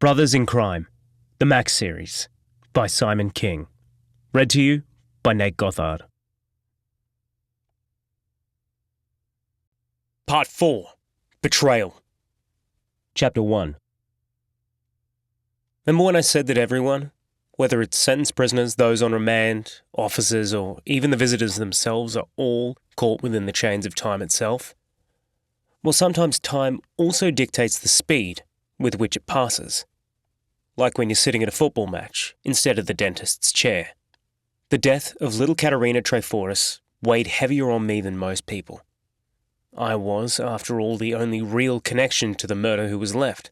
Brothers in Crime, the Max series, by Simon King. Read to you by Nate Gothard. Part 4. Betrayal. Chapter 1. Remember when I said that everyone, whether it's sentenced prisoners, those on remand, officers, or even the visitors themselves, are all caught within the chains of time itself? Well, sometimes time also dictates the speed with which it passes. Like when you're sitting at a football match instead of the dentist's chair. The death of little Katerina Treforis weighed heavier on me than most people. I was, after all, the only real connection to the murder who was left.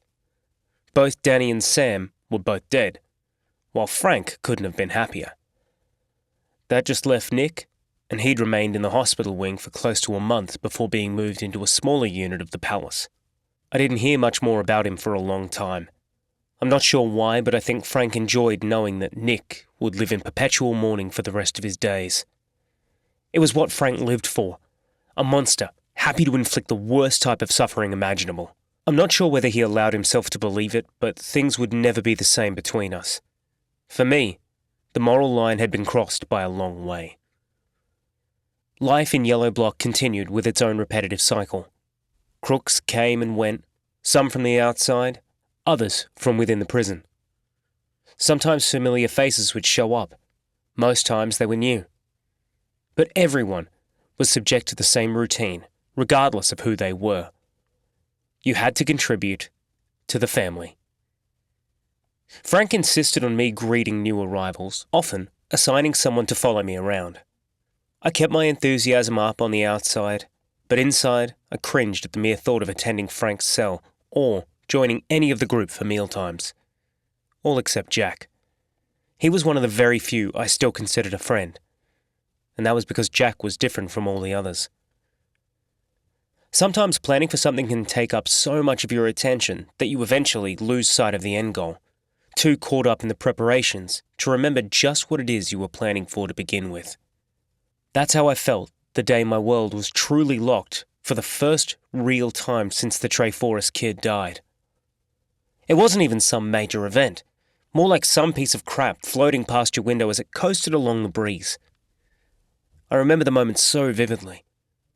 Both Danny and Sam were both dead, while Frank couldn't have been happier. That just left Nick, and he'd remained in the hospital wing for close to a month before being moved into a smaller unit of the palace. I didn't hear much more about him for a long time. I'm not sure why, but I think Frank enjoyed knowing that Nick would live in perpetual mourning for the rest of his days. It was what Frank lived for, a monster, happy to inflict the worst type of suffering imaginable. I'm not sure whether he allowed himself to believe it, but things would never be the same between us. For me, the moral line had been crossed by a long way. Life in Yellow Block continued with its own repetitive cycle. Crooks came and went, some from the outside, others from within the prison. Sometimes familiar faces would show up. Most times they were new. But everyone was subject to the same routine, regardless of who they were. You had to contribute to the family. Frank insisted on me greeting new arrivals, often assigning someone to follow me around. I kept my enthusiasm up on the outside, but inside I cringed at the mere thought of attending Frank's cell or joining any of the group for mealtimes. All except Jack. He was one of the very few I still considered a friend, and that was because Jack was different from all the others. Sometimes planning for something can take up so much of your attention that you eventually lose sight of the end goal, too caught up in the preparations to remember just what it is you were planning for to begin with. That's how I felt the day my world was truly locked for the first real time since the Treforis kid died. It wasn't even some major event, more like some piece of crap floating past your window as it coasted along the breeze. I remember the moment so vividly,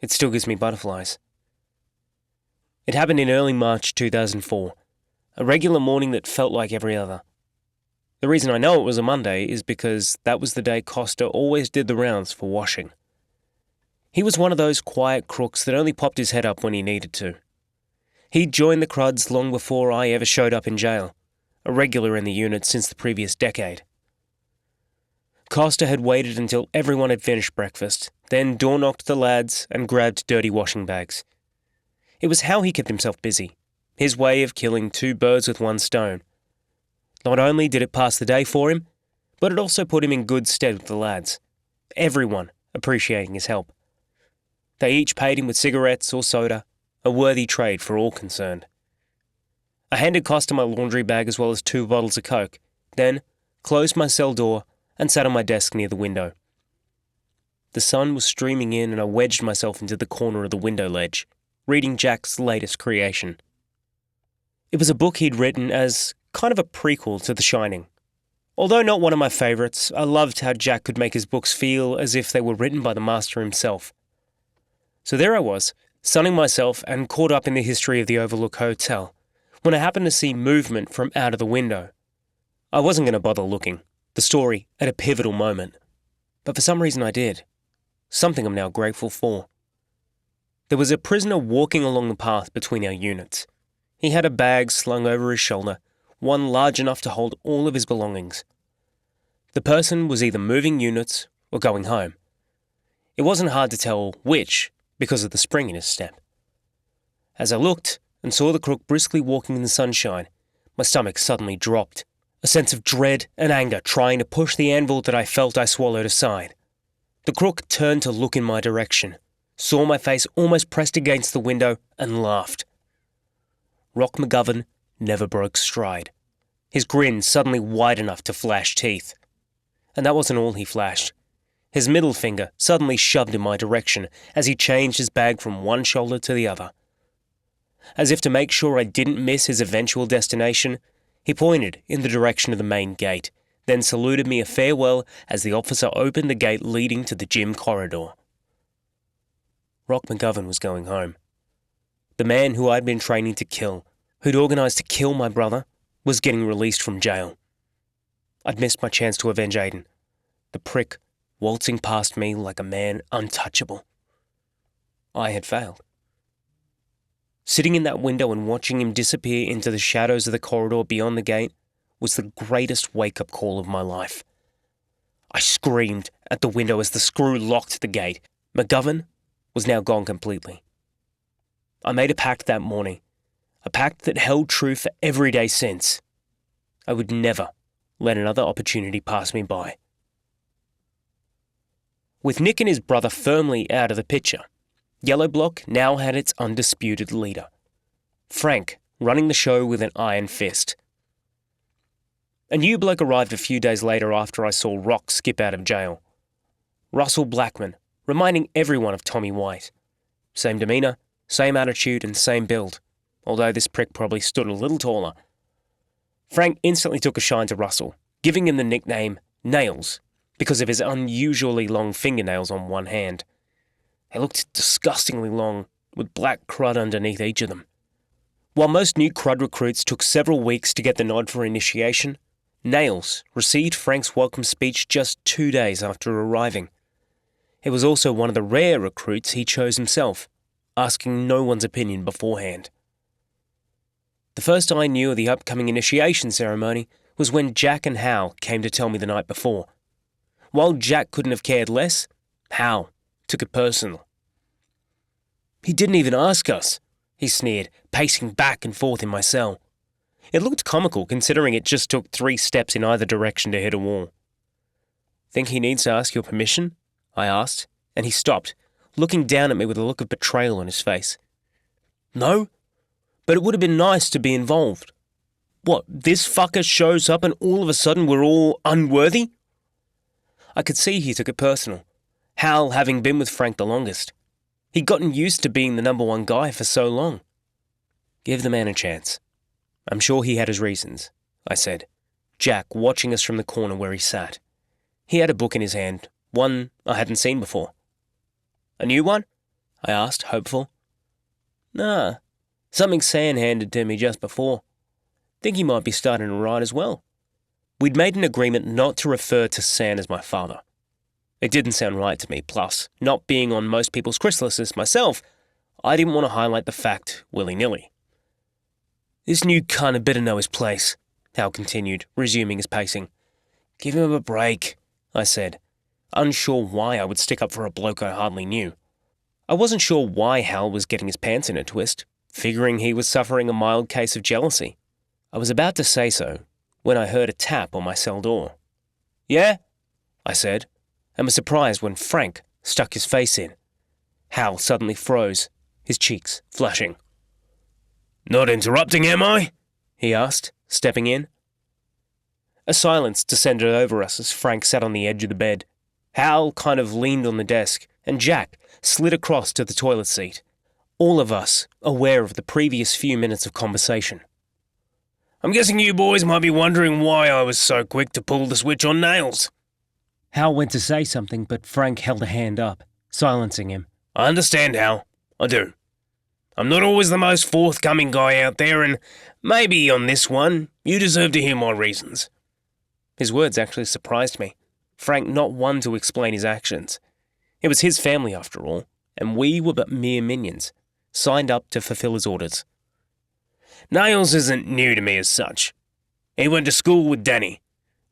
it still gives me butterflies. It happened in early March 2004, a regular morning that felt like every other. The reason I know it was a Monday is because that was the day Costa always did the rounds for washing. He was one of those quiet crooks that only popped his head up when he needed to. He'd joined the Cruds long before I ever showed up in jail, a regular in the unit since the previous decade. Costa had waited until everyone had finished breakfast, then door-knocked the lads and grabbed dirty washing bags. It was how he kept himself busy, his way of killing two birds with one stone. Not only did it pass the day for him, but it also put him in good stead with the lads, everyone appreciating his help. They each paid him with cigarettes or soda, a worthy trade for all concerned. I handed Costa my laundry bag as well as 2 bottles of Coke, then closed my cell door and sat on my desk near the window. The sun was streaming in and I wedged myself into the corner of the window ledge, reading Jack's latest creation. It was a book he'd written as kind of a prequel to The Shining. Although not one of my favourites, I loved how Jack could make his books feel as if they were written by the master himself. So there I was, sunning myself and caught up in the history of the Overlook Hotel, when I happened to see movement from out of the window. I wasn't going to bother looking, the story at a pivotal moment. But for some reason I did. Something I'm now grateful for. There was a prisoner walking along the path between our units. He had a bag slung over his shoulder, one large enough to hold all of his belongings. The person was either moving units or going home. It wasn't hard to tell which, because of the spring in his step. As I looked and saw the crook briskly walking in the sunshine, my stomach suddenly dropped, a sense of dread and anger trying to push the anvil that I felt I swallowed aside. The crook turned to look in my direction, saw my face almost pressed against the window, and laughed. Rock McGovern never broke stride, his grin suddenly wide enough to flash teeth. And that wasn't all he flashed. His middle finger suddenly shoved in my direction as he changed his bag from one shoulder to the other. As if to make sure I didn't miss his eventual destination, He pointed in the direction of the main gate, then saluted me a farewell as the officer opened the gate leading to the gym corridor. Rock McGovern was going home. The man who I'd been training to kill, who'd organised to kill my brother, was getting released from jail. I'd missed my chance to avenge Aiden, the prick waltzing past me like a man untouchable. I had failed. Sitting in that window and watching him disappear into the shadows of the corridor beyond the gate was the greatest wake-up call of my life. I screamed at the window as the screw locked the gate. McGovern was now gone completely. I made a pact that morning, a pact that held true for every day since. I would never let another opportunity pass me by. With Nick and his brother firmly out of the picture, Yellow Block now had its undisputed leader, Frank, running the show with an iron fist. A new bloke arrived a few days later after I saw Rock skip out of jail. Russell Blackman, reminding everyone of Tommy White. Same demeanour, same attitude and same build, although this prick probably stood a little taller. Frank instantly took a shine to Russell, giving him the nickname Nails because of his unusually long fingernails on one hand. They looked disgustingly long, with black crud underneath each of them. While most new crud recruits took several weeks to get the nod for initiation, Nails received Frank's welcome speech just 2 days after arriving. It was also one of the rare recruits he chose himself, asking no one's opinion beforehand. The first I knew of the upcoming initiation ceremony was when Jack and Hal came to tell me the night before. While Jack couldn't have cared less, Hal took it personal. "He didn't even ask us," he sneered, pacing back and forth in my cell. It looked comical considering it just took 3 steps in either direction to hit a wall. "Think he needs to ask your permission?" I asked, and he stopped, looking down at me with a look of betrayal on his face. "No, but it would have been nice to be involved. What, this fucker shows up and all of a sudden we're all unworthy?" I could see he took it personal, Hal having been with Frank the longest. He'd gotten used to being the number one guy for so long. "Give the man a chance. I'm sure he had his reasons," I said, Jack watching us from the corner where he sat. He had a book in his hand, one I hadn't seen before. "A new one?" I asked, hopeful. "Nah, something San handed to me just before. Think he might be starting to write as well." We'd made an agreement not to refer to San as my father. It didn't sound right to me, plus, not being on most people's chrysalis list myself, I didn't want to highlight the fact willy-nilly. "This new cunt had better know his place," Hal continued, resuming his pacing. "Give him a break," I said, unsure why I would stick up for a bloke I hardly knew. I wasn't sure why Hal was getting his pants in a twist, figuring he was suffering a mild case of jealousy. I was about to say so when I heard a tap on my cell door. "Yeah?" I said, and was surprised when Frank stuck his face in. Hal suddenly froze, his cheeks flushing. "Not interrupting, am I?" he asked, stepping in. A silence descended over us as Frank sat on the edge of the bed. Hal kind of leaned on the desk, and Jack slid across to the toilet seat, all of us aware of the previous few minutes of conversation. "I'm guessing you boys might be wondering why I was so quick to pull the switch on Nails." Hal went to say something, but Frank held a hand up, silencing him. "I understand, Hal. I do. I'm not always the most forthcoming guy out there, and maybe on this one, you deserve to hear my reasons." His words actually surprised me. Frank not one to explain his actions. It was his family, after all, and we were but mere minions, signed up to fulfill his orders. "Nails isn't new to me as such. He went to school with Danny,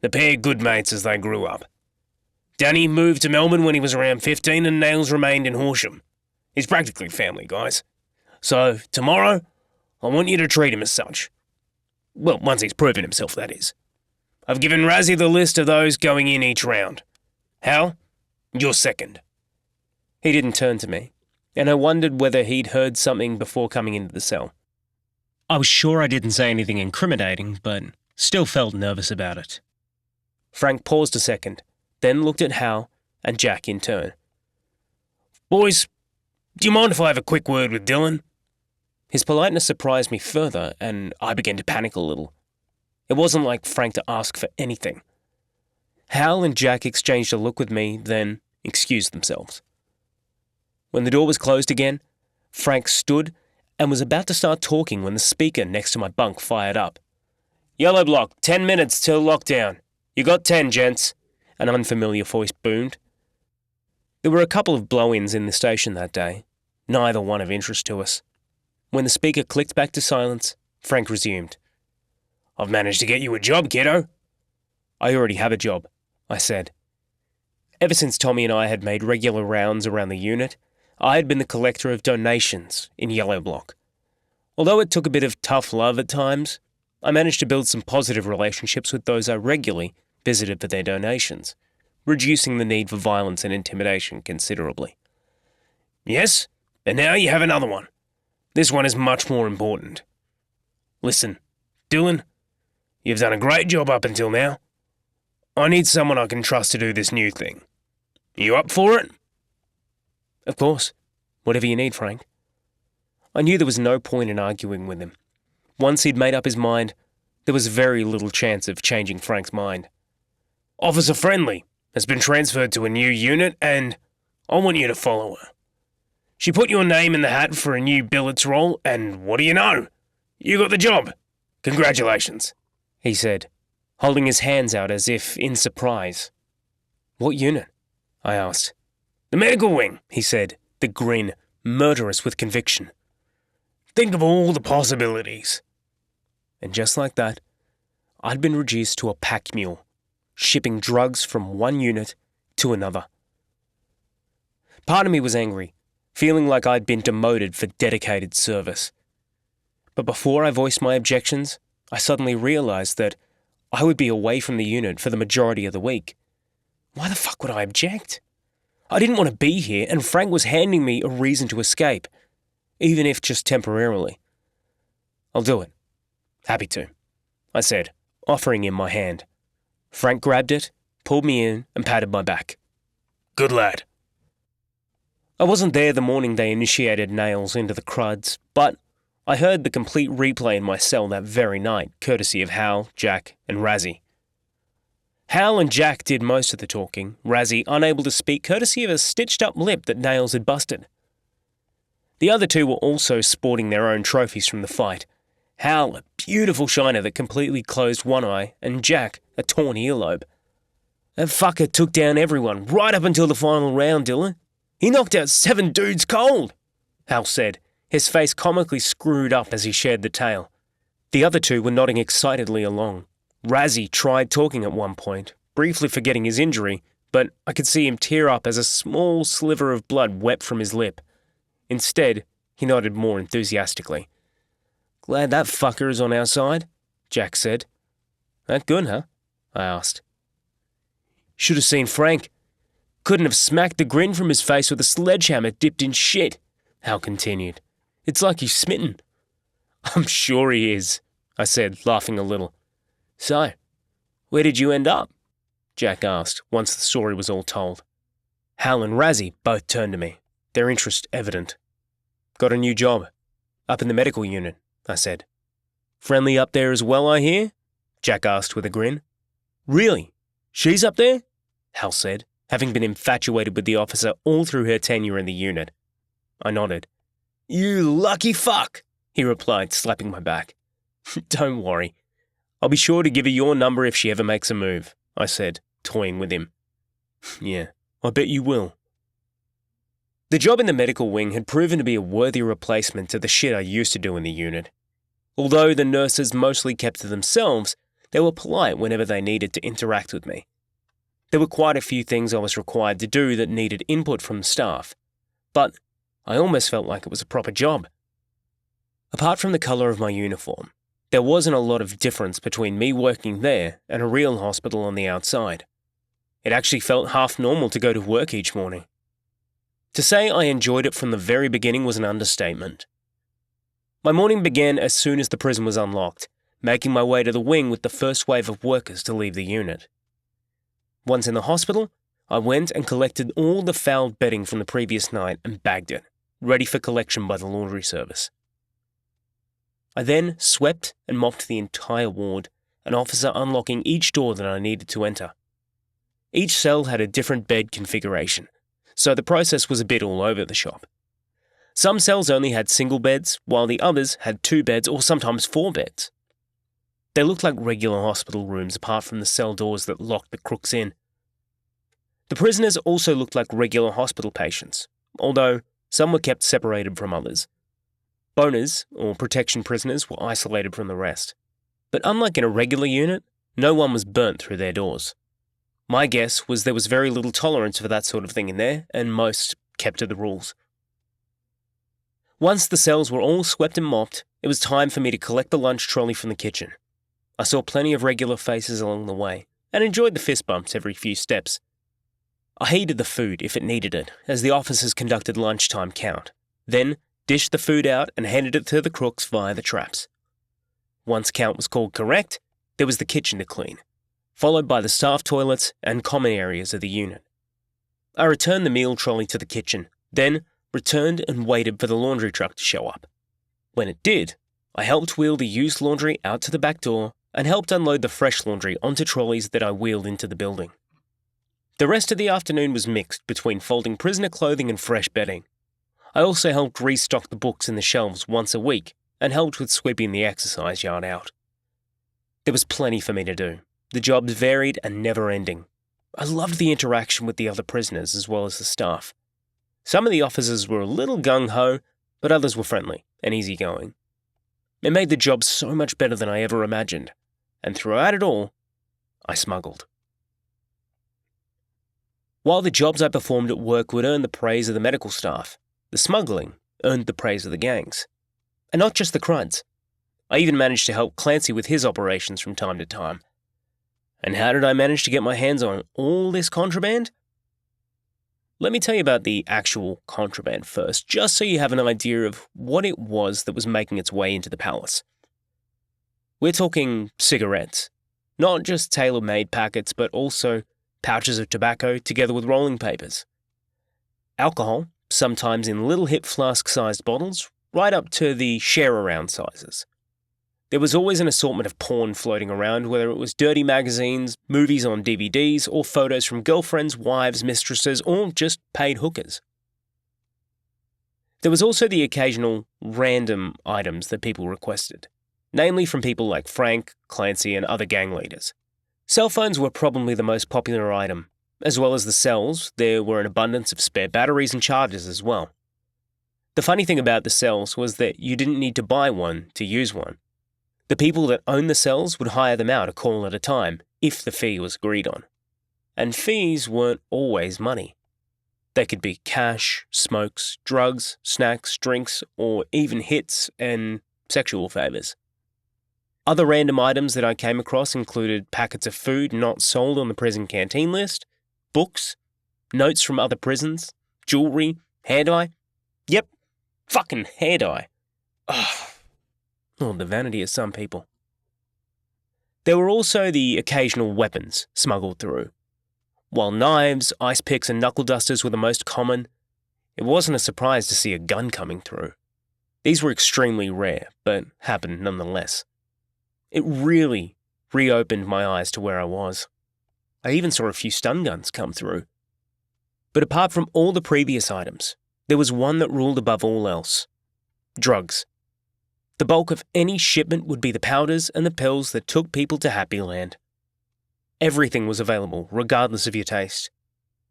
the pair good mates as they grew up. Danny moved to Melbourne when he was around 15 and Nails remained in Horsham. He's practically family, guys. So, tomorrow, I want you to treat him as such. Well, once he's proven himself, that is. I've given Razzie the list of those going in each round. Hal, you're second." He didn't turn to me, and I wondered whether he'd heard something before coming into the cell. I was sure I didn't say anything incriminating, but still felt nervous about it. Frank paused a second, then looked at Hal and Jack in turn. "Boys, do you mind if I have a quick word with Dylan?" His politeness surprised me further, and I began to panic a little. It wasn't like Frank to ask for anything. Hal and Jack exchanged a look with me, then excused themselves. When the door was closed again, Frank stood and was about to start talking when the speaker next to my bunk fired up. "Yellow block, 10 minutes till lockdown. You got 10, gents," an unfamiliar voice boomed. There were a couple of blow-ins in the station that day, neither one of interest to us. When the speaker clicked back to silence, Frank resumed. "I've managed to get you a job, kiddo." "I already have a job," I said. Ever since Tommy and I had made regular rounds around the unit, I had been the collector of donations in Yellow Block. Although it took a bit of tough love at times, I managed to build some positive relationships with those I regularly visited for their donations, reducing the need for violence and intimidation considerably. "Yes, and now you have another one. This one is much more important. Listen, Dylan, you've done a great job up until now. I need someone I can trust to do this new thing. You up for it?" "Of course. Whatever you need, Frank." I knew there was no point in arguing with him. Once he'd made up his mind, there was very little chance of changing Frank's mind. "Officer Friendly has been transferred to a new unit, and I want you to follow her. She put your name in the hat for a new billets role, and what do you know? You got the job. Congratulations," he said, holding his hands out as if in surprise. "What unit?" I asked. "The medical wing," he said, the grin murderous with conviction. "Think of all the possibilities." And just like that, I'd been reduced to a pack mule, shipping drugs from one unit to another. Part of me was angry, feeling like I'd been demoted for dedicated service. But before I voiced my objections, I suddenly realized that I would be away from the unit for the majority of the week. Why the fuck would I object? I didn't want to be here, and Frank was handing me a reason to escape, even if just temporarily. "I'll do it. Happy to," I said, offering him my hand. Frank grabbed it, pulled me in, and patted my back. "Good lad." I wasn't there the morning they initiated nails into the cruds, but I heard the complete replay in my cell that very night, courtesy of Hal, Jack, and Razzie. Hal and Jack did most of the talking, Razzie unable to speak courtesy of a stitched-up lip that Nails had busted. The other two were also sporting their own trophies from the fight. Hal, a beautiful shiner that completely closed one eye, and Jack, a torn earlobe. "That fucker took down everyone, right up until the final round, Dylan. He knocked out 7 dudes cold," Hal said, his face comically screwed up as he shared the tale. The other two were nodding excitedly along. Razzie tried talking at one point, briefly forgetting his injury, but I could see him tear up as a small sliver of blood wept from his lip. Instead, he nodded more enthusiastically. "Glad that fucker is on our side," Jack said. "That good, huh?" I asked. "Should have seen Frank. Couldn't have smacked the grin from his face with a sledgehammer dipped in shit," Hal continued. "It's like he's smitten." "I'm sure he is," I said, laughing a little. "So, where did you end up?" Jack asked, once the story was all told. Hal and Razzie both turned to me, their interest evident. "Got a new job. Up in the medical unit," I said. "Friendly up there as well, I hear?" Jack asked with a grin. "Really? She's up there?" Hal said, having been infatuated with the officer all through her tenure in the unit. I nodded. "You lucky fuck," he replied, slapping my back. "Don't worry. I'll be sure to give her your number if she ever makes a move," I said, toying with him. "Yeah, I bet you will." The job in the medical wing had proven to be a worthy replacement to the shit I used to do in the unit. Although the nurses mostly kept to themselves, they were polite whenever they needed to interact with me. There were quite a few things I was required to do that needed input from the staff, but I almost felt like it was a proper job. Apart from the colour of my uniform, there wasn't a lot of difference between me working there and a real hospital on the outside. It actually felt half normal to go to work each morning. To say I enjoyed it from the very beginning was an understatement. My morning began as soon as the prison was unlocked, making my way to the wing with the first wave of workers to leave the unit. Once in the hospital, I went and collected all the fouled bedding from the previous night and bagged it, ready for collection by the laundry service. I then swept and mopped the entire ward, an officer unlocking each door that I needed to enter. Each cell had a different bed configuration, so the process was a bit all over the shop. Some cells only had single beds, while the others had 2 beds or sometimes 4 beds. They looked like regular hospital rooms apart from the cell doors that locked the crooks in. The prisoners also looked like regular hospital patients, although some were kept separated from others. Boners, or protection prisoners, were isolated from the rest. But unlike in a regular unit, no one was burnt through their doors. My guess was there was very little tolerance for that sort of thing in there, and most kept to the rules. Once the cells were all swept and mopped, it was time for me to collect the lunch trolley from the kitchen. I saw plenty of regular faces along the way, and enjoyed the fist bumps every few steps. I heated the food if it needed it, as the officers conducted lunchtime count, then dished the food out and handed it to the crooks via the traps. Once count was called correct, there was the kitchen to clean, followed by the staff toilets and common areas of the unit. I returned the meal trolley to the kitchen, then returned and waited for the laundry truck to show up. When it did, I helped wheel the used laundry out to the back door and helped unload the fresh laundry onto trolleys that I wheeled into the building. The rest of the afternoon was mixed between folding prisoner clothing and fresh bedding. I also helped restock the books in the shelves once a week and helped with sweeping the exercise yard out. There was plenty for me to do. The jobs varied and never-ending. I loved the interaction with the other prisoners as well as the staff. Some of the officers were a little gung-ho, but others were friendly and easygoing. It made the job so much better than I ever imagined, and throughout it all, I smuggled. While the jobs I performed at work would earn the praise of the medical staff, the smuggling earned the praise of the gangs. And not just the cruds. I even managed to help Clancy with his operations from time to time. And how did I manage to get my hands on all this contraband? Let me tell you about the actual contraband first, just so you have an idea of what it was that was making its way into the palace. We're talking cigarettes, not just tailor-made packets, but also pouches of tobacco together with rolling papers. Alcohol, sometimes in little hip flask-sized bottles, right up to the share-around sizes. There was always an assortment of porn floating around, whether it was dirty magazines, movies on DVDs, or photos from girlfriends, wives, mistresses, or just paid hookers. There was also the occasional random items that people requested, namely from people like Frank, Clancy, and other gang leaders. Cell phones were probably the most popular item. As well as the cells, there were an abundance of spare batteries and chargers as well. The funny thing about the cells was that you didn't need to buy one to use one. The people that owned the cells would hire them out a call at a time, if the fee was agreed on. And fees weren't always money. They could be cash, smokes, drugs, snacks, drinks, or even hits and sexual favours. Other random items that I came across included packets of food not sold on the prison canteen list, books, notes from other prisons, jewellery, hair dye. Yep, fucking hair dye. Ugh. Oh, the vanity of some people. There were also the occasional weapons smuggled through. While knives, ice picks and knuckle dusters were the most common, it wasn't a surprise to see a gun coming through. These were extremely rare, but happened nonetheless. It really reopened my eyes to where I was. I even saw a few stun guns come through. But apart from all the previous items, there was one that ruled above all else. Drugs. The bulk of any shipment would be the powders and the pills that took people to Happy Land. Everything was available, regardless of your taste.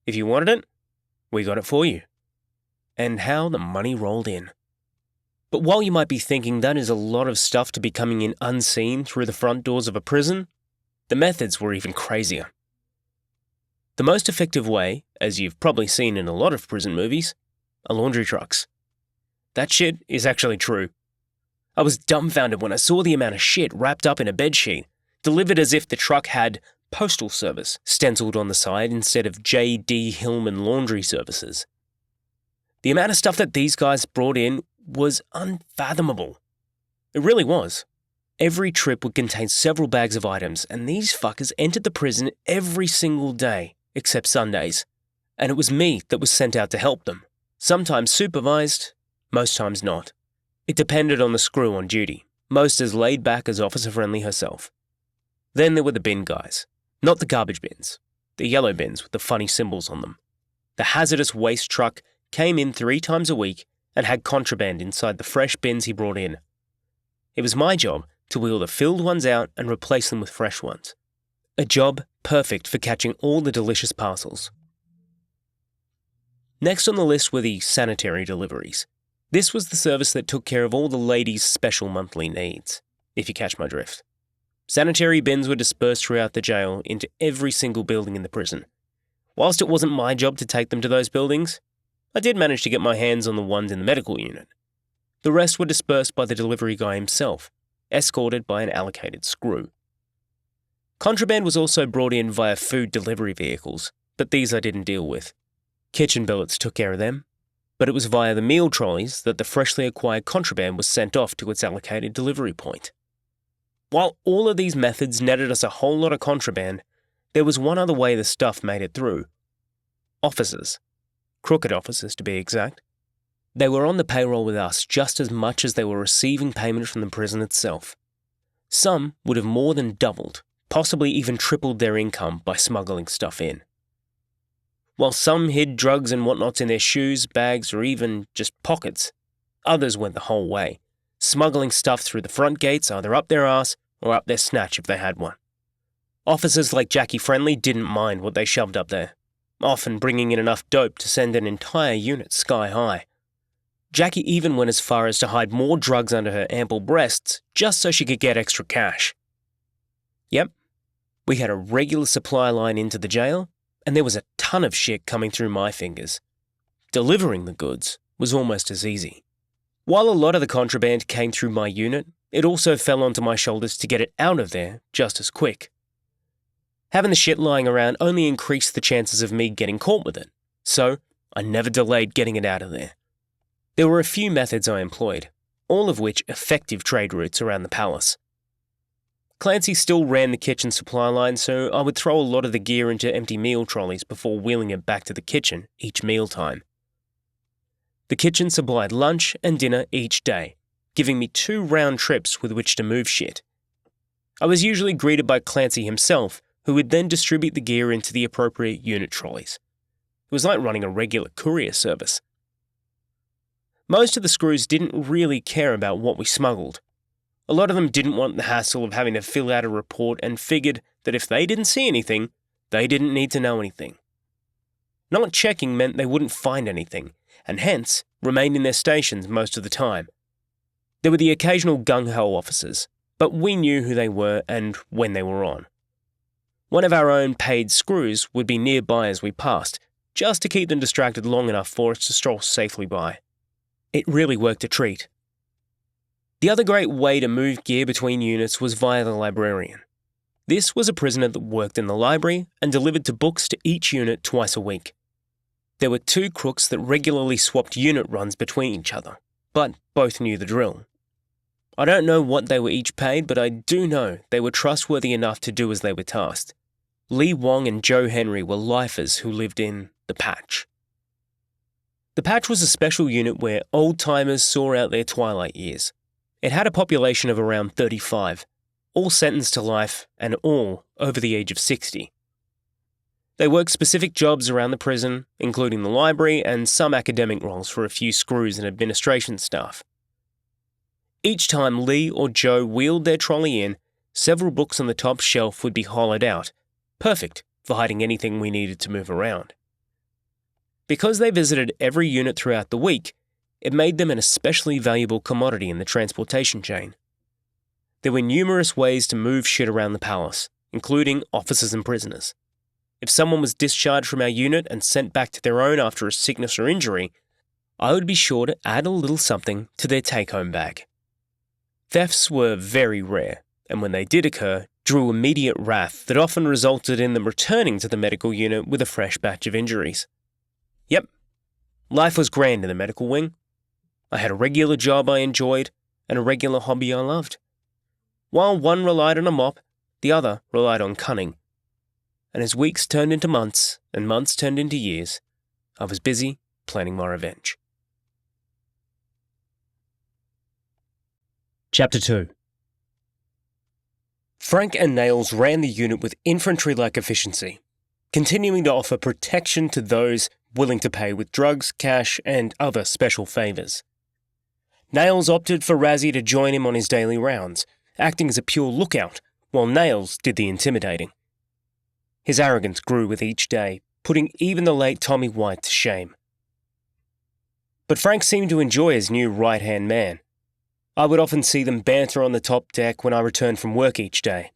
If you wanted it, we got it for you. And how the money rolled in. But while you might be thinking that is a lot of stuff to be coming in unseen through the front doors of a prison, the methods were even crazier. The most effective way, as you've probably seen in a lot of prison movies, are laundry trucks. That shit is actually true. I was dumbfounded when I saw the amount of shit wrapped up in a bedsheet, delivered as if the truck had postal service stenciled on the side instead of J.D. Hillman Laundry Services. The amount of stuff that these guys brought in was unfathomable. It really was. Every trip would contain several bags of items, and these fuckers entered the prison every single day, except Sundays. And it was me that was sent out to help them, sometimes supervised, most times not. It depended on the screw on duty, most as laid back as Officer Friendly herself. Then there were the bin guys. Not the garbage bins. The yellow bins with the funny symbols on them. The hazardous waste truck came in 3 times a week and had contraband inside the fresh bins he brought in. It was my job to wheel the filled ones out and replace them with fresh ones. A job perfect for catching all the delicious parcels. Next on the list were the sanitary deliveries. This was the service that took care of all the ladies' special monthly needs, if you catch my drift. Sanitary bins were dispersed throughout the jail into every single building in the prison. Whilst it wasn't my job to take them to those buildings, I did manage to get my hands on the ones in the medical unit. The rest were dispersed by the delivery guy himself, escorted by an allocated screw. Contraband was also brought in via food delivery vehicles, but these I didn't deal with. Kitchen billets took care of them, but it was via the meal trolleys that the freshly acquired contraband was sent off to its allocated delivery point. While all of these methods netted us a whole lot of contraband, there was one other way the stuff made it through. Officers. Crooked officers, to be exact. They were on the payroll with us just as much as they were receiving payment from the prison itself. Some would have more than doubled, possibly even tripled their income by smuggling stuff in. While some hid drugs and whatnots in their shoes, bags, or even just pockets, others went the whole way, smuggling stuff through the front gates either up their arse or up their snatch if they had one. Officers like Jackie Friendly didn't mind what they shoved up there, often bringing in enough dope to send an entire unit sky high. Jackie even went as far as to hide more drugs under her ample breasts just so she could get extra cash. Yep, we had a regular supply line into the jail, and there was a ton of shit coming through my fingers. Delivering the goods was almost as easy. While a lot of the contraband came through my unit, it also fell onto my shoulders to get it out of there just as quick. Having the shit lying around only increased the chances of me getting caught with it, so I never delayed getting it out of there. There were a few methods I employed, all of which effective trade routes around the palace. Clancy still ran the kitchen supply line, so I would throw a lot of the gear into empty meal trolleys before wheeling it back to the kitchen each mealtime. The kitchen supplied lunch and dinner each day, giving me 2 round trips with which to move shit. I was usually greeted by Clancy himself, who would then distribute the gear into the appropriate unit trolleys. It was like running a regular courier service. Most of the screws didn't really care about what we smuggled. A lot of them didn't want the hassle of having to fill out a report and figured that if they didn't see anything, they didn't need to know anything. Not checking meant they wouldn't find anything, and hence remained in their stations most of the time. There were the occasional gung-ho officers, but we knew who they were and when they were on. One of our own paid screws would be nearby as we passed, just to keep them distracted long enough for us to stroll safely by. It really worked a treat. The other great way to move gear between units was via the librarian. This was a prisoner that worked in the library and delivered to books to each unit twice a week. There were 2 crooks that regularly swapped unit runs between each other, but both knew the drill. I don't know what they were each paid, but I do know they were trustworthy enough to do as they were tasked. Lee Wong and Joe Henry were lifers who lived in the Patch. The Patch was a special unit where old-timers saw out their twilight years. It had a population of around 35, all sentenced to life and all over the age of 60. They worked specific jobs around the prison, including the library and some academic roles for a few screws and administration staff. Each time Lee or Joe wheeled their trolley in, several books on the top shelf would be hollowed out, perfect for hiding anything we needed to move around. Because they visited every unit throughout the week, it made them an especially valuable commodity in the transportation chain. There were numerous ways to move shit around the palace, including officers and prisoners. If someone was discharged from our unit and sent back to their own after a sickness or injury, I would be sure to add a little something to their take-home bag. Thefts were very rare, and when they did occur, drew immediate wrath that often resulted in them returning to the medical unit with a fresh batch of injuries. Yep, life was grand in the medical wing. I had a regular job I enjoyed and a regular hobby I loved. While one relied on a mop, the other relied on cunning. And as weeks turned into months and months turned into years, I was busy planning my revenge. Chapter 2. Frank and Nails ran the unit with infantry-like efficiency, continuing to offer protection to those willing to pay with drugs, cash, and other special favours. Nails opted for Razzie to join him on his daily rounds, acting as a pure lookout, while Nails did the intimidating. His arrogance grew with each day, putting even the late Tommy White to shame. But Frank seemed to enjoy his new right-hand man. I would often see them banter on the top deck when I returned from work each day.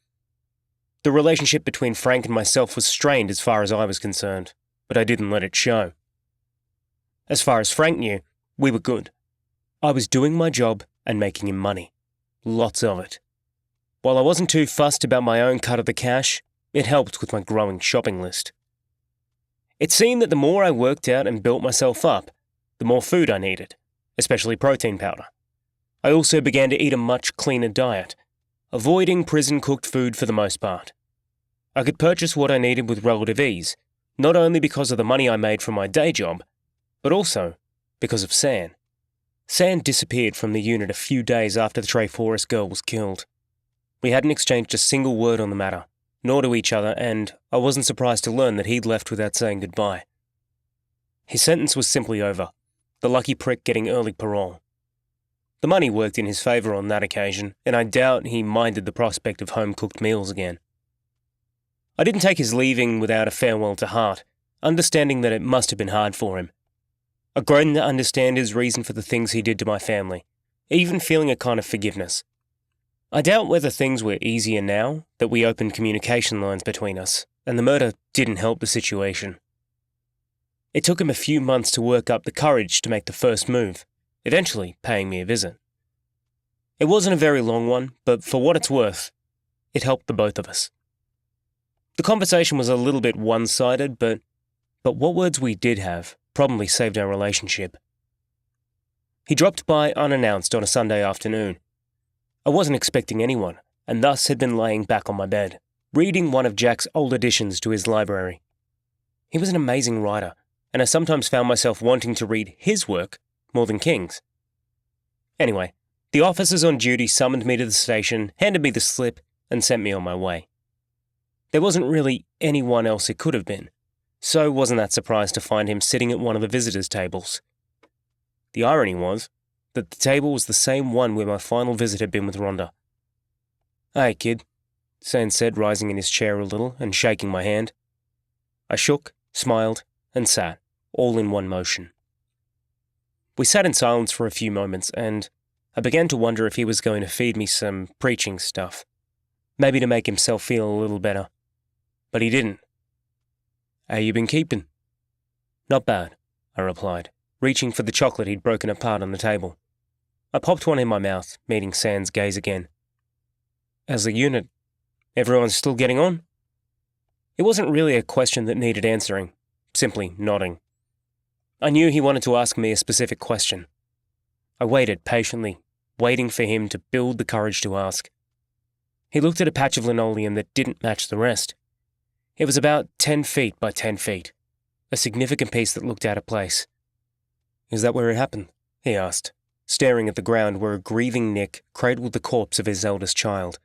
The relationship between Frank and myself was strained as far as I was concerned, but I didn't let it show. As far as Frank knew, we were good. I was doing my job and making him money. Lots of it. While I wasn't too fussed about my own cut of the cash, it helped with my growing shopping list. It seemed that the more I worked out and built myself up, the more food I needed, especially protein powder. I also began to eat a much cleaner diet, avoiding prison-cooked food for the most part. I could purchase what I needed with relative ease, not only because of the money I made from my day job, but also because of San. San disappeared from the unit a few days after the Trey Forest girl was killed. We hadn't exchanged a single word on the matter, nor to each other, and I wasn't surprised to learn that he'd left without saying goodbye. His sentence was simply over, the lucky prick getting early parole. The money worked in his favour on that occasion, and I doubt he minded the prospect of home-cooked meals again. I didn't take his leaving without a farewell to heart, understanding that it must have been hard for him. I'd grown to understand his reason for the things he did to my family, even feeling a kind of forgiveness. I doubt whether things were easier now that we opened communication lines between us, and the murder didn't help the situation. It took him a few months to work up the courage to make the first move, eventually paying me a visit. It wasn't a very long one, but for what it's worth, it helped the both of us. The conversation was a little bit one-sided, but what words we did have probably saved our relationship. He dropped by unannounced on a Sunday afternoon. I wasn't expecting anyone, and thus had been laying back on my bed, reading one of Jack's old additions to his library. He was an amazing writer, and I sometimes found myself wanting to read his work more than King's. Anyway, the officers on duty summoned me to the station, handed me the slip, and sent me on my way. There wasn't really anyone else it could have been, so wasn't that surprised to find him sitting at one of the visitors' tables. The irony was that the table was the same one where my final visit had been with Rhonda. "Hey, kid," San said, rising in his chair a little and shaking my hand. I shook, smiled, and sat, all in one motion. We sat in silence for a few moments, and I began to wonder if he was going to feed me some preaching stuff, maybe to make himself feel a little better. But he didn't. "How you been keeping?" "Not bad," I replied, reaching for the chocolate he'd broken apart on the table. I popped one in my mouth, meeting San's gaze again. "As a unit, everyone's still getting on?" It wasn't really a question that needed answering, simply nodding. I knew he wanted to ask me a specific question. I waited patiently, waiting for him to build the courage to ask. He looked at a patch of linoleum that didn't match the rest. It was about 10 feet by 10 feet, a significant piece that looked out of place. "Is that where it happened?" he asked, staring at the ground where a grieving Nick cradled the corpse of his eldest child.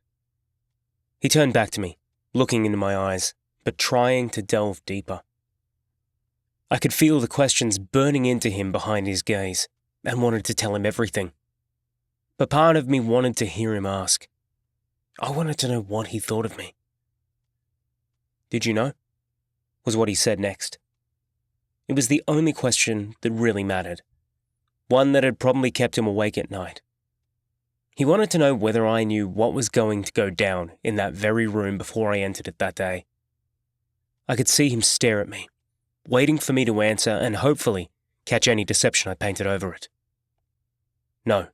He turned back to me, looking into my eyes, but trying to delve deeper. I could feel the questions burning into him behind his gaze, and wanted to tell him everything. But part of me wanted to hear him ask. I wanted to know what he thought of me. "Did you know?" was what he said next. It was the only question that really mattered, one that had probably kept him awake at night. He wanted to know whether I knew what was going to go down in that very room before I entered it that day. I could see him stare at me, waiting for me to answer and hopefully catch any deception I painted over it. "No,"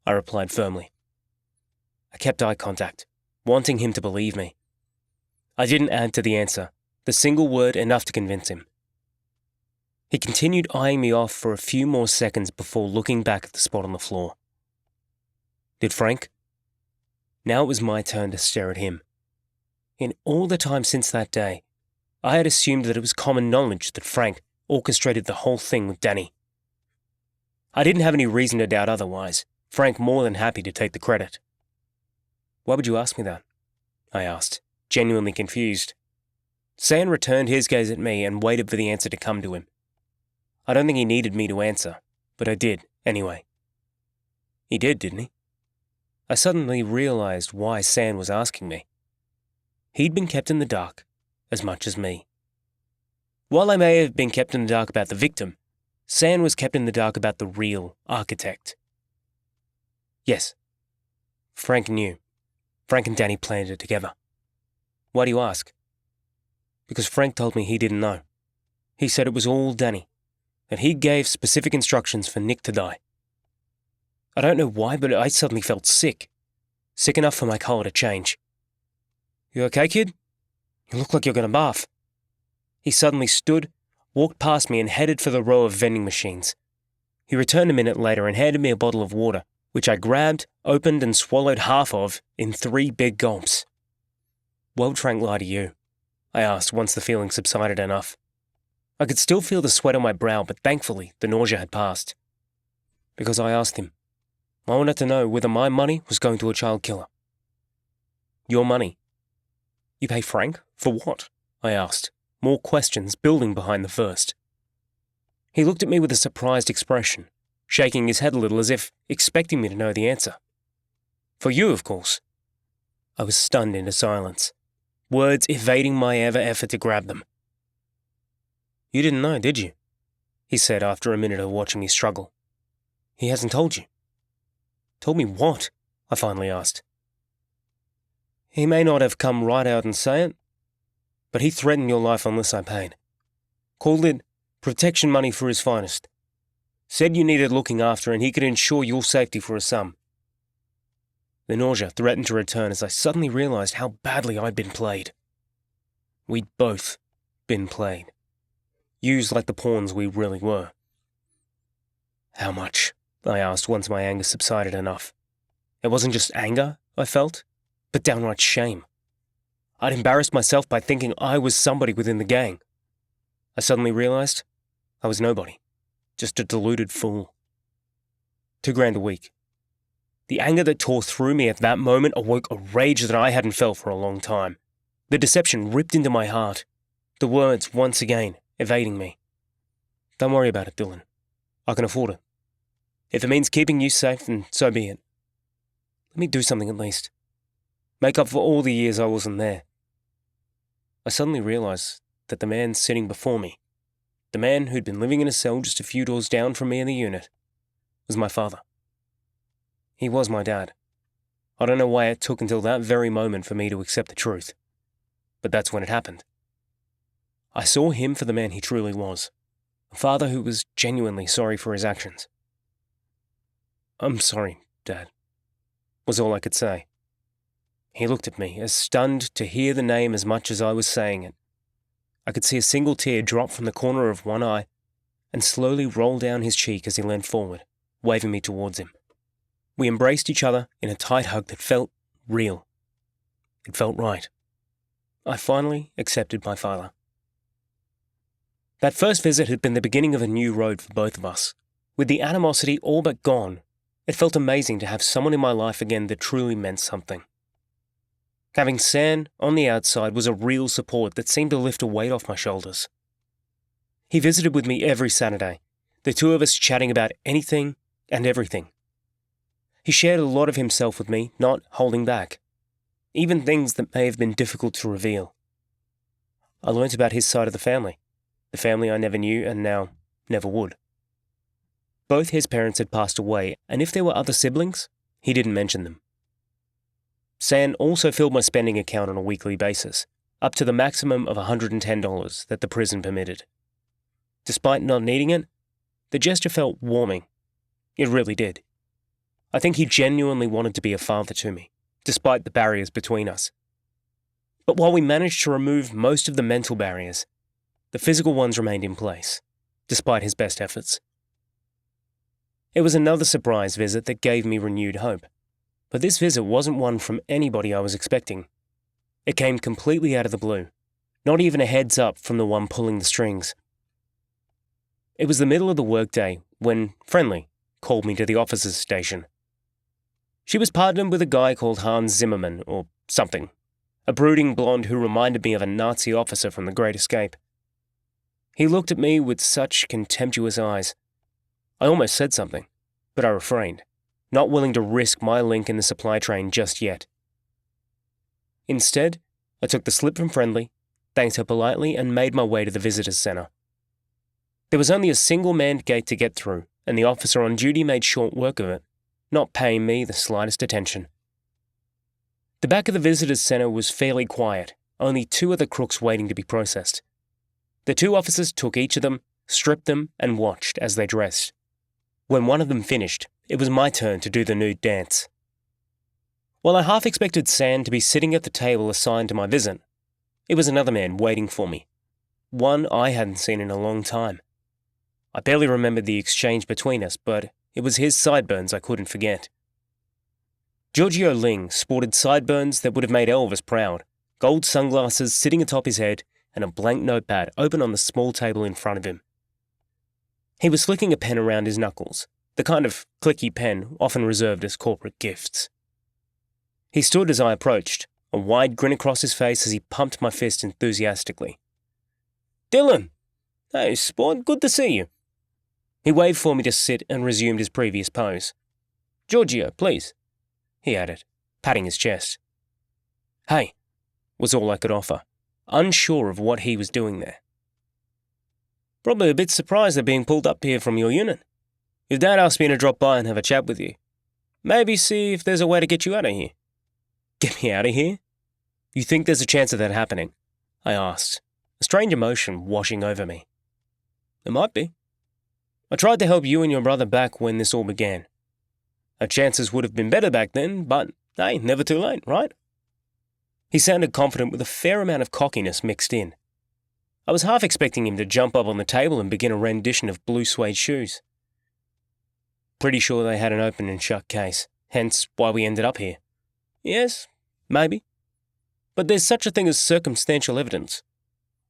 I replied firmly. I kept eye contact, wanting him to believe me. I didn't add to the answer, the single word enough to convince him. He continued eyeing me off for a few more seconds before looking back at the spot on the floor. "Did Frank?" Now it was my turn to stare at him. In all the time since that day, I had assumed that it was common knowledge that Frank orchestrated the whole thing with Danny. I didn't have any reason to doubt otherwise, Frank more than happy to take the credit. "Why would you ask me that?" I asked, genuinely confused. San returned his gaze at me and waited for the answer to come to him. I don't think he needed me to answer, but I did, anyway. He did, didn't he? I suddenly realized why San was asking me. He'd been kept in the dark as much as me. While I may have been kept in the dark about the victim, San was kept in the dark about the real architect. Yes. Frank knew. Frank and Danny planned it together. Why do you ask? Because Frank told me he didn't know. He said it was all Danny, and he gave specific instructions for Nick to die. I don't know why, but I suddenly felt sick. Sick enough for my colour to change. You okay, kid? You look like you're going to barf. He suddenly stood, walked past me and headed for the row of vending machines. He returned a minute later and handed me a bottle of water, which I grabbed, opened and swallowed half of in 3 big gulps. What drank lie to you? I asked once the feeling subsided enough. I could still feel the sweat on my brow, but thankfully the nausea had passed. Because I asked him. I wanted to know whether my money was going to a child killer. Your money? You pay Frank? For what? I asked, more questions building behind the first. He looked at me with a surprised expression, shaking his head a little as if expecting me to know the answer. For you, of course. I was stunned into silence, words evading my effort to grab them. You didn't know, did you? He said after a minute of watching me struggle. He hasn't told you. Told me what? I finally asked. He may not have come right out and say it, but he threatened your life unless I paid. Called it protection money for his finest. Said you needed looking after and he could ensure your safety for a sum. The nausea threatened to return as I suddenly realized how badly I'd been played. We'd both been played. Used like the pawns we really were. How much? I asked once my anger subsided enough. It wasn't just anger I felt, but downright shame. I'd embarrassed myself by thinking I was somebody within the gang. I suddenly realized I was nobody, just a deluded fool. $2,000 a week. The anger that tore through me at that moment awoke a rage that I hadn't felt for a long time. The deception ripped into my heart, the words once again evading me. Don't worry about it, Dylan. I can afford it. If it means keeping you safe, then so be it. Let me do something at least. Make up for all the years I wasn't there. I suddenly realized that the man sitting before me, the man who'd been living in a cell just a few doors down from me in the unit, was my father. He was my dad. I don't know why it took until that very moment for me to accept the truth, but that's when it happened. I saw him for the man he truly was, a father who was genuinely sorry for his actions. I'm sorry, Dad, was all I could say. He looked at me, as stunned to hear the name as much as I was saying it. I could see a single tear drop from the corner of one eye and slowly roll down his cheek as he leaned forward, waving me towards him. We embraced each other in a tight hug that felt real. It felt right. I finally accepted my father. That first visit had been the beginning of a new road for both of us. With the animosity all but gone, it felt amazing to have someone in my life again that truly meant something. Having San on the outside was a real support that seemed to lift a weight off my shoulders. He visited with me every Saturday, the two of us chatting about anything and everything. He shared a lot of himself with me, not holding back, even things that may have been difficult to reveal. I learnt about his side of the family I never knew and now never would. Both his parents had passed away, and if there were other siblings, he didn't mention them. San also filled my spending account on a weekly basis, up to the maximum of $110 that the prison permitted. Despite not needing it, the gesture felt warming. It really did. I think he genuinely wanted to be a father to me, despite the barriers between us. But while we managed to remove most of the mental barriers, the physical ones remained in place, despite his best efforts. It was another surprise visit that gave me renewed hope. But this visit wasn't one from anybody I was expecting. It came completely out of the blue, not even a heads up from the one pulling the strings. It was the middle of the workday when Friendly called me to the officers' station. She was partnered with a guy called Hans Zimmerman or something, a brooding blonde who reminded me of a Nazi officer from The Great Escape. He looked at me with such contemptuous eyes. I almost said something, but I refrained, not willing to risk my link in the supply train just yet. Instead, I took the slip from Friendly, thanked her politely, and made my way to the visitors' centre. There was only a single manned gate to get through, and the officer on duty made short work of it, not paying me the slightest attention. The back of the visitors' centre was fairly quiet, only 2 other crooks waiting to be processed. The 2 officers took each of them, stripped them, and watched as they dressed. When one of them finished, it was my turn to do the nude dance. While I half expected San to be sitting at the table assigned to my visit, it was another man waiting for me, one I hadn't seen in a long time. I barely remembered the exchange between us, but it was his sideburns I couldn't forget. Giorgio Ling sported sideburns that would have made Elvis proud, gold sunglasses sitting atop his head, and a blank notepad open on the small table in front of him. He was flicking a pen around his knuckles, the kind of clicky pen often reserved as corporate gifts. He stood as I approached, a wide grin across his face as he pumped my fist enthusiastically. "Dylan! Hey, sport, good to see you." He waved for me to sit and resumed his previous pose. "Giorgio, please," he added, patting his chest. "Hey," was all I could offer, unsure of what he was doing there. "Probably a bit surprised at being pulled up here from your unit. Your dad asked me to drop by and have a chat with you. Maybe see if there's a way to get you out of here." "Get me out of here? You think there's a chance of that happening?" I asked, a strange emotion washing over me. "There might be. I tried to help you and your brother back when this all began. Our chances would have been better back then, but hey, never too late, right?" He sounded confident with a fair amount of cockiness mixed in. I was half expecting him to jump up on the table and begin a rendition of Blue Suede Shoes. Pretty sure they had an open and shut case, hence why we ended up here. Yes, maybe. But there's such a thing as circumstantial evidence.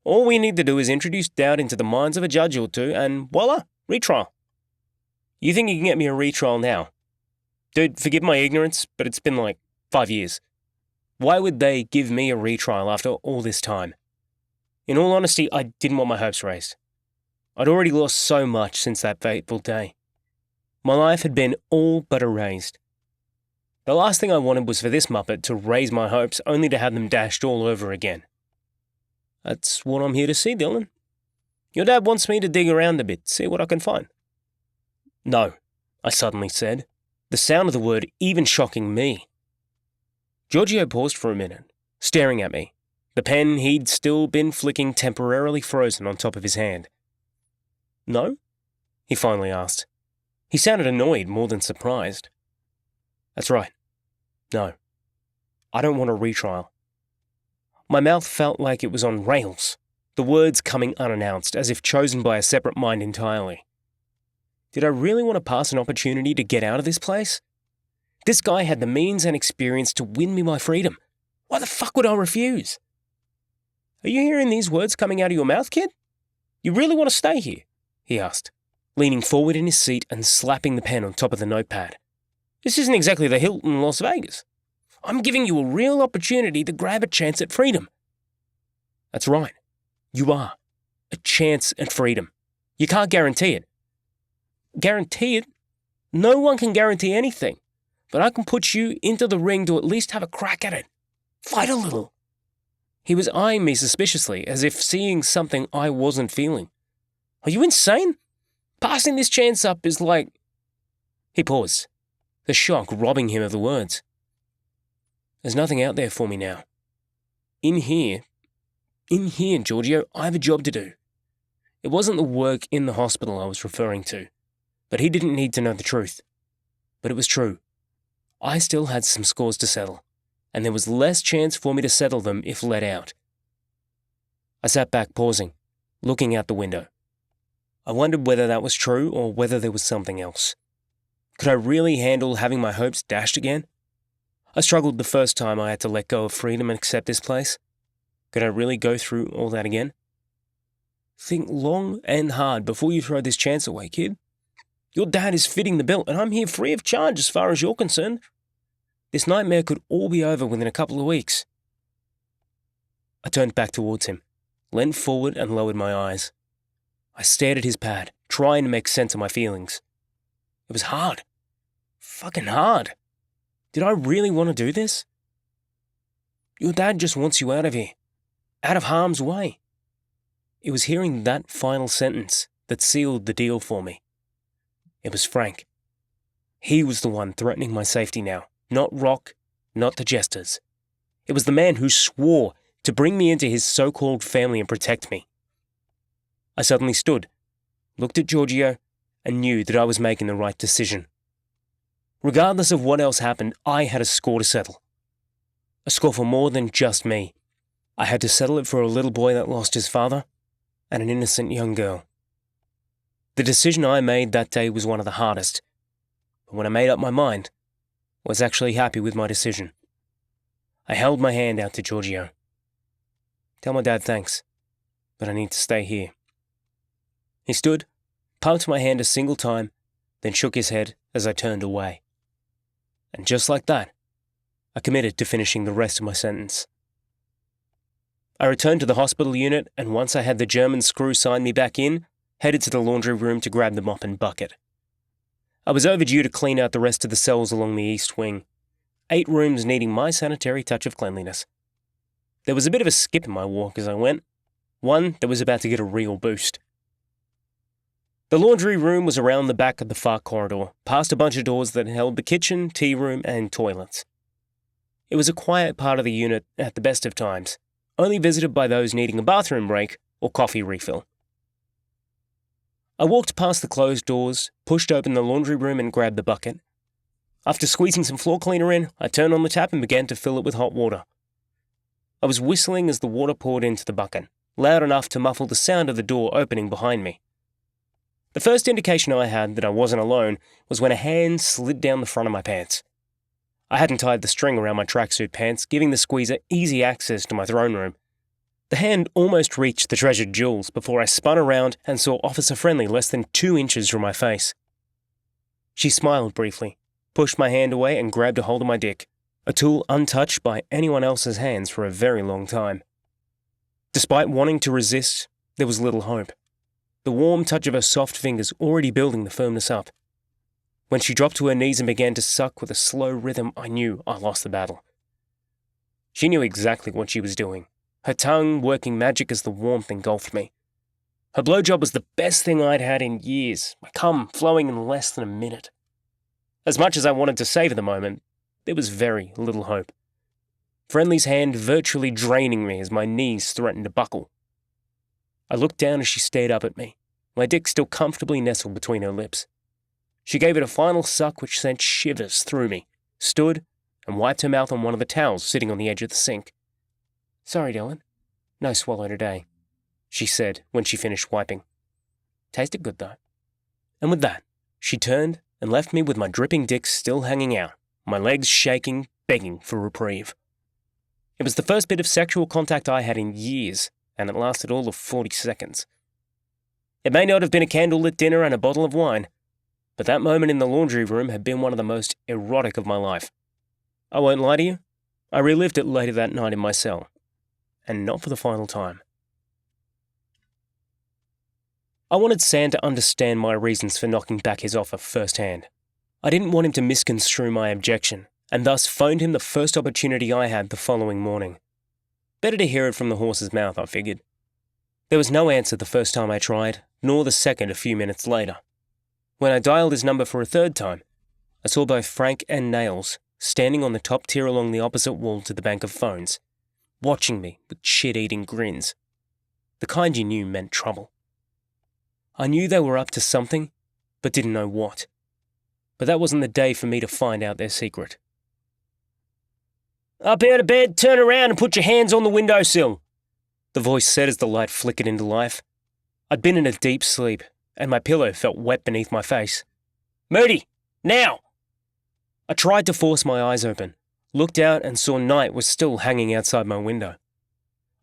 All we need to do is introduce doubt into the minds of a judge or two, and voila, retrial. You think you can get me a retrial now? Dude, forgive my ignorance, but it's been like 5 years. Why would they give me a retrial after all this time? In all honesty, I didn't want my hopes raised. I'd already lost so much since that fateful day. My life had been all but erased. The last thing I wanted was for this muppet to raise my hopes only to have them dashed all over again. That's what I'm here to see, Dylan. Your dad wants me to dig around a bit, see what I can find. No, I suddenly said, the sound of the word even shocking me. Giorgio paused for a minute, staring at me, the pen he'd still been flicking temporarily frozen on top of his hand. "No?" he finally asked. He sounded annoyed more than surprised. "That's right. No. I don't want a retrial." My mouth felt like it was on rails, the words coming unannounced, as if chosen by a separate mind entirely. Did I really want to pass an opportunity to get out of this place? This guy had the means and experience to win me my freedom. Why the fuck would I refuse? "Are you hearing these words coming out of your mouth, kid? You really want to stay here?" he asked, leaning forward in his seat and slapping the pen on top of the notepad. "This isn't exactly the Hilton Las Vegas. I'm giving you a real opportunity to grab a chance at freedom." "That's right. You are. A chance at freedom. You can't guarantee it." "Guarantee it? No one can guarantee anything. But I can put you into the ring to at least have a crack at it. Fight a little." He was eyeing me suspiciously, as if seeing something I wasn't feeling. "Are you insane? Passing this chance up is like—" He paused, the shock robbing him of the words. "There's nothing out there for me now. In here, Giorgio, I have a job to do. It wasn't the work in the hospital I was referring to, but he didn't need to know the truth. But it was true. I still had some scores to settle, and there was less chance for me to settle them if let out." I sat back, pausing, looking out the window. I wondered whether that was true or whether there was something else. Could I really handle having my hopes dashed again? I struggled the first time I had to let go of freedom and accept this place. Could I really go through all that again? Think long and hard before you throw this chance away, kid. Your dad is fitting the bill, and I'm here free of charge as far as you're concerned. This nightmare could all be over within a couple of weeks. I turned back towards him, leant forward and lowered my eyes. I stared at his pad, trying to make sense of my feelings. It was hard. Fucking hard. Did I really want to do this? Your dad just wants you out of here. Out of harm's way. It was hearing that final sentence that sealed the deal for me. It was Frank. He was the one threatening my safety now, not Rock, not the Jesters. It was the man who swore to bring me into his so-called family and protect me. I suddenly stood, looked at Giorgio, and knew that I was making the right decision. Regardless of what else happened, I had a score to settle. A score for more than just me. I had to settle it for a little boy that lost his father and an innocent young girl. The decision I made that day was one of the hardest, but when I made up my mind, I was actually happy with my decision. I held my hand out to Giorgio. Tell my dad thanks, but I need to stay here. He stood, pumped my hand a single time, then shook his head as I turned away. And just like that, I committed to finishing the rest of my sentence. I returned to the hospital unit, and once I had the German screw sign me back in, headed to the laundry room to grab the mop and bucket. I was overdue to clean out the rest of the cells along the east wing, 8 rooms needing my sanitary touch of cleanliness. There was a bit of a skip in my walk as I went, one that was about to get a real boost. The laundry room was around the back of the far corridor, past a bunch of doors that held the kitchen, tea room, and toilets. It was a quiet part of the unit at the best of times, only visited by those needing a bathroom break or coffee refill. I walked past the closed doors, pushed open the laundry room and grabbed the bucket. After squeezing some floor cleaner in, I turned on the tap and began to fill it with hot water. I was whistling as the water poured into the bucket, loud enough to muffle the sound of the door opening behind me. The first indication I had that I wasn't alone was when a hand slid down the front of my pants. I hadn't tied the string around my tracksuit pants, giving the squeezer easy access to my throne room. The hand almost reached the treasured jewels before I spun around and saw Officer Friendly less than 2 inches from my face. She smiled briefly, pushed my hand away and grabbed a hold of my dick, a tool untouched by anyone else's hands for a very long time. Despite wanting to resist, there was little hope. The warm touch of her soft fingers already building the firmness up. When she dropped to her knees and began to suck with a slow rhythm, I knew I lost the battle. She knew exactly what she was doing, her tongue working magic as the warmth engulfed me. Her blowjob was the best thing I'd had in years, my cum flowing in less than a minute. As much as I wanted to savor the moment, there was very little hope. Friendly's hand virtually draining me as my knees threatened to buckle. I looked down as she stared up at me, my dick still comfortably nestled between her lips. She gave it a final suck which sent shivers through me, stood, and wiped her mouth on one of the towels sitting on the edge of the sink. Sorry, Dylan. No swallow today, she said when she finished wiping. Tasted good, though. And with that, she turned and left me with my dripping dick still hanging out, my legs shaking, begging for reprieve. It was the first bit of sexual contact I had in years, and it lasted all of 40 seconds. It may not have been a candlelit dinner and a bottle of wine, but that moment in the laundry room had been one of the most erotic of my life. I won't lie to you, I relived it later that night in my cell, and not for the final time. I wanted Sam to understand my reasons for knocking back his offer firsthand. I didn't want him to misconstrue my objection, and thus phoned him the first opportunity I had the following morning. Better to hear it from the horse's mouth, I figured. There was no answer the first time I tried, nor the second a few minutes later. When I dialed his number for a third time, I saw both Frank and Nails standing on the top tier along the opposite wall to the bank of phones, watching me with shit-eating grins. The kind you knew meant trouble. I knew they were up to something, but didn't know what. But that wasn't the day for me to find out their secret. Up out of bed, turn around and put your hands on the windowsill, the voice said as the light flickered into life. I'd been in a deep sleep, and my pillow felt wet beneath my face. Moody, now! I tried to force my eyes open, looked out and saw night was still hanging outside my window.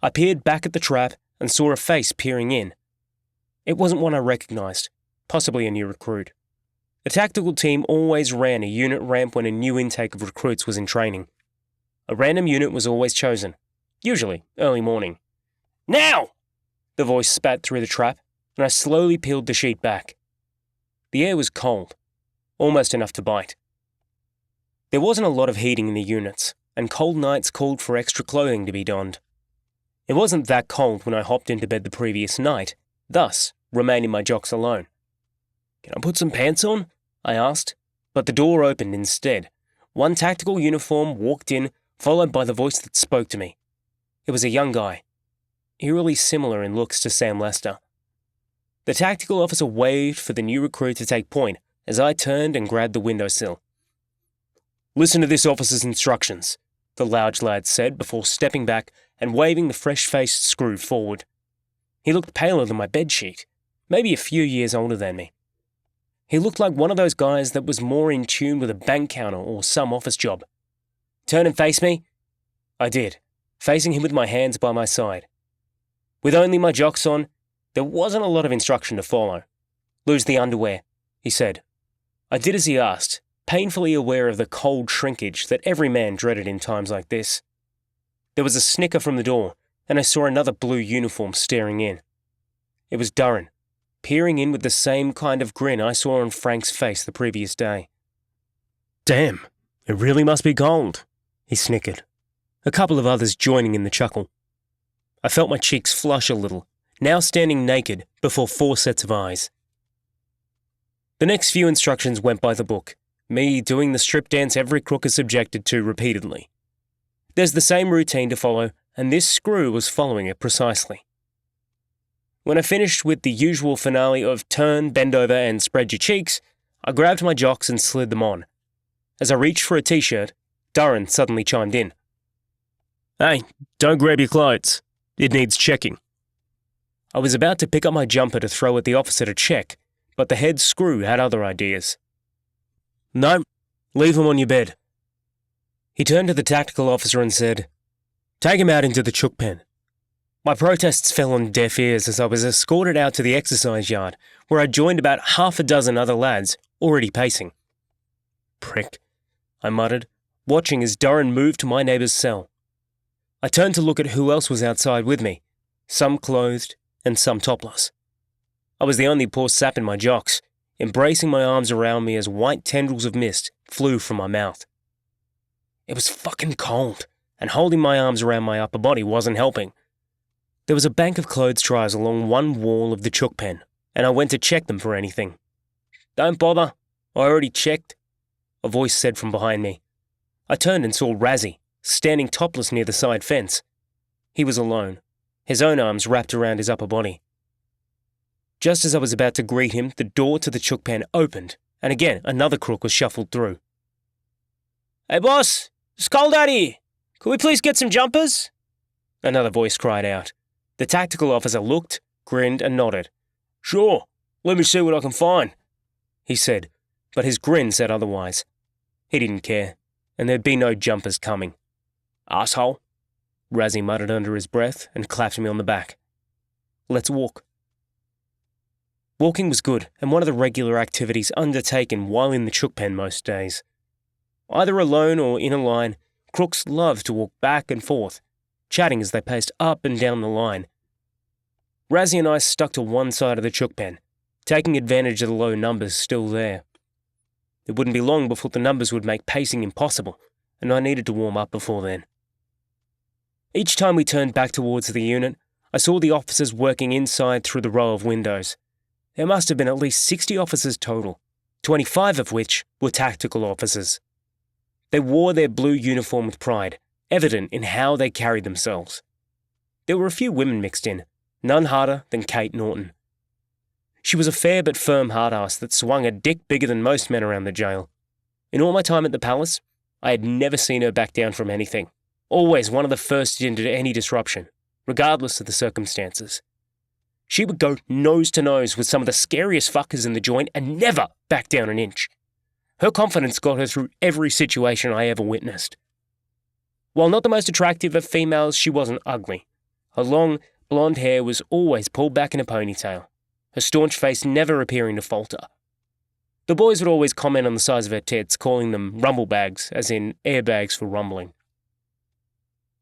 I peered back at the trap and saw a face peering in. It wasn't one I recognized, possibly a new recruit. The tactical team always ran a unit ramp when a new intake of recruits was in training. A random unit was always chosen, usually early morning. "Now!" The voice spat through the trap, and I slowly peeled the sheet back. The air was cold, almost enough to bite. There wasn't a lot of heating in the units, and cold nights called for extra clothing to be donned. It wasn't that cold when I hopped into bed the previous night, thus remaining my jocks alone. "Can I put some pants on?" I asked, but the door opened instead. One tactical uniform walked in, followed by the voice that spoke to me. It was a young guy, eerily similar in looks to Sam Lester. The tactical officer waved for the new recruit to take point as I turned and grabbed the windowsill. "Listen to this officer's instructions," the large lad said before stepping back and waving the fresh-faced screw forward. He looked paler than my bedsheet, maybe a few years older than me. He looked like one of those guys that was more in tune with a bank counter or some office job. "Turn and face me." I did, facing him with my hands by my side. With only my jocks on, there wasn't a lot of instruction to follow. "Lose the underwear," he said. I did as he asked, painfully aware of the cold shrinkage that every man dreaded in times like this. There was a snicker from the door, and I saw another blue uniform staring in. It was Durran, peering in with the same kind of grin I saw on Frank's face the previous day. "Damn, it really must be cold," he snickered, a couple of others joining in the chuckle. I felt my cheeks flush a little, now standing naked before 4 sets of eyes. The next few instructions went by the book, me doing the strip dance every crook is subjected to repeatedly. There's the same routine to follow, and this screw was following it precisely. When I finished with the usual finale of turn, bend over, and spread your cheeks, I grabbed my jocks and slid them on. As I reached for a t-shirt, Durran suddenly chimed in. "Hey, don't grab your clothes. It needs checking." I was about to pick up my jumper to throw at the officer to check, but the head screw had other ideas. "No, leave him on your bed." He turned to the tactical officer and said, "Take him out into the chook pen." My protests fell on deaf ears as I was escorted out to the exercise yard, where I joined about half a dozen other lads, already pacing. "Prick," I muttered, watching as Durran moved to my neighbour's cell. I turned to look at who else was outside with me, some clothed and some topless. I was the only poor sap in my jocks, embracing my arms around me as white tendrils of mist flew from my mouth. It was fucking cold, and holding my arms around my upper body wasn't helping. There was a bank of clothes dryers along one wall of the chook pen, and I went to check them for anything. "Don't bother, I already checked," a voice said from behind me. I turned and saw Razzie, standing topless near the side fence. He was alone, his own arms wrapped around his upper body. Just as I was about to greet him, the door to the chook pen opened, and again another crook was shuffled through. "Hey boss, it's cold out here. Could we please get some jumpers?" Another voice cried out. The tactical officer looked, grinned and nodded. "Sure, let me see what I can find," he said, but his grin said otherwise. He didn't care, and there'd be no jumpers coming. "Asshole," Razzie muttered under his breath and clapped me on the back. "Let's walk." Walking was good and one of the regular activities undertaken while in the chook pen most days. Either alone or in a line, crooks loved to walk back and forth, chatting as they paced up and down the line. Razzie and I stuck to one side of the chook pen, taking advantage of the low numbers still there. It wouldn't be long before the numbers would make pacing impossible, and I needed to warm up before then. Each time we turned back towards the unit, I saw the officers working inside through the row of windows. There must have been at least 60 officers total, 25 of which were tactical officers. They wore their blue uniform with pride, evident in how they carried themselves. There were a few women mixed in, none harder than Kate Norton. She was a fair but firm hard-ass that swung a dick bigger than most men around the jail. In all my time at the palace, I had never seen her back down from anything, always one of the first into any disruption, regardless of the circumstances. She would go nose to nose with some of the scariest fuckers in the joint and never back down an inch. Her confidence got her through every situation I ever witnessed. While not the most attractive of females, she wasn't ugly. Her long, blonde hair was always pulled back in a ponytail, her staunch face never appearing to falter. The boys would always comment on the size of her tits, calling them rumble bags, as in airbags for rumbling.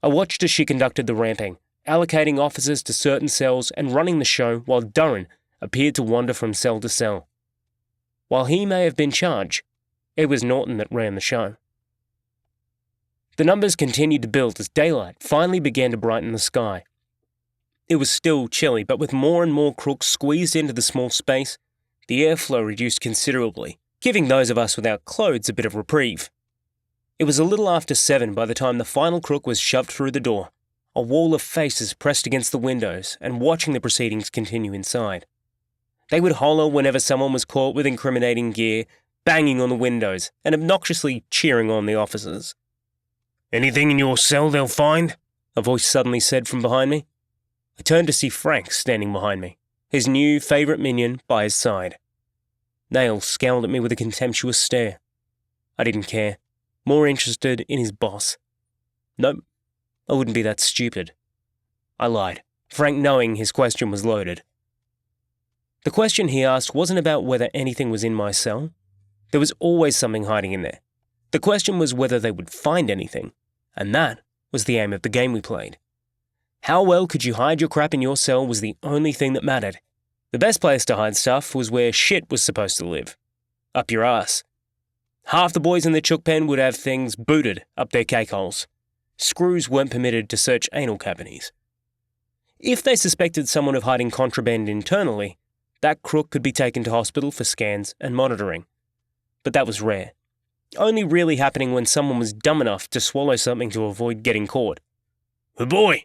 I watched as she conducted the ramping, allocating officers to certain cells and running the show while Durran appeared to wander from cell to cell. While he may have been charged, it was Norton that ran the show. The numbers continued to build as daylight finally began to brighten the sky. It was still chilly, but with more and more crooks squeezed into the small space, the airflow reduced considerably, giving those of us without clothes a bit of reprieve. It was a little after 7 by the time the final crook was shoved through the door, a wall of faces pressed against the windows and watching the proceedings continue inside. They would holler whenever someone was caught with incriminating gear, banging on the windows and obnoxiously cheering on the officers. "Anything in your cell they'll find?" a voice suddenly said from behind me. I turned to see Frank standing behind me, his new favourite minion by his side. Nail scowled at me with a contemptuous stare. I didn't care, more interested in his boss. Nope, I wouldn't be that stupid. I lied, Frank knowing his question was loaded. The question he asked wasn't about whether anything was in my cell. There was always something hiding in there. The question was whether they would find anything, and that was the aim of the game we played. How well could you hide your crap in your cell was the only thing that mattered. The best place to hide stuff was where shit was supposed to live. Up your ass. Half the boys in the chook pen would have things booted up their cake holes. Screws weren't permitted to search anal cavities. If they suspected someone of hiding contraband internally, that crook could be taken to hospital for scans and monitoring. But that was rare. Only really happening when someone was dumb enough to swallow something to avoid getting caught. "Good boy,"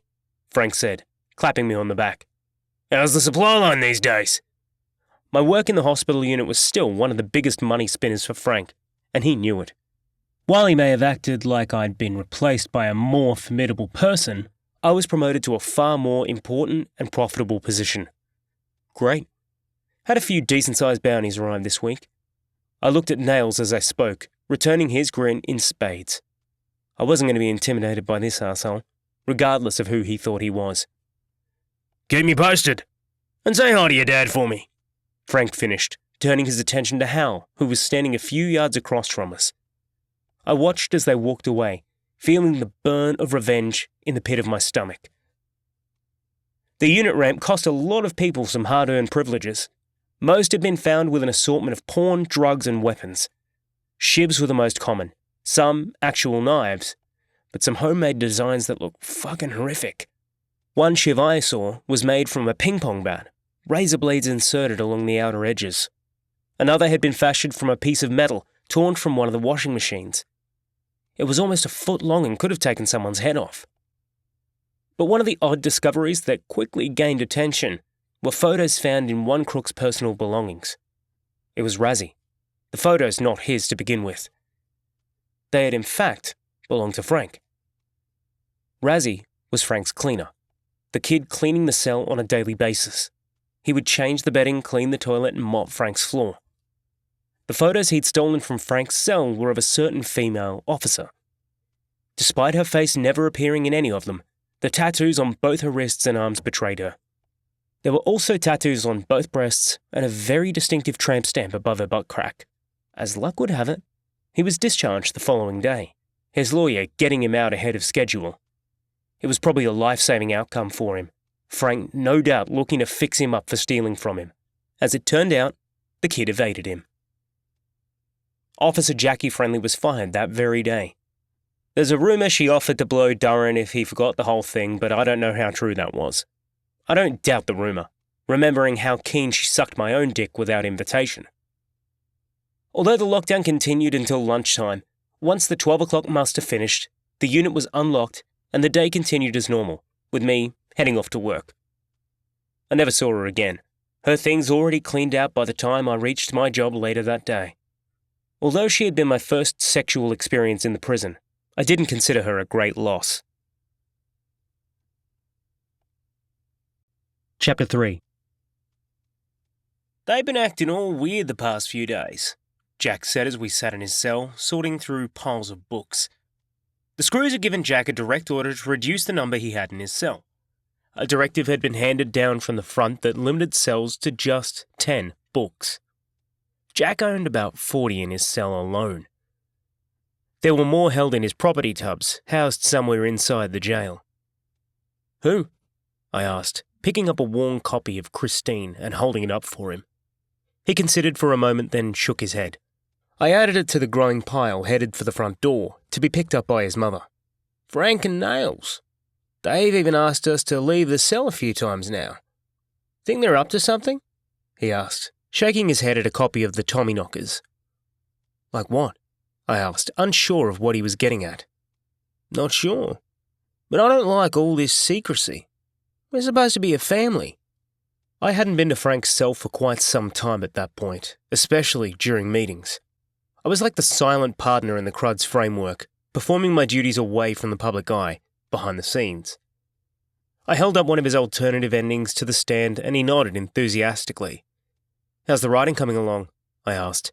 Frank said, clapping me on the back. "How's the supply line these days?" My work in the hospital unit was still one of the biggest money spinners for Frank, and he knew it. While he may have acted like I'd been replaced by a more formidable person, I was promoted to a far more important and profitable position. Great. Had a few decent-sized bounties arrive this week. I looked at Nails as I spoke, returning his grin in spades. I wasn't going to be intimidated by this arsehole, regardless of who he thought he was. "Keep me posted, and say hi to your dad for me," Frank finished, turning his attention to Hal, who was standing a few yards across from us. I watched as they walked away, feeling the burn of revenge in the pit of my stomach. The unit ramp cost a lot of people some hard-earned privileges. Most had been found with an assortment of porn, drugs, and weapons. Shivs were the most common, some actual knives, but some homemade designs that looked fucking horrific. One shiv I saw was made from a ping-pong bat, razor blades inserted along the outer edges. Another had been fashioned from a piece of metal torn from one of the washing machines. It was almost a foot long and could have taken someone's head off. But one of the odd discoveries that quickly gained attention were photos found in one crook's personal belongings. It was Razzie. The photos not his to begin with. They had in fact belonged to Frank. Razzie was Frank's cleaner, the kid cleaning the cell on a daily basis. He would change the bedding, clean the toilet, and mop Frank's floor. The photos he'd stolen from Frank's cell were of a certain female officer. Despite her face never appearing in any of them, the tattoos on both her wrists and arms betrayed her. There were also tattoos on both breasts and a very distinctive tramp stamp above her butt crack. As luck would have it, he was discharged the following day, his lawyer getting him out ahead of schedule. It was probably a life-saving outcome for him, Frank no doubt looking to fix him up for stealing from him. As it turned out, the kid evaded him. Officer Jackie Friendly was fired that very day. There's a rumour she offered to blow Durran if he forgot the whole thing, but I don't know how true that was. I don't doubt the rumour, remembering how keen she sucked my own dick without invitation. Although the lockdown continued until lunchtime, once the 12 o'clock muster finished, the unit was unlocked and the day continued as normal, with me heading off to work. I never saw her again, her things already cleaned out by the time I reached my job later that day. Although she had been my first sexual experience in the prison, I didn't consider her a great loss. Chapter 3. "They've been acting all weird the past few days," Jack said as we sat in his cell, sorting through piles of books. The screws had given Jack a direct order to reduce the number he had in his cell. A directive had been handed down from the front that limited cells to just 10 books. Jack owned about 40 in his cell alone. There were more held in his property tubs, housed somewhere inside the jail. "Who?" I asked, picking up a worn copy of Christine and holding it up for him. He considered for a moment, then shook his head. I added it to the growing pile headed for the front door, to be picked up by his mother. "Frank and Nails. They've even asked us to leave the cell a few times now. Think they're up to something?" he asked, shaking his head at a copy of the Tommyknockers. "Like what?" I asked, unsure of what he was getting at. "Not sure. But I don't like all this secrecy. We're supposed to be a family." I hadn't been to Frank's cell for quite some time at that point, especially during meetings. I was like the silent partner in the Crud's framework, performing my duties away from the public eye, behind the scenes. I held up one of his alternative endings to the stand and he nodded enthusiastically. "How's the writing coming along?" I asked.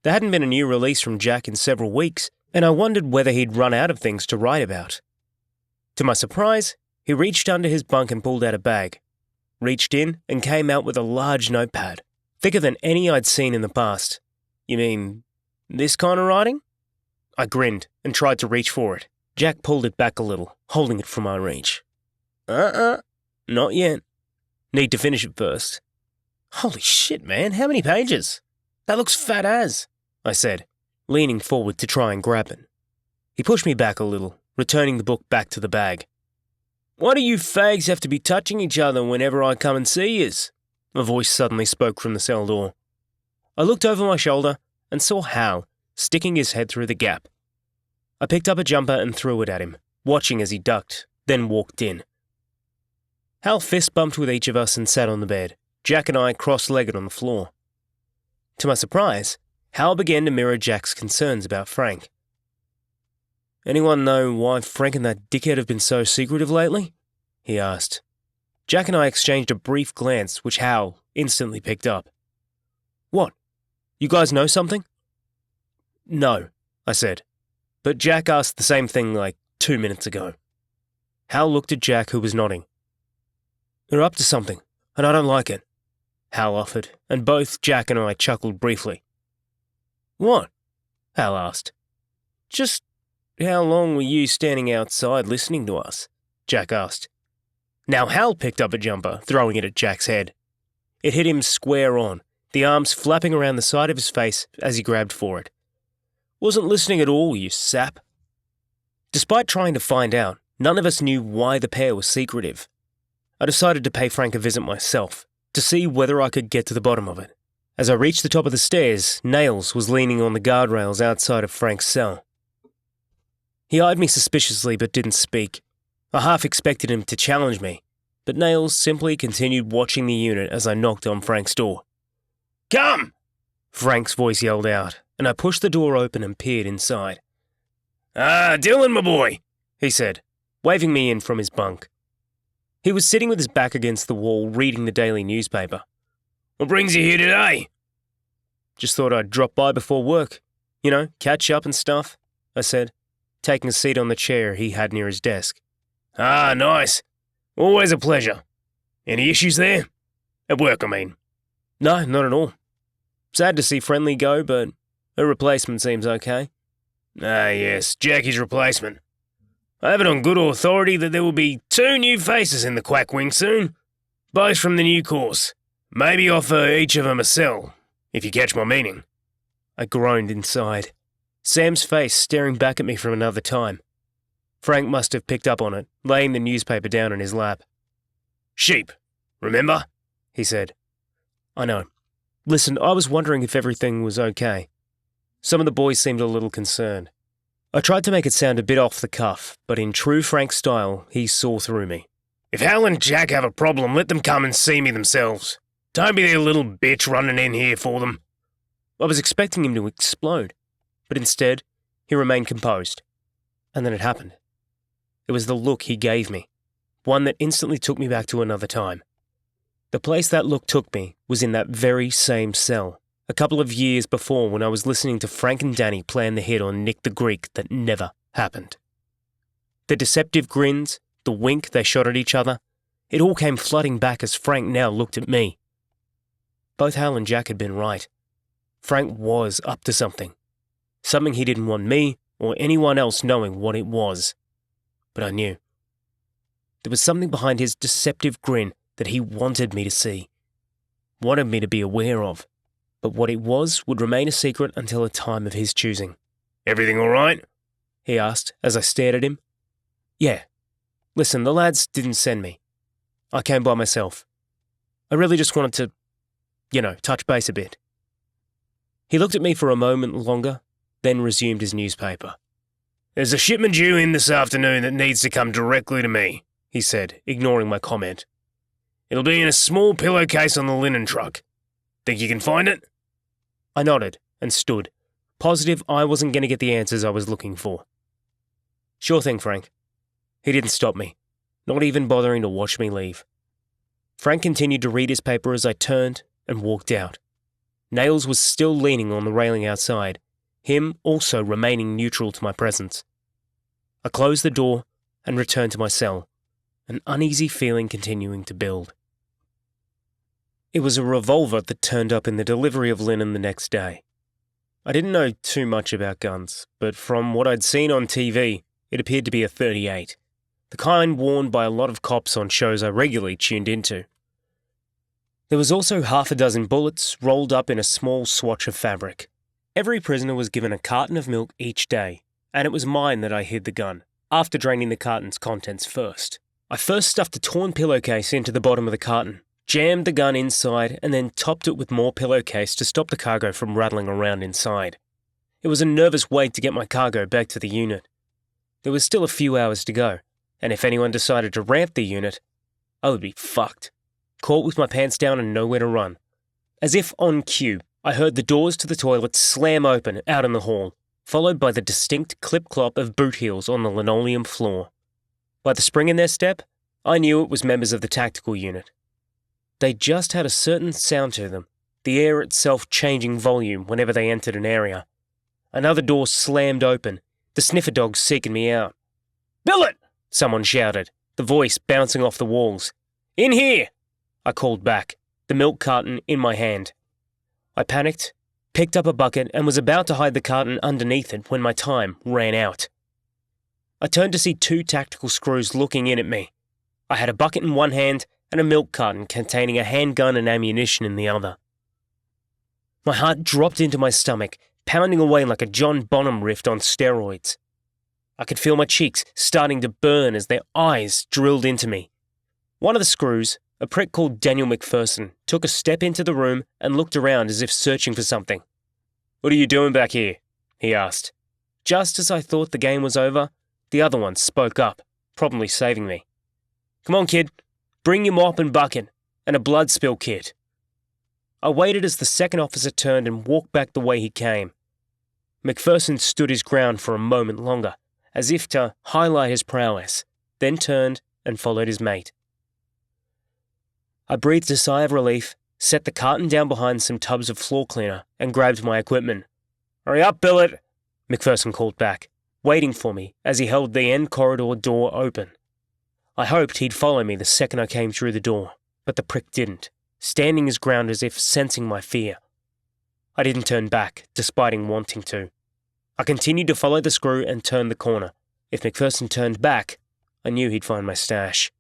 There hadn't been a new release from Jack in several weeks, and I wondered whether he'd run out of things to write about. To my surprise, he reached under his bunk and pulled out a bag, reached in and came out with a large notepad, thicker than any I'd seen in the past. "You mean this kind of writing?" I grinned and tried to reach for it. Jack pulled it back a little, holding it from my reach. Not yet. Need to finish it first." "Holy shit, man, how many pages? That looks fat as," I said, leaning forward to try and grab it. He pushed me back a little, returning the book back to the bag. "Why do you fags have to be touching each other whenever I come and see yous?" A voice suddenly spoke from the cell door. I looked over my shoulder and saw Hal sticking his head through the gap. I picked up a jumper and threw it at him, watching as he ducked, then walked in. Hal fist-bumped with each of us and sat on the bed, Jack and I cross-legged on the floor. To my surprise, Hal began to mirror Jack's concerns about Frank. "Anyone know why Frank and that dickhead have been so secretive lately?" he asked. Jack and I exchanged a brief glance, which Hal instantly picked up. "What? You guys know something?" "No," I said, but Jack asked the same thing like 2 minutes ago. Hal looked at Jack, who was nodding. "They're up to something, and I don't like it," Hal offered, and both Jack and I chuckled briefly. "What?" Hal asked. "Just how long were you standing outside listening to us?" Jack asked. Now Hal picked up a jumper, throwing it at Jack's head. It hit him square on, the arms flapping around the side of his face as he grabbed for it. "Wasn't listening at all, you sap." Despite trying to find out, none of us knew why the pair was secretive. I decided to pay Frank a visit myself, to see whether I could get to the bottom of it. As I reached the top of the stairs, Nails was leaning on the guardrails outside of Frank's cell. He eyed me suspiciously but didn't speak. I half expected him to challenge me, but Nails simply continued watching the unit as I knocked on Frank's door. "Come!" Frank's voice yelled out, and I pushed the door open and peered inside. "Ah, Dylan, my boy," he said, waving me in from his bunk. He was sitting with his back against the wall reading the daily newspaper. "What brings you here today?" "Just thought I'd drop by before work. You know, catch up and stuff," I said, taking a seat on the chair he had near his desk. "Ah, nice. Always a pleasure. Any issues there? At work, I mean." "No, not at all. Sad to see Friendly go, but her replacement seems okay." "Ah, yes, Jackie's replacement. I have it on good authority that there will be 2 new faces in the Quack Wing soon, both from the new course. Maybe offer each of them a cell, if you catch my meaning." I groaned inside, Sam's face staring back at me from another time. Frank must have picked up on it, laying the newspaper down in his lap. "Sheep, remember?" he said. "I know. Listen, I was wondering if everything was okay." Some of the boys seemed a little concerned. I tried to make it sound a bit off the cuff, but in true Frank style, he saw through me. "If Hal and Jack have a problem, let them come and see me themselves. Don't be their little bitch running in here for them." I was expecting him to explode, but instead, he remained composed. And then it happened. It was the look he gave me, one that instantly took me back to another time. The place that look took me was in that very same cell, a couple of years before when I was listening to Frank and Danny plan the hit on Nick the Greek that never happened. The deceptive grins, the wink they shot at each other, it all came flooding back as Frank now looked at me. Both Hal and Jack had been right. Frank was up to something. Something he didn't want me, or anyone else knowing what it was. But I knew. There was something behind his deceptive grin that he wanted me to see, wanted me to be aware of, but what it was would remain a secret until a time of his choosing. "Everything all right?" he asked as I stared at him. "Yeah. Listen, the lads didn't send me. I came by myself. I really just wanted to, touch base a bit." He looked at me for a moment longer, then resumed his newspaper. "There's a shipment due in this afternoon that needs to come directly to me," he said, ignoring my comment. "It'll be in a small pillowcase on the linen truck. Think you can find it?" I nodded and stood, positive I wasn't going to get the answers I was looking for. "Sure thing, Frank." He didn't stop me, not even bothering to watch me leave. Frank continued to read his paper as I turned and walked out. Nails was still leaning on the railing outside, him also remaining neutral to my presence. I closed the door and returned to my cell, an uneasy feeling continuing to build. It was a revolver that turned up in the delivery of linen the next day. I didn't know too much about guns, but from what I'd seen on TV, it appeared to be a .38, the kind worn by a lot of cops on shows I regularly tuned into. There was also half a dozen bullets rolled up in a small swatch of fabric. Every prisoner was given a carton of milk each day, and it was mine that I hid the gun, after draining the carton's contents first. I first stuffed a torn pillowcase into the bottom of the carton, jammed the gun inside, and then topped it with more pillowcase to stop the cargo from rattling around inside. It was a nervous wait to get my cargo back to the unit. There was still a few hours to go, and if anyone decided to ramp the unit, I would be fucked. Caught with my pants down and nowhere to run. As if on cue, I heard the doors to the toilet slam open out in the hall, followed by the distinct clip-clop of boot heels on the linoleum floor. By the spring in their step, I knew it was members of the tactical unit. They just had a certain sound to them, the air itself changing volume whenever they entered an area. Another door slammed open, the sniffer dogs seeking me out. "Billet!" someone shouted, the voice bouncing off the walls. "In here!" I called back, the milk carton in my hand. I panicked, picked up a bucket, and was about to hide the carton underneath it when my time ran out. I turned to see two tactical screws looking in at me. I had a bucket in one hand and a milk carton containing a handgun and ammunition in the other. My heart dropped into my stomach, pounding away like a John Bonham riff on steroids. I could feel my cheeks starting to burn as their eyes drilled into me. One of the screws, a prick called Daniel McPherson, took a step into the room and looked around as if searching for something. "What are you doing back here?" he asked. Just as I thought the game was over, the other one spoke up, probably saving me. "Come on, kid. Bring your mop and bucket, and a blood spill kit." I waited as the second officer turned and walked back the way he came. McPherson stood his ground for a moment longer, as if to highlight his prowess, then turned and followed his mate. I breathed a sigh of relief, set the carton down behind some tubs of floor cleaner, and grabbed my equipment. "Hurry up, Billet!" McPherson called back, waiting for me as he held the end corridor door open. I hoped he'd follow me the second I came through the door, but the prick didn't, standing his ground as if sensing my fear. I didn't turn back, despite him wanting to. I continued to follow the screw and turned the corner. If McPherson turned back, I knew he'd find my stash.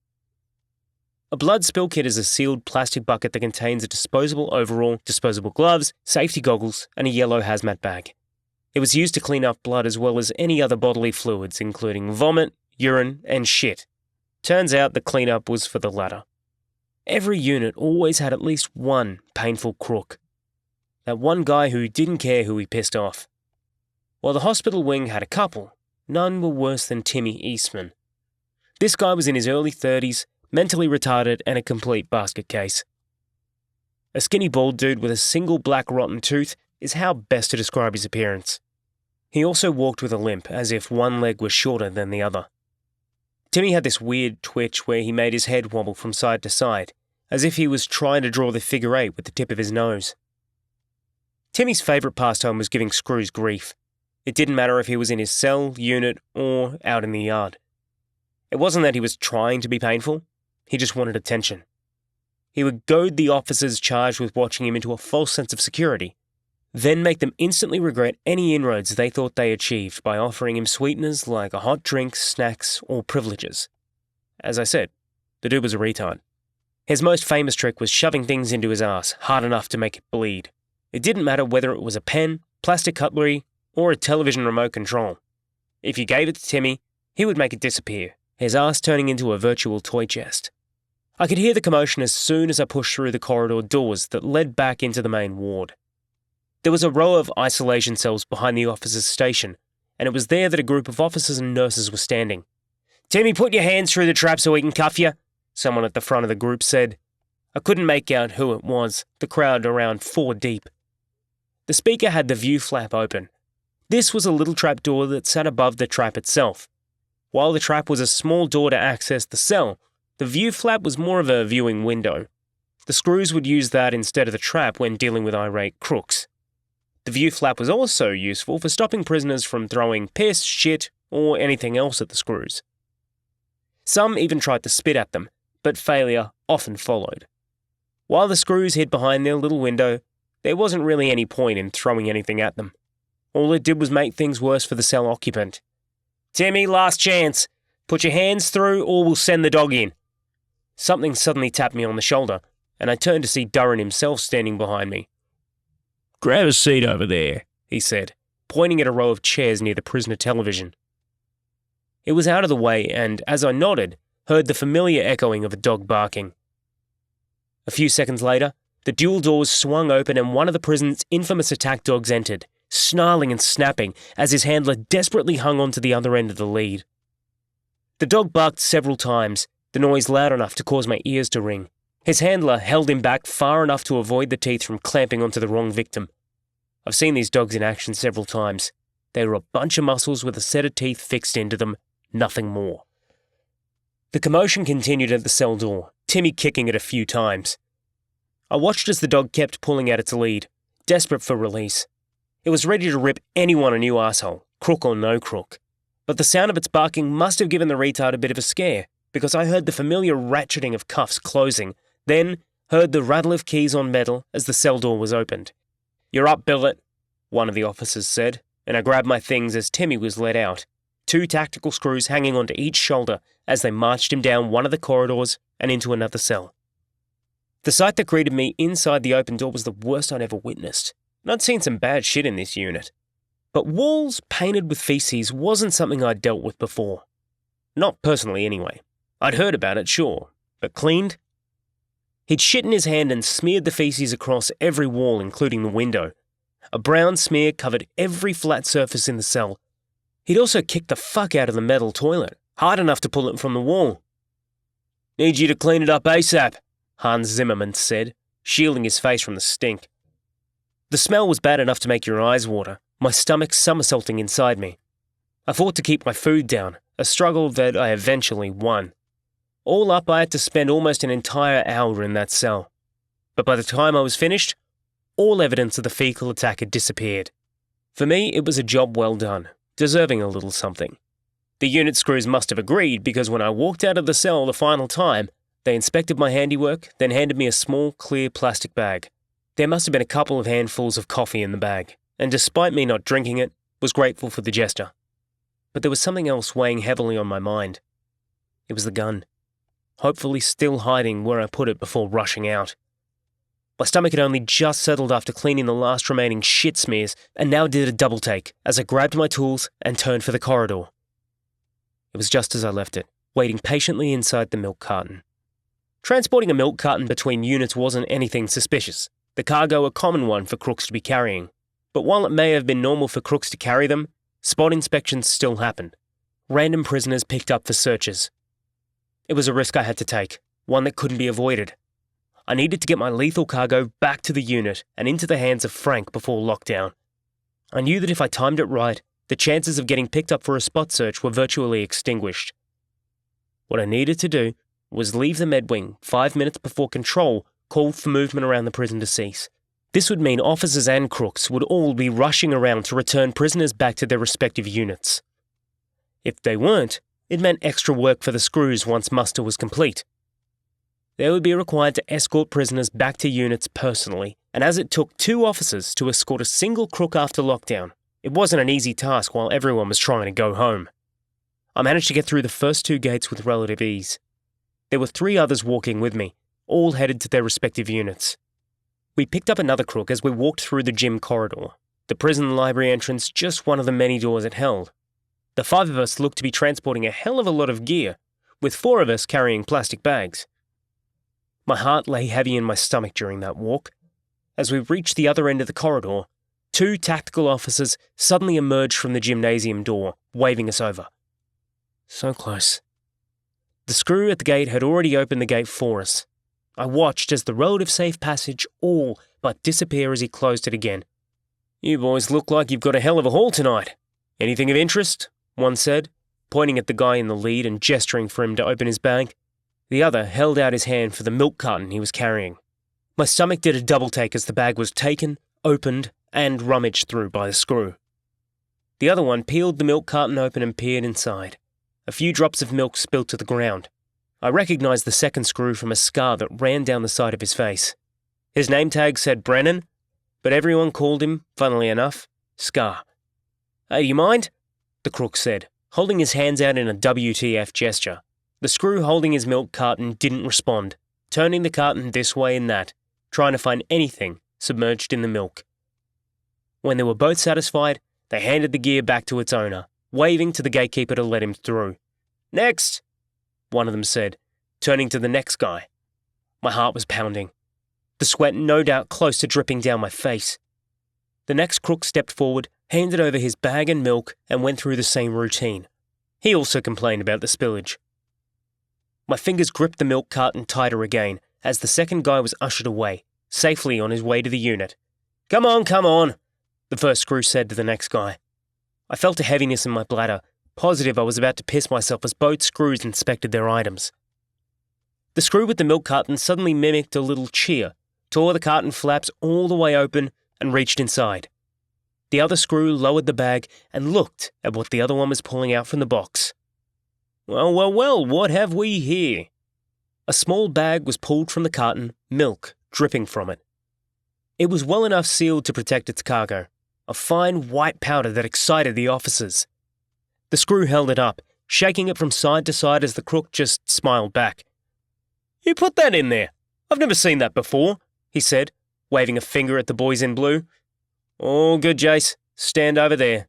A blood spill kit is a sealed plastic bucket that contains a disposable overall, disposable gloves, safety goggles, and a yellow hazmat bag. It was used to clean up blood as well as any other bodily fluids, including vomit, urine, and shit. Turns out the cleanup was for the latter. Every unit always had at least one painful crook. That one guy who didn't care who he pissed off. While the hospital wing had a couple, none were worse than Timmy Eastman. This guy was in his early 30s, mentally retarded, and a complete basket case. A skinny bald dude with a single black rotten tooth is how best to describe his appearance. He also walked with a limp, as if one leg was shorter than the other. Timmy had this weird twitch where he made his head wobble from side to side, as if he was trying to draw the figure eight with the tip of his nose. Timmy's favourite pastime was giving screws grief. It didn't matter if he was in his cell, unit, or out in the yard. It wasn't that he was trying to be painful, he just wanted attention. He would goad the officers charged with watching him into a false sense of security. then make them instantly regret any inroads they thought they achieved by offering him sweeteners like a hot drink, snacks, or privileges. As I said, the dude was a retard. His most famous trick was shoving things into his ass hard enough to make it bleed. It didn't matter whether it was a pen, plastic cutlery, or a television remote control. If you gave it to Timmy, he would make it disappear, his ass turning into a virtual toy chest. I could hear the commotion as soon as I pushed through the corridor doors that led back into the main ward. There was a row of isolation cells behind the officers' station, and it was there that a group of officers and nurses were standing. "Timmy, put your hands through the trap so we can cuff you," someone at the front of the group said. I couldn't make out who it was, the crowd around 4 deep. The speaker had the view flap open. This was a little trap door that sat above the trap itself. While the trap was a small door to access the cell, the view flap was more of a viewing window. The screws would use that instead of the trap when dealing with irate crooks. The view flap was also useful for stopping prisoners from throwing piss, shit, or anything else at the screws. Some even tried to spit at them, but failure often followed. While the screws hid behind their little window, there wasn't really any point in throwing anything at them. All it did was make things worse for the cell occupant. "Timmy, last chance. Put your hands through or we'll send the dog in." Something suddenly tapped me on the shoulder, and I turned to see Durran himself standing behind me. "Grab a seat over there," he said, pointing at a row of chairs near the prisoner television. It was out of the way, and as I nodded, heard the familiar echoing of a dog barking. A few seconds later, the dual doors swung open and one of the prison's infamous attack dogs entered, snarling and snapping as his handler desperately hung onto the other end of the lead. The dog barked several times, the noise loud enough to cause my ears to ring. His handler held him back far enough to avoid the teeth from clamping onto the wrong victim. I've seen these dogs in action several times. They were a bunch of muscles with a set of teeth fixed into them, nothing more. The commotion continued at the cell door, Timmy kicking it a few times. I watched as the dog kept pulling at its lead, desperate for release. It was ready to rip anyone a new asshole, crook or no crook. But the sound of its barking must have given the retard a bit of a scare, because I heard the familiar ratcheting of cuffs closing, then heard the rattle of keys on metal as the cell door was opened. "You're up, billet," one of the officers said, and I grabbed my things as Timmy was led out, 2 tactical screws hanging onto each shoulder as they marched him down one of the corridors and into another cell. The sight that greeted me inside the open door was the worst I'd ever witnessed, and I'd seen some bad shit in this unit. But walls painted with feces wasn't something I'd dealt with before. Not personally anyway. I'd heard about it, sure, but cleaned? He'd shit in his hand and smeared the feces across every wall, including the window. A brown smear covered every flat surface in the cell. He'd also kicked the fuck out of the metal toilet, hard enough to pull it from the wall. "Need you to clean it up ASAP," Hans Zimmerman said, shielding his face from the stink. The smell was bad enough to make your eyes water, my stomach somersaulting inside me. I fought to keep my food down, a struggle that I eventually won. All up, I had to spend almost an entire hour in that cell. But by the time I was finished, all evidence of the fecal attack had disappeared. For me, it was a job well done, deserving a little something. The unit screws must have agreed, because when I walked out of the cell the final time, they inspected my handiwork, then handed me a small, clear plastic bag. There must have been a couple of handfuls of coffee in the bag, and despite me not drinking it, was grateful for the gesture. But there was something else weighing heavily on my mind. It was the gun, hopefully still hiding where I put it before rushing out. My stomach had only just settled after cleaning the last remaining shit smears, and now did a double take as I grabbed my tools and turned for the corridor. It was just as I left it, waiting patiently inside the milk carton. Transporting a milk carton between units wasn't anything suspicious, the cargo a common one for crooks to be carrying. But while it may have been normal for crooks to carry them, spot inspections still happened. Random prisoners picked up for searches. It was a risk I had to take, one that couldn't be avoided. I needed to get my lethal cargo back to the unit and into the hands of Frank before lockdown. I knew that if I timed it right, the chances of getting picked up for a spot search were virtually extinguished. What I needed to do was leave the med wing 5 minutes before control called for movement around the prison to cease. This would mean officers and crooks would all be rushing around to return prisoners back to their respective units. If they weren't, it meant extra work for the screws once muster was complete. They would be required to escort prisoners back to units personally, And as it took 2 officers to escort a single crook after lockdown, it wasn't an easy task while everyone was trying to go home. I managed to get through the first 2 gates with relative ease. There were 3 others walking with me, all headed to their respective units. We picked up another crook as we walked through the gym corridor, the prison library entrance just one of the many doors it held. The 5 of us looked to be transporting a hell of a lot of gear, with 4 of us carrying plastic bags. My heart lay heavy in my stomach during that walk. As we reached the other end of the corridor, 2 tactical officers suddenly emerged from the gymnasium door, waving us over. So close. The screw at the gate had already opened the gate for us. I watched as the relative safe passage all but disappeared as he closed it again. "You boys look like you've got a hell of a haul tonight. Anything of interest?" one said, pointing at the guy in the lead and gesturing for him to open his bag. The other held out his hand for the milk carton he was carrying. My stomach did a double take as the bag was taken, opened, and rummaged through by the screw. The other one peeled the milk carton open and peered inside. A few drops of milk spilled to the ground. I recognized the second screw from a scar that ran down the side of his face. His name tag said Brennan, but everyone called him, funnily enough, Scar. "Hey, do you mind?" the crook said, holding his hands out in a WTF gesture. The screw holding his milk carton didn't respond, turning the carton this way and that, trying to find anything submerged in the milk. When they were both satisfied, they handed the gear back to its owner, waving to the gatekeeper to let him through. "Next," one of them said, turning to the next guy. My heart was pounding, the sweat no doubt close to dripping down my face. The next crook stepped forward, handed over his bag and milk, and went through the same routine. He also complained about the spillage. My fingers gripped the milk carton tighter again as the second guy was ushered away, safely on his way to the unit. Come on, the first screw said to the next guy. I felt a heaviness in my bladder, positive I was about to piss myself as both screws inspected their items. The screw with the milk carton suddenly mimicked a little cheer, tore the carton flaps all the way open, and reached inside. The other screw lowered the bag and looked at what the other one was pulling out from the box. Well, what have we here? A small bag was pulled from the carton, milk dripping from it. It was well enough sealed to protect its cargo, a fine white powder that excited the officers. The screw held it up, shaking it from side to side as the crook just smiled back. You put that in there. I've never seen that before, he said, waving a finger at the boys in blue. All good, Jace. Stand over there.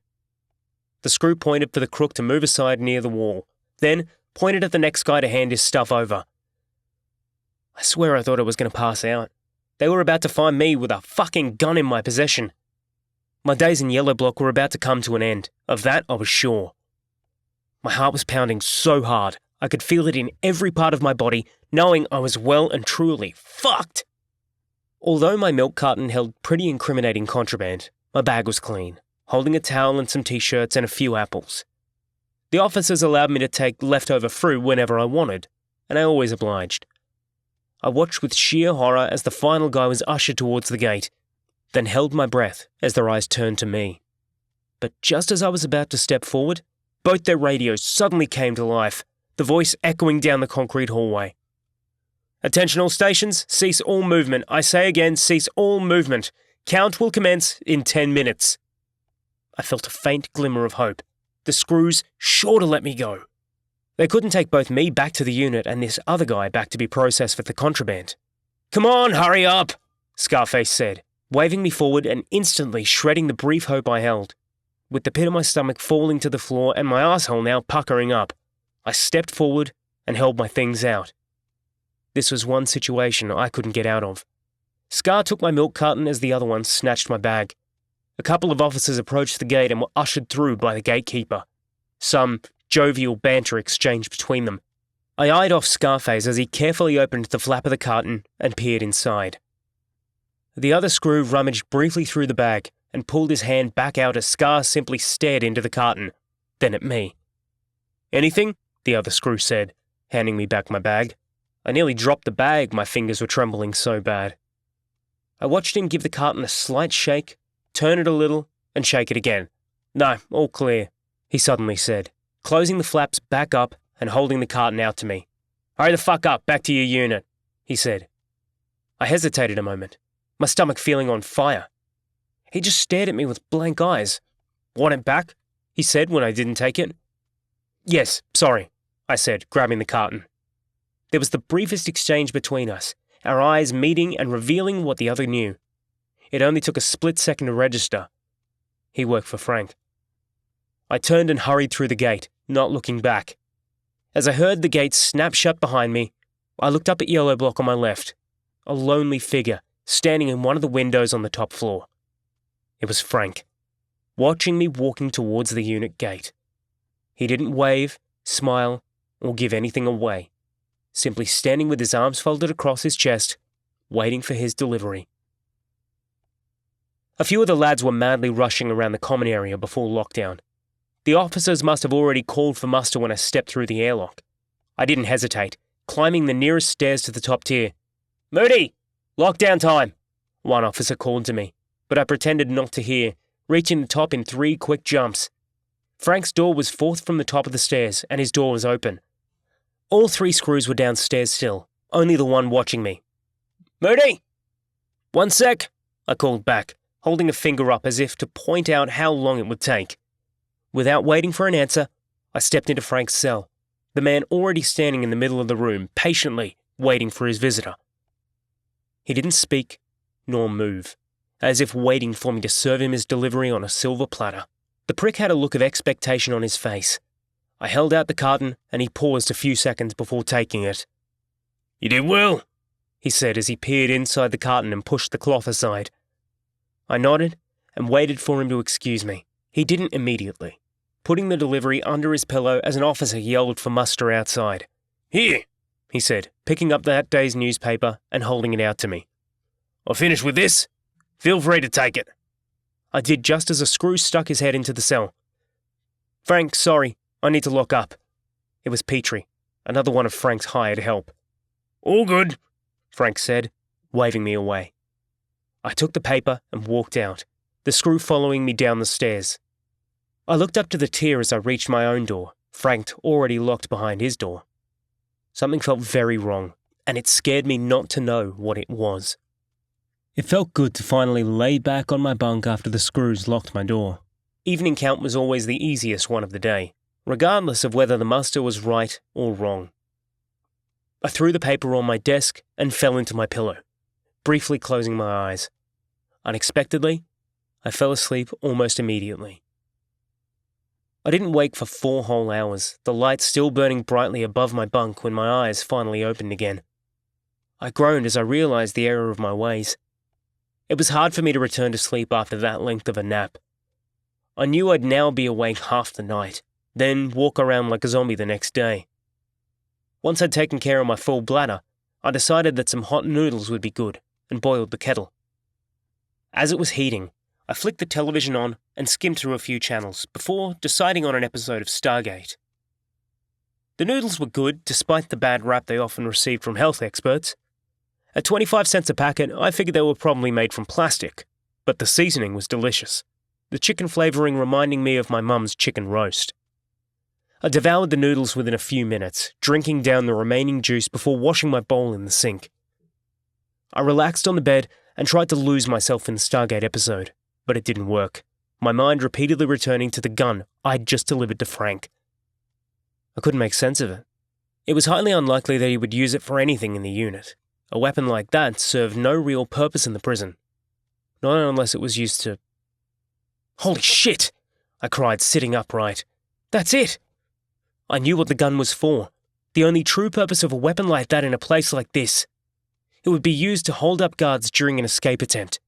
The screw pointed for the crook to move aside near the wall, then pointed at the next guy to hand his stuff over. I swear I thought I was going to pass out. They were about to find me with a fucking gun in my possession. My days in Yellow Block were about to come to an end. Of that, I was sure. My heart was pounding so hard, I could feel it in every part of my body, knowing I was well and truly fucked. Although my milk carton held pretty incriminating contraband, my bag was clean, holding a towel and some t-shirts and a few apples. The officers allowed me to take leftover fruit whenever I wanted, and I always obliged. I watched with sheer horror as the final guy was ushered towards the gate, then held my breath as their eyes turned to me. But just as I was about to step forward, both their radios suddenly came to life, the voice echoing down the concrete hallway. Attention all stations, cease all movement. I say again, cease all movement. Count will commence in 10 minutes. I felt a faint glimmer of hope. The screws sure to let me go. They couldn't take both me back to the unit and this other guy back to be processed for the contraband. Come on, hurry up, Scarface said, waving me forward and instantly shredding the brief hope I held. With the pit of my stomach falling to the floor and my asshole now puckering up, I stepped forward and held my things out. This was one situation I couldn't get out of. Scar took my milk carton as the other one snatched my bag. A couple of officers approached the gate and were ushered through by the gatekeeper. Some jovial banter exchanged between them. I eyed off Scarface as he carefully opened the flap of the carton and peered inside. The other screw rummaged briefly through the bag and pulled his hand back out as Scar simply stared into the carton, then at me. Anything? The other screw said, handing me back my bag. I nearly dropped the bag, my fingers were trembling so bad. I watched him give the carton a slight shake, turn it a little, and shake it again. No, all clear, he suddenly said, closing the flaps back up and holding the carton out to me. Hurry the fuck up, back to your unit, he said. I hesitated a moment. my stomach feeling on fire. He just stared at me with blank eyes. "Want it back?" he said when I didn't take it. "Yes, sorry," I said, grabbing the carton. There was the briefest exchange between us, our eyes meeting and revealing what the other knew. It only took a split second to register. He worked for Frank. I turned and hurried through the gate, not looking back. As I heard the gate snap shut behind me, I looked up at Yellow Block on my left, a lonely figure standing in one of the windows on the top floor. It was Frank, watching me walking towards the unit gate. He didn't wave, smile, or give anything away, simply standing with his arms folded across his chest, waiting for his delivery. A few of the lads were madly rushing around the common area before lockdown. The officers must have already called for muster when I stepped through the airlock. I didn't hesitate, climbing the nearest stairs to the top tier. "Moody! Lockdown time!" one officer called to me, but I pretended not to hear, reaching the top in 3 quick jumps. Frank's door was fourth from the top of the stairs, and his door was open. All 3 screws were downstairs still, only the one watching me. "Moody!" "1 sec," I called back, holding a finger up as if to point out how long it would take. Without waiting for an answer, I stepped into Frank's cell, the man already standing in the middle of the room, patiently waiting for his visitor. He didn't speak, nor move, as if waiting for me to serve him his delivery on a silver platter. The prick had a look of expectation on his face. I held out the carton, and he paused a few seconds before taking it. "You did well," he said as he peered inside the carton and pushed the cloth aside. I nodded and waited for him to excuse me. He didn't immediately, putting the delivery under his pillow as an officer yelled for muster outside. "Here," he said, picking up that day's newspaper and holding it out to me. "I'll finish with this. Feel free to take it." I did just as a screw stuck his head into the cell. "Frank, sorry, I need to lock up." It was Petrie, another one of Frank's hired help. "All good," Frank said, waving me away. I took the paper and walked out, the screw following me down the stairs. I looked up to the tier as I reached my own door, Frank already locked behind his door. Something felt very wrong, and it scared me not to know what it was. It felt good to finally lay back on my bunk after the screws locked my door. Evening count was always the easiest one of the day, regardless of whether the muster was right or wrong. I threw the paper on my desk and fell into my pillow, briefly closing my eyes. Unexpectedly, I fell asleep almost immediately. I didn't wake for 4 whole hours, the light still burning brightly above my bunk when my eyes finally opened again. I groaned as I realized the error of my ways. It was hard for me to return to sleep after that length of a nap. I knew I'd now be awake half the night, then walk around like a zombie the next day. Once I'd taken care of my full bladder, I decided that some hot noodles would be good, and boiled the kettle. As it was heating, I flicked the television on and skimmed through a few channels before deciding on an episode of Stargate. The noodles were good despite the bad rap they often received from health experts. At 25 cents a packet, I figured they were probably made from plastic, but the seasoning was delicious, the chicken flavouring reminding me of my mum's chicken roast. I devoured the noodles within a few minutes, drinking down the remaining juice before washing my bowl in the sink. I relaxed on the bed and tried to lose myself in the Stargate episode, but it didn't work, my mind repeatedly returning to the gun I'd just delivered to Frank. I couldn't make sense of it. It was highly unlikely that he would use it for anything in the unit. A weapon like that served no real purpose in the prison. Not unless it was used to... "Holy shit!" I cried, sitting upright. "That's it!" I knew what the gun was for. The only true purpose of a weapon like that in a place like this. It would be used to hold up guards during an escape attempt.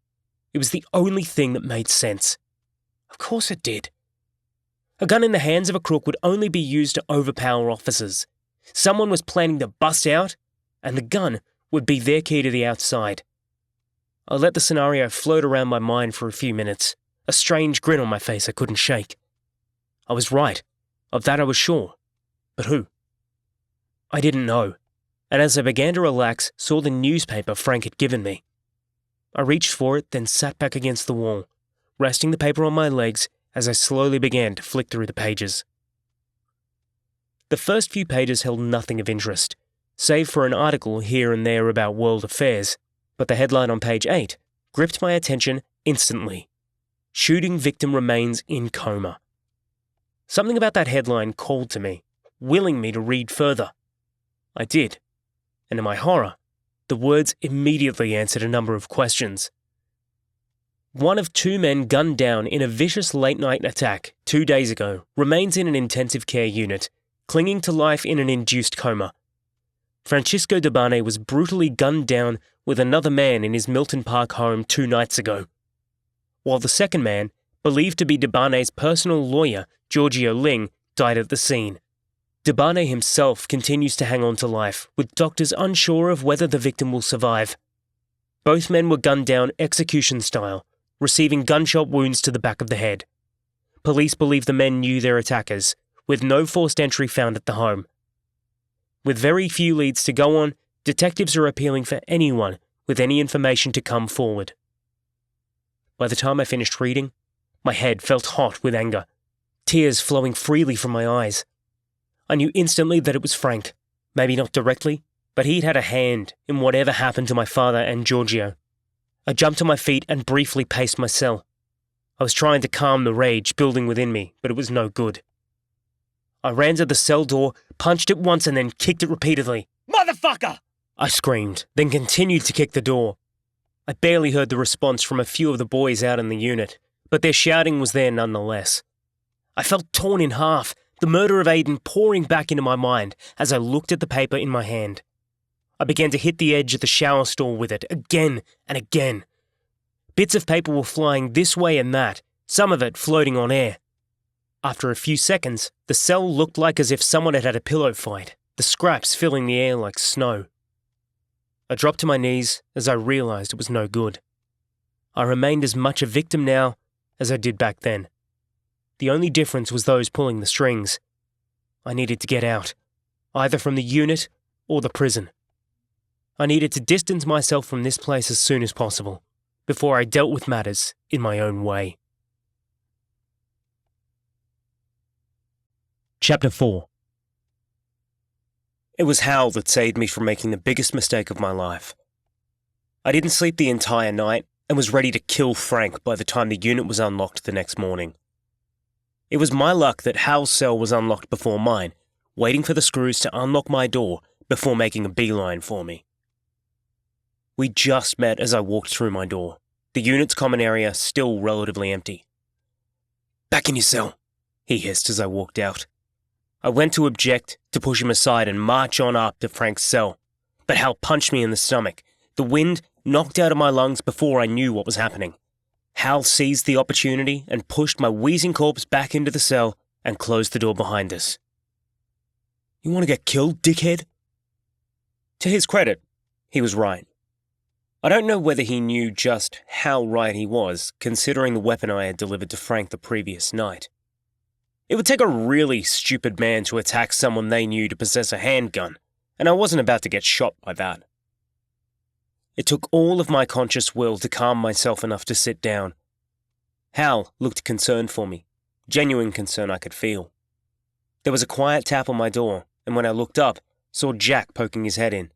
It was the only thing that made sense. Of course it did. A gun in the hands of a crook would only be used to overpower officers. Someone was planning to bust out, and the gun would be their key to the outside. I let the scenario float around my mind for a few minutes, a strange grin on my face I couldn't shake. I was right. Of that I was sure. But who? I didn't know, and as I began to relax, saw the newspaper Frank had given me. I reached for it, then sat back against the wall, resting the paper on my legs as I slowly began to flick through the pages. The first few pages held nothing of interest, save for an article here and there about world affairs, but the headline on page 8 gripped my attention instantly. Shooting victim remains in coma. Something about that headline called to me, willing me to read further. I did, and to my horror, the words immediately answered a number of questions. One of 2 men gunned down in a vicious late-night attack 2 days ago remains in an intensive care unit, clinging to life in an induced coma. Francisco Debane was brutally gunned down with another man in his Milton Park home 2 nights ago, while the second man, believed to be Debane's personal lawyer, Giorgio Ling, died at the scene. Debane himself continues to hang on to life, with doctors unsure of whether the victim will survive. Both men were gunned down execution style, receiving gunshot wounds to the back of the head. Police believe the men knew their attackers, with no forced entry found at the home. With very few leads to go on, detectives are appealing for anyone with any information to come forward. By the time I finished reading, my head felt hot with anger, tears flowing freely from my eyes. I knew instantly that it was Frank, maybe not directly, but he'd had a hand in whatever happened to my father and Giorgio. I jumped to my feet and briefly paced my cell. I was trying to calm the rage building within me, but it was no good. I ran to the cell door, punched it once and then kicked it repeatedly. "Motherfucker!" I screamed, then continued to kick the door. I barely heard the response from a few of the boys out in the unit, but their shouting was there nonetheless. I felt torn in half, the murder of Aiden pouring back into my mind as I looked at the paper in my hand. I began to hit the edge of the shower stall with it again and again. Bits of paper were flying this way and that, some of it floating on air. After a few seconds, the cell looked like as if someone had had a pillow fight, the scraps filling the air like snow. I dropped to my knees as I realised it was no good. I remained as much a victim now as I did back then. The only difference was those pulling the strings. I needed to get out, either from the unit or the prison. I needed to distance myself from this place as soon as possible, before I dealt with matters in my own way. Chapter 4. It was Hal that saved me from making the biggest mistake of my life. I didn't sleep the entire night and was ready to kill Frank by the time the unit was unlocked the next morning. It was my luck that Hal's cell was unlocked before mine, waiting for the screws to unlock my door before making a beeline for me. We just met as I walked through my door, the unit's common area still relatively empty. "Back in your cell," he hissed as I walked out. I went to object, to push him aside and march on up to Frank's cell, but Hal punched me in the stomach. The wind knocked out of my lungs before I knew what was happening. Hal seized the opportunity and pushed my wheezing corpse back into the cell and closed the door behind us. "You want to get killed, dickhead?" To his credit, he was right. I don't know whether he knew just how right he was, considering the weapon I had delivered to Frank the previous night. It would take a really stupid man to attack someone they knew to possess a handgun, and I wasn't about to get shot by that. It took all of my conscious will to calm myself enough to sit down. Hal looked concerned for me, genuine concern I could feel. There was a quiet tap on my door, and when I looked up, saw Jack poking his head in.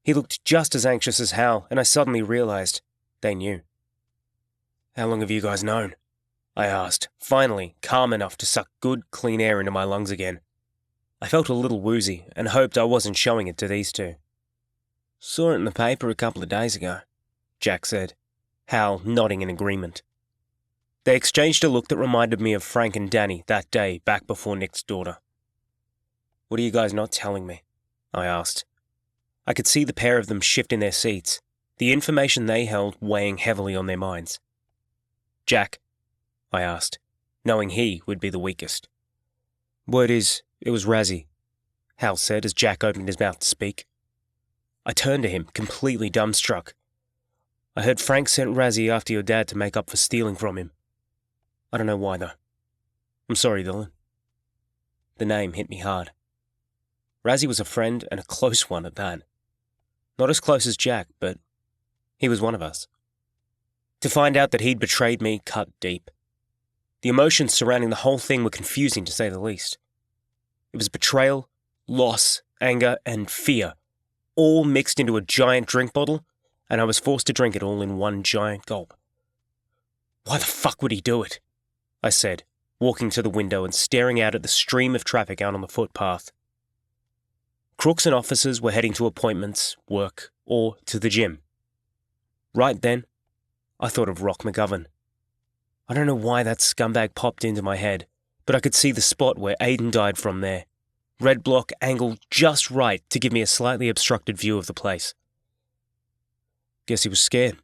He looked just as anxious as Hal, and I suddenly realised they knew. "How long have you guys known?" I asked, finally calm enough to suck good, clean air into my lungs again. I felt a little woozy and hoped I wasn't showing it to these two. "Saw it in the paper a couple of days ago," Jack said, Hal nodding in agreement. They exchanged a look that reminded me of Frank and Danny that day back before Nick's daughter. "What are you guys not telling me?" I asked. I could see the pair of them shift in their seats, the information they held weighing heavily on their minds. "Jack," I asked, knowing he would be the weakest. "Word is, it was Razzie," Hal said as Jack opened his mouth to speak. I turned to him, completely dumbstruck. "I heard Frank sent Razzie after your dad to make up for stealing from him. I don't know why, though. I'm sorry, Dylan." The name hit me hard. Razzie was a friend and a close one at that. Not as close as Jack, but he was one of us. To find out that he'd betrayed me cut deep. The emotions surrounding the whole thing were confusing, to say the least. It was betrayal, loss, anger, and fear, all mixed into a giant drink bottle, and I was forced to drink it all in one giant gulp. "Why the fuck would he do it?" I said, walking to the window and staring out at the stream of traffic out on the footpath. Crooks and officers were heading to appointments, work, or to the gym. Right then, I thought of Rock McGovern. I don't know why that scumbag popped into my head, but I could see the spot where Aiden died from there. Red block angled just right to give me a slightly obstructed view of the place. Guess he was scared.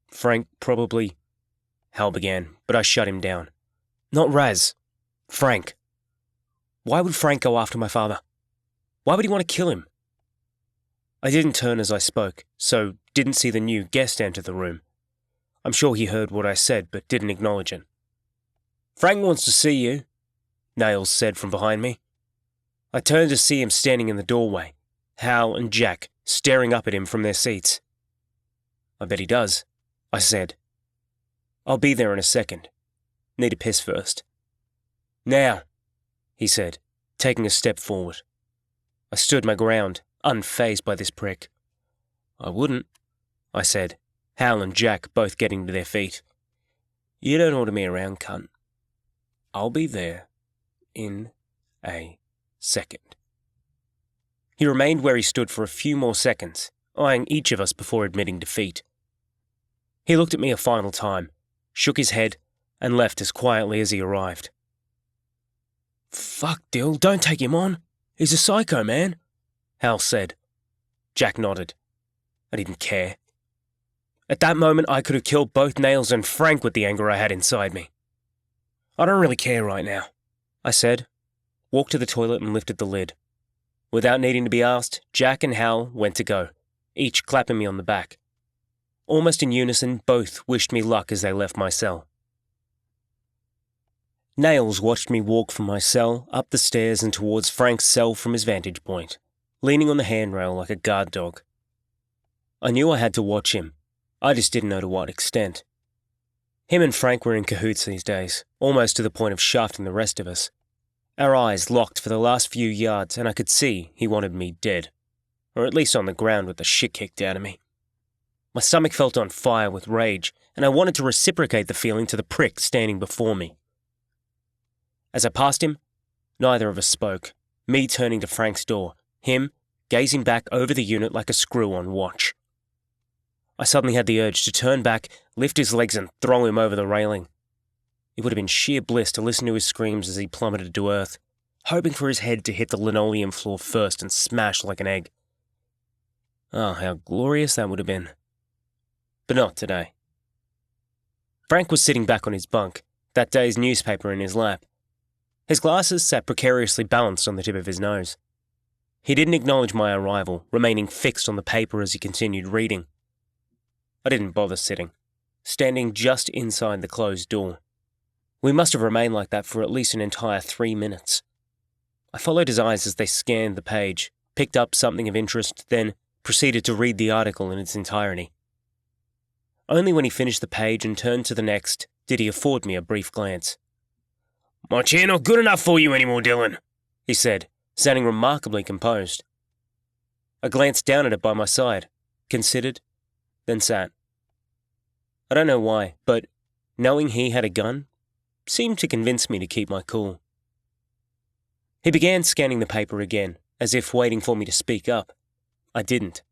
Frank probably... Hal began, but I shut him down. Not Raz. Frank. Why would Frank go after my father? Why would he want to kill him? I didn't turn as I spoke, so didn't see the new guest enter the room. I'm sure he heard what I said, but didn't acknowledge it. "Frank wants to see you," Nails said from behind me. I turned to see him standing in the doorway, Hal and Jack staring up at him from their seats. "I bet he does," I said. "I'll be there in a second. Need a piss first." "Now," he said, taking a step forward. I stood my ground, unfazed by this prick. "I wouldn't," I said, Hal and Jack both getting to their feet. "You don't order me around, cunt. I'll be there in a second." He remained where he stood for a few more seconds, eyeing each of us before admitting defeat. He looked at me a final time, shook his head, and left as quietly as he arrived. "Fuck, Dill, don't take him on. He's a psycho, man," Hal said. Jack nodded. I didn't care. At that moment, I could have killed both Nails and Frank with the anger I had inside me. "I don't really care right now," I said, walked to the toilet and lifted the lid. Without needing to be asked, Jack and Hal went to go, each clapping me on the back. Almost in unison, both wished me luck as they left my cell. Nails watched me walk from my cell, up the stairs and towards Frank's cell from his vantage point, leaning on the handrail like a guard dog. I knew I had to watch him. I just didn't know to what extent. Him and Frank were in cahoots these days, almost to the point of shafting the rest of us. Our eyes locked for the last few yards, and I could see he wanted me dead, or at least on the ground with the shit kicked out of me. My stomach felt on fire with rage, and I wanted to reciprocate the feeling to the prick standing before me. As I passed him, neither of us spoke, me turning to Frank's door, him gazing back over the unit like a screw on watch. I suddenly had the urge to turn back, lift his legs and throw him over the railing. It would have been sheer bliss to listen to his screams as he plummeted to earth, hoping for his head to hit the linoleum floor first and smash like an egg. Oh, how glorious that would have been. But not today. Frank was sitting back on his bunk, that day's newspaper in his lap. His glasses sat precariously balanced on the tip of his nose. He didn't acknowledge my arrival, remaining fixed on the paper as he continued reading. I didn't bother sitting, standing just inside the closed door. We must have remained like that for at least an entire 3 minutes. I followed his eyes as they scanned the page, picked up something of interest, then proceeded to read the article in its entirety. Only when he finished the page and turned to the next did he afford me a brief glance. "My chair not good enough for you anymore, Dylan," he said, sounding remarkably composed. I glanced down at it by my side, considered, then sat. I don't know why, but knowing he had a gun seemed to convince me to keep my cool. He began scanning the paper again, as if waiting for me to speak up. I didn't.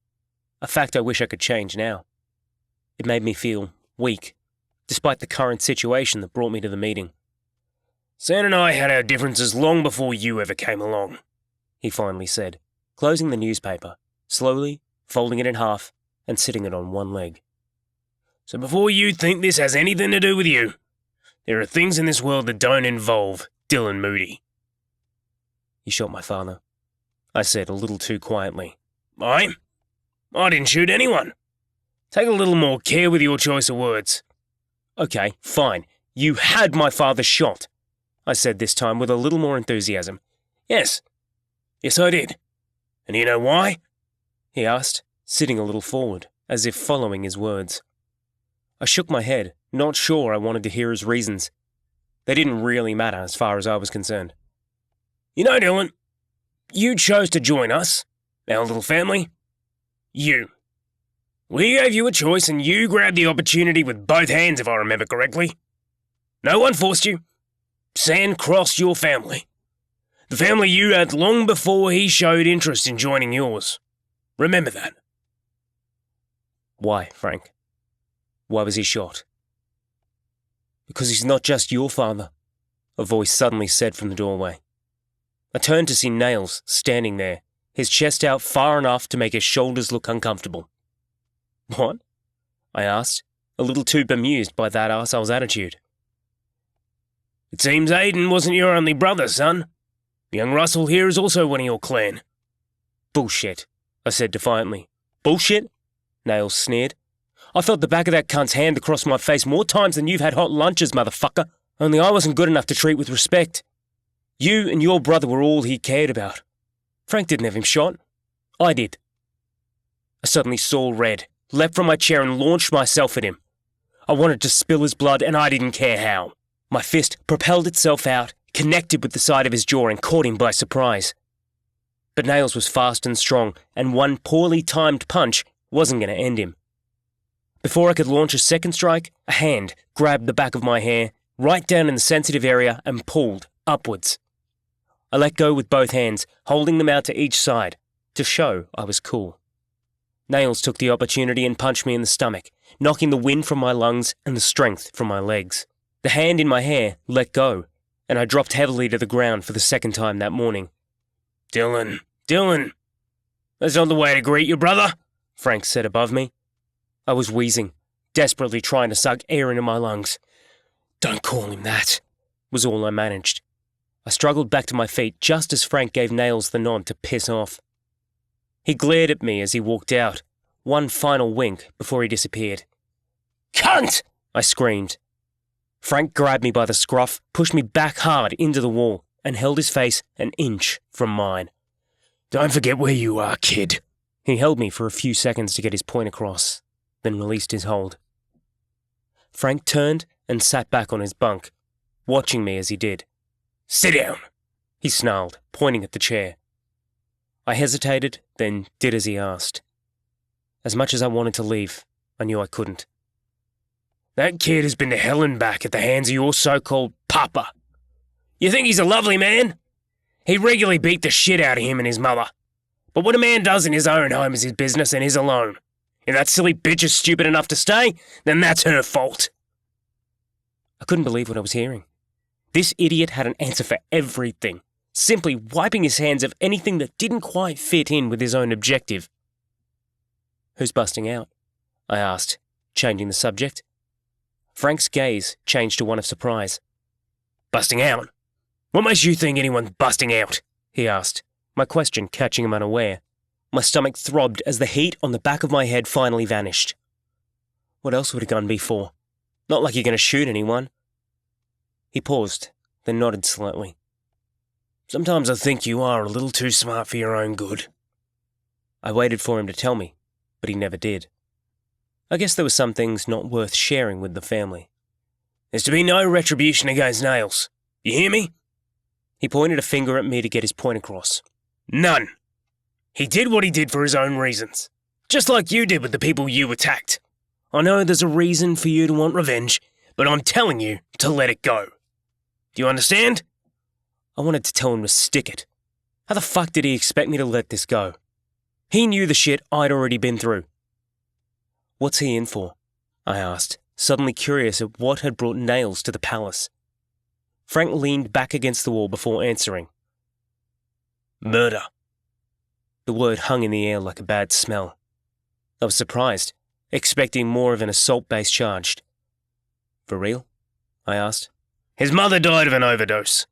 A fact I wish I could change now. It made me feel weak, despite the current situation that brought me to the meeting. "Sam and I had our differences long before you ever came along," he finally said, closing the newspaper, slowly folding it in half and sitting it on one leg. "So before you think this has anything to do with you, there are things in this world that don't involve Dylan Moody." "You shot my father," I said a little too quietly. I didn't shoot anyone. Take a little more care with your choice of words." "Okay, fine. You had my father shot," I said this time with a little more enthusiasm. Yes, I did. And do you know why?" he asked, sitting a little forward, as if following his words. I shook my head, not sure I wanted to hear his reasons. They didn't really matter as far as I was concerned. "You know, Dylan, you chose to join us, our little family. You. We gave you a choice and you grabbed the opportunity with both hands, if I remember correctly. No one forced you. Sand crossed your family. The family you had long before he showed interest in joining yours. Remember that. Why, Frank? Why was he shot? Because he's not just your father, a voice suddenly said from the doorway. I turned to see Nails standing there, his chest out far enough to make his shoulders look uncomfortable. What? I asked, a little too bemused by that arsehole's attitude. It seems Aiden wasn't your only brother, son. Young Russell here is also one of your clan. Bullshit, I said defiantly. Bullshit? Nails sneered. I felt the back of that cunt's hand across my face more times than you've had hot lunches, motherfucker. Only I wasn't good enough to treat with respect. You and your brother were all he cared about. Frank didn't have him shot. I did. I suddenly saw red, leapt from my chair and launched myself at him. I wanted to spill his blood and I didn't care how. My fist propelled itself out, connected with the side of his jaw and caught him by surprise. But Nails was fast and strong, and one poorly timed punch wasn't going to end him. Before I could launch a second strike, a hand grabbed the back of my hair, right down in the sensitive area, and pulled upwards. I let go with both hands, holding them out to each side, to show I was cool. Nails took the opportunity and punched me in the stomach, knocking the wind from my lungs and the strength from my legs. The hand in my hair let go, and I dropped heavily to the ground for the second time that morning. Dylan, that's not the way to greet your brother, Frank said above me. I was wheezing, desperately trying to suck air into my lungs. Don't call him that, was all I managed. I struggled back to my feet just as Frank gave Nails the nod to piss off. He glared at me as he walked out, one final wink before he disappeared. Cunt! I screamed. Frank grabbed me by the scruff, pushed me back hard into the wall, and held his face an inch from mine. Don't forget where you are, kid. He held me for a few seconds to get his point across, then released his hold. Frank turned and sat back on his bunk, watching me as he did. Sit down, he snarled, pointing at the chair. I hesitated, then did as he asked. As much as I wanted to leave, I knew I couldn't. That kid has been to hell and back at the hands of your so-called papa. You think he's a lovely man? He regularly beat the shit out of him and his mother. But what a man does in his own home is his business and his alone. If that silly bitch is stupid enough to stay, then that's her fault. I couldn't believe what I was hearing. This idiot had an answer for everything, simply wiping his hands of anything that didn't quite fit in with his own objective. Who's busting out? I asked, changing the subject. Frank's gaze changed to one of surprise. Busting out? What makes you think anyone's busting out? He asked, my question catching him unaware. My stomach throbbed as the heat on the back of my head finally vanished. What else would a gun be for? Not like you're going to shoot anyone. He paused, then nodded slightly. Sometimes I think you are a little too smart for your own good. I waited for him to tell me, but he never did. I guess there were some things not worth sharing with the family. There's to be no retribution against Nails. You hear me? He pointed a finger at me to get his point across. None. He did what he did for his own reasons. Just like you did with the people you attacked. I know there's a reason for you to want revenge, but I'm telling you to let it go. Do you understand? I wanted to tell him to stick it. How the fuck did he expect me to let this go? He knew the shit I'd already been through. What's he in for? I asked, suddenly curious at what had brought Nails to the palace. Frank leaned back against the wall before answering. Murder. The word hung in the air like a bad smell. I was surprised, expecting more of an assault-based charge. For real? I asked. His mother died of an overdose.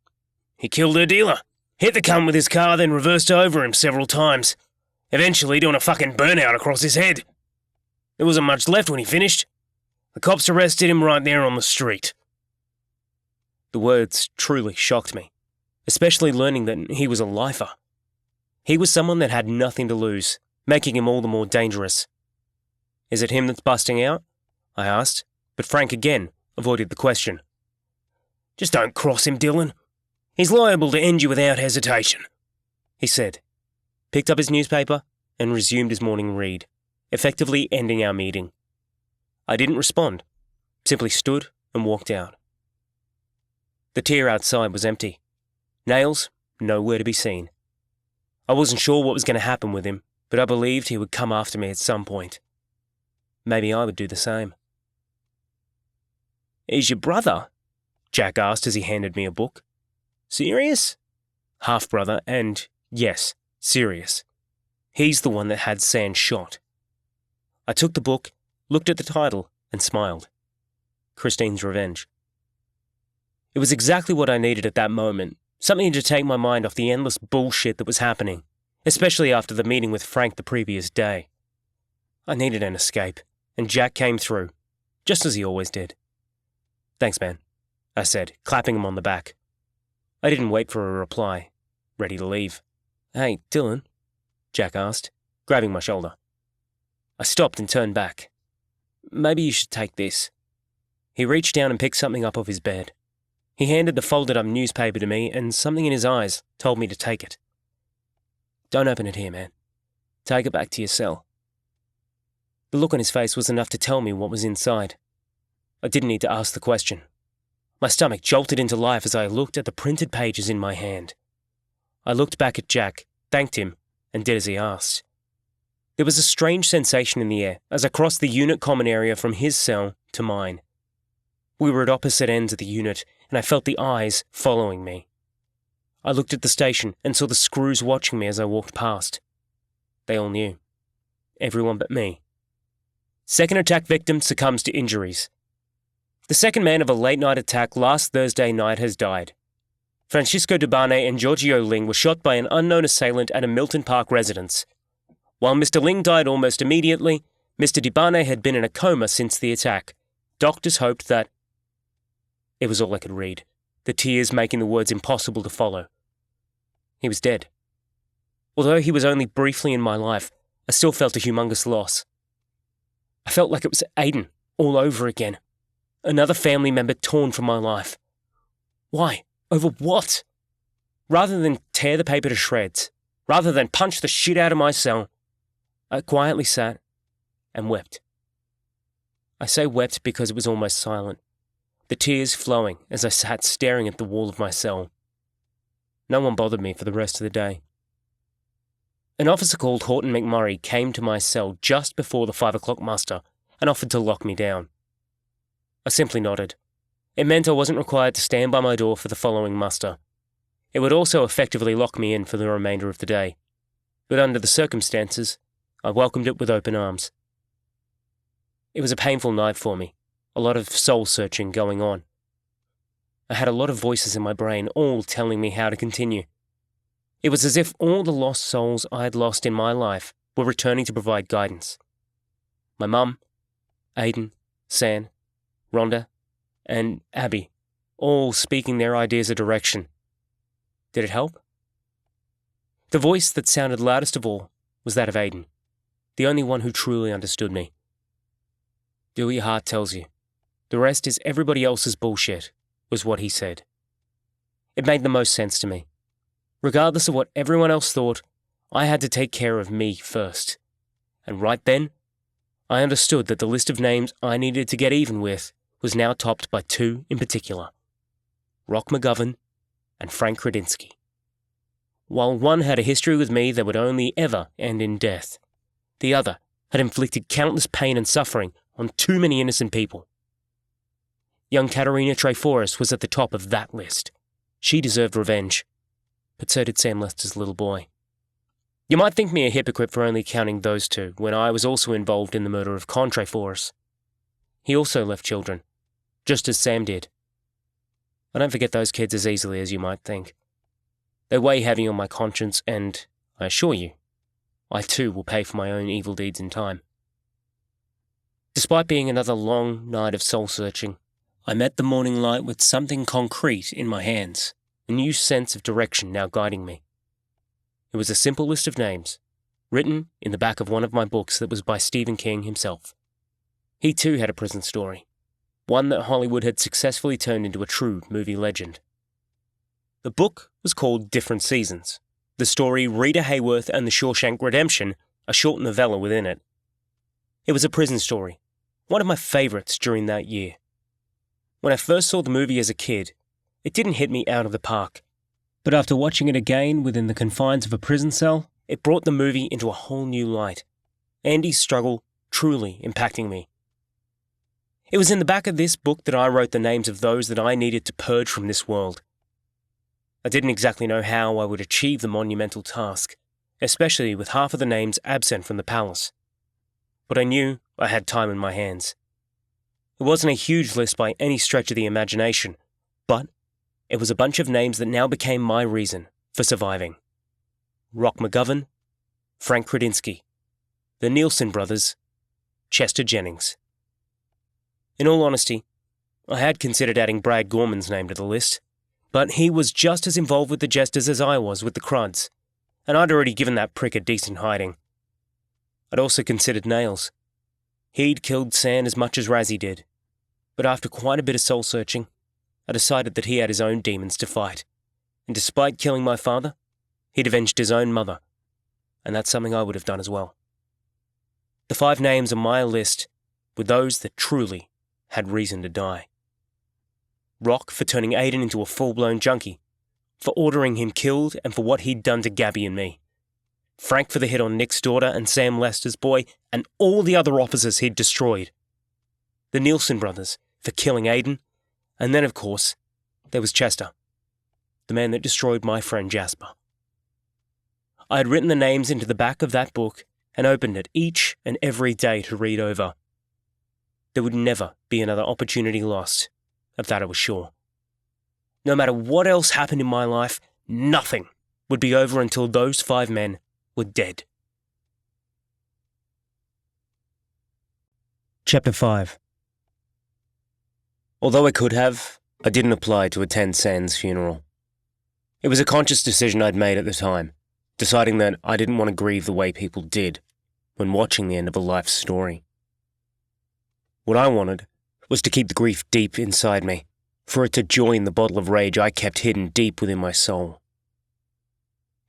He killed her dealer, hit the cunt with his car, then reversed over him several times, eventually doing a fucking burnout across his head. There wasn't much left when he finished. The cops arrested him right there on the street. The words truly shocked me, especially learning that he was a lifer. He was someone that had nothing to lose, making him all the more dangerous. Is it him that's busting out? I asked, but Frank again avoided the question. Just don't cross him, Dylan. He's liable to end you without hesitation, he said, picked up his newspaper and resumed his morning read. effectively ending our meeting. I didn't respond, simply stood and walked out. The tier outside was empty. Nails, nowhere to be seen. I wasn't sure what was going to happen with him, but I believed he would come after me at some point. Maybe I would do the same. "He's your brother?" Jack asked as he handed me a book. "Serious?" "Half-brother, and yes, serious. He's the one that had Sand shot." I took the book, looked at the title, and smiled. Christine's Revenge. It was exactly what I needed at that moment, something to take my mind off the endless bullshit that was happening, especially after the meeting with Frank the previous day. I needed an escape, and Jack came through, just as he always did. "Thanks, man," I said, clapping him on the back. I didn't wait for a reply, ready to leave. "Hey, Dylan?" Jack asked, grabbing my shoulder. I stopped and turned back. "Maybe you should take this." He reached down and picked something up off his bed. He handed the folded-up newspaper to me, and something in his eyes told me to take it. "Don't open it here, man. Take it back to your cell." The look on his face was enough to tell me what was inside. I didn't need to ask the question. My stomach jolted into life as I looked at the printed pages in my hand. I looked back at Jack, thanked him, and did as he asked. There was a strange sensation in the air as I crossed the unit common area from his cell to mine. We were at opposite ends of the unit, and I felt the eyes following me. I looked at the station and saw the screws watching me as I walked past. They all knew. Everyone but me. Second attack victim succumbs to injuries. The second man of a late-night attack last Thursday night has died. Francisco Dubane and Giorgio Ling were shot by an unknown assailant at a Milton Park residence. While Mr. Ling died almost immediately, Mr. Dubane had been in a coma since the attack. Doctors hoped that... It was all I could read, the tears making the words impossible to follow. He was dead. Although he was only briefly in my life, I still felt a humongous loss. I felt like it was Aiden all over again. Another family member torn from my life. Why? Over what? Rather than tear the paper to shreds, rather than punch the shit out of my cell, I quietly sat and wept. I say wept because it was almost silent, the tears flowing as I sat staring at the wall of my cell. No one bothered me for the rest of the day. An officer called Horton McMurray came to my cell just before the 5 o'clock muster and offered to lock me down. I simply nodded. It meant I wasn't required to stand by my door for the following muster. It would also effectively lock me in for the remainder of the day. But under the circumstances, I welcomed it with open arms. It was a painful night for me, a lot of soul-searching going on. I had a lot of voices in my brain, all telling me how to continue. It was as if all the lost souls I had lost in my life were returning to provide guidance. My mum, Aiden, San, Rhonda, and Abby, all speaking their ideas of direction. Did it help? The voice that sounded loudest of all was that of Aiden, the only one who truly understood me. "Do what your heart tells you. The rest is everybody else's bullshit," was what he said. It made the most sense to me. Regardless of what everyone else thought, I had to take care of me first. And right then, I understood that the list of names I needed to get even with was now topped by two in particular: Rock McGovern and Frank Kredinsky. While one had a history with me that would only ever end in death, the other had inflicted countless pain and suffering on too many innocent people. Young Katerina Treforest was at the top of that list. She deserved revenge, but so did Sam Lester's little boy. You might think me a hypocrite for only counting those two, when I was also involved in the murder of Con Treforest. He also left children, just as Sam did. I don't forget those kids as easily as you might think. They weigh heavy on my conscience, and, I assure you, I too will pay for my own evil deeds in time. Despite being another long night of soul-searching, I met the morning light with something concrete in my hands, a new sense of direction now guiding me. It was a simple list of names, written in the back of one of my books that was by Stephen King himself. He too had a prison story, one that Hollywood had successfully turned into a true movie legend. The book was called Different Seasons. The story Rita Hayworth and the Shawshank Redemption, a short novella within it. It was a prison story, one of my favourites during that year. When I first saw the movie as a kid, it didn't hit me out of the park. But after watching it again within the confines of a prison cell, it brought the movie into a whole new light. Andy's struggle truly impacting me. It was in the back of this book that I wrote the names of those that I needed to purge from this world. I didn't exactly know how I would achieve the monumental task, especially with half of the names absent from the palace. But I knew I had time in my hands. It wasn't a huge list by any stretch of the imagination, but it was a bunch of names that now became my reason for surviving. Rock McGovern, Frank Kredinsky, the Nielsen brothers, Chester Jennings. In all honesty, I had considered adding Brad Gorman's name to the list, but he was just as involved with the Jesters as I was with the Cruds, and I'd already given that prick a decent hiding. I'd also considered Nails. He'd killed San as much as Razzie did, but after quite a bit of soul-searching, I decided that he had his own demons to fight, and despite killing my father, he'd avenged his own mother, and that's something I would have done as well. The 5 names on my list were those that truly had reason to die. Rock for turning Aiden into a full-blown junkie, for ordering him killed and for what he'd done to Gabby and me. Frank for the hit on Nick's daughter and Sam Lester's boy and all the other officers he'd destroyed. The Nielsen brothers for killing Aiden, and then of course, there was Chester, the man that destroyed my friend Jasper. I had written the names into the back of that book and opened it each and every day to read over. There would never be another opportunity lost, of that I was sure. No matter what else happened in my life, nothing would be over until those 5 men were dead. Chapter 5. Although I could have, I didn't apply to attend San's funeral. It was a conscious decision I'd made at the time, deciding that I didn't want to grieve the way people did when watching the end of a life story. What I wanted was to keep the grief deep inside me, for it to join the bottle of rage I kept hidden deep within my soul.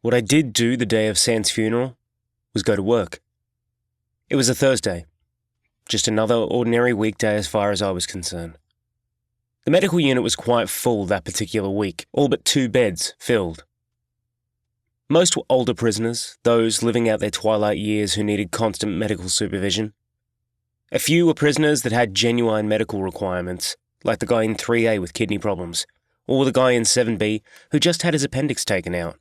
What I did do the day of San's funeral was go to work. It was a Thursday, just another ordinary weekday as far as I was concerned. The medical unit was quite full that particular week, all but 2 beds filled. Most were older prisoners, those living out their twilight years who needed constant medical supervision. A few were prisoners that had genuine medical requirements, like the guy in 3A with kidney problems, or the guy in 7B who just had his appendix taken out.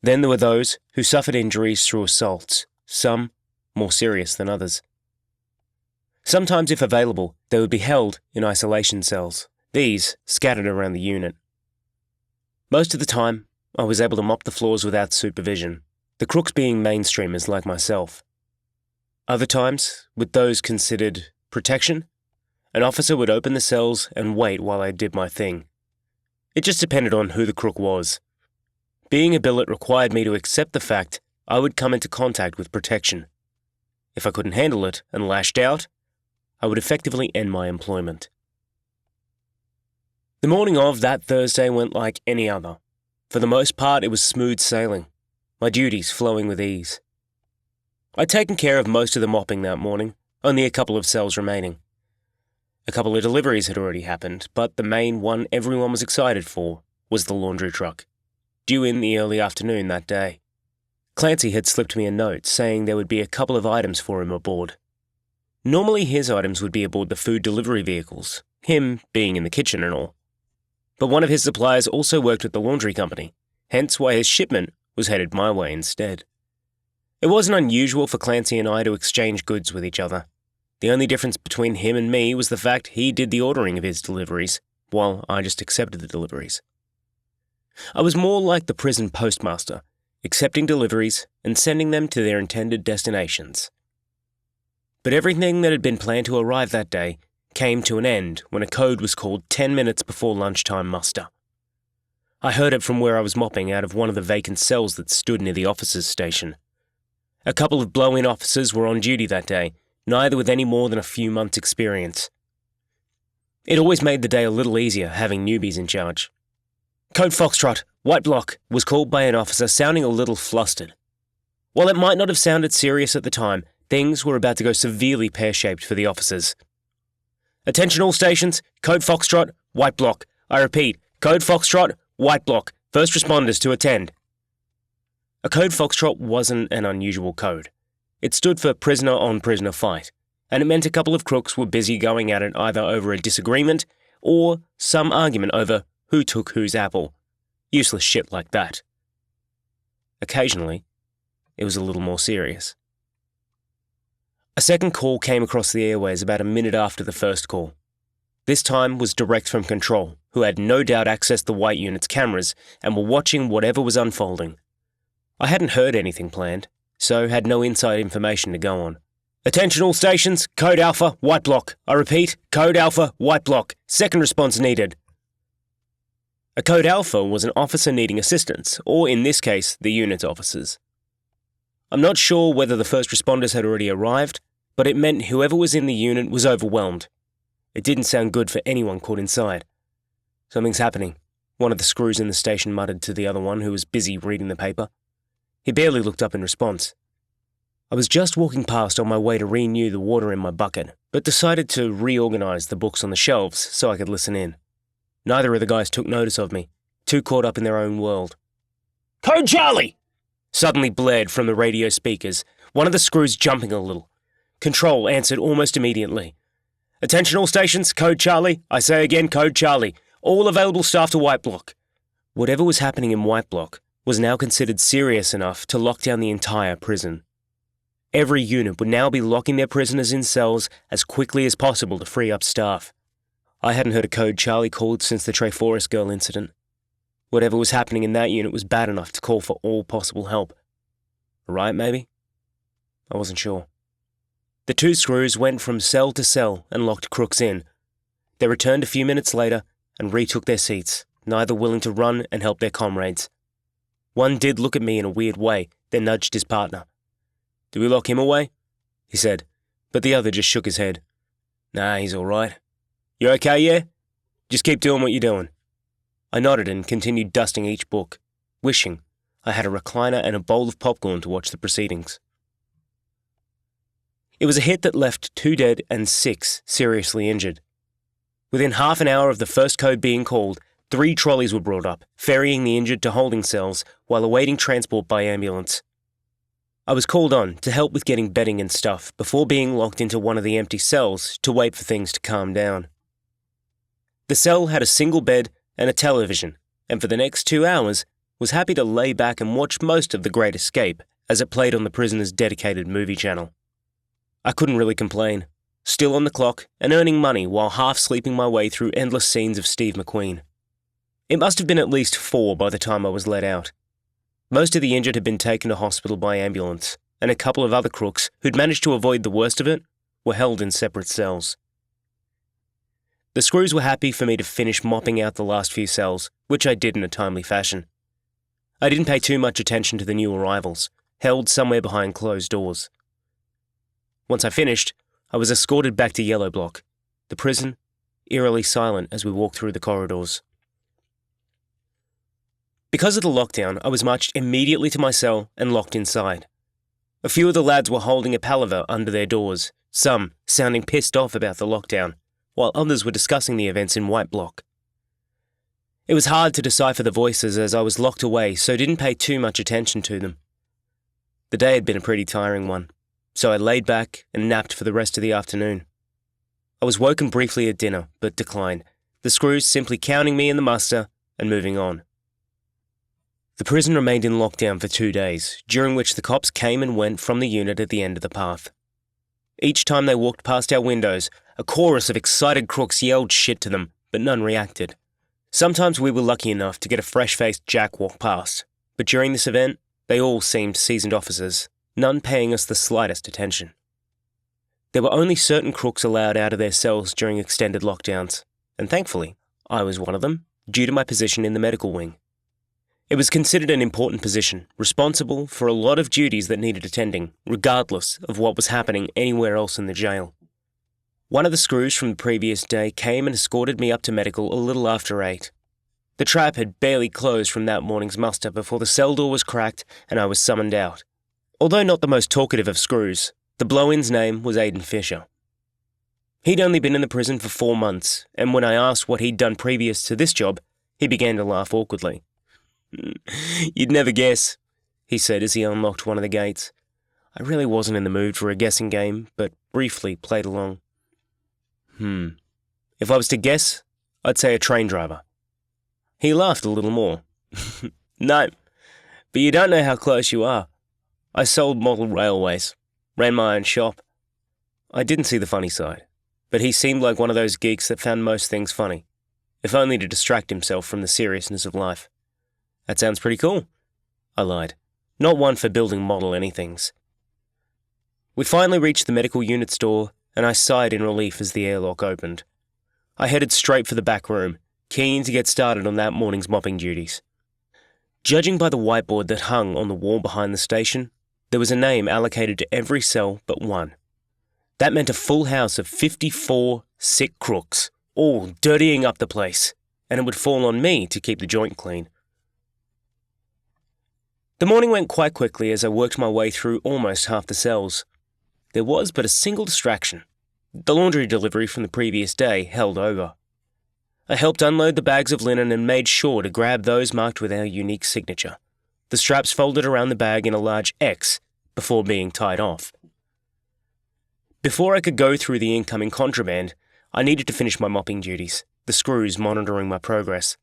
Then there were those who suffered injuries through assaults, some more serious than others. Sometimes, if available, they would be held in isolation cells, these scattered around the unit. Most of the time, I was able to mop the floors without supervision, the crooks being mainstreamers like myself. Other times, with those considered protection, an officer would open the cells and wait while I did my thing. It just depended on who the crook was. Being a billet required me to accept the fact I would come into contact with protection. If I couldn't handle it and lashed out, I would effectively end my employment. The morning of that Thursday went like any other. For the most part, it was smooth sailing, my duties flowing with ease. I'd taken care of most of the mopping that morning, only a couple of cells remaining. A couple of deliveries had already happened, but the main one everyone was excited for was the laundry truck, due in the early afternoon that day. Clancy had slipped me a note saying there would be a couple of items for him aboard. Normally his items would be aboard the food delivery vehicles, him being in the kitchen and all. But one of his suppliers also worked with the laundry company, hence why his shipment was headed my way instead. It wasn't unusual for Clancy and I to exchange goods with each other. The only difference between him and me was the fact he did the ordering of his deliveries, while I just accepted the deliveries. I was more like the prison postmaster, accepting deliveries and sending them to their intended destinations. But everything that had been planned to arrive that day came to an end when a code was called 10 minutes before lunchtime muster. I heard it from where I was mopping out of one of the vacant cells that stood near the officers' station. A couple of blow-in officers were on duty that day, neither with any more than a few months' experience. It always made the day a little easier having newbies in charge. Code Foxtrot, White Block, was called by an officer sounding a little flustered. While it might not have sounded serious at the time, Things were about to go severely pear-shaped for the officers. "Attention all stations, code Foxtrot, white block. I repeat, code Foxtrot, white block. First responders to attend." A code Foxtrot wasn't an unusual code. It stood for prisoner-on-prisoner fight, and it meant a couple of crooks were busy going at it either over a disagreement or some argument over who took whose apple. Useless shit like that. Occasionally, it was a little more serious. A second call came across the airways about a minute after the first call. This time was direct from Control, who had no doubt accessed the White Unit's cameras and were watching whatever was unfolding. I hadn't heard anything planned, so had no inside information to go on. "Attention all stations, code Alpha, white block. I repeat, code Alpha, white block. Second response needed." A code Alpha was an officer needing assistance, or in this case, the unit's officers. I'm not sure whether the first responders had already arrived, but it meant whoever was in the unit was overwhelmed. It didn't sound good for anyone caught inside. "Something's happening," one of the screws in the station muttered to the other one who was busy reading the paper. He barely looked up in response. I was just walking past on my way to renew the water in my bucket, but decided to reorganize the books on the shelves so I could listen in. Neither of the guys took notice of me, too caught up in their own world. "Code Charlie!" suddenly blared from the radio speakers, one of the screws jumping a little. Control answered almost immediately. "Attention all stations, code Charlie. I say again, code Charlie. All available staff to White Block." Whatever was happening in White Block was now considered serious enough to lock down the entire prison. Every unit would now be locking their prisoners in cells as quickly as possible to free up staff. I hadn't heard a code Charlie called since the Treforest girl incident. Whatever was happening in that unit was bad enough to call for all possible help. A riot, maybe? I wasn't sure. The two screws went from cell to cell and locked crooks in. They returned a few minutes later and retook their seats, neither willing to run and help their comrades. One did look at me in a weird way, then nudged his partner. "Do we lock him away?" he said, but the other just shook his head. "Nah, he's all right." "You okay, yeah? Just keep doing what you're doing." I nodded and continued dusting each book, wishing I had a recliner and a bowl of popcorn to watch the proceedings. It was a hit that left 2 dead and 6 seriously injured. Within half an hour of the first code being called, 3 trolleys were brought up, ferrying the injured to holding cells while awaiting transport by ambulance. I was called on to help with getting bedding and stuff before being locked into one of the empty cells to wait for things to calm down. The cell had a single bed and a television, and for the next 2 hours was happy to lay back and watch most of The Great Escape as it played on the prisoner's dedicated movie channel. I couldn't really complain, still on the clock and earning money while half sleeping my way through endless scenes of Steve McQueen. It must have been at least 4 by the time I was let out. Most of the injured had been taken to hospital by ambulance, and a couple of other crooks who'd managed to avoid the worst of it were held in separate cells. The screws were happy for me to finish mopping out the last few cells, which I did in a timely fashion. I didn't pay too much attention to the new arrivals, held somewhere behind closed doors. Once I finished, I was escorted back to Yellow Block, the prison eerily silent as we walked through the corridors. Because of the lockdown, I was marched immediately to my cell and locked inside. A few of the lads were holding a palaver under their doors, some sounding pissed off about the lockdown, while others were discussing the events in White Block. It was hard to decipher the voices as I was locked away, so didn't pay too much attention to them. The day had been a pretty tiring one, so I laid back and napped for the rest of the afternoon. I was woken briefly at dinner, but declined, the screws simply counting me in the muster and moving on. The prison remained in lockdown for 2 days, during which the cops came and went from the unit at the end of the path. Each time they walked past our windows, a chorus of excited crooks yelled shit to them, but none reacted. Sometimes we were lucky enough to get a fresh-faced Jack walk past, but during this event, they all seemed seasoned officers, none paying us the slightest attention. There were only certain crooks allowed out of their cells during extended lockdowns, and thankfully, I was one of them, due to my position in the medical wing. It was considered an important position, responsible for a lot of duties that needed attending, regardless of what was happening anywhere else in the jail. One of the screws from the previous day came and escorted me up to medical a little after 8. The trap had barely closed from that morning's muster before the cell door was cracked and I was summoned out. Although not the most talkative of screws, The blow-in's name was Aidan Fisher. He'd only been in the prison for 4 months, and when I asked what he'd done previous to this job, he began to laugh awkwardly. "You'd never guess," he said as he unlocked one of the gates. I really wasn't in the mood for a guessing game, but briefly played along. If I was to guess, I'd say a train driver. He laughed a little more. "No, but you don't know how close you are. I sold model railways, ran my own shop." I didn't see the funny side, but he seemed like one of those geeks that found most things funny, if only to distract himself from the seriousness of life. "That sounds pretty cool," I lied, not one for building model anythings. We finally reached the medical unit's door, and I sighed in relief as the airlock opened. I headed straight for the back room, keen to get started on that morning's mopping duties. Judging by the whiteboard that hung on the wall behind the station, there was a name allocated to every cell but one. That meant a full house of 54 sick crooks, all dirtying up the place, and it would fall on me to keep the joint clean. The morning went quite quickly as I worked my way through almost half the cells. There was but a single distraction. The laundry delivery from the previous day held over. I helped unload the bags of linen and made sure to grab those marked with our unique signature, the straps folded around the bag in a large X before being tied off. Before I could go through the incoming contraband, I needed to finish my mopping duties, the screws monitoring my progress.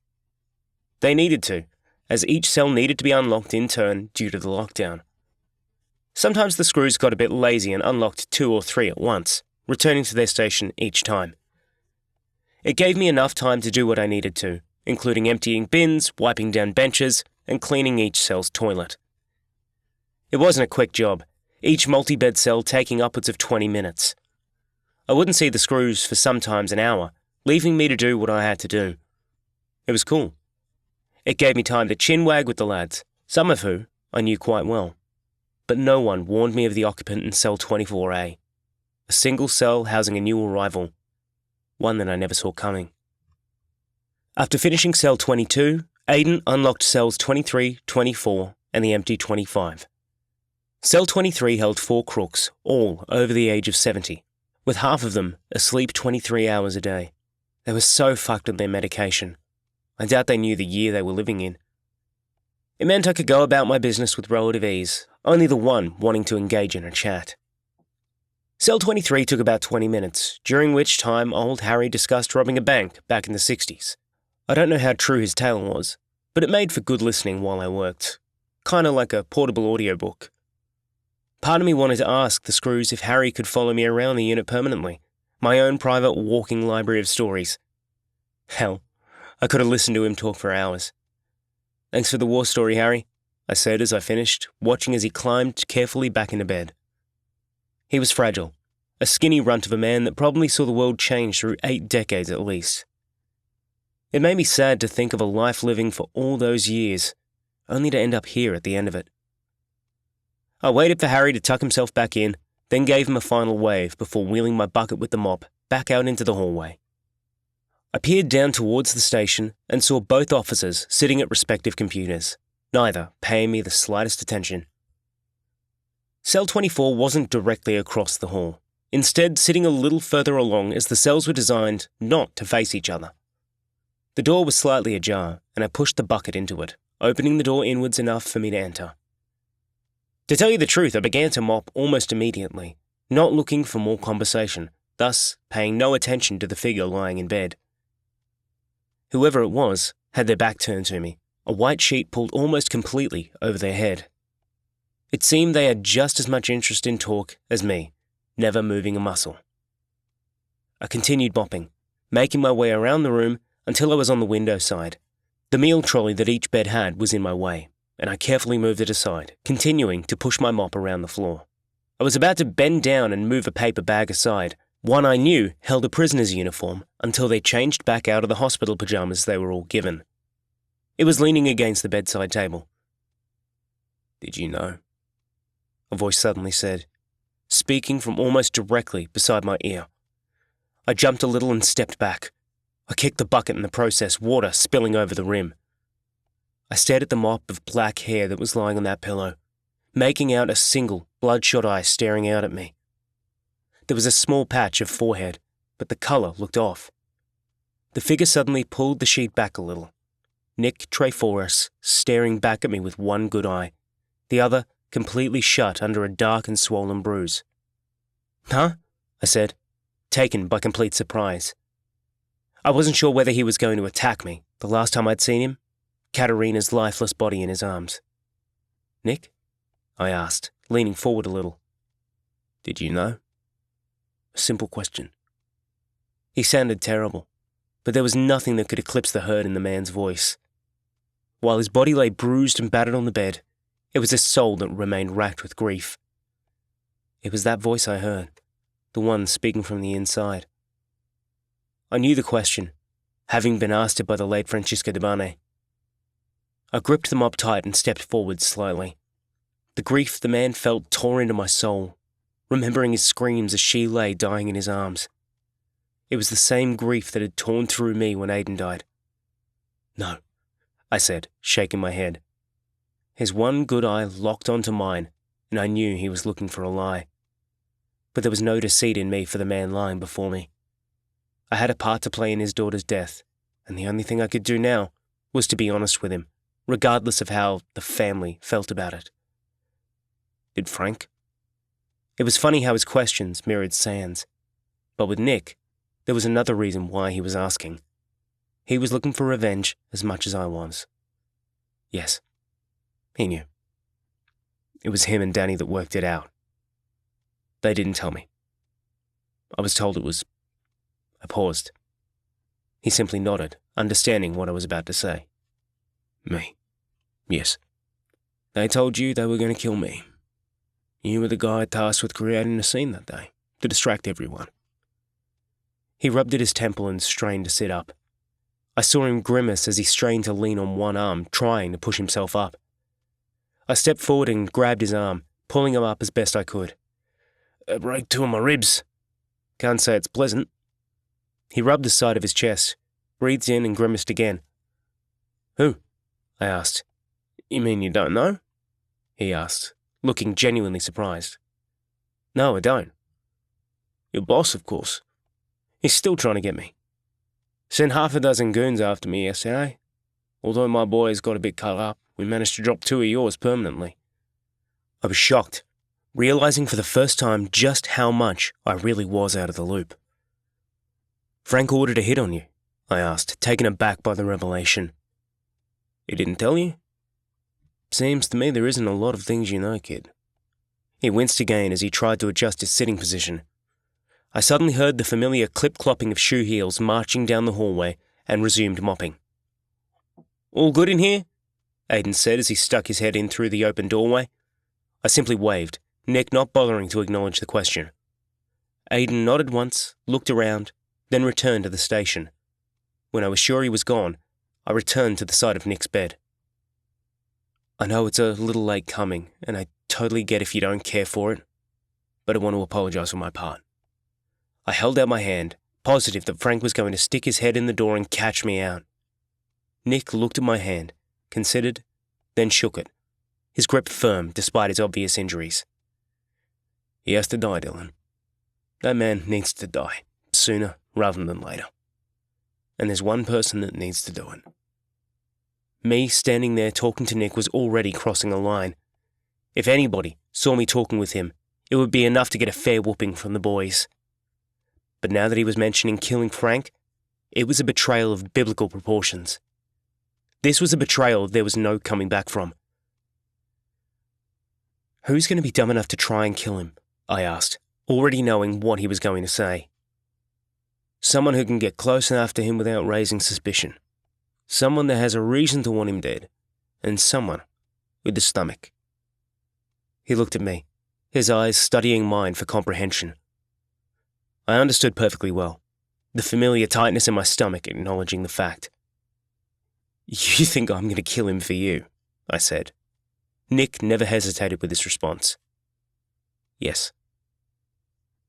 They needed to, as each cell needed to be unlocked in turn due to the lockdown. Sometimes the screws got a bit lazy and unlocked 2 or 3 at once, returning to their station each time. It gave me enough time to do what I needed to, including emptying bins, wiping down benches, and cleaning each cell's toilet. It wasn't a quick job, each multi-bed cell taking upwards of 20 minutes. I wouldn't see the screws for sometimes an hour, leaving me to do what I had to do. It was cool. It gave me time to chinwag with the lads, some of who I knew quite well. But no one warned me of the occupant in cell 24A, a single cell housing a new arrival, one that I never saw coming. After finishing cell 22, Aidan unlocked cells 23, 24, and the empty 25. Cell 23 held 4 crooks, all over the age of 70, with half of them asleep 23 hours a day. They were so fucked on their medication. I doubt they knew the year they were living in. It meant I could go about my business with relative ease, only the one wanting to engage in a chat. Cell 23 took about 20 minutes, during which time old Harry discussed robbing a bank back in the 60s. I don't know how true his tale was, but it made for good listening while I worked. Kinda like a portable audiobook. Part of me wanted to ask the screws if Harry could follow me around the unit permanently, my own private walking library of stories. Hell, I could have listened to him talk for hours. "Thanks for the war story, Harry," I said as I finished, watching as he climbed carefully back into bed. He was fragile, a skinny runt of a man that probably saw the world change through 8 decades at least. It made me sad to think of a life living for all those years, only to end up here at the end of it. I waited for Harry to tuck himself back in, then gave him a final wave before wheeling my bucket with the mop back out into the hallway. I peered down towards the station and saw both officers sitting at respective computers, neither paying me the slightest attention. Cell 24 wasn't directly across the hall, instead sitting a little further along as the cells were designed not to face each other. The door was slightly ajar, and I pushed the bucket into it, opening the door inwards enough for me to enter. To tell you the truth, I began to mop almost immediately, not looking for more conversation, thus paying no attention to the figure lying in bed. Whoever it was had their back turned to me, a white sheet pulled almost completely over their head. It seemed they had just as much interest in talk as me, never moving a muscle. I continued mopping, making my way around the room until I was on the window side. The meal trolley that each bed had was in my way, and I carefully moved it aside, continuing to push my mop around the floor. I was about to bend down and move a paper bag aside, one I knew held a prisoner's uniform, until they changed back out of the hospital pajamas they were all given. It was leaning against the bedside table. "Did you know?" a voice suddenly said, speaking from almost directly beside my ear. I jumped a little and stepped back. I kicked the bucket in the process, water spilling over the rim. I stared at the mop of black hair that was lying on that pillow, making out a single bloodshot eye staring out at me, There was a small patch of forehead, but the colour looked off. The figure suddenly pulled the sheet back a little. Nick Treforys staring back at me with one good eye, the other completely shut under a dark and swollen bruise. "Huh?" I said, taken by complete surprise. I wasn't sure whether he was going to attack me, the last time I'd seen him, Katerina's lifeless body in his arms. "Nick?" I asked, leaning forward a little. "Did you know?" A simple question. He sounded terrible, but there was nothing that could eclipse the hurt in the man's voice. While his body lay bruised and battered on the bed, it was his soul that remained racked with grief. It was that voice I heard, the one speaking from the inside. I knew the question, having been asked it by the late Francisca de Bane. I gripped the mop tight and stepped forward slightly. The grief the man felt tore into my soul, remembering his screams as she lay dying in his arms. It was the same grief that had torn through me when Aiden died. "No," I said, shaking my head. His one good eye locked onto mine, and I knew he was looking for a lie. But there was no deceit in me for the man lying before me. I had a part to play in his daughter's death, and the only thing I could do now was to be honest with him, regardless of how the family felt about it. "Did Frank?" It was funny how his questions mirrored Sands, but with Nick, there was another reason why he was asking. He was looking for revenge as much as I was. Yes, he knew. It was him and Danny that worked it out. They didn't tell me. I was told it was... I paused. He simply nodded, understanding what I was about to say. "Me. Yes. They told you they were going to kill me. You were the guy tasked with creating a scene that day, to distract everyone." He rubbed at his temple and strained to sit up. I saw him grimace as he strained to lean on one arm, trying to push himself up. I stepped forward and grabbed his arm, pulling him up as best I could. "I break two of my ribs. Can't say it's pleasant." He rubbed the side of his chest, breathed in and grimaced again. "Who?" I asked. "You mean you don't know?" he asked, looking genuinely surprised. "No, I don't." "Your boss, of course. He's still trying to get me. Sent half a dozen goons after me yesterday. Although my boys got a bit cut up, we managed to drop two of yours permanently." I was shocked, realizing for the first time just how much I really was out of the loop. "Frank ordered a hit on you?" I asked, taken aback by the revelation. "He didn't tell you?" "Seems to me there isn't a lot of things you know, kid." He winced again as he tried to adjust his sitting position. I suddenly heard the familiar clip-clopping of shoe heels marching down the hallway and resumed mopping. "All good in here?" Aiden said as he stuck his head in through the open doorway. I simply waved, Nick not bothering to acknowledge the question. Aiden nodded once, looked around, then returned to the station. When I was sure he was gone, I returned to the side of Nick's bed. "I know it's a little late coming, and I totally get if you don't care for it, but I want to apologize for my part." I held out my hand, positive that Frank was going to stick his head in the door and catch me out. Nick looked at my hand, considered, then shook it, his grip firm despite his obvious injuries. "He has to die, Dylan. That man needs to die, sooner rather than later. And there's one person that needs to do it." Me standing there talking to Nick was already crossing a line. If anybody saw me talking with him, it would be enough to get a fair whooping from the boys. But now that he was mentioning killing Frank, it was a betrayal of biblical proportions. This was a betrayal there was no coming back from. "Who's going to be dumb enough to try and kill him?" I asked, already knowing what he was going to say. "Someone who can get close enough to him without raising suspicion. Someone that has a reason to want him dead. And someone with a stomach." He looked at me, his eyes studying mine for comprehension. I understood perfectly well, the familiar tightness in my stomach acknowledging the fact. "You think I'm going to kill him for you?" I said. Nick never hesitated with his response. "Yes."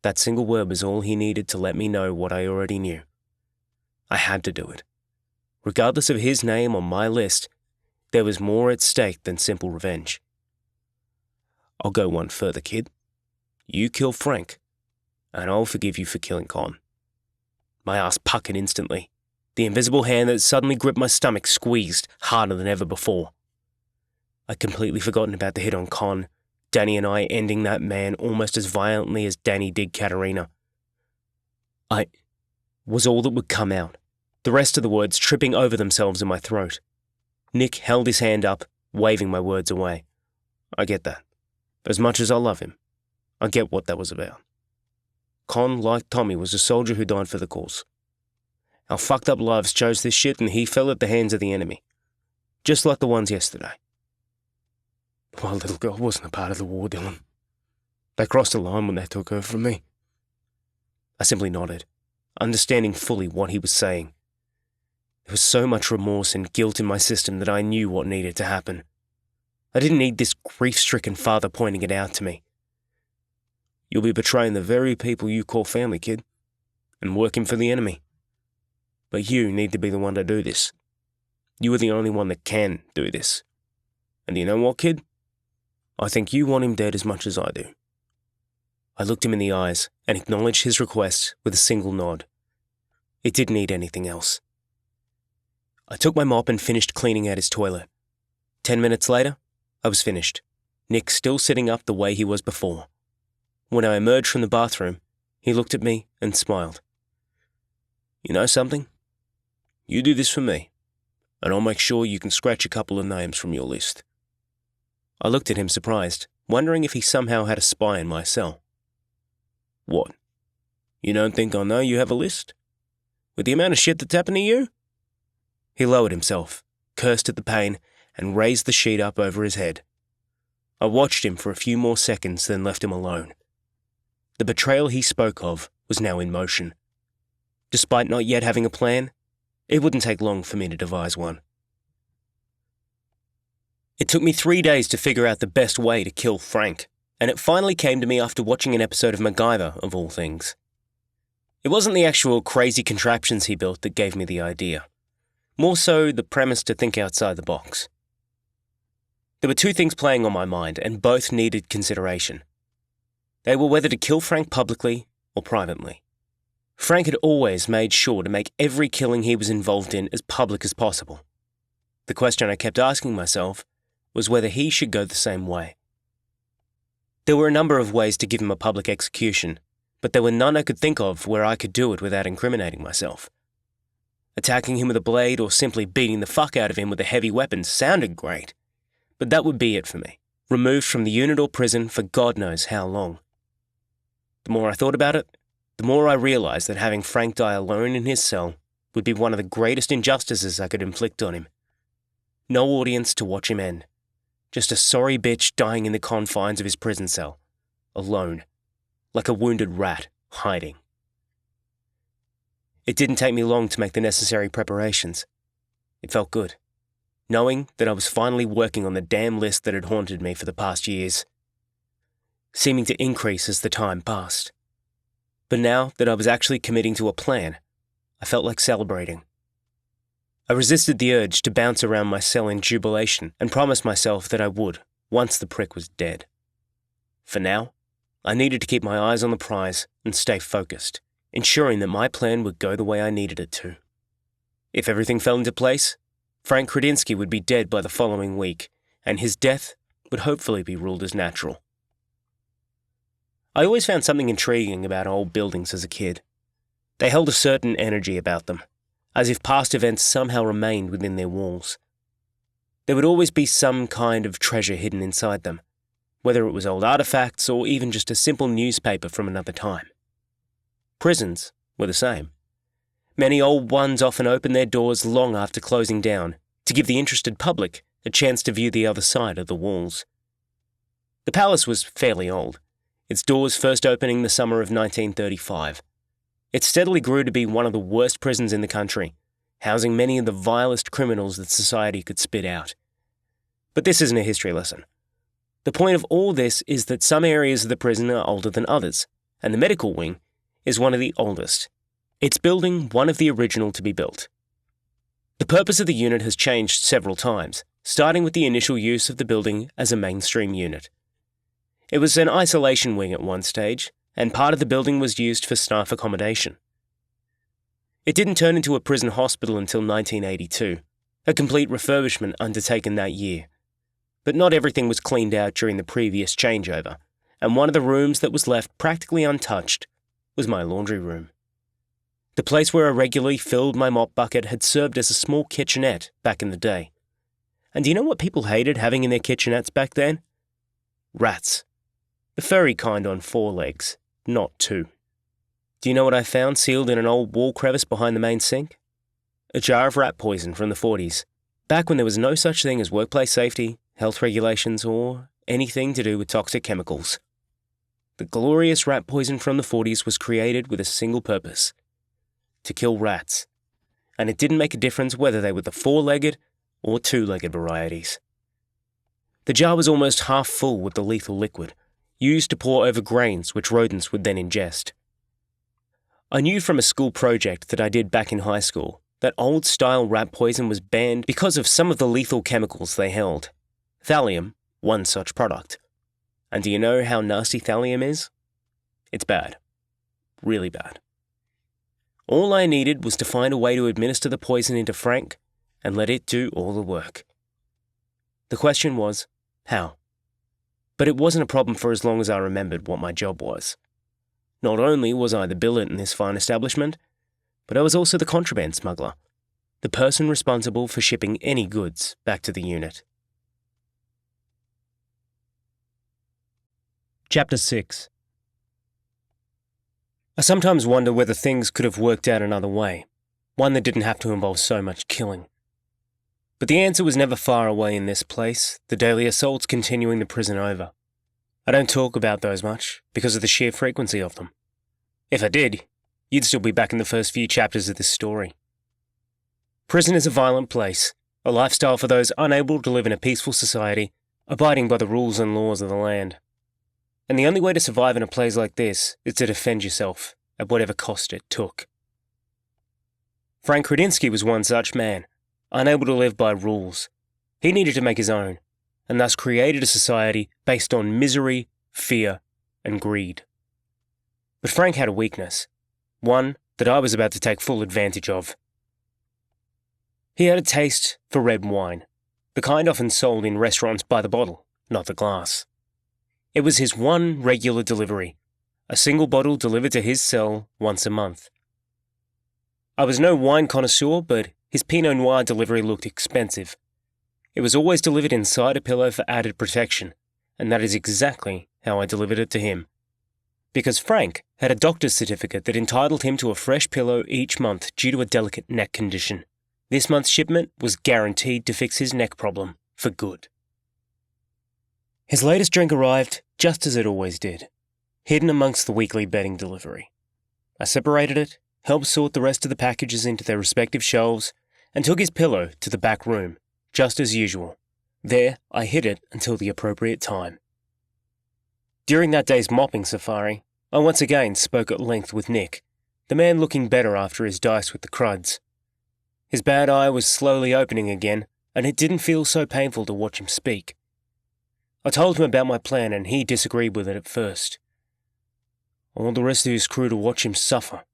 That single word was all he needed to let me know what I already knew. I had to do it. Regardless of his name on my list, there was more at stake than simple revenge. "I'll go one further, kid. You kill Frank, and I'll forgive you for killing Con." My ass puckered instantly. The invisible hand that suddenly gripped my stomach squeezed harder than ever before. I'd completely forgotten about the hit on Con, Danny and I ending that man almost as violently as Danny did Katerina. "I" was all that would come out, the rest of the words tripping over themselves in my throat. Nick held his hand up, waving my words away. "I get that. As much as I love him, I get what that was about. Con, like Tommy, was a soldier who died for the cause. Our fucked up lives chose this shit and he fell at the hands of the enemy. Just like the ones yesterday. My little girl wasn't a part of the war, Dylan. They crossed the line when they took her from me." I simply nodded, understanding fully what he was saying. There was so much remorse and guilt in my system that I knew what needed to happen. I didn't need this grief-stricken father pointing it out to me. "You'll be betraying the very people you call family, kid, and working for the enemy. But you need to be the one to do this. You are the only one that can do this. And you know what, kid? I think you want him dead as much as I do." I looked him in the eyes and acknowledged his request with a single nod. It didn't need anything else. I took my mop and finished cleaning out his toilet. 10 minutes later, I was finished, Nick still sitting up the way he was before. When I emerged from the bathroom, he looked at me and smiled. "You know something? You do this for me, and I'll make sure you can scratch a couple of names from your list." I looked at him surprised, wondering if he somehow had a spy in my cell. "What? You don't think I know you have a list? With the amount of shit that's happened to you?" He lowered himself, cursed at the pain, and raised the sheet up over his head. I watched him for a few more seconds, then left him alone. The betrayal he spoke of was now in motion. Despite not yet having a plan, it wouldn't take long for me to devise one. It took me 3 days to figure out the best way to kill Frank, and it finally came to me after watching an episode of MacGyver, of all things. It wasn't the actual crazy contraptions he built that gave me the idea. More so the premise to think outside the box. There were two things playing on my mind, and both needed consideration. They were whether to kill Frank publicly or privately. Frank had always made sure to make every killing he was involved in as public as possible. The question I kept asking myself was whether he should go the same way. There were a number of ways to give him a public execution, but there were none I could think of where I could do it without incriminating myself. Attacking him with a blade or simply beating the fuck out of him with a heavy weapon sounded great, but that would be it for me, removed from the unit or prison for God knows how long. The more I thought about it, the more I realized that having Frank die alone in his cell would be one of the greatest injustices I could inflict on him. No audience to watch him end. Just a sorry bitch dying in the confines of his prison cell, alone, like a wounded rat, hiding. It didn't take me long to make the necessary preparations. It felt good, knowing that I was finally working on the damn list that had haunted me for the past years, seeming to increase as the time passed. But now that I was actually committing to a plan, I felt like celebrating. I resisted the urge to bounce around my cell in jubilation and promised myself that I would, once the prick was dead. For now, I needed to keep my eyes on the prize and stay focused, ensuring that my plan would go the way I needed it to. If everything fell into place, Frank Kredinsky would be dead by the following week, and his death would hopefully be ruled as natural. I always found something intriguing about old buildings as a kid. They held a certain energy about them, as if past events somehow remained within their walls. There would always be some kind of treasure hidden inside them, whether it was old artifacts or even just a simple newspaper from another time. Prisons were the same. Many old ones often opened their doors long after closing down to give the interested public a chance to view the other side of the walls. The palace was fairly old, its doors first opening the summer of 1935. It steadily grew to be one of the worst prisons in the country, housing many of the vilest criminals that society could spit out. But this isn't a history lesson. The point of all this is that some areas of the prison are older than others, and the medical wing is one of the oldest. It's building one of the original to be built. The purpose of the unit has changed several times, starting with the initial use of the building as a mainstream unit. It was an isolation wing at one stage, and part of the building was used for staff accommodation. It didn't turn into a prison hospital until 1982, a complete refurbishment undertaken that year. But not everything was cleaned out during the previous changeover, and one of the rooms that was left practically untouched was my laundry room. The place where I regularly filled my mop bucket had served as a small kitchenette back in the day. And do you know what people hated having in their kitchenettes back then? Rats. The furry kind on 4 legs, not 2. Do you know what I found sealed in an old wall crevice behind the main sink? A jar of rat poison from the 40s, back when there was no such thing as workplace safety, health regulations, or anything to do with toxic chemicals. The glorious rat poison from the 40s was created with a single purpose: to kill rats. And it didn't make a difference whether they were the 4-legged or 2-legged varieties. The jar was almost half full with the lethal liquid, used to pour over grains which rodents would then ingest. I knew from a school project that I did back in high school that old-style rat poison was banned because of some of the lethal chemicals they held. Thallium, one such product. And do you know how nasty thallium is? It's bad. Really bad. All I needed was to find a way to administer the poison into Frank and let it do all the work. The question was, how? But it wasn't a problem for as long as I remembered what my job was. Not only was I the billet in this fine establishment, but I was also the contraband smuggler, the person responsible for shipping any goods back to the unit. Chapter 6. I sometimes wonder whether things could have worked out another way, one that didn't have to involve so much killing. But the answer was never far away in this place, the daily assaults continuing the prison over. I don't talk about those much, because of the sheer frequency of them. If I did, you'd still be back in the first few chapters of this story. Prison is a violent place, a lifestyle for those unable to live in a peaceful society, abiding by the rules and laws of the land. And the only way to survive in a place like this is to defend yourself, at whatever cost it took. Frank Kredinsky was one such man, unable to live by rules. He needed to make his own, and thus created a society based on misery, fear, and greed. But Frank had a weakness, one that I was about to take full advantage of. He had a taste for red wine, the kind often sold in restaurants by the bottle, not the glass. It was his one regular delivery, a single bottle delivered to his cell once a month. I was no wine connoisseur, but his Pinot Noir delivery looked expensive. It was always delivered inside a pillow for added protection, and that is exactly how I delivered it to him. Because Frank had a doctor's certificate that entitled him to a fresh pillow each month due to a delicate neck condition. This month's shipment was guaranteed to fix his neck problem for good. His latest drink arrived just as it always did, hidden amongst the weekly bedding delivery. I separated it, helped sort the rest of the packages into their respective shelves, and took his pillow to the back room, just as usual. There, I hid it until the appropriate time. During that day's mopping safari, I once again spoke at length with Nick, the man looking better after his dice with the cruds. His bad eye was slowly opening again, and it didn't feel so painful to watch him speak. I told him about my plan, and he disagreed with it at first. I want the rest of his crew to watch him suffer,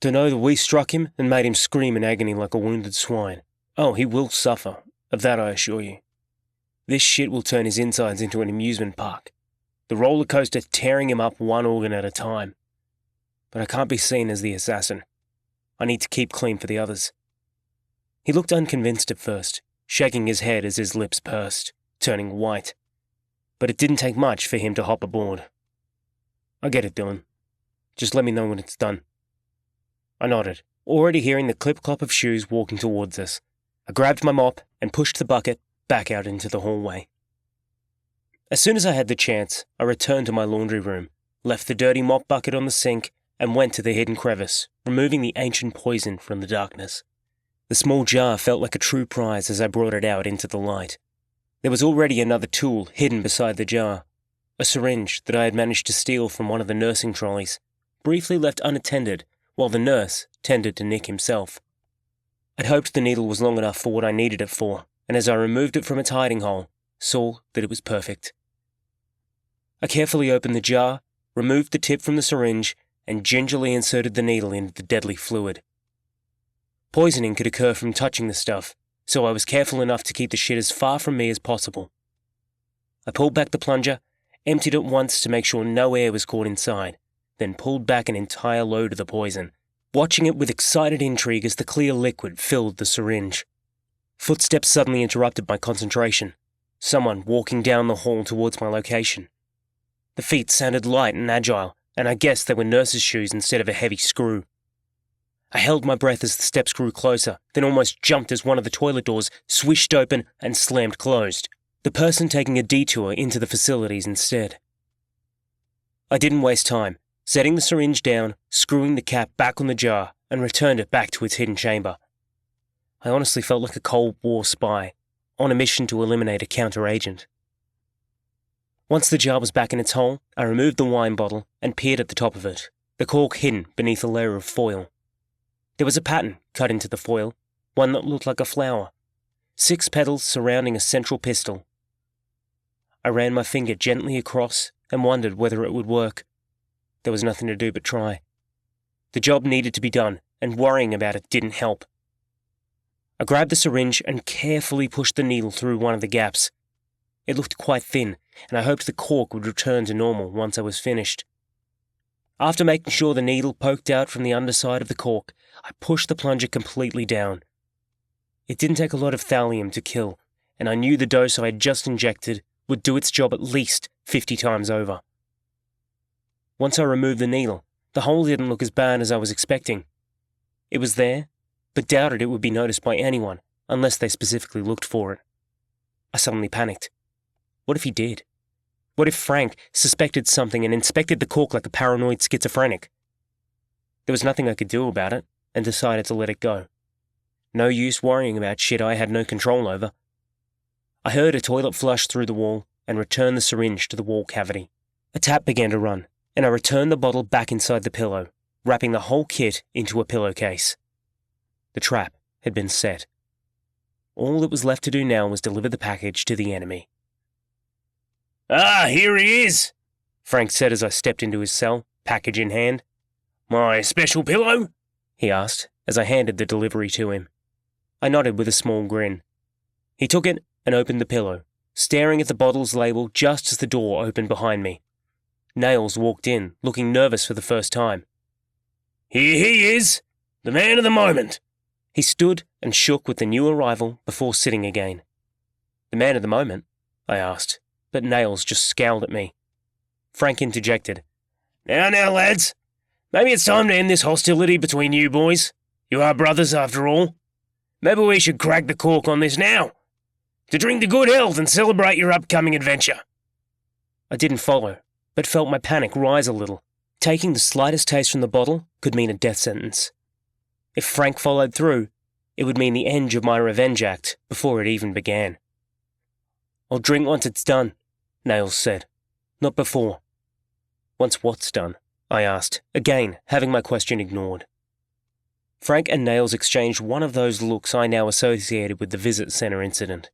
to know that we struck him and made him scream in agony like a wounded swine. Oh, he will suffer, of that I assure you. This shit will turn his insides into an amusement park, the roller coaster tearing him up one organ at a time. But I can't be seen as the assassin. I need to keep clean for the others. He looked unconvinced at first, shaking his head as his lips pursed, turning white. But it didn't take much for him to hop aboard. I get it, Dylan. Just let me know when it's done. I nodded, already hearing the clip-clop of shoes walking towards us. I grabbed my mop and pushed the bucket back out into the hallway. As soon as I had the chance, I returned to my laundry room, left the dirty mop bucket on the sink, and went to the hidden crevice, removing the ancient poison from the darkness. The small jar felt like a true prize as I brought it out into the light. There was already another tool hidden beside the jar, a syringe that I had managed to steal from one of the nursing trolleys, briefly left unattended while the nurse tended to Nick himself. I'd hoped the needle was long enough for what I needed it for, and as I removed it from its hiding hole, saw that it was perfect. I carefully opened the jar, removed the tip from the syringe, and gingerly inserted the needle into the deadly fluid. Poisoning could occur from touching the stuff, so I was careful enough to keep the shit as far from me as possible. I pulled back the plunger, emptied it once to make sure no air was caught inside, then pulled back an entire load of the poison, watching it with excited intrigue as the clear liquid filled the syringe. Footsteps suddenly interrupted my concentration. Someone walking down the hall towards my location. The feet sounded light and agile, and I guessed they were nurse's shoes instead of a heavy screw. I held my breath as the steps grew closer, then almost jumped as one of the toilet doors swished open and slammed closed, the person taking a detour into the facilities instead. I didn't waste time, setting the syringe down, screwing the cap back on the jar, and returned it back to its hidden chamber. I honestly felt like a Cold War spy, on a mission to eliminate a counter-agent. Once the jar was back in its hole, I removed the wine bottle and peered at the top of it, the cork hidden beneath a layer of foil. There was a pattern cut into the foil, one that looked like a flower, 6 petals surrounding a central pistil. I ran my finger gently across and wondered whether it would work. There was nothing to do but try. The job needed to be done, and worrying about it didn't help. I grabbed the syringe and carefully pushed the needle through one of the gaps. It looked quite thin, and I hoped the cork would return to normal once I was finished. After making sure the needle poked out from the underside of the cork, I pushed the plunger completely down. It didn't take a lot of thallium to kill, and I knew the dose I had just injected would do its job at least 50 times over. Once I removed the needle, the hole didn't look as bad as I was expecting. It was there, but doubted it would be noticed by anyone unless they specifically looked for it. I suddenly panicked. What if he did? What if Frank suspected something and inspected the cork like a paranoid schizophrenic? There was nothing I could do about it, and decided to let it go. No use worrying about shit I had no control over. I heard a toilet flush through the wall and returned the syringe to the wall cavity. A tap began to run, and I returned the bottle back inside the pillow, wrapping the whole kit into a pillowcase. The trap had been set. All that was left to do now was deliver the package to the enemy. "Ah, here he is," Frank said as I stepped into his cell, package in hand. "My special pillow?" he asked as I handed the delivery to him. I nodded with a small grin. He took it and opened the pillow, staring at the bottle's label just as the door opened behind me. Nails walked in, looking nervous for the first time. "Here he is, the man of the moment." He stood and shook with the new arrival before sitting again. "The man of the moment?" I asked, but Nails just scowled at me. Frank interjected. Now, lads. Maybe it's time to end this hostility between you boys. You are brothers after all. Maybe we should crack the cork on this now, to drink to good health and celebrate your upcoming adventure." I didn't follow, but felt my panic rise a little. Taking the slightest taste from the bottle could mean a death sentence. If Frank followed through, it would mean the end of my revenge act before it even began. "I'll drink once it's done," Nails said. "Not before." "Once what's done?" I asked, again having my question ignored. Frank and Nails exchanged one of those looks I now associated with the visit centre incident.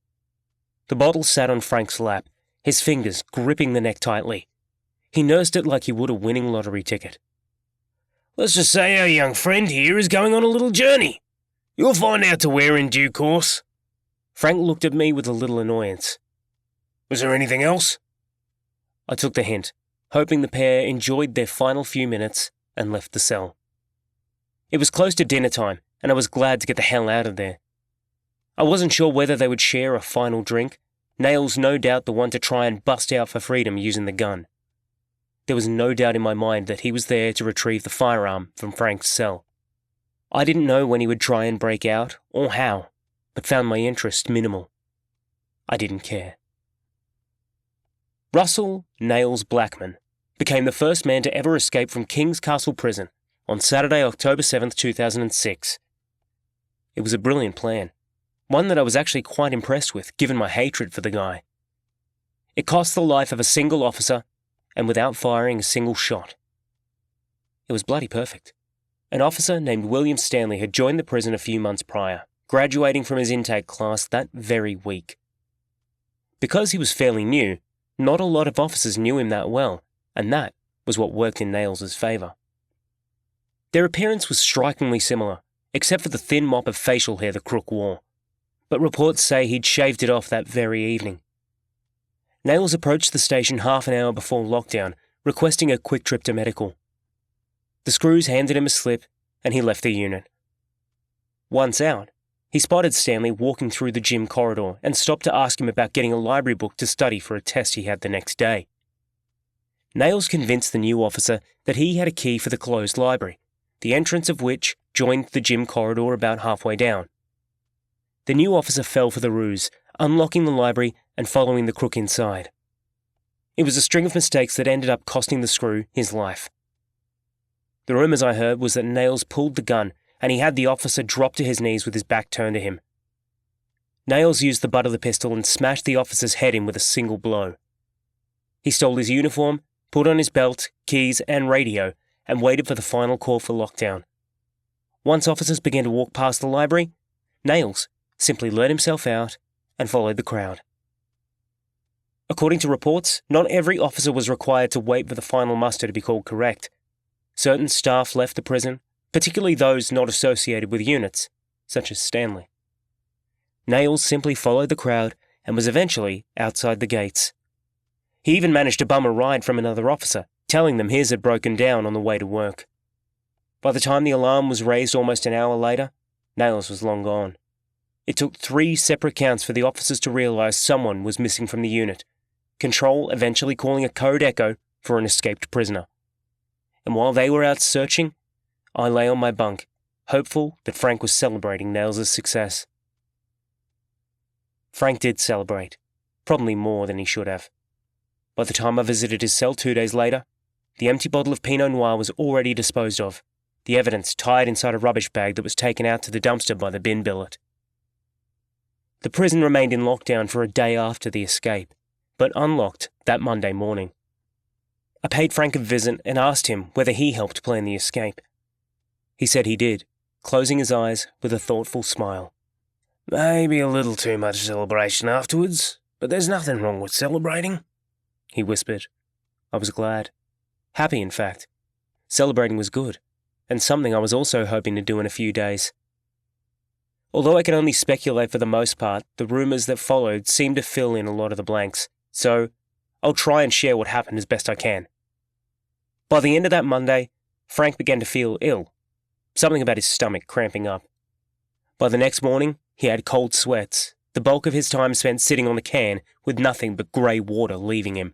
The bottle sat on Frank's lap, his fingers gripping the neck tightly. He nursed it like he would a winning lottery ticket. "Let's just say our young friend here is going on a little journey. You'll find out to where in due course." Frank looked at me with a little annoyance. "Was there anything else?" I took the hint, hoping the pair enjoyed their final few minutes and left the cell. It was close to dinner time, and I was glad to get the hell out of there. I wasn't sure whether they would share a final drink, Nails no doubt the one to try and bust out for freedom using the gun. There was no doubt in my mind that he was there to retrieve the firearm from Frank's cell. I didn't know when he would try and break out, or how, but found my interest minimal. I didn't care. Russell Nails Blackman became the first man to ever escape from King's Castle Prison on Saturday, October 7th, 2006. It was a brilliant plan, one that I was actually quite impressed with given my hatred for the guy. It cost the life of a single officer and without firing a single shot. It was bloody perfect. An officer named William Stanley had joined the prison a few months prior, graduating from his intake class that very week. Because he was fairly new, not a lot of officers knew him that well, and that was what worked in Nails' favour. Their appearance was strikingly similar, except for the thin mop of facial hair the crook wore, but reports say he'd shaved it off that very evening. Nails approached the station half an hour before lockdown, requesting a quick trip to medical. The screws handed him a slip, and he left the unit. Once out, he spotted Stanley walking through the gym corridor and stopped to ask him about getting a library book to study for a test he had the next day. Nails convinced the new officer that he had a key for the closed library, the entrance of which joined the gym corridor about halfway down. The new officer fell for the ruse, unlocking the library and following the crook inside. It was a string of mistakes that ended up costing the screw his life. The rumours I heard was that Nails pulled the gun and he had the officer drop to his knees with his back turned to him. Nails used the butt of the pistol and smashed the officer's head in with a single blow. He stole his uniform, put on his belt, keys and radio, and waited for the final call for lockdown. Once officers began to walk past the library, Nails simply let himself out and followed the crowd. According to reports, not every officer was required to wait for the final muster to be called correct. Certain staff left the prison, particularly those not associated with units, such as Stanley. Nails simply followed the crowd and was eventually outside the gates. He even managed to bum a ride from another officer, telling them his had broken down on the way to work. By the time the alarm was raised almost an hour later, Nails was long gone. It took 3 separate counts for the officers to realise someone was missing from the unit, Control eventually calling a code echo for an escaped prisoner. And while they were out searching, I lay on my bunk, hopeful that Frank was celebrating Nails' success. Frank did celebrate, probably more than he should have. By the time I visited his cell 2 days later, the empty bottle of Pinot Noir was already disposed of, the evidence tied inside a rubbish bag that was taken out to the dumpster by the bin billet. The prison remained in lockdown for a day after the escape, but unlocked that Monday morning. I paid Frank a visit and asked him whether he helped plan the escape. He said he did, closing his eyes with a thoughtful smile. "Maybe a little too much celebration afterwards, but there's nothing wrong with celebrating," he whispered. I was glad. Happy, in fact. Celebrating was good, and something I was also hoping to do in a few days. Although I can only speculate for the most part, the rumours that followed seemed to fill in a lot of the blanks, so I'll try and share what happened as best I can. By the end of that Monday, Frank began to feel ill, something about his stomach cramping up. By the next morning, he had cold sweats, the bulk of his time spent sitting on the can with nothing but grey water leaving him.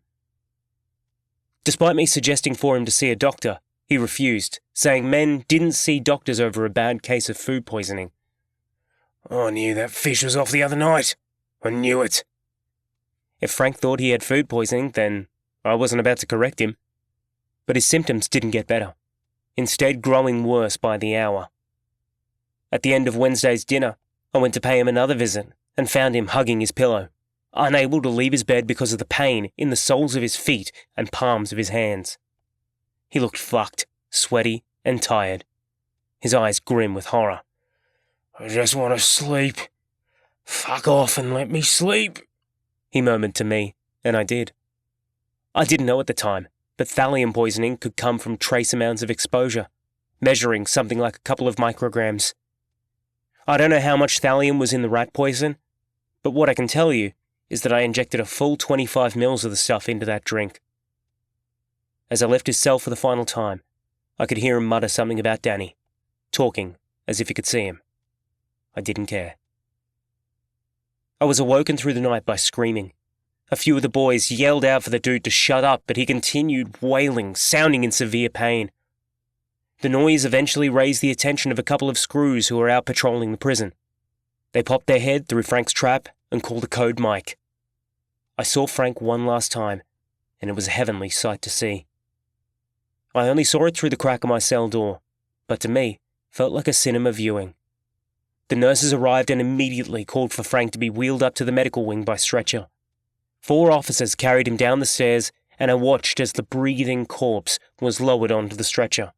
Despite me suggesting for him to see a doctor, he refused, saying men didn't see doctors over a bad case of food poisoning. "I knew that fish was off the other night. I knew it." If Frank thought he had food poisoning, then I wasn't about to correct him. But his symptoms didn't get better, instead growing worse by the hour. At the end of Wednesday's dinner, I went to pay him another visit and found him hugging his pillow, unable to leave his bed because of the pain in the soles of his feet and palms of his hands. He looked fucked, sweaty, and tired, his eyes grim with horror. "I just want to sleep. Fuck off and let me sleep," he murmured to me, and I did. I didn't know at the time, but thallium poisoning could come from trace amounts of exposure, measuring something like a couple of micrograms. I don't know how much thallium was in the rat poison, but what I can tell you is that I injected a full 25 mils of the stuff into that drink. As I left his cell for the final time, I could hear him mutter something about Danny, talking as if he could see him. I didn't care. I was awoken through the night by screaming. A few of the boys yelled out for the dude to shut up, but he continued wailing, sounding in severe pain. The noise eventually raised the attention of a couple of screws who were out patrolling the prison. They popped their head through Frank's trap and called a code mic. I saw Frank one last time, and it was a heavenly sight to see. I only saw it through the crack of my cell door, but to me, felt like a cinema viewing. The nurses arrived and immediately called for Frank to be wheeled up to the medical wing by stretcher. 4 officers carried him down the stairs, and I watched as the breathing corpse was lowered onto the stretcher.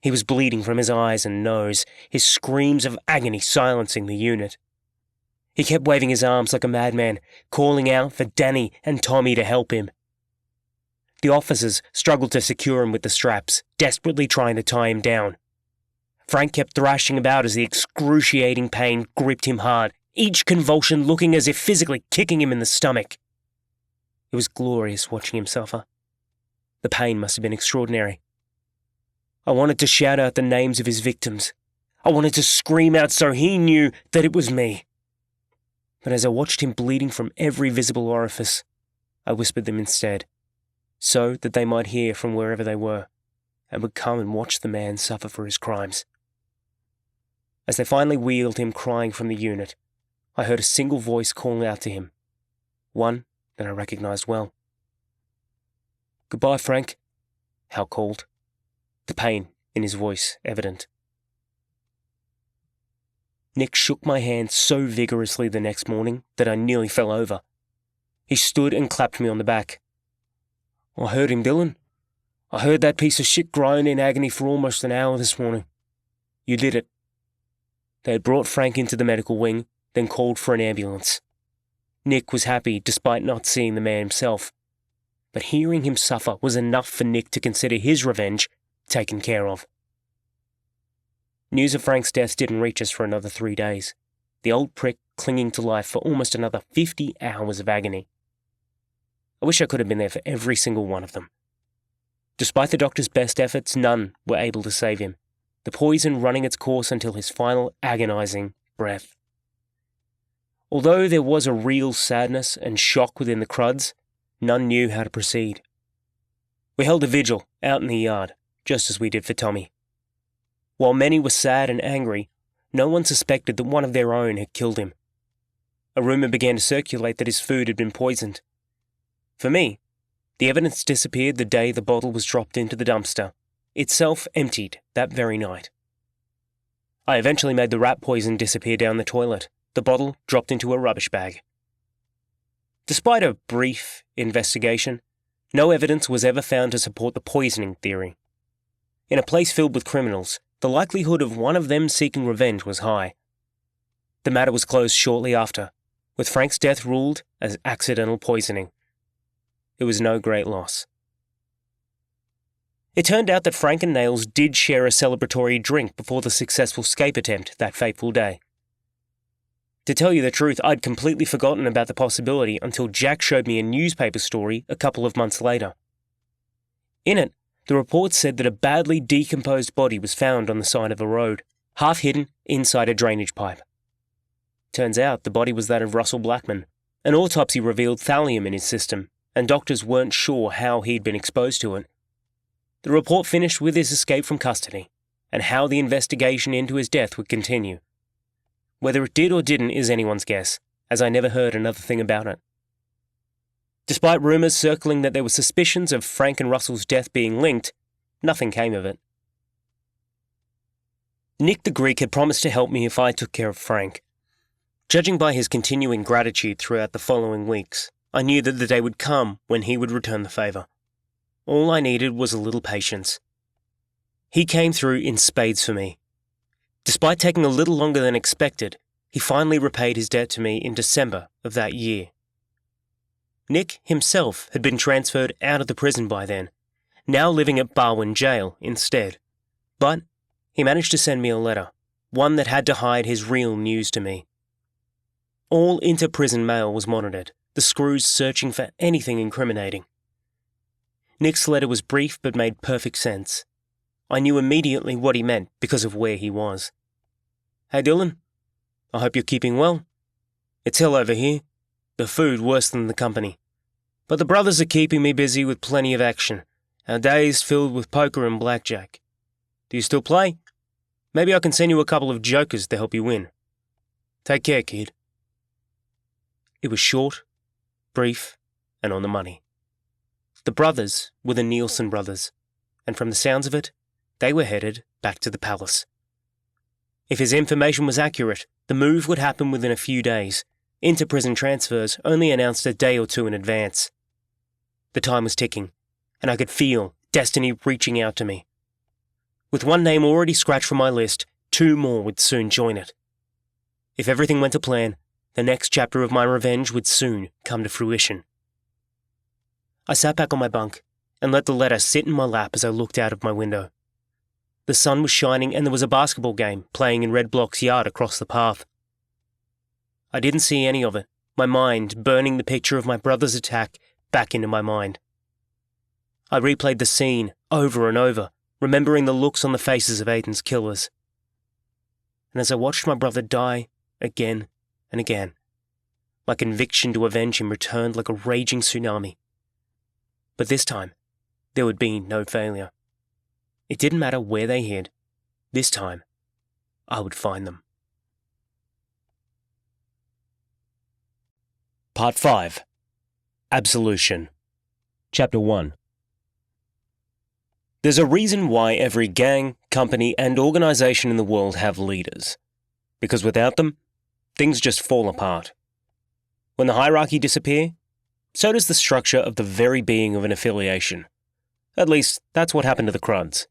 He was bleeding from his eyes and nose, his screams of agony silencing the unit. He kept waving his arms like a madman, calling out for Danny and Tommy to help him. The officers struggled to secure him with the straps, desperately trying to tie him down. Frank kept thrashing about as the excruciating pain gripped him hard, each convulsion looking as if physically kicking him in the stomach. It was glorious watching him suffer. The pain must have been extraordinary. I wanted to shout out the names of his victims. I wanted to scream out so he knew that it was me. But as I watched him bleeding from every visible orifice, I whispered them instead, so that they might hear from wherever they were, and would come and watch the man suffer for his crimes. As they finally wheeled him crying from the unit, I heard a single voice call out to him, one that I recognized well. "Goodbye, Frank," Hal called, the pain in his voice evident. Nick shook my hand so vigorously the next morning that I nearly fell over. He stood and clapped me on the back. "I heard him, Dylan. I heard that piece of shit groan in agony for almost an hour this morning. You did it." They had brought Frank into the medical wing, then called for an ambulance. Nick was happy despite not seeing the man himself, but hearing him suffer was enough for Nick to consider his revenge taken care of. News of Frank's death didn't reach us for another 3 days, the old prick clinging to life for almost another 50 hours of agony. I wish I could have been there for every single one of them. Despite the doctor's best efforts, none were able to save him, the poison running its course until his final agonizing breath. Although there was a real sadness and shock within the Cruds, none knew how to proceed. We held a vigil out in the yard, just as we did for Tommy. While many were sad and angry, no one suspected that one of their own had killed him. A rumour began to circulate that his food had been poisoned. For me, the evidence disappeared the day the bottle was dropped into the dumpster, itself emptied that very night. I eventually made the rat poison disappear down the toilet, the bottle dropped into a rubbish bag. Despite a brief investigation, no evidence was ever found to support the poisoning theory. In a place filled with criminals, the likelihood of one of them seeking revenge was high. The matter was closed shortly after, with Frank's death ruled as accidental poisoning. It was no great loss. It turned out that Frank and Nails did share a celebratory drink before the successful escape attempt that fateful day. To tell you the truth, I'd completely forgotten about the possibility until Jack showed me a newspaper story a couple of months later. In it, the report said that a badly decomposed body was found on the side of a road, half hidden inside a drainage pipe. Turns out the body was that of Russell Blackman. An autopsy revealed thallium in his system, and doctors weren't sure how he'd been exposed to it. The report finished with his escape from custody, and how the investigation into his death would continue. Whether it did or didn't is anyone's guess, as I never heard another thing about it. Despite rumours circling that there were suspicions of Frank and Russell's death being linked, nothing came of it. Nick the Greek had promised to help me if I took care of Frank. Judging by his continuing gratitude throughout the following weeks, I knew that the day would come when he would return the favour. All I needed was a little patience. He came through in spades for me. Despite taking a little longer than expected, he finally repaid his debt to me in December of that year. Nick himself had been transferred out of the prison by then, now living at Barwon Jail instead. But he managed to send me a letter, one that had to hide his real news to me. All inter-prison mail was monitored, the screws searching for anything incriminating. Nick's letter was brief but made perfect sense. I knew immediately what he meant because of where he was. "Hey Dylan, I hope you're keeping well. It's hell over here, the food worse than the company. But the brothers are keeping me busy with plenty of action, our days filled with poker and blackjack. Do you still play? Maybe I can send you a couple of jokers to help you win. Take care, kid." It was short, brief, and on the money. The brothers were the Nielsen brothers, and from the sounds of it, they were headed back to the palace. If his information was accurate, the move would happen within a few days. Inter-prison transfers only announced a day or two in advance. The time was ticking, and I could feel destiny reaching out to me. With one name already scratched from my list, 2 more would soon join it. If everything went to plan, the next chapter of my revenge would soon come to fruition. I sat back on my bunk and let the letter sit in my lap as I looked out of my window. The sun was shining and there was a basketball game playing in Red Block's yard across the path. I didn't see any of it, my mind burning the picture of my brother's attack back into my mind. I replayed the scene over and over, remembering the looks on the faces of Aiden's killers. And as I watched my brother die again and again, my conviction to avenge him returned like a raging tsunami. But this time, there would be no failure. It didn't matter where they hid. This time, I would find them. Part 5. Absolution. Chapter 1. There's a reason why every gang, company, and organisation in the world have leaders. Because without them, things just fall apart. When the hierarchy disappears, so does the structure of the very being of an affiliation. At least, that's what happened to the Cruds.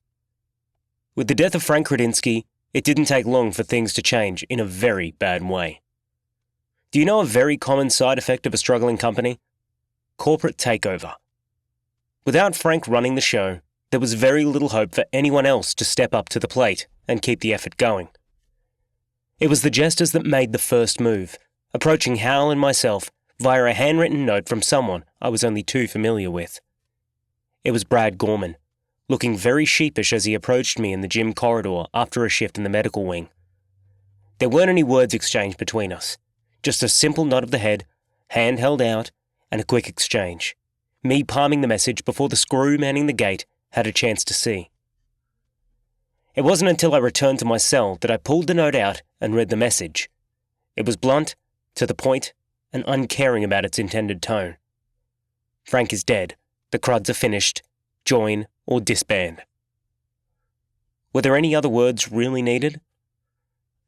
With the death of Frank Kredinsky, it didn't take long for things to change in a very bad way. Do you know a very common side effect of a struggling company? Corporate takeover. Without Frank running the show, there was very little hope for anyone else to step up to the plate and keep the effort going. It was the Jesters that made the first move, approaching Hal and myself via a handwritten note from someone I was only too familiar with. It was Brad Gorman, looking very sheepish as he approached me in the gym corridor after a shift in the medical wing. There weren't any words exchanged between us, just a simple nod of the head, hand held out, and a quick exchange, me palming the message before the screw manning the gate had a chance to see. It wasn't until I returned to my cell that I pulled the note out and read the message. It was blunt, to the point, and uncaring about its intended tone. Frank is dead. The Cruds are finished. Join or disband. Were there any other words really needed?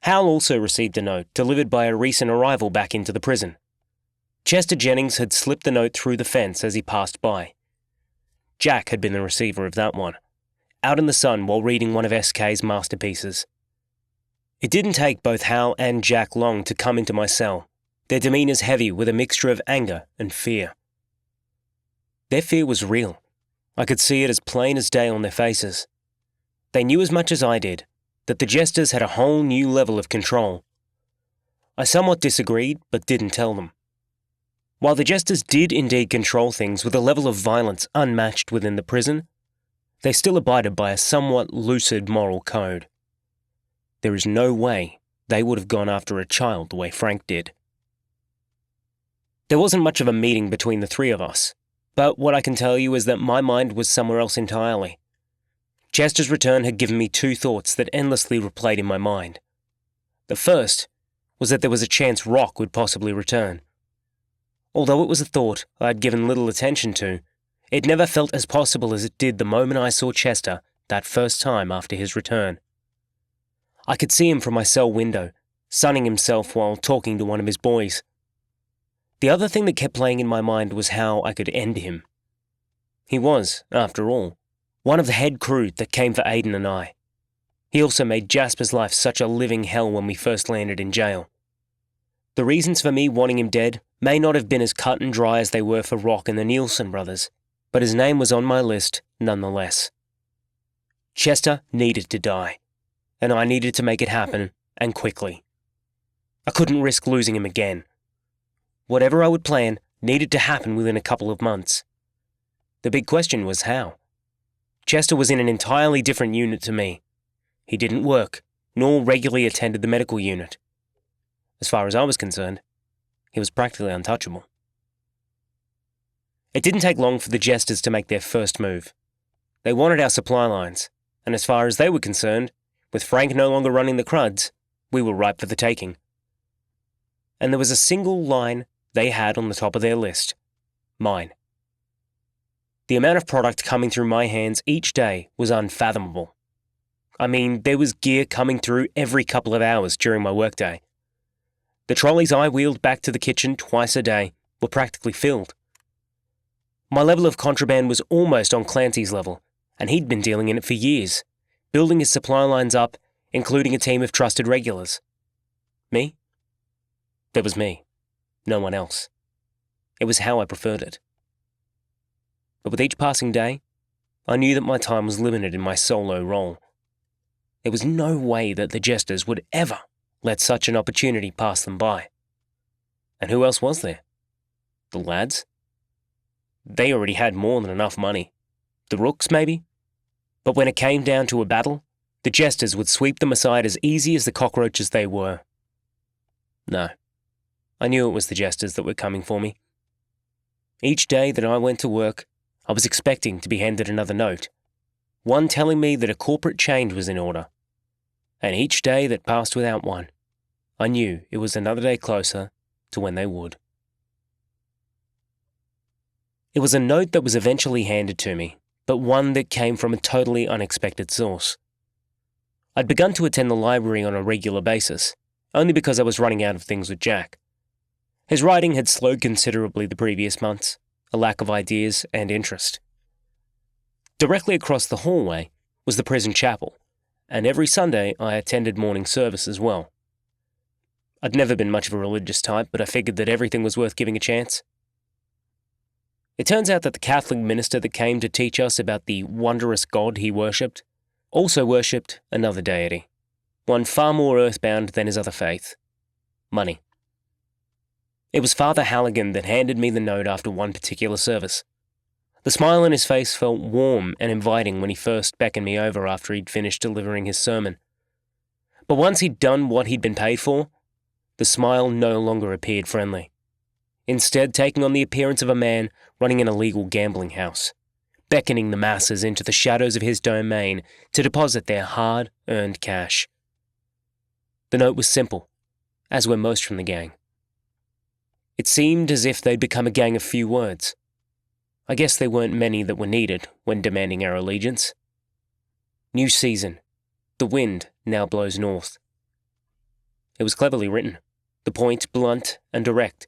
Hal also received a note delivered by a recent arrival back into the prison. Chester Jennings had slipped the note through the fence as he passed by. Jack had been the receiver of that one, out in the sun while reading one of SK's masterpieces. It didn't take both Hal and Jack long to come into my cell, their demeanours heavy with a mixture of anger and fear. Their fear was real. I could see it as plain as day on their faces. They knew as much as I did, that the Jesters had a whole new level of control. I somewhat disagreed, but didn't tell them. While the Jesters did indeed control things with a level of violence unmatched within the prison, they still abided by a somewhat lucid moral code. There is no way they would have gone after a child the way Frank did. There wasn't much of a meeting between the three of us, but what I can tell you is that my mind was somewhere else entirely. Chester's return had given me two thoughts that endlessly replayed in my mind. The first was that there was a chance Rock would possibly return. Although it was a thought I had given little attention to, it never felt as possible as it did the moment I saw Chester that first time after his return. I could see him from my cell window, sunning himself while talking to one of his boys. The other thing that kept playing in my mind was how I could end him. He was, after all, one of the head crew that came for Aiden and I. He also made Jasper's life such a living hell when we first landed in jail. The reasons for me wanting him dead may not have been as cut and dry as they were for Rock and the Nielsen brothers, but his name was on my list nonetheless. Chester needed to die, and I needed to make it happen, and quickly. I couldn't risk losing him again. Whatever I would plan needed to happen within a couple of months. The big question was how. Chester was in an entirely different unit to me. He didn't work, nor regularly attended the medical unit. As far as I was concerned, he was practically untouchable. It didn't take long for the Jesters to make their first move. They wanted our supply lines, and as far as they were concerned, with Frank no longer running the Cruds, we were ripe for the taking. And there was a single line they had on the top of their list: mine. The amount of product coming through my hands each day was unfathomable. I mean, there was gear coming through every couple of hours during my workday. The trolleys I wheeled back to the kitchen twice a day were practically filled. My level of contraband was almost on Clancy's level, and he'd been dealing in it for years, building his supply lines up, including a team of trusted regulars. Me? There was me. No one else. It was how I preferred it. But with each passing day, I knew that my time was limited in my solo role. There was no way that the Jesters would ever let such an opportunity pass them by. And who else was there? The lads? They already had more than enough money. The rooks, maybe? But when it came down to a battle, the Jesters would sweep them aside as easy as the cockroaches they were. No, I knew it was the Jesters that were coming for me. Each day that I went to work, I was expecting to be handed another note, one telling me that a corporate change was in order. And each day that passed without one, I knew it was another day closer to when they would. It was a note that was eventually handed to me, but one that came from a totally unexpected source. I'd begun to attend the library on a regular basis, only because I was running out of things with Jack. His writing had slowed considerably the previous months, a lack of ideas and interest. Directly across the hallway was the prison chapel, and every Sunday I attended morning service as well. I'd never been much of a religious type, but I figured that everything was worth giving a chance. It turns out that the Catholic minister that came to teach us about the wondrous God he worshipped also worshipped another deity, one far more earthbound than his other faith: money. It was Father Halligan that handed me the note after one particular service. The smile on his face felt warm and inviting when he first beckoned me over after he'd finished delivering his sermon. But once he'd done what he'd been paid for, the smile no longer appeared friendly, instead taking on the appearance of a man running an illegal gambling house, beckoning the masses into the shadows of his domain to deposit their hard-earned cash. The note was simple, as were most from the gang. It seemed as if they'd become a gang of few words. I guess there weren't many that were needed when demanding our allegiance. New season. The wind now blows north. It was cleverly written, the point blunt and direct.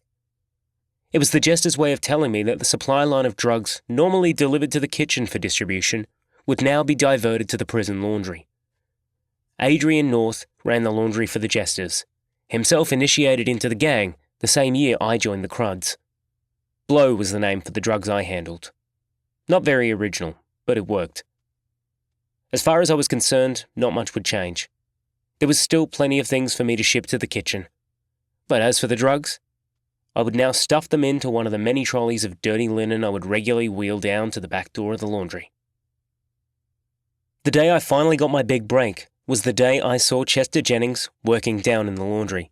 It was the Jester's way of telling me that the supply line of drugs normally delivered to the kitchen for distribution would now be diverted to the prison laundry. Adrian North ran the laundry for the Jesters, himself initiated into the gang the same year I joined the Cruds. Blow was the name for the drugs I handled. Not very original, but it worked. As far as I was concerned, not much would change. There was still plenty of things for me to ship to the kitchen. But as for the drugs, I would now stuff them into one of the many trolleys of dirty linen I would regularly wheel down to the back door of the laundry. The day I finally got my big break was the day I saw Chester Jennings working down in the laundry.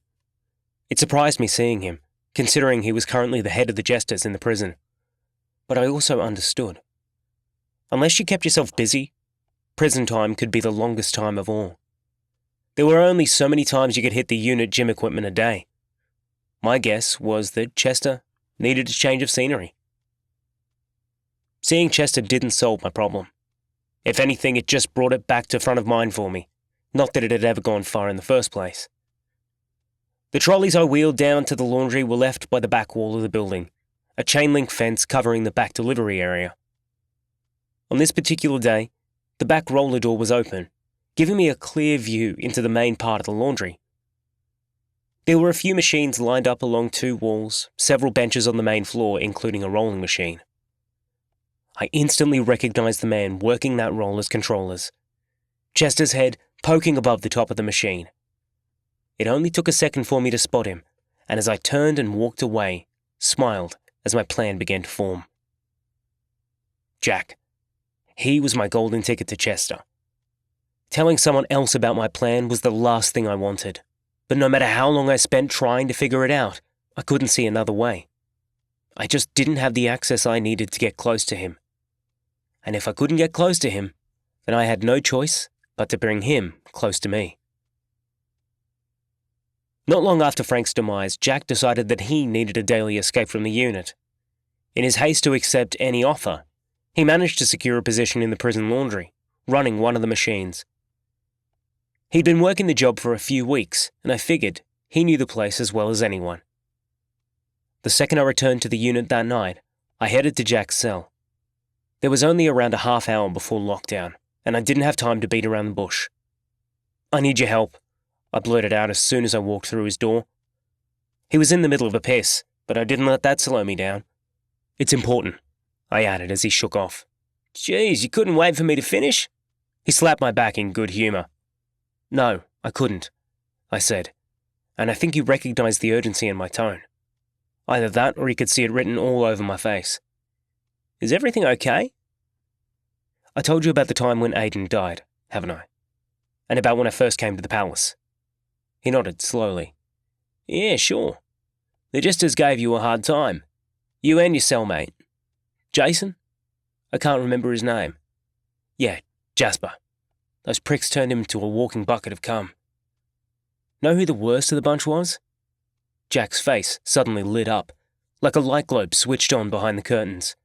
It surprised me seeing him, considering he was currently the head of the Jesters in the prison. But I also understood. Unless you kept yourself busy, prison time could be the longest time of all. There were only so many times you could hit the unit gym equipment a day. My guess was that Chester needed a change of scenery. Seeing Chester didn't solve my problem. If anything, it just brought it back to front of mind for me, not that it had ever gone far in the first place. The trolleys I wheeled down to the laundry were left by the back wall of the building, a chain-link fence covering the back delivery area. On this particular day, the back roller door was open, giving me a clear view into the main part of the laundry. There were a few machines lined up along two walls, several benches on the main floor, including a rolling machine. I instantly recognized the man working that roller's controllers, Chester's head poking above the top of the machine. It only took a second for me to spot him, and as I turned and walked away, smiled as my plan began to form. Jack. He was my golden ticket to Chester. Telling someone else about my plan was the last thing I wanted, but no matter how long I spent trying to figure it out, I couldn't see another way. I just didn't have the access I needed to get close to him. And if I couldn't get close to him, then I had no choice but to bring him close to me. Not long after Frank's demise, Jack decided that he needed a daily escape from the unit. In his haste to accept any offer, he managed to secure a position in the prison laundry, running one of the machines. He'd been working the job for a few weeks, and I figured he knew the place as well as anyone. The second I returned to the unit that night, I headed to Jack's cell. There was only around a half hour before lockdown, and I didn't have time to beat around the bush. "I need your help," I blurted out as soon as I walked through his door. He was in the middle of a piss, but I didn't let that slow me down. "It's important," I added as he shook off. Geez, you couldn't wait for me to finish? He slapped my back in good humour. No, I couldn't, I said, and I think he recognised the urgency in my tone. Either that or he could see it written all over my face. Is everything okay? I told you about the time when Aiden died, haven't I? And about when I first came to the palace. He nodded slowly. Yeah, sure. The Jesters gave you a hard time. You and your cellmate. Jason? I can't remember his name. Yeah, Jasper. Those pricks turned him into a walking bucket of cum. Know who the worst of the bunch was? Jack's face suddenly lit up, like a light globe switched on behind the curtains.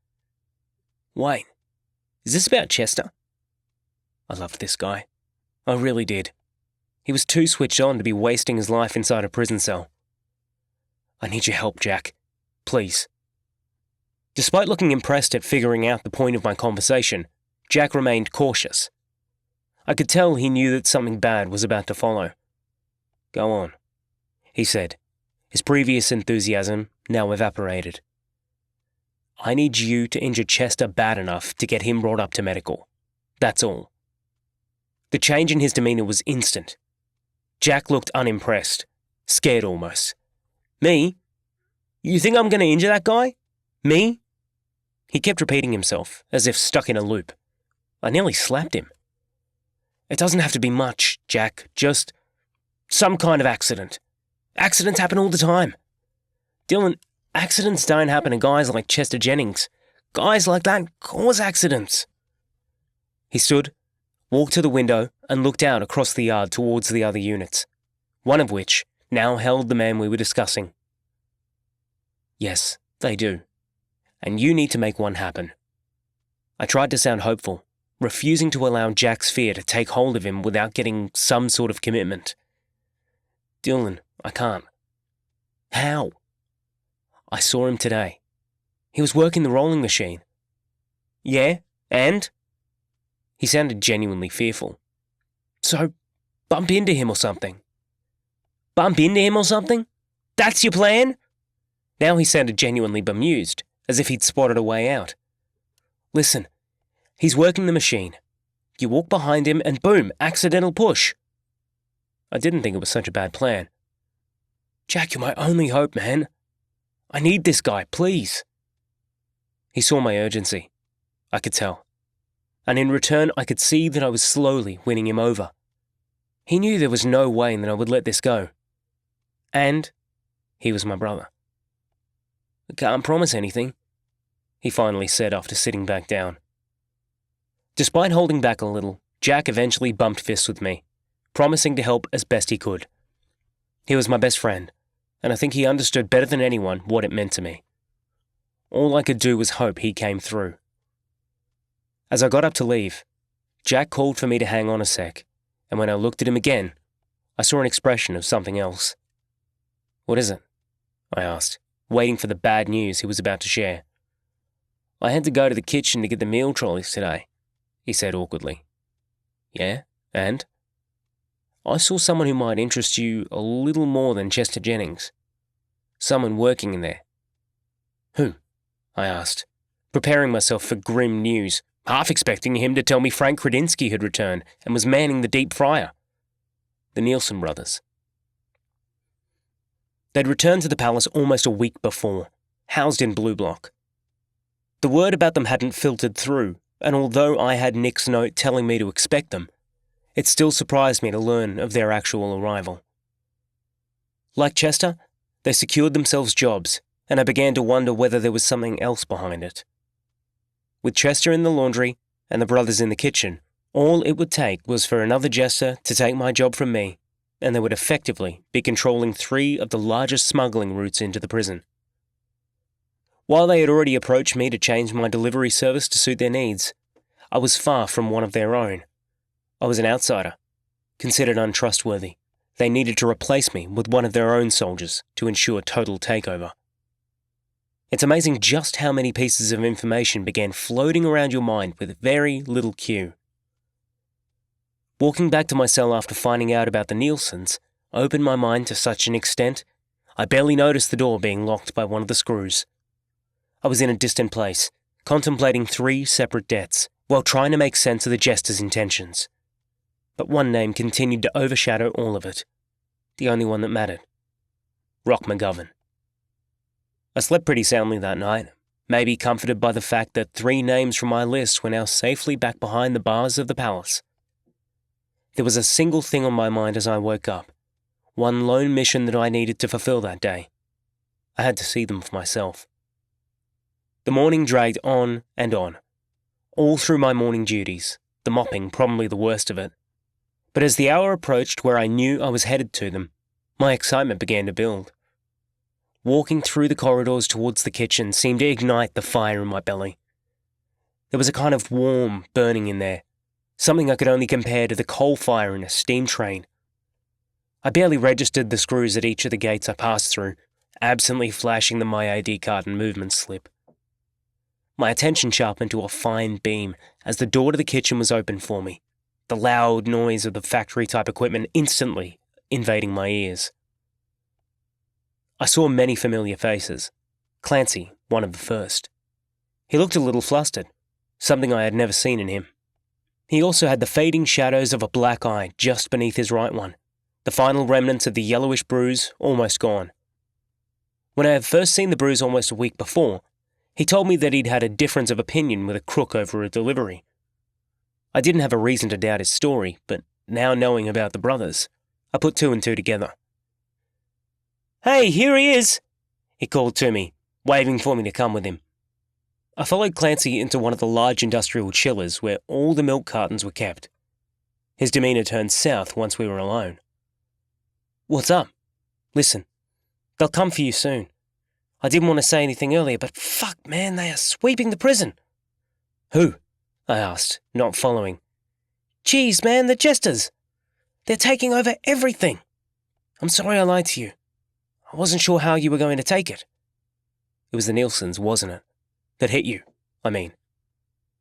Wait, is this about Chester? I loved this guy. I really did. He was too switched on to be wasting his life inside a prison cell. I need your help, Jack. Please. Despite looking impressed at figuring out the point of my conversation, Jack remained cautious. I could tell he knew that something bad was about to follow. Go on, he said, his previous enthusiasm now evaporated. I need you to injure Chester bad enough to get him brought up to medical. That's all. The change in his demeanour was instant. Jack looked unimpressed, scared almost. Me? You think I'm going to injure that guy? Me? He kept repeating himself, as if stuck in a loop. I nearly slapped him. It doesn't have to be much, Jack, just some kind of accident. Accidents happen all the time. Dylan, accidents don't happen to guys like Chester Jennings. Guys like that cause accidents. He stood, walked to the window, and looked out across the yard towards the other units, one of which now held the man we were discussing. Yes, they do. And you need to make one happen. I tried to sound hopeful, refusing to allow Jack's fear to take hold of him without getting some sort of commitment. Dylan, I can't. How? I saw him today. He was working the rolling machine. Yeah, and? He sounded genuinely fearful. So, bump into him or something. Bump into him or something? That's your plan? Now he sounded genuinely bemused, as if he'd spotted a way out. Listen, he's working the machine. You walk behind him and boom, accidental push. I didn't think it was such a bad plan. Jack, you're my only hope, man. I need this guy, please. He saw my urgency. I could tell. And in return, I could see that I was slowly winning him over. He knew there was no way that I would let this go. And he was my brother. I can't promise anything, he finally said after sitting back down. Despite holding back a little, Jack eventually bumped fists with me, promising to help as best he could. He was my best friend, and I think he understood better than anyone what it meant to me. All I could do was hope he came through. As I got up to leave, Jack called for me to hang on a sec, and when I looked at him again, I saw an expression of something else. What is it? I asked, waiting for the bad news he was about to share. I had to go to the kitchen to get the meal trolleys today, he said awkwardly. Yeah, and? I saw someone who might interest you a little more than Chester Jennings. Someone working in there. Who? I asked, preparing myself for grim news, half expecting him to tell me Frank Kredinsky had returned and was manning the deep fryer. The Nielsen brothers. They'd returned to the palace almost a week before, housed in Blue Block. The word about them hadn't filtered through, and although I had Nick's note telling me to expect them, it still surprised me to learn of their actual arrival. Like Chester, they secured themselves jobs, and I began to wonder whether there was something else behind it. With Chester in the laundry and the brothers in the kitchen, all it would take was for another Jester to take my job from me, and they would effectively be controlling 3 of the largest smuggling routes into the prison. While they had already approached me to change my delivery service to suit their needs, I was far from one of their own. I was an outsider, considered untrustworthy. They needed to replace me with one of their own soldiers to ensure total takeover. It's amazing just how many pieces of information began floating around your mind with very little cue. Walking back to my cell after finding out about the Nielsens opened my mind to such an extent, I barely noticed the door being locked by one of the screws. I was in a distant place, contemplating 3 separate deaths, while trying to make sense of the Jesters' intentions. But one name continued to overshadow all of it, the only one that mattered: Rock McGovern. I slept pretty soundly that night, maybe comforted by the fact that 3 names from my list were now safely back behind the bars of the palace. There was a single thing on my mind as I woke up, one lone mission that I needed to fulfill that day. I had to see them for myself. The morning dragged on and on, all through my morning duties, the mopping probably the worst of it. But as the hour approached where I knew I was headed to them, my excitement began to build. Walking through the corridors towards the kitchen seemed to ignite the fire in my belly. There was a kind of warm burning in there, something I could only compare to the coal fire in a steam train. I barely registered the screws at each of the gates I passed through, absently flashing them my ID card and movement slip. My attention sharpened to a fine beam as the door to the kitchen was opened for me, the loud noise of the factory-type equipment instantly invading my ears. I saw many familiar faces. Clancy, one of the first. He looked a little flustered, something I had never seen in him. He also had the fading shadows of a black eye just beneath his right one, the final remnants of the yellowish bruise almost gone. When I had first seen the bruise almost a week before, he told me that he'd had a difference of opinion with a crook over a delivery. I didn't have a reason to doubt his story, but now knowing about the brothers, I put 2 and 2 together. "Hey, here he is!" he called to me, waving for me to come with him. I followed Clancy into one of the large industrial chillers where all the milk cartons were kept. His demeanour turned south once we were alone. "What's up? Listen, they'll come for you soon. I didn't want to say anything earlier, but fuck, man, they are sweeping the prison." "Who?" I asked, not following. "Jeez, man, the Jesters. They're taking over everything. I'm sorry I lied to you. I wasn't sure how you were going to take it." "It was the Nielsen's, wasn't it? That hit you, I mean."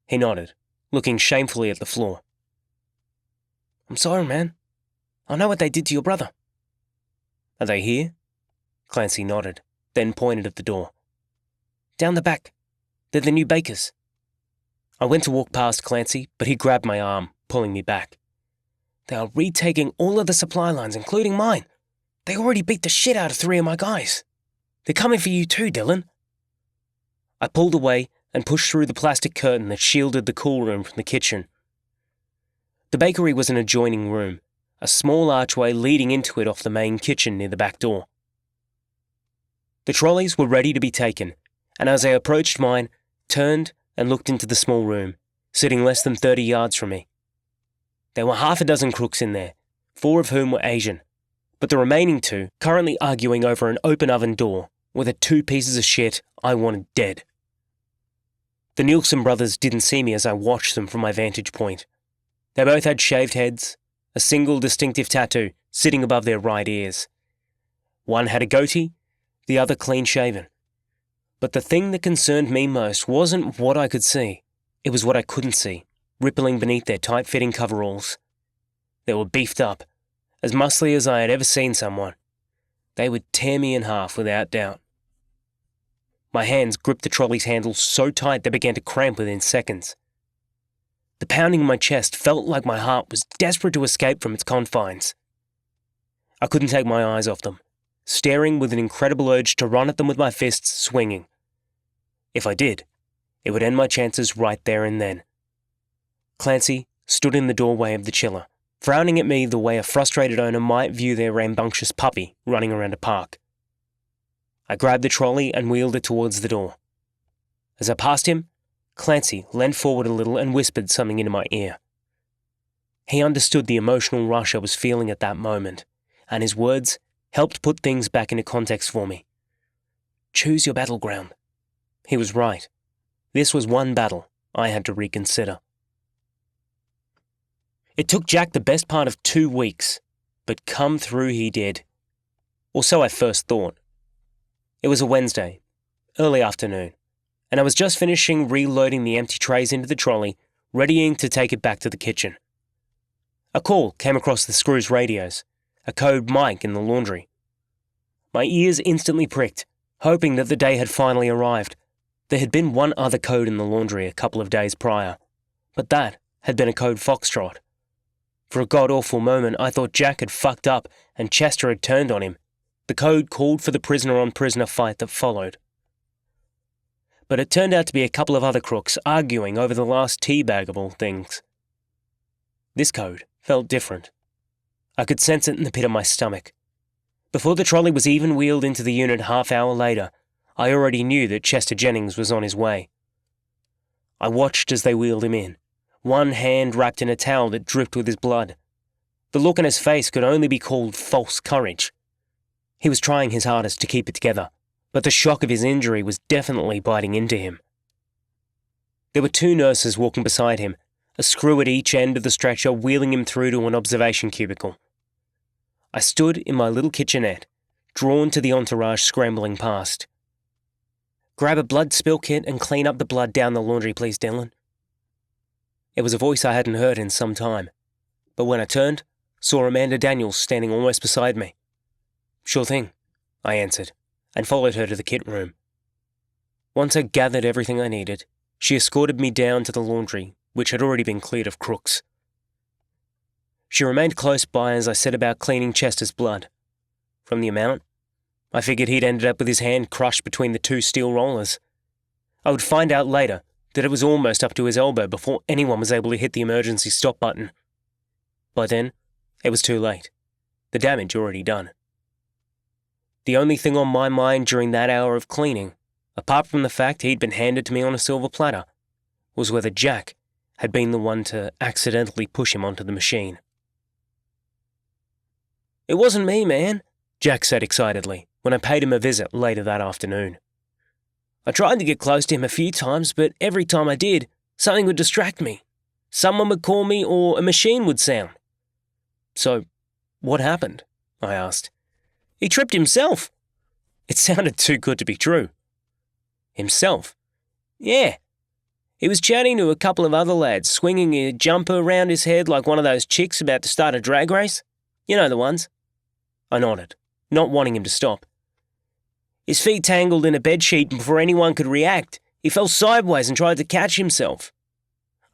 He nodded, looking shamefully at the floor. "I'm sorry, man. I know what they did to your brother." "Are they here?" Clancy nodded, then pointed at the door. "Down the back. They're the new bakers." I went to walk past Clancy, but he grabbed my arm, pulling me back. "They are retaking all of the supply lines, including mine. They already beat the shit out of 3 of my guys. They're coming for you too, Dylan." I pulled away and pushed through the plastic curtain that shielded the cool room from the kitchen. The bakery was an adjoining room, a small archway leading into it off the main kitchen near the back door. The trolleys were ready to be taken, and as I approached mine, turned and looked into the small room, sitting less than 30 yards from me. There were half a dozen crooks in there, 4 of whom were Asian, but the remaining 2 currently arguing over an open oven door were the 2 pieces of shit I wanted dead. The Nielsen brothers didn't see me as I watched them from my vantage point. They both had shaved heads, a single distinctive tattoo sitting above their right ears. One had a goatee, the other clean-shaven. But the thing that concerned me most wasn't what I could see, it was what I couldn't see, rippling beneath their tight-fitting coveralls. They were beefed up, as muscly as I had ever seen someone. They would tear me in half without doubt. My hands gripped the trolley's handles so tight they began to cramp within seconds. The pounding in my chest felt like my heart was desperate to escape from its confines. I couldn't take my eyes off them, staring with an incredible urge to run at them with my fists swinging. If I did, it would end my chances right there and then. Clancy stood in the doorway of the chiller, frowning at me the way a frustrated owner might view their rambunctious puppy running around a park. I grabbed the trolley and wheeled it towards the door. As I passed him, Clancy leaned forward a little and whispered something into my ear. He understood the emotional rush I was feeling at that moment, and his words helped put things back into context for me. Choose your battleground. He was right. This was one battle I had to reconsider. It took Jack the best part of 2 weeks, but come through he did. Or so I first thought. It was a Wednesday, early afternoon, and I was just finishing reloading the empty trays into the trolley, readying to take it back to the kitchen. A call came across the screw's radios, a code mic in the laundry. My ears instantly pricked, hoping that the day had finally arrived. There had been one other code in the laundry a couple of days prior, But that had been a code foxtrot. For a god-awful moment, I thought Jack had fucked up and Chester had turned on him. The code called for the prisoner-on-prisoner fight that followed. But it turned out to be a couple of other crooks arguing over the last teabag of all things. This code felt different. I could sense it in the pit of my stomach. Before the trolley was even wheeled into the unit half-hour later, I already knew that Chester Jennings was on his way. I watched as they wheeled him in, one hand wrapped in a towel that dripped with his blood. The look on his face could only be called false courage. He was trying his hardest to keep it together, but the shock of his injury was definitely biting into him. There were 2 nurses walking beside him, a screw at each end of the stretcher wheeling him through to an observation cubicle. I stood in my little kitchenette, drawn to the entourage scrambling past. "Grab a blood spill kit and clean up the blood down the laundry, please, Dylan." It was a voice I hadn't heard in some time, but when I turned, saw Amanda Daniels standing almost beside me. "Sure thing," I answered, and followed her to the kit room. Once I gathered everything I needed, she escorted me down to the laundry, which had already been cleared of crooks. She remained close by as I set about cleaning Chester's blood. From the amount, I figured he'd ended up with his hand crushed between the 2 steel rollers. I would find out later that it was almost up to his elbow before anyone was able to hit the emergency stop button. By then, it was too late. The damage already done. The only thing on my mind during that hour of cleaning, apart from the fact he'd been handed to me on a silver platter, was whether Jack had been the one to accidentally push him onto the machine. "It wasn't me, man," Jack said excitedly when I paid him a visit later that afternoon. "I tried to get close to him a few times, but every time I did, something would distract me. Someone would call me or a machine would sound." "So, what happened?" I asked. "He tripped himself." It sounded too good to be true. "Himself?" "Yeah. He was chatting to a couple of other lads, swinging a jumper around his head like one of those chicks about to start a drag race. You know the ones." I nodded, not wanting him to stop. "His feet tangled in a bedsheet, and before anyone could react, he fell sideways and tried to catch himself.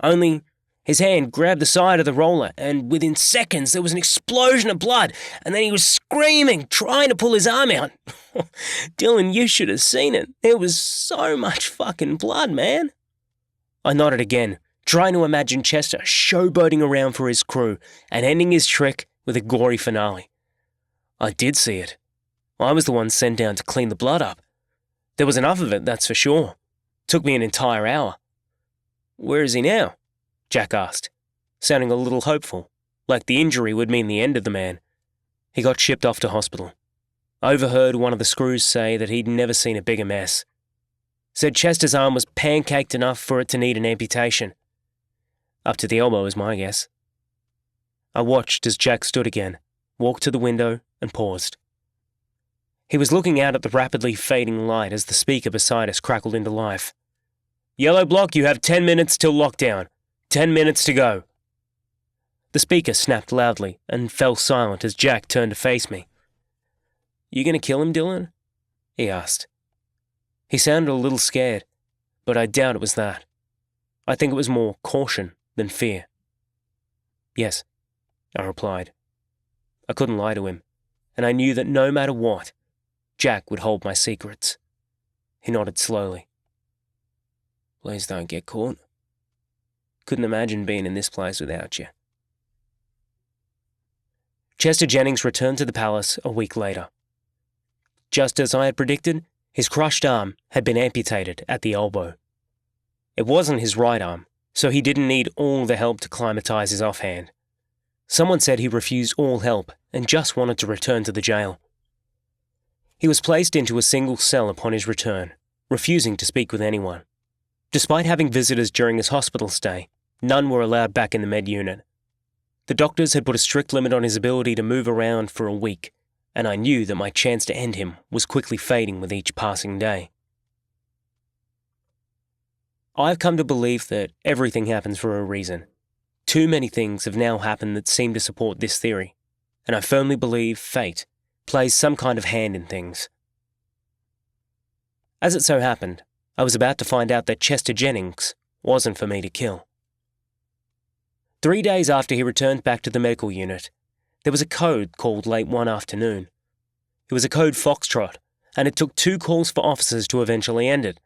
Only his hand grabbed the side of the roller, and within seconds there was an explosion of blood, and then he was screaming, trying to pull his arm out. Dylan, you should have seen it. There was so much fucking blood, man." I nodded again, trying to imagine Chester showboating around for his crew and ending his trick with a gory finale. I did see it. I was the one sent down to clean the blood up. There was enough of it, that's for sure. Took me an entire hour. "Where is he now?" Jack asked, sounding a little hopeful, like the injury would mean the end of the man. "He got shipped off to hospital. I overheard one of the screws say that he'd never seen a bigger mess. Said Chester's arm was pancaked enough for it to need an amputation. Up to the elbow is my guess." I watched as Jack stood again, walked to the window and paused. He was looking out at the rapidly fading light as the speaker beside us crackled into life. "Yellow block, you have 10 minutes till lockdown. 10 minutes to go." The speaker snapped loudly and fell silent as Jack turned to face me. "You gonna kill him, Dylan?" he asked. He sounded a little scared, but I doubt it was that. I think it was more caution than fear. "Yes," I replied. I couldn't lie to him, and I knew that no matter what, Jack would hold my secrets. He nodded slowly. "Please don't get caught. Couldn't imagine being in this place without you." Chester Jennings returned to the palace a week later. Just as I had predicted, his crushed arm had been amputated at the elbow. It wasn't his right arm, so he didn't need all the help to climatize his offhand. Someone said he refused all help and just wanted to return to the jail. He was placed into a single cell upon his return, refusing to speak with anyone. Despite having visitors during his hospital stay, none were allowed back in the med unit. The doctors had put a strict limit on his ability to move around for a week, and I knew that my chance to end him was quickly fading with each passing day. I've come to believe that everything happens for a reason. Too many things have now happened that seem to support this theory, and I firmly believe fate plays some kind of hand in things. As it so happened, I was about to find out that Chester Jennings wasn't for me to kill. 3 days after he returned back to the medical unit, there was a code called late one afternoon. It was a code Foxtrot, and it took 2 calls for officers to eventually end it.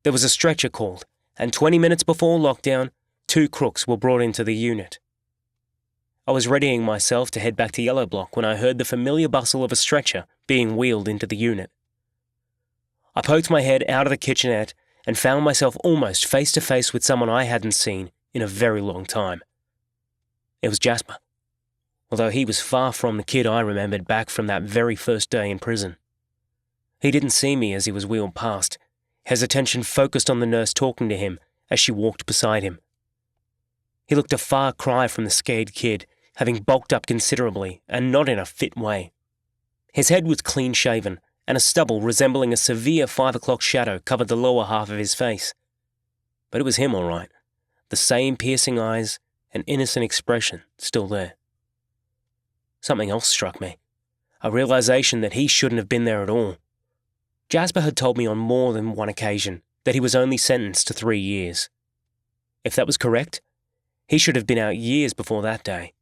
There was a stretcher called, and 20 minutes before lockdown, 2 crooks were brought into the unit. I was readying myself to head back to Yellow Block when I heard the familiar bustle of a stretcher being wheeled into the unit. I poked my head out of the kitchenette and found myself almost face to face with someone I hadn't seen in a very long time. It was Jasper, although he was far from the kid I remembered back from that very first day in prison. He didn't see me as he was wheeled past, his attention focused on the nurse talking to him as she walked beside him. He looked a far cry from the scared kid, having bulked up considerably and not in a fit way. His head was clean-shaven, and a stubble resembling a severe 5 o'clock shadow covered the lower half of his face. But it was him all right, the same piercing eyes and innocent expression still there. Something else struck me, a realization that he shouldn't have been there at all. Jasper had told me on more than one occasion that he was only sentenced to 3 years. If that was correct, he should have been out years before that day.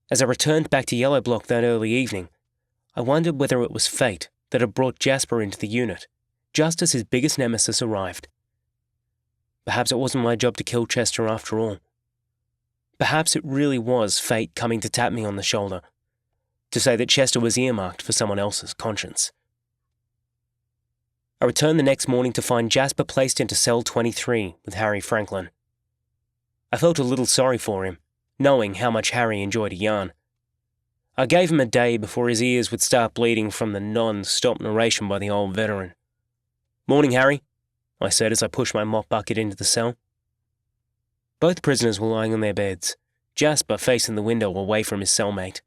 As I returned back to Yellow Block that early evening, I wondered whether it was fate that had brought Jasper into the unit, just as his biggest nemesis arrived. Perhaps it wasn't my job to kill Chester after all. Perhaps it really was fate coming to tap me on the shoulder, to say that Chester was earmarked for someone else's conscience. I returned the next morning to find Jasper placed into cell 23 with Harry Franklin. I felt a little sorry for him, knowing how much Harry enjoyed a yarn. I gave him a day before his ears would start bleeding from the non-stop narration by the old veteran. "Morning, Harry," I said as I pushed my mop bucket into the cell. Both prisoners were lying on their beds, Jasper facing the window away from his cellmate.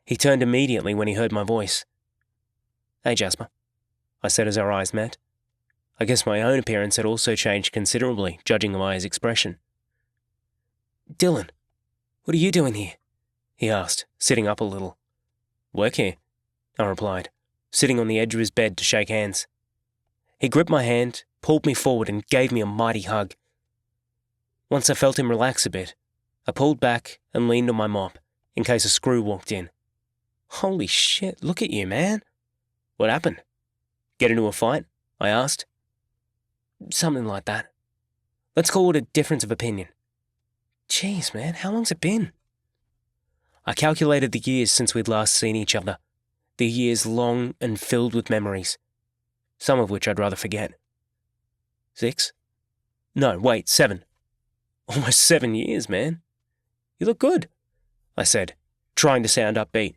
He turned immediately when he heard my voice. "Hey, Jasper," I said as our eyes met. I guess my own appearance had also changed considerably, judging by his expression. "Dylan, what are you doing here?" he asked, sitting up a little. "Work here," I replied, sitting on the edge of his bed to shake hands. He gripped my hand, pulled me forward and gave me a mighty hug. Once I felt him relax a bit, I pulled back and leaned on my mop in case a screw walked in. "Holy shit, look at you, man." "What happened? Get into a fight?" I asked. "Something like that. Let's call it a difference of opinion." "Jeez, man, how long's it been?" I calculated the years since we'd last seen each other, the years long and filled with memories, some of which I'd rather forget. 6? No, wait, 7. Almost 7 years, man. "You look good," I said, trying to sound upbeat.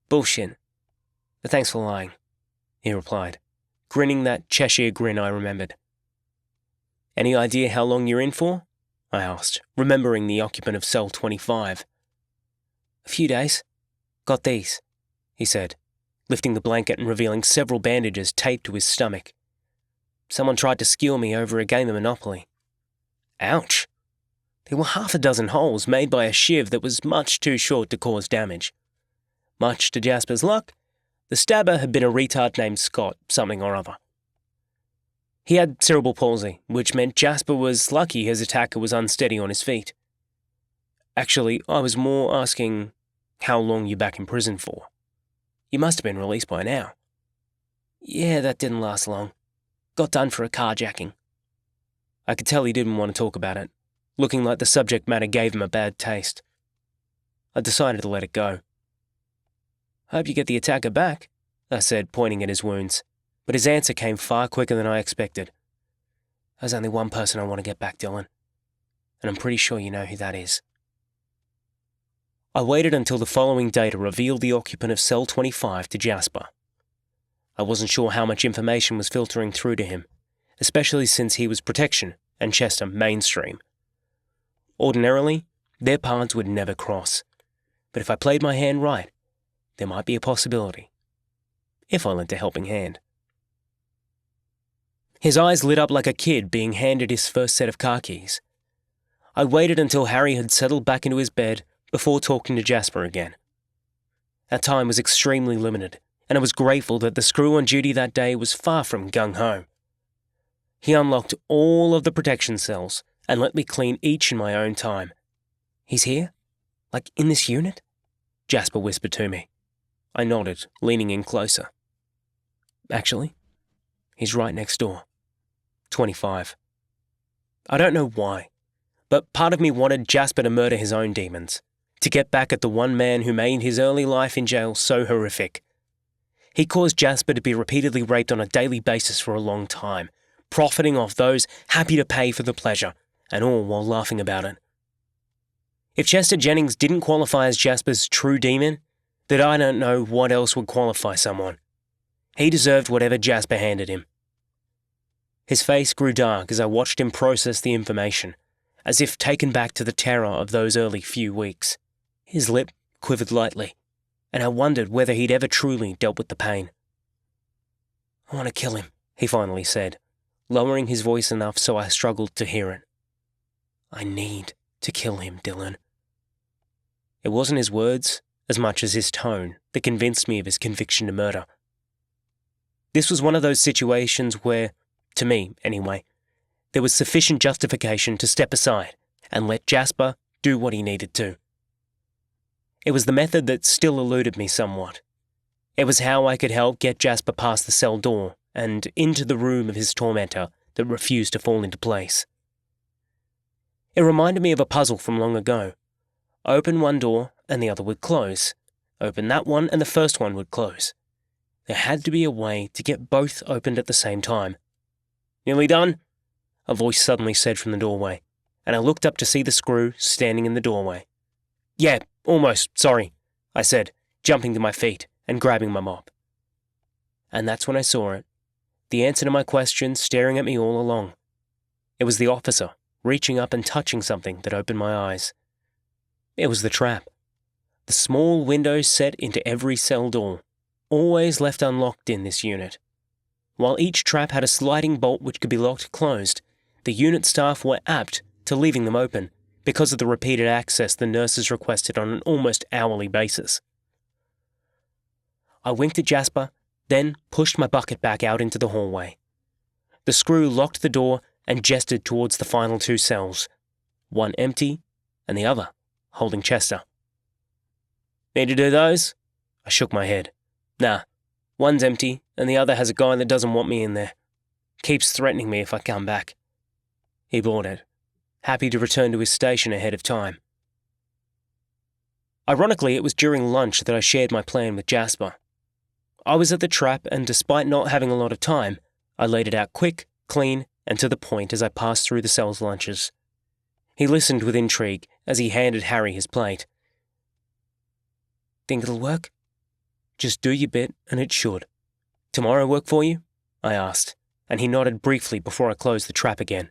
"Bullshit. But thanks for lying," he replied, grinning that Cheshire grin I remembered. "Any idea how long you're in for?" I asked, remembering the occupant of cell 25. "A few days. Got these," he said, lifting the blanket and revealing several bandages taped to his stomach. "Someone tried to skewer me over a game of Monopoly." Ouch! There were 6 holes made by a shiv that was much too short to cause damage. Much to Jasper's luck, the stabber had been a retard named Scott something or other. He had cerebral palsy, which meant Jasper was lucky his attacker was unsteady on his feet. Actually, I was more asking how long you back in prison for. You must have been released by now. "Yeah, that didn't last long. Got done for a carjacking." I could tell he didn't want to talk about it, looking like the subject matter gave him a bad taste. I decided to let it go. "Hope you get the attacker back," I said, pointing at his wounds, but his answer came far quicker than I expected. "There's only one person I want to get back, Dylan, and I'm pretty sure you know who that is." I waited until the following day to reveal the occupant of cell 25 to Jasper. I wasn't sure how much information was filtering through to him, especially since he was protection and Chester mainstream. Ordinarily, their paths would never cross, but if I played my hand right, there might be a possibility, if I lent a helping hand. His eyes lit up like a kid being handed his first set of car keys. I waited until Harry had settled back into his bed before talking to Jasper again. Our time was extremely limited, and I was grateful that the screw on duty that day was far from gung-ho. He unlocked all of the protection cells and let me clean each in my own time. "He's here? Like in this unit?" Jasper whispered to me. I nodded, leaning in closer. "Actually, he's right next door. 25. I don't know why, but part of me wanted Jasper to murder his own demons, to get back at the one man who made his early life in jail so horrific. He caused Jasper to be repeatedly raped on a daily basis for a long time, profiting off those happy to pay for the pleasure, and all while laughing about it. If Chester Jennings didn't qualify as Jasper's true demon, then I don't know what else would qualify someone. He deserved whatever Jasper handed him. His face grew dark as I watched him process the information, as if taken back to the terror of those early few weeks. His lip quivered lightly, and I wondered whether he'd ever truly dealt with the pain. "I want to kill him," he finally said, lowering his voice enough so I struggled to hear it. "I need to kill him, Dylan." It wasn't his words, as much as his tone, that convinced me of his conviction to murder. This was one of those situations where, to me anyway, there was sufficient justification to step aside and let Jasper do what he needed to. It was the method that still eluded me somewhat. It was how I could help get Jasper past the cell door and into the room of his tormentor that refused to fall into place. It reminded me of a puzzle from long ago. Open one door and the other would close. Open that one and the first one would close. There had to be a way to get both opened at the same time. "Nearly done?" a voice suddenly said from the doorway, and I looked up to see the screw standing in the doorway. "Yeah, almost, sorry," I said, jumping to my feet and grabbing my mop. And that's when I saw it, the answer to my question staring at me all along. It was the officer, reaching up and touching something that opened my eyes. It was the trap. The small window set into every cell door, always left unlocked in this unit. While each trap had a sliding bolt which could be locked closed, the unit staff were apt to leaving them open because of the repeated access the nurses requested on an almost hourly basis. I winked at Jasper, then pushed my bucket back out into the hallway. The screw locked the door and gestured towards the final two cells, one empty and the other holding Chester. "Need to do those?" I shook my head. "Nah, one's empty and the other has a guy that doesn't want me in there. Keeps threatening me if I come back." He bought it, happy to return to his station ahead of time. Ironically, it was during lunch that I shared my plan with Jasper. I was at the trap, and despite not having a lot of time, I laid it out quick, clean, and to the point as I passed through the cell's lunches. He listened with intrigue as he handed Harry his plate. "Think it'll work?" "Just do your bit, and it should." "Tomorrow work for you?" I asked, and he nodded briefly before I closed the trap again.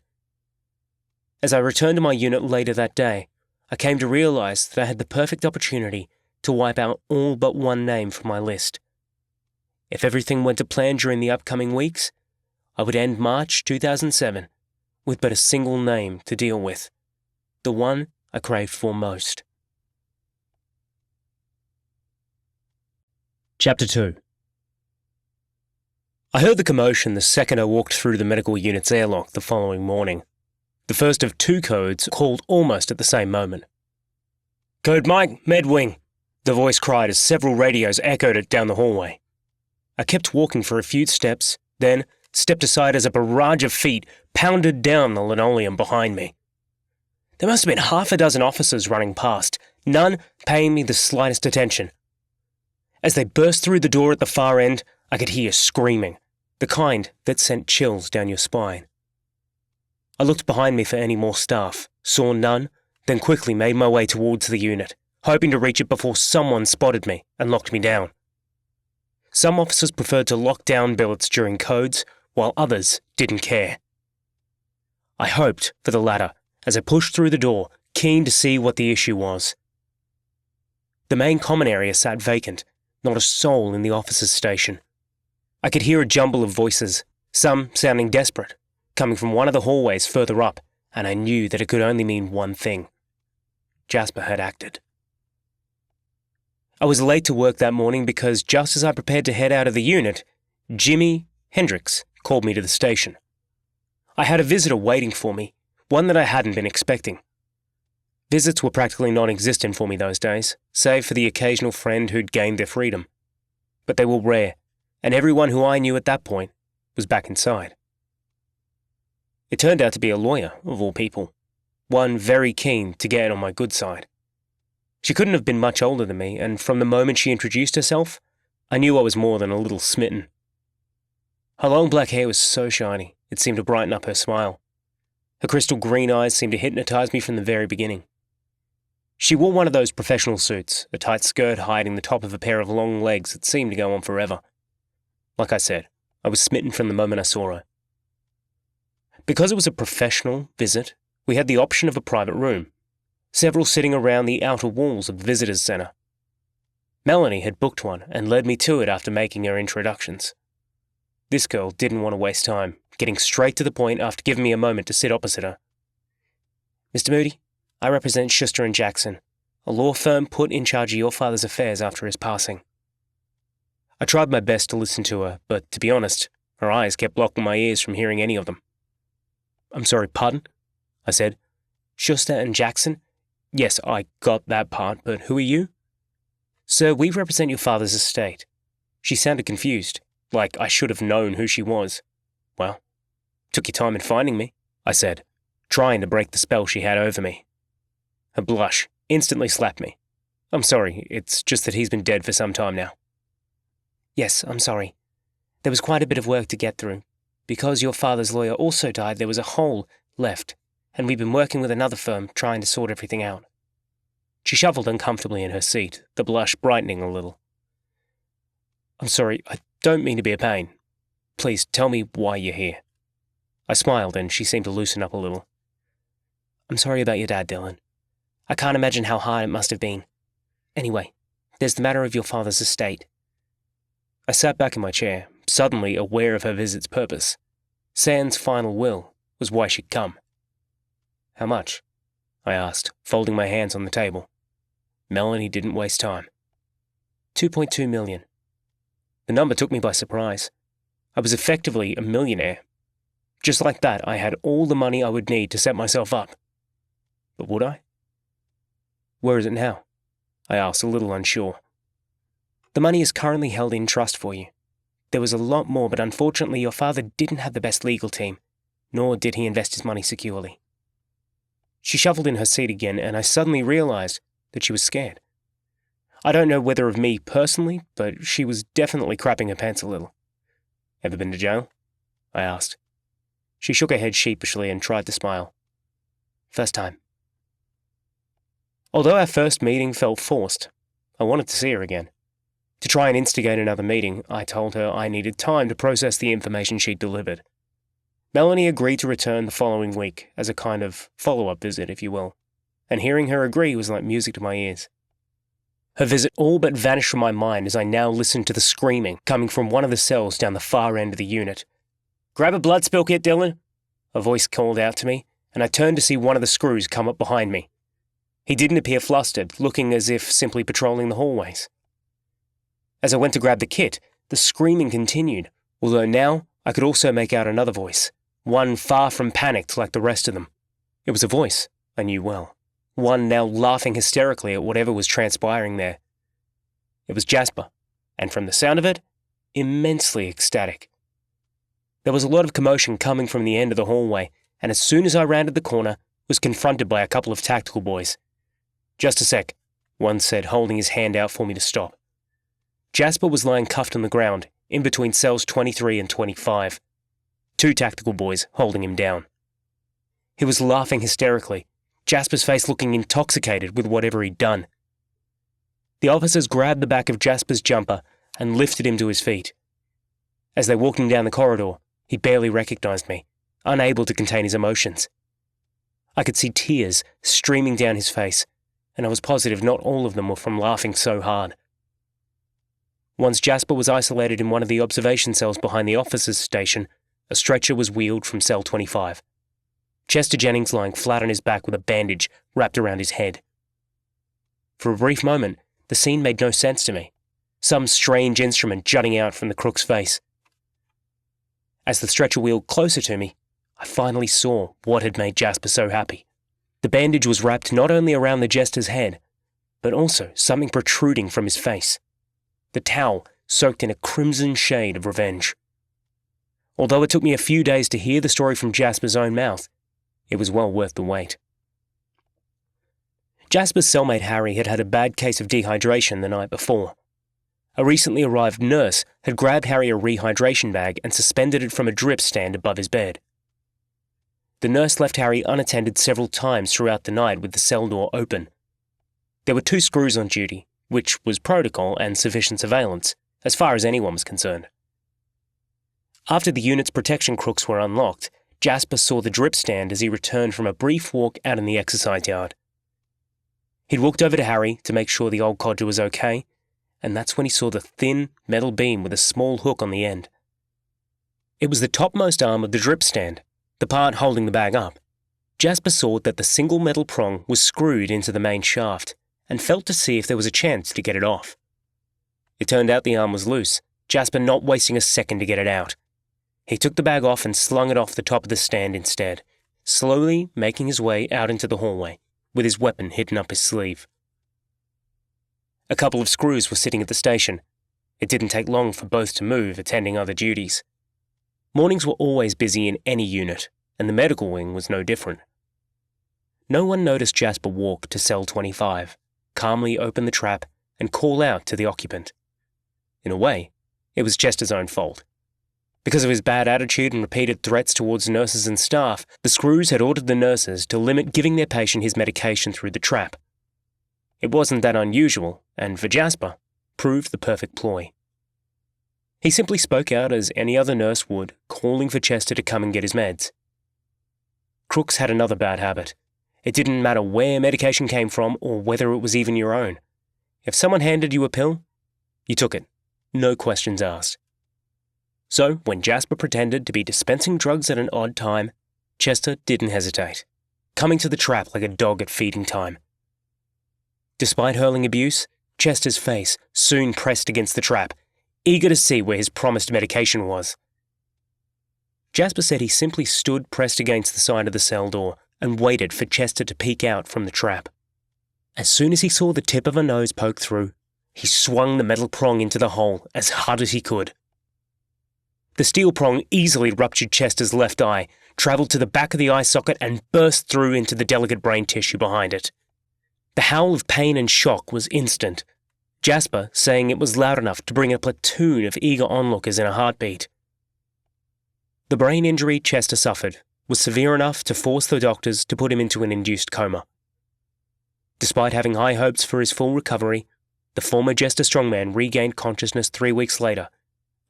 As I returned to my unit later that day, I came to realize that I had the perfect opportunity to wipe out all but one name from my list. If everything went to plan during the upcoming weeks, I would end March 2007 with but a single name to deal with, the one I craved for most. Chapter 2. I heard the commotion the second I walked through the medical unit's airlock the following morning. The first of two codes called almost at the same moment. "Code Mike, Med Wing," the voice cried as several radios echoed it down the hallway. I kept walking for a few steps, then stepped aside as a barrage of feet pounded down the linoleum behind me. There must have been half a dozen officers running past, none paying me the slightest attention. As they burst through the door at the far end, I could hear screaming, the kind that sent chills down your spine. I looked behind me for any more staff, saw none, then quickly made my way towards the unit, hoping to reach it before someone spotted me and locked me down. Some officers preferred to lock down billets during codes, while others didn't care. I hoped for the latter as I pushed through the door, keen to see what the issue was. The main common area sat vacant, not a soul in the officers' station. I could hear a jumble of voices, some sounding desperate, coming from one of the hallways further up, and I knew that it could only mean one thing. Jasper had acted. I was late to work that morning because just as I prepared to head out of the unit, Jimmy Hendricks called me to the station. I had a visitor waiting for me, one that I hadn't been expecting. Visits were practically non-existent for me those days, save for the occasional friend who'd gained their freedom. But they were rare, and everyone who I knew at that point was back inside. It turned out to be a lawyer, of all people, one very keen to get on my good side. She couldn't have been much older than me, and from the moment she introduced herself, I knew I was more than a little smitten. Her long black hair was so shiny, it seemed to brighten up her smile. Her crystal green eyes seemed to hypnotize me from the very beginning. She wore one of those professional suits, a tight skirt hiding the top of a pair of long legs that seemed to go on forever. Like I said, I was smitten from the moment I saw her. Because it was a professional visit, we had the option of a private room, several sitting around the outer walls of the visitors' centre. Melanie had booked one and led me to it after making her introductions. This girl didn't want to waste time, getting straight to the point after giving me a moment to sit opposite her. Mr. Moody, I represent Schuster & Jackson, a law firm put in charge of your father's affairs after his passing. I tried my best to listen to her, but to be honest, her eyes kept blocking my ears from hearing any of them. I'm sorry, pardon? I said. Schuster & Jackson? Yes, I got that part, but who are you? Sir, we represent your father's estate. She sounded confused, like I should have known who she was. Well, took your time in finding me, I said, trying to break the spell she had over me. Her blush instantly slapped me. I'm sorry, it's just that he's been dead for some time now. Yes, I'm sorry. There was quite a bit of work to get through. Because your father's lawyer also died, there was a hole left, and we've been working with another firm trying to sort everything out. She shuffled uncomfortably in her seat, the blush brightening a little. I'm sorry, I don't mean to be a pain. Please tell me why you're here. I smiled and she seemed to loosen up a little. I'm sorry about your dad, Dylan. I can't imagine how hard it must have been. Anyway, there's the matter of your father's estate. I sat back in my chair, suddenly aware of her visit's purpose. Sand's final will was why she'd come. How much? I asked, folding my hands on the table. Melanie didn't waste time. 2.2 million. The number took me by surprise. I was effectively a millionaire. Just like that, I had all the money I would need to set myself up. But would I? Where is it now? I asked, a little unsure. The money is currently held in trust for you. There was a lot more, but unfortunately your father didn't have the best legal team, nor did he invest his money securely. She shuffled in her seat again, and I suddenly realized that she was scared. I don't know whether of me personally, but she was definitely crapping her pants a little. Ever been to jail? I asked. She shook her head sheepishly and tried to smile. First time. Although our first meeting felt forced, I wanted to see her again. To try and instigate another meeting, I told her I needed time to process the information she'd delivered. Melanie agreed to return the following week as a kind of follow-up visit, if you will, and hearing her agree was like music to my ears. Her visit all but vanished from my mind as I now listened to the screaming coming from one of the cells down the far end of the unit. Grab a blood spill kit, Dylan, a voice called out to me, and I turned to see one of the screws come up behind me. He didn't appear flustered, looking as if simply patrolling the hallways. As I went to grab the kit, the screaming continued, although now I could also make out another voice, one far from panicked like the rest of them. It was a voice I knew well, one now laughing hysterically at whatever was transpiring there. It was Jasper, and from the sound of it, immensely ecstatic. There was a lot of commotion coming from the end of the hallway, and as soon as I rounded the corner, was confronted by a couple of tactical boys. Just a sec, one said, holding his hand out for me to stop. Jasper was lying cuffed on the ground, in between cells 23 and 25. Two tactical boys holding him down. He was laughing hysterically, Jasper's face looking intoxicated with whatever he'd done. The officers grabbed the back of Jasper's jumper and lifted him to his feet. As they walked him down the corridor, he barely recognized me, unable to contain his emotions. I could see tears streaming down his face, and I was positive not all of them were from laughing so hard. Once Jasper was isolated in one of the observation cells behind the officers' station, a stretcher was wheeled from cell 25. Chester Jennings lying flat on his back with a bandage wrapped around his head. For a brief moment, the scene made no sense to me, some strange instrument jutting out from the crook's face. As the stretcher wheeled closer to me, I finally saw what had made Jasper so happy. The bandage was wrapped not only around the Jester's head, but also something protruding from his face. The towel soaked in a crimson shade of revenge. Although it took me a few days to hear the story from Jasper's own mouth, it was well worth the wait. Jasper's cellmate Harry had had a bad case of dehydration the night before. A recently arrived nurse had grabbed Harry a rehydration bag and suspended it from a drip stand above his bed. The nurse left Harry unattended several times throughout the night with the cell door open. There were 2 screws on duty, which was protocol and sufficient surveillance, as far as anyone was concerned. After the unit's protection crooks were unlocked, Jasper saw the drip stand as he returned from a brief walk out in the exercise yard. He'd walked over to Harry to make sure the old codger was okay, and that's when he saw the thin metal beam with a small hook on the end. It was the topmost arm of the drip stand, the part holding the bag up. Jasper saw that the single metal prong was screwed into the main shaft, and felt to see if there was a chance to get it off. It turned out the arm was loose, Jasper not wasting a second to get it out. He took the bag off and slung it off the top of the stand instead, slowly making his way out into the hallway, with his weapon hidden up his sleeve. A couple of screws were sitting at the station. It didn't take long for both to move, attending other duties. Mornings were always busy in any unit, and the medical wing was no different. No one noticed Jasper walk to cell 25, calmly open the trap, and call out to the occupant. In a way, it was Chester's own fault. Because of his bad attitude and repeated threats towards nurses and staff, the screws had ordered the nurses to limit giving their patient his medication through the trap. It wasn't that unusual, and for Jasper, proved the perfect ploy. He simply spoke out as any other nurse would, calling for Chester to come and get his meds. Crooks had another bad habit. It didn't matter where medication came from or whether it was even your own. If someone handed you a pill, you took it, no questions asked. So, when Jasper pretended to be dispensing drugs at an odd time, Chester didn't hesitate, coming to the trap like a dog at feeding time. Despite hurling abuse, Chester's face soon pressed against the trap, eager to see where his promised medication was. Jasper said he simply stood pressed against the side of the cell door and waited for Chester to peek out from the trap. As soon as he saw the tip of a nose poke through, he swung the metal prong into the hole as hard as he could. The steel prong easily ruptured Chester's left eye, travelled to the back of the eye socket and burst through into the delicate brain tissue behind it. The howl of pain and shock was instant, Jasper saying it was loud enough to bring a platoon of eager onlookers in a heartbeat. The brain injury Chester suffered was severe enough to force the doctors to put him into an induced coma. Despite having high hopes for his full recovery, the former Jester strongman regained consciousness 3 weeks later,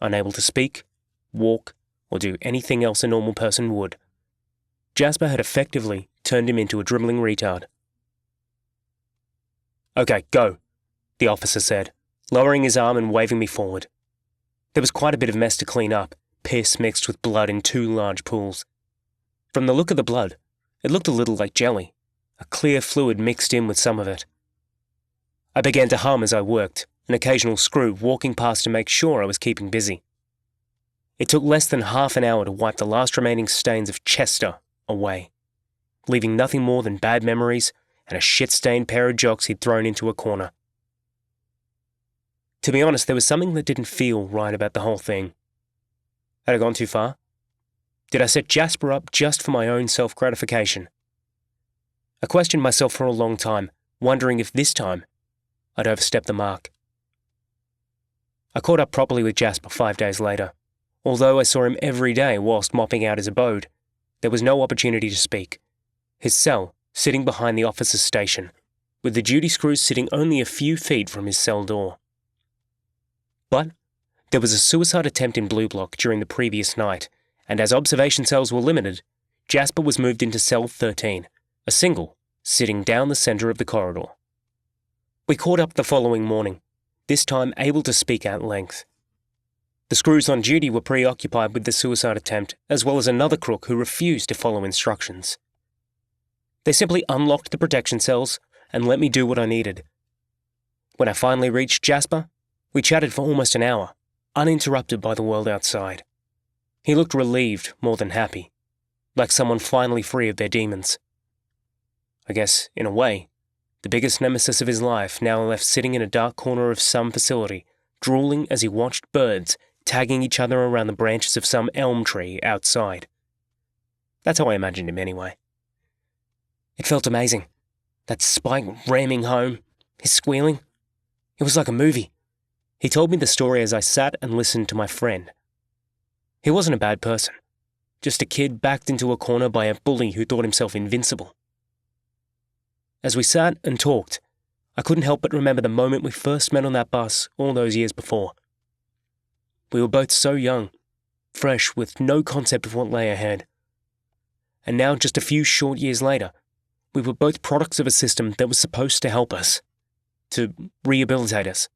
unable to speak, walk, or do anything else a normal person would. Jasper had effectively turned him into a dribbling retard. "Okay, go," the officer said, lowering his arm and waving me forward. There was quite a bit of mess to clean up, piss mixed with blood in 2 large pools. From the look of the blood, it looked a little like jelly, a clear fluid mixed in with some of it. I began to hum as I worked, an occasional screw walking past to make sure I was keeping busy. It took less than half an hour to wipe the last remaining stains of Chester away, leaving nothing more than bad memories and a shit-stained pair of jocks he'd thrown into a corner. To be honest, there was something that didn't feel right about the whole thing. Had I gone too far? Did I set Jasper up just for my own self-gratification? I questioned myself for a long time, wondering if this time I'd overstepped the mark. I caught up properly with Jasper 5 days later. Although I saw him every day whilst mopping out his abode, there was no opportunity to speak. His cell sitting behind the officer's station, with the duty screws sitting only a few feet from his cell door. But there was a suicide attempt in Blue Block during the previous night, and as observation cells were limited, Jasper was moved into cell 13, a single, sitting down the centre of the corridor. We caught up the following morning, this time able to speak at length. The screws on duty were preoccupied with the suicide attempt, as well as another crook who refused to follow instructions. They simply unlocked the protection cells and let me do what I needed. When I finally reached Jasper, we chatted for almost an hour, uninterrupted by the world outside. He looked relieved more than happy. like someone finally free of their demons. I guess, in a way, the biggest nemesis of his life now left sitting in a dark corner of some facility, drooling as he watched birds tagging each other around the branches of some elm tree outside. That's how I imagined him anyway. It felt amazing. That spike ramming home, his squealing. It was like a movie. He told me the story as I sat and listened to my friend. He wasn't a bad person. Just a kid backed into a corner by a bully who thought himself invincible. As we sat and talked, I couldn't help but remember the moment we first met on that bus all those years before. We were both so young, fresh with no concept of what lay ahead. And now, just a few short years later, we were both products of a system that was supposed to help us, to rehabilitate us,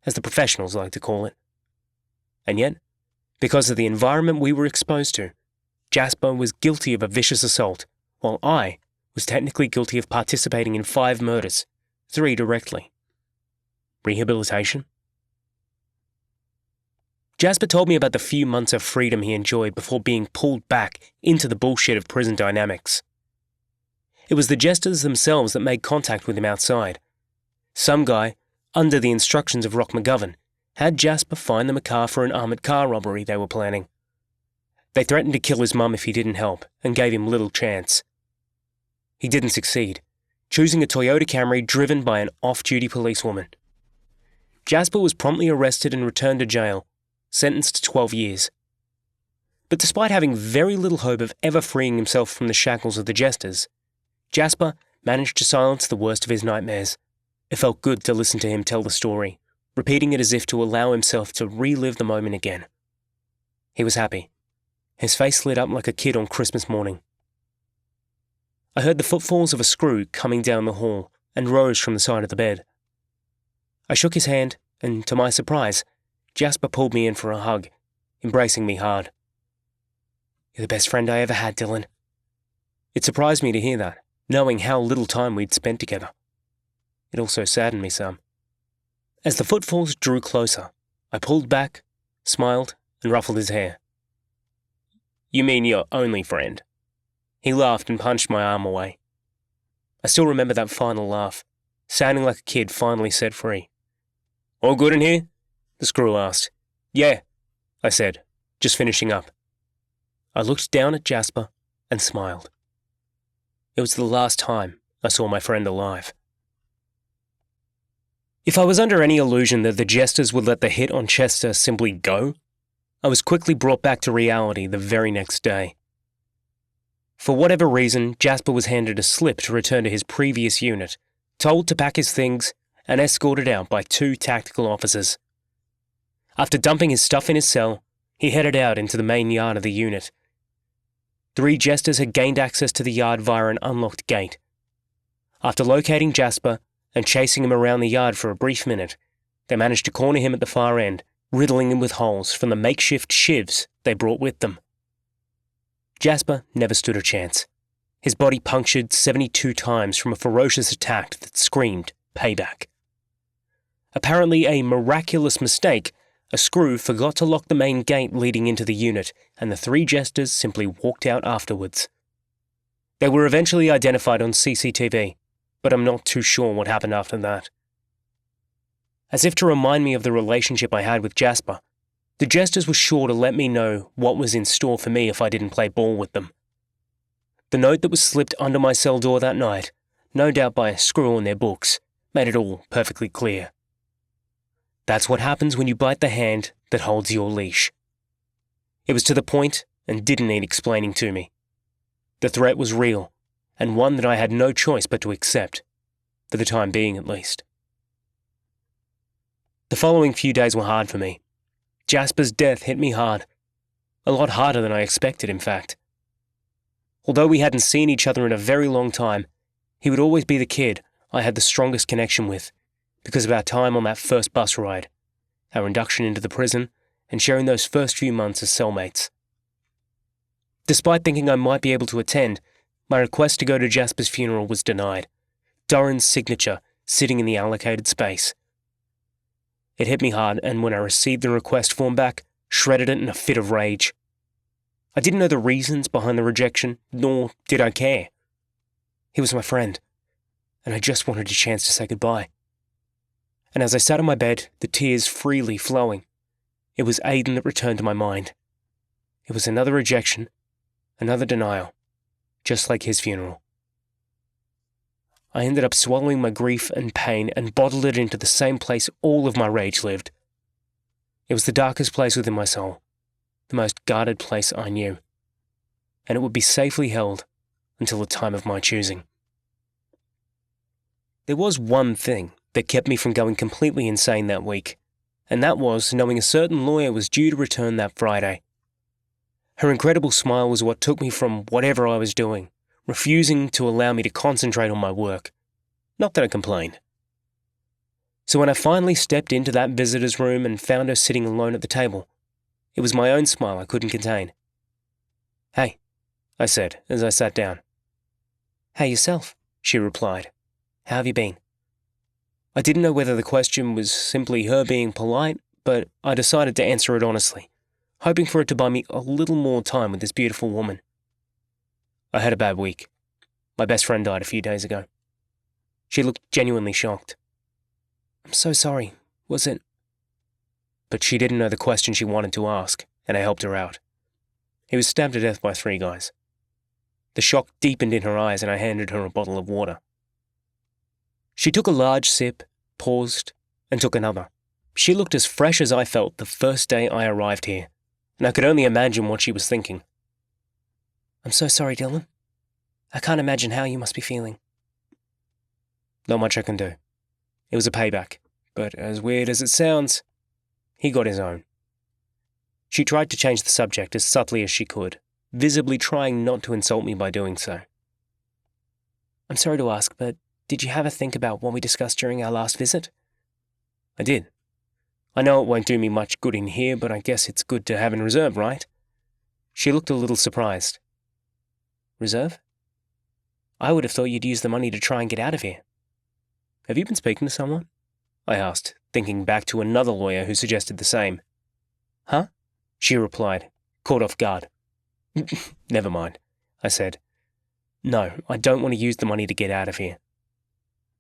as the professionals like to call it. And yet, because of the environment we were exposed to, Jasper was guilty of a vicious assault, while I was technically guilty of participating in 5 murders, 3 directly. Rehabilitation? Jasper told me about the few months of freedom he enjoyed before being pulled back into the bullshit of prison dynamics. It was the Jesters themselves that made contact with him outside. Some guy, under the instructions of Rock McGovern, had Jasper find them a car for an armoured car robbery they were planning. They threatened to kill his mum if he didn't help, and gave him little chance. He didn't succeed, choosing a Toyota Camry driven by an off-duty policewoman. Jasper was promptly arrested and returned to jail, sentenced to 12 years. But despite having very little hope of ever freeing himself from the shackles of the Jesters, Jasper managed to silence the worst of his nightmares. It felt good to listen to him tell the story, repeating it as if to allow himself to relive the moment again. He was happy. His face lit up like a kid on Christmas morning. I heard the footfalls of a screw coming down the hall and rose from the side of the bed. I shook his hand, and to my surprise, Jasper pulled me in for a hug, embracing me hard. "You're the best friend I ever had, Dylan." It surprised me to hear that, knowing how little time we'd spent together. It also saddened me some. As the footfalls drew closer, I pulled back, smiled, and ruffled his hair. "You mean your only friend?" He laughed and punched my arm away. I still remember that final laugh, sounding like a kid finally set free. "All good in here?" the screw asked. "Yeah," I said, just finishing up. I looked down at Jasper and smiled. It was the last time I saw my friend alive. If I was under any illusion that the Jesters would let the hit on Chester simply go, I was quickly brought back to reality the very next day. For whatever reason, Jasper was handed a slip to return to his previous unit, told to pack his things, and escorted out by 2 tactical officers. After dumping his stuff in his cell, he headed out into the main yard of the unit. 3 Jesters had gained access to the yard via an unlocked gate. After locating Jasper and chasing him around the yard for a brief minute, they managed to corner him at the far end, riddling him with holes from the makeshift shivs they brought with them. Jasper never stood a chance. His body punctured 72 times from a ferocious attack that screamed payback. Apparently a miraculous mistake, a screw forgot to lock the main gate leading into the unit, and the 3 Jesters simply walked out afterwards. They were eventually identified on CCTV, but I'm not too sure what happened after that. As if to remind me of the relationship I had with Jasper, the Jesters were sure to let me know what was in store for me if I didn't play ball with them. The note that was slipped under my cell door that night, no doubt by a screw in their books, made it all perfectly clear. That's what happens when you bite the hand that holds your leash. It was to the point and didn't need explaining to me. The threat was real, and one that I had no choice but to accept, for the time being at least. The following few days were hard for me. Jasper's death hit me hard. A lot harder than I expected, in fact. Although we hadn't seen each other in a very long time, he would always be the kid I had the strongest connection with, because of our time on that first bus ride, our induction into the prison, and sharing those first few months as cellmates. Despite thinking I might be able to attend, my request to go to Jasper's funeral was denied, Doran's signature sitting in the allocated space. It hit me hard, and when I received the request form back, shredded it in a fit of rage. I didn't know the reasons behind the rejection, nor did I care. He was my friend, and I just wanted a chance to say goodbye. And as I sat on my bed, the tears freely flowing, it was Aidan that returned to my mind. It was another rejection, another denial, just like his funeral. I ended up swallowing my grief and pain and bottled it into the same place all of my rage lived. It was the darkest place within my soul, the most guarded place I knew, and it would be safely held until the time of my choosing. There was one thing that kept me from going completely insane that week, and that was knowing a certain lawyer was due to return that Friday. Her incredible smile was what took me from whatever I was doing, refusing to allow me to concentrate on my work. Not that I complained. So when I finally stepped into that visitor's room and found her sitting alone at the table, it was my own smile I couldn't contain. "Hey," I said as I sat down. "Hey yourself," she replied. "How have you been?" I didn't know whether the question was simply her being polite, but I decided to answer it honestly, hoping for it to buy me a little more time with this beautiful woman. "I had a bad week. My best friend died a few days ago." She looked genuinely shocked. "I'm so sorry. Was it—" But she didn't know the question she wanted to ask, and I helped her out. He was stabbed to death by 3 guys. The shock deepened in her eyes and I handed her a bottle of water. She took a large sip, paused, and took another. She looked as fresh as I felt the first day I arrived here, and I could only imagine what she was thinking. "I'm so sorry, Dylan. I can't imagine how you must be feeling." Not much I can do. It was a payback, but as weird as it sounds, he got his own. She tried to change the subject as subtly as she could, visibly trying not to insult me by doing so. "I'm sorry to ask, but did you have a think about what we discussed during our last visit?" "I did. I know it won't do me much good in here, but I guess it's good to have in reserve, right?" She looked a little surprised. "Reserve? I would have thought you'd use the money to try and get out of here." "Have you been speaking to someone?" I asked, thinking back to another lawyer who suggested the same. "Huh?" she replied, caught off guard. "Never mind," I said. "No, I don't want to use the money to get out of here."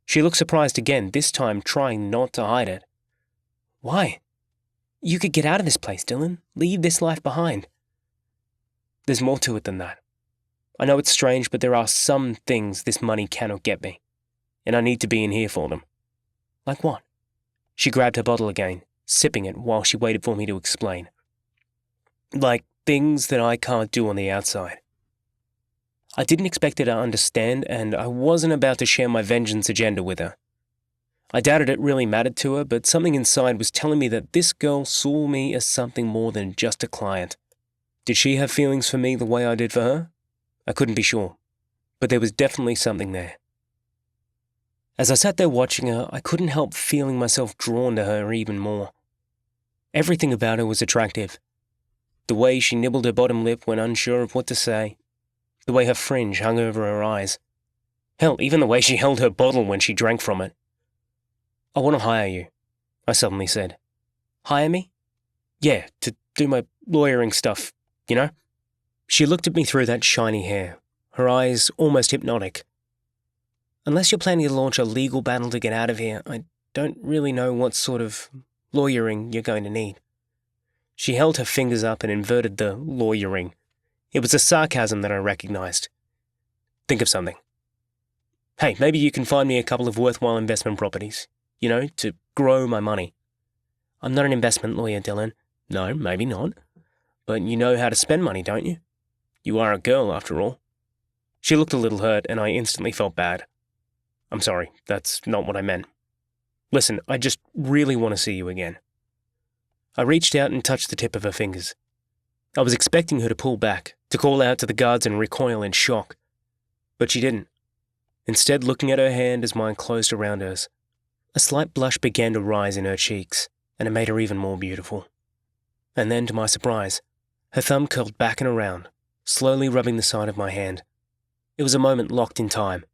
She looked surprised again, this time trying not to hide it. "Why? You could get out of this place, Dylan. Leave this life behind." "There's more to it than that. I know it's strange, but there are some things this money cannot get me, and I need to be in here for them." "Like what?" She grabbed her bottle again, sipping it while she waited for me to explain. "Like things that I can't do on the outside." I didn't expect her to understand, and I wasn't about to share my vengeance agenda with her. I doubted it really mattered to her, but something inside was telling me that this girl saw me as something more than just a client. Did she have feelings for me the way I did for her? I couldn't be sure, but there was definitely something there. As I sat there watching her, I couldn't help feeling myself drawn to her even more. Everything about her was attractive. The way she nibbled her bottom lip when unsure of what to say. The way her fringe hung over her eyes. Hell, even the way she held her bottle when she drank from it. "I want to hire you," I suddenly said. "Hire me?" "Yeah, to do my lawyering stuff, you know?" She looked at me through that shiny hair, her eyes almost hypnotic. "Unless you're planning to launch a legal battle to get out of here, I don't really know what sort of lawyering you're going to need." She held her fingers up and inverted the lawyering. It was a sarcasm that I recognized. "Think of something. Hey, maybe you can find me a couple of worthwhile investment properties, you know, to grow my money." "I'm not an investment lawyer, Dylan." "No, maybe not. But you know how to spend money, don't you? You are a girl, after all." She looked a little hurt, and I instantly felt bad. "I'm sorry, that's not what I meant. Listen, I just really want to see you again." I reached out and touched the tip of her fingers. I was expecting her to pull back, to call out to the guards and recoil in shock. But she didn't. Instead, looking at her hand as mine closed around hers, a slight blush began to rise in her cheeks, and it made her even more beautiful. And then, to my surprise, her thumb curled back and around, slowly rubbing the side of my hand. It was a moment locked in time,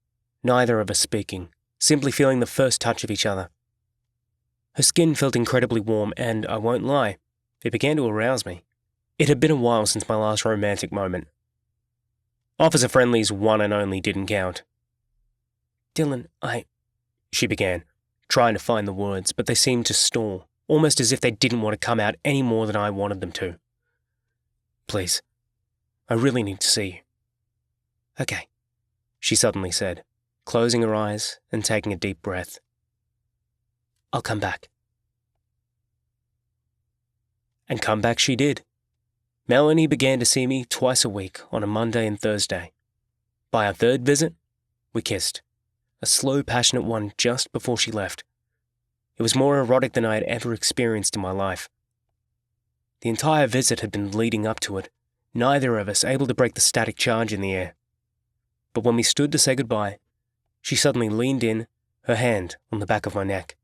neither of us speaking, simply feeling the first touch of each other. Her skin felt incredibly warm and, I won't lie, it began to arouse me. It had been a while since my last romantic moment. Officer Friendly's one and only didn't count. "Dylan, she began, trying to find the words, but they seemed to stall, almost as if they didn't want to come out any more than I wanted them to. "Please, I really need to see you." "Okay," she suddenly said, closing her eyes and taking a deep breath. "I'll come back." And come back she did. Melanie began to see me twice a week on a Monday and Thursday. By our third visit, we kissed, a slow, passionate one just before she left. It was more erotic than I had ever experienced in my life. The entire visit had been leading up to it, neither of us able to break the static charge in the air. But when we stood to say goodbye, she suddenly leaned in, her hand on the back of my neck.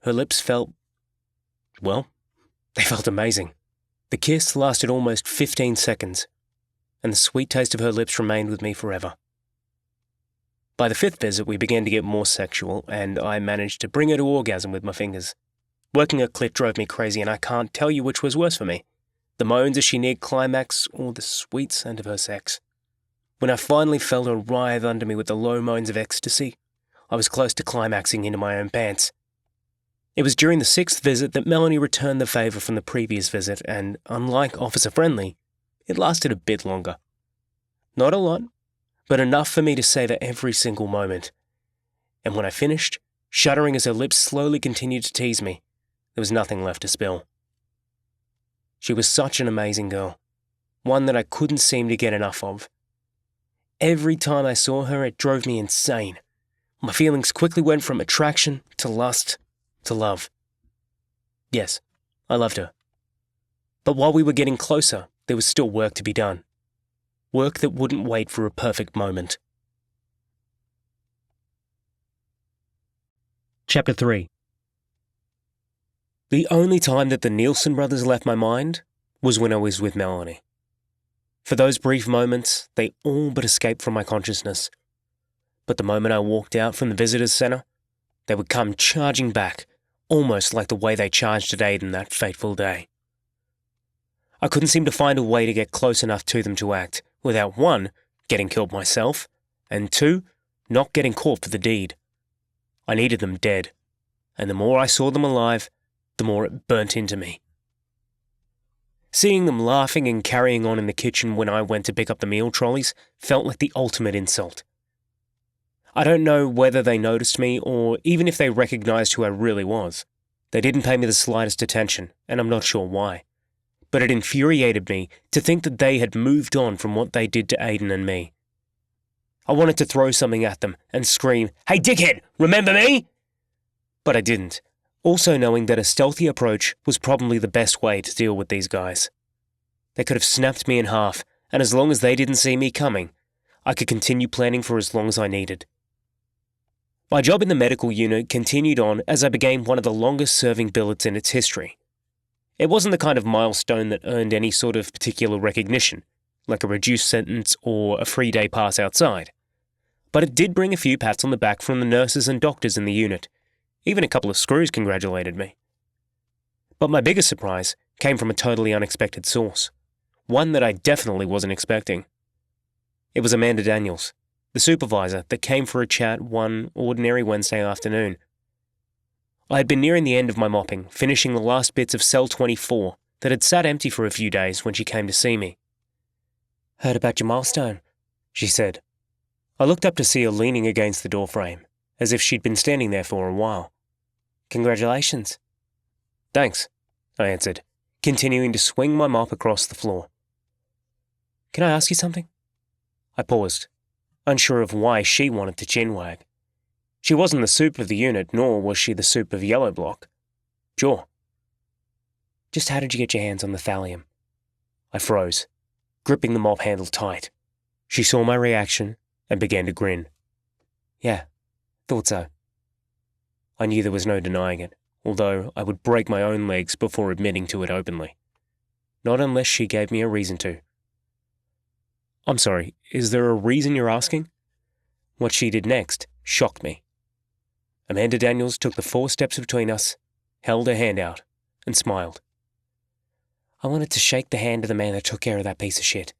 Her lips felt, well, they felt amazing. The kiss lasted almost 15 seconds, and the sweet taste of her lips remained with me forever. By the fifth visit, we began to get more sexual, and I managed to bring her to orgasm with my fingers. Working her clit drove me crazy, and I can't tell you which was worse for me, the moans as she neared climax or the sweet scent of her sex. When I finally felt her writhe under me with the low moans of ecstasy, I was close to climaxing into my own pants. It was during the sixth visit that Melanie returned the favour from the previous visit, and unlike Officer Friendly, it lasted a bit longer. Not a lot, but enough for me to savour every single moment. And when I finished, shuddering as her lips slowly continued to tease me, there was nothing left to spill. She was such an amazing girl, one that I couldn't seem to get enough of. Every time I saw her, it drove me insane. My feelings quickly went from attraction to lust to love. Yes, I loved her. But while we were getting closer, there was still work to be done. Work that wouldn't wait for a perfect moment. Chapter 3. The only time that the Nielsen brothers left my mind was when I was with Melanie. For those brief moments, they all but escaped from my consciousness. But the moment I walked out from the visitors' centre, they would come charging back, almost like the way they charged at Aiden that fateful day. I couldn't seem to find a way to get close enough to them to act, without one, getting killed myself, and two, not getting caught for the deed. I needed them dead, and the more I saw them alive, the more it burnt into me. Seeing them laughing and carrying on in the kitchen when I went to pick up the meal trolleys felt like the ultimate insult. I don't know whether they noticed me or even if they recognized who I really was. They didn't pay me the slightest attention, and I'm not sure why. But it infuriated me to think that they had moved on from what they did to Aiden and me. I wanted to throw something at them and scream, "Hey dickhead, remember me?" But I didn't, also knowing that a stealthy approach was probably the best way to deal with these guys. They could have snapped me in half, and as long as they didn't see me coming, I could continue planning for as long as I needed. My job in the medical unit continued on as I became one of the longest-serving billets in its history. It wasn't the kind of milestone that earned any sort of particular recognition, like a reduced sentence or a free day pass outside. But it did bring a few pats on the back from the nurses and doctors in the unit. Even a couple of screws congratulated me. But my biggest surprise came from a totally unexpected source, one that I definitely wasn't expecting. It was Amanda Daniels, the supervisor that came for a chat one ordinary Wednesday afternoon. I had been nearing the end of my mopping, finishing the last bits of cell 24 that had sat empty for a few days when she came to see me. "Heard about your milestone," she said. I looked up to see her leaning against the doorframe, as if she'd been standing there for a while. "Congratulations." "Thanks," I answered, continuing to swing my mop across the floor. "Can I ask you something?" I paused, unsure of why she wanted to chinwag. She wasn't the soup of the unit, nor was she the soup of Yellow Block. "Sure." "Just how did you get your hands on the thallium?" I froze, gripping the mop handle tight. She saw my reaction and began to grin. "Yeah, thought so." I knew there was no denying it, although I would break my own legs before admitting to it openly. Not unless she gave me a reason to. "I'm sorry, is there a reason you're asking?" What she did next shocked me. Amanda Daniels took the 4 steps between us, held her hand out, and smiled. I wanted to shake the hand of the man that took care of that piece of shit.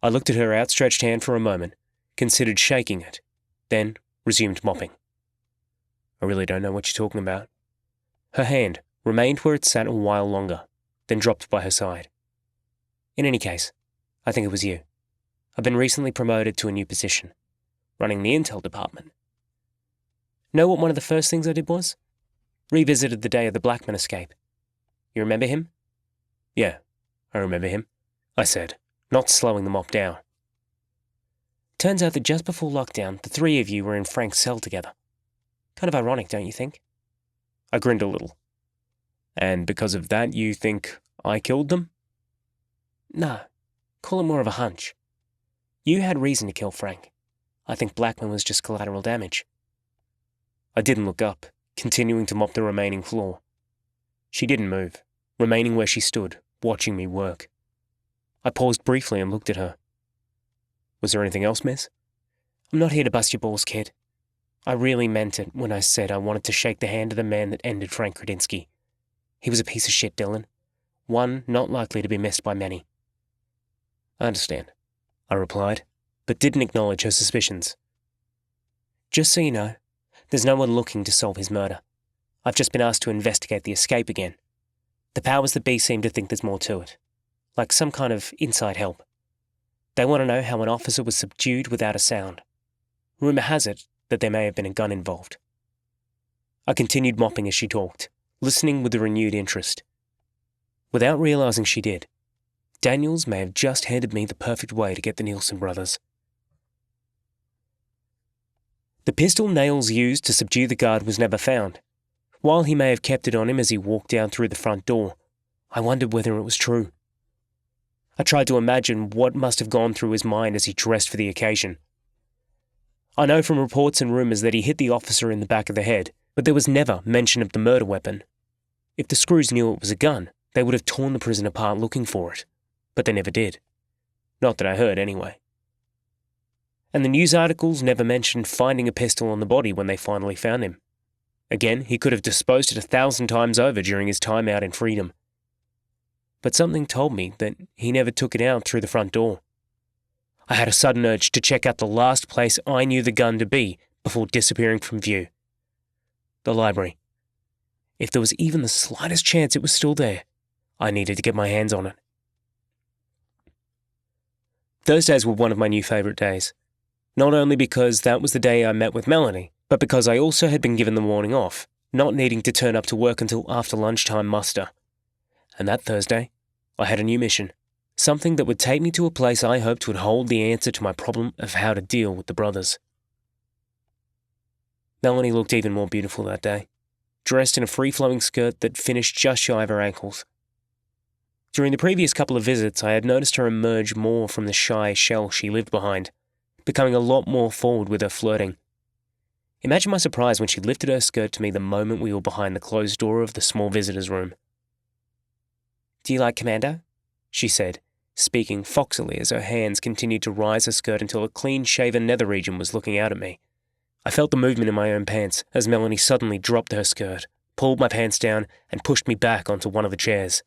I looked at her outstretched hand for a moment, considered shaking it, then resumed mopping. I really don't know what you're talking about. Her hand remained where it sat a while longer, then dropped by her side. In any case, I think it was you. I've been recently promoted to a new position, running the intel department. Know what one of the first things I did was? Revisited the day of the Blackman escape. You remember him? Yeah, I remember him, I said, not slowing the mop down. Turns out that just before lockdown, the three of you were in Frank's cell together. Kind of ironic, don't you think? I grinned a little. And because of that, you think I killed them? No, call it more of a hunch. You had reason to kill Frank. I think Blackman was just collateral damage. I didn't look up, continuing to mop the remaining floor. She didn't move, remaining where she stood, watching me work. I paused briefly and looked at her. Was there anything else, miss? I'm not here to bust your balls, kid. I really meant it when I said I wanted to shake the hand of the man that ended Frank Kredinsky. He was a piece of shit, Dylan. One not likely to be missed by many. I understand, I replied, but didn't acknowledge her suspicions. Just so you know, there's no one looking to solve his murder. I've just been asked to investigate the escape again. The powers that be seem to think there's more to it, like some kind of inside help. They want to know how an officer was subdued without a sound. Rumour has it that there may have been a gun involved. I continued mopping as she talked, listening with a renewed interest. Without realising she did, Daniels may have just handed me the perfect way to get the Nielsen brothers. The pistol Nails used to subdue the guard was never found. While he may have kept it on him as he walked down through the front door, I wondered whether it was true. I tried to imagine what must have gone through his mind as he dressed for the occasion. I know from reports and rumours that he hit the officer in the back of the head, but there was never mention of the murder weapon. If the screws knew it was a gun, they would have torn the prison apart looking for it, but they never did. Not that I heard, anyway. And the news articles never mentioned finding a pistol on the body when they finally found him. Again, he could have disposed it 1,000 times over during his time out in freedom. But something told me that he never took it out through the front door. I had a sudden urge to check out the last place I knew the gun to be before disappearing from view. The library. If there was even the slightest chance it was still there, I needed to get my hands on it. Thursdays were one of my new favourite days. Not only because that was the day I met with Melanie, but because I also had been given the morning off, not needing to turn up to work until after lunchtime muster. And that Thursday, I had a new mission, something that would take me to a place I hoped would hold the answer to my problem of how to deal with the brothers. Melanie looked even more beautiful that day, dressed in a free-flowing skirt that finished just shy of her ankles. During the previous couple of visits, I had noticed her emerge more from the shy shell she lived behind, becoming a lot more forward with her flirting. Imagine my surprise when she lifted her skirt to me the moment we were behind the closed door of the small visitor's room. "Do you like Commando?" she said, speaking foxily as her hands continued to rise her skirt until a clean-shaven nether region was looking out at me. I felt the movement in my own pants as Melanie suddenly dropped her skirt, pulled my pants down, and pushed me back onto one of the chairs.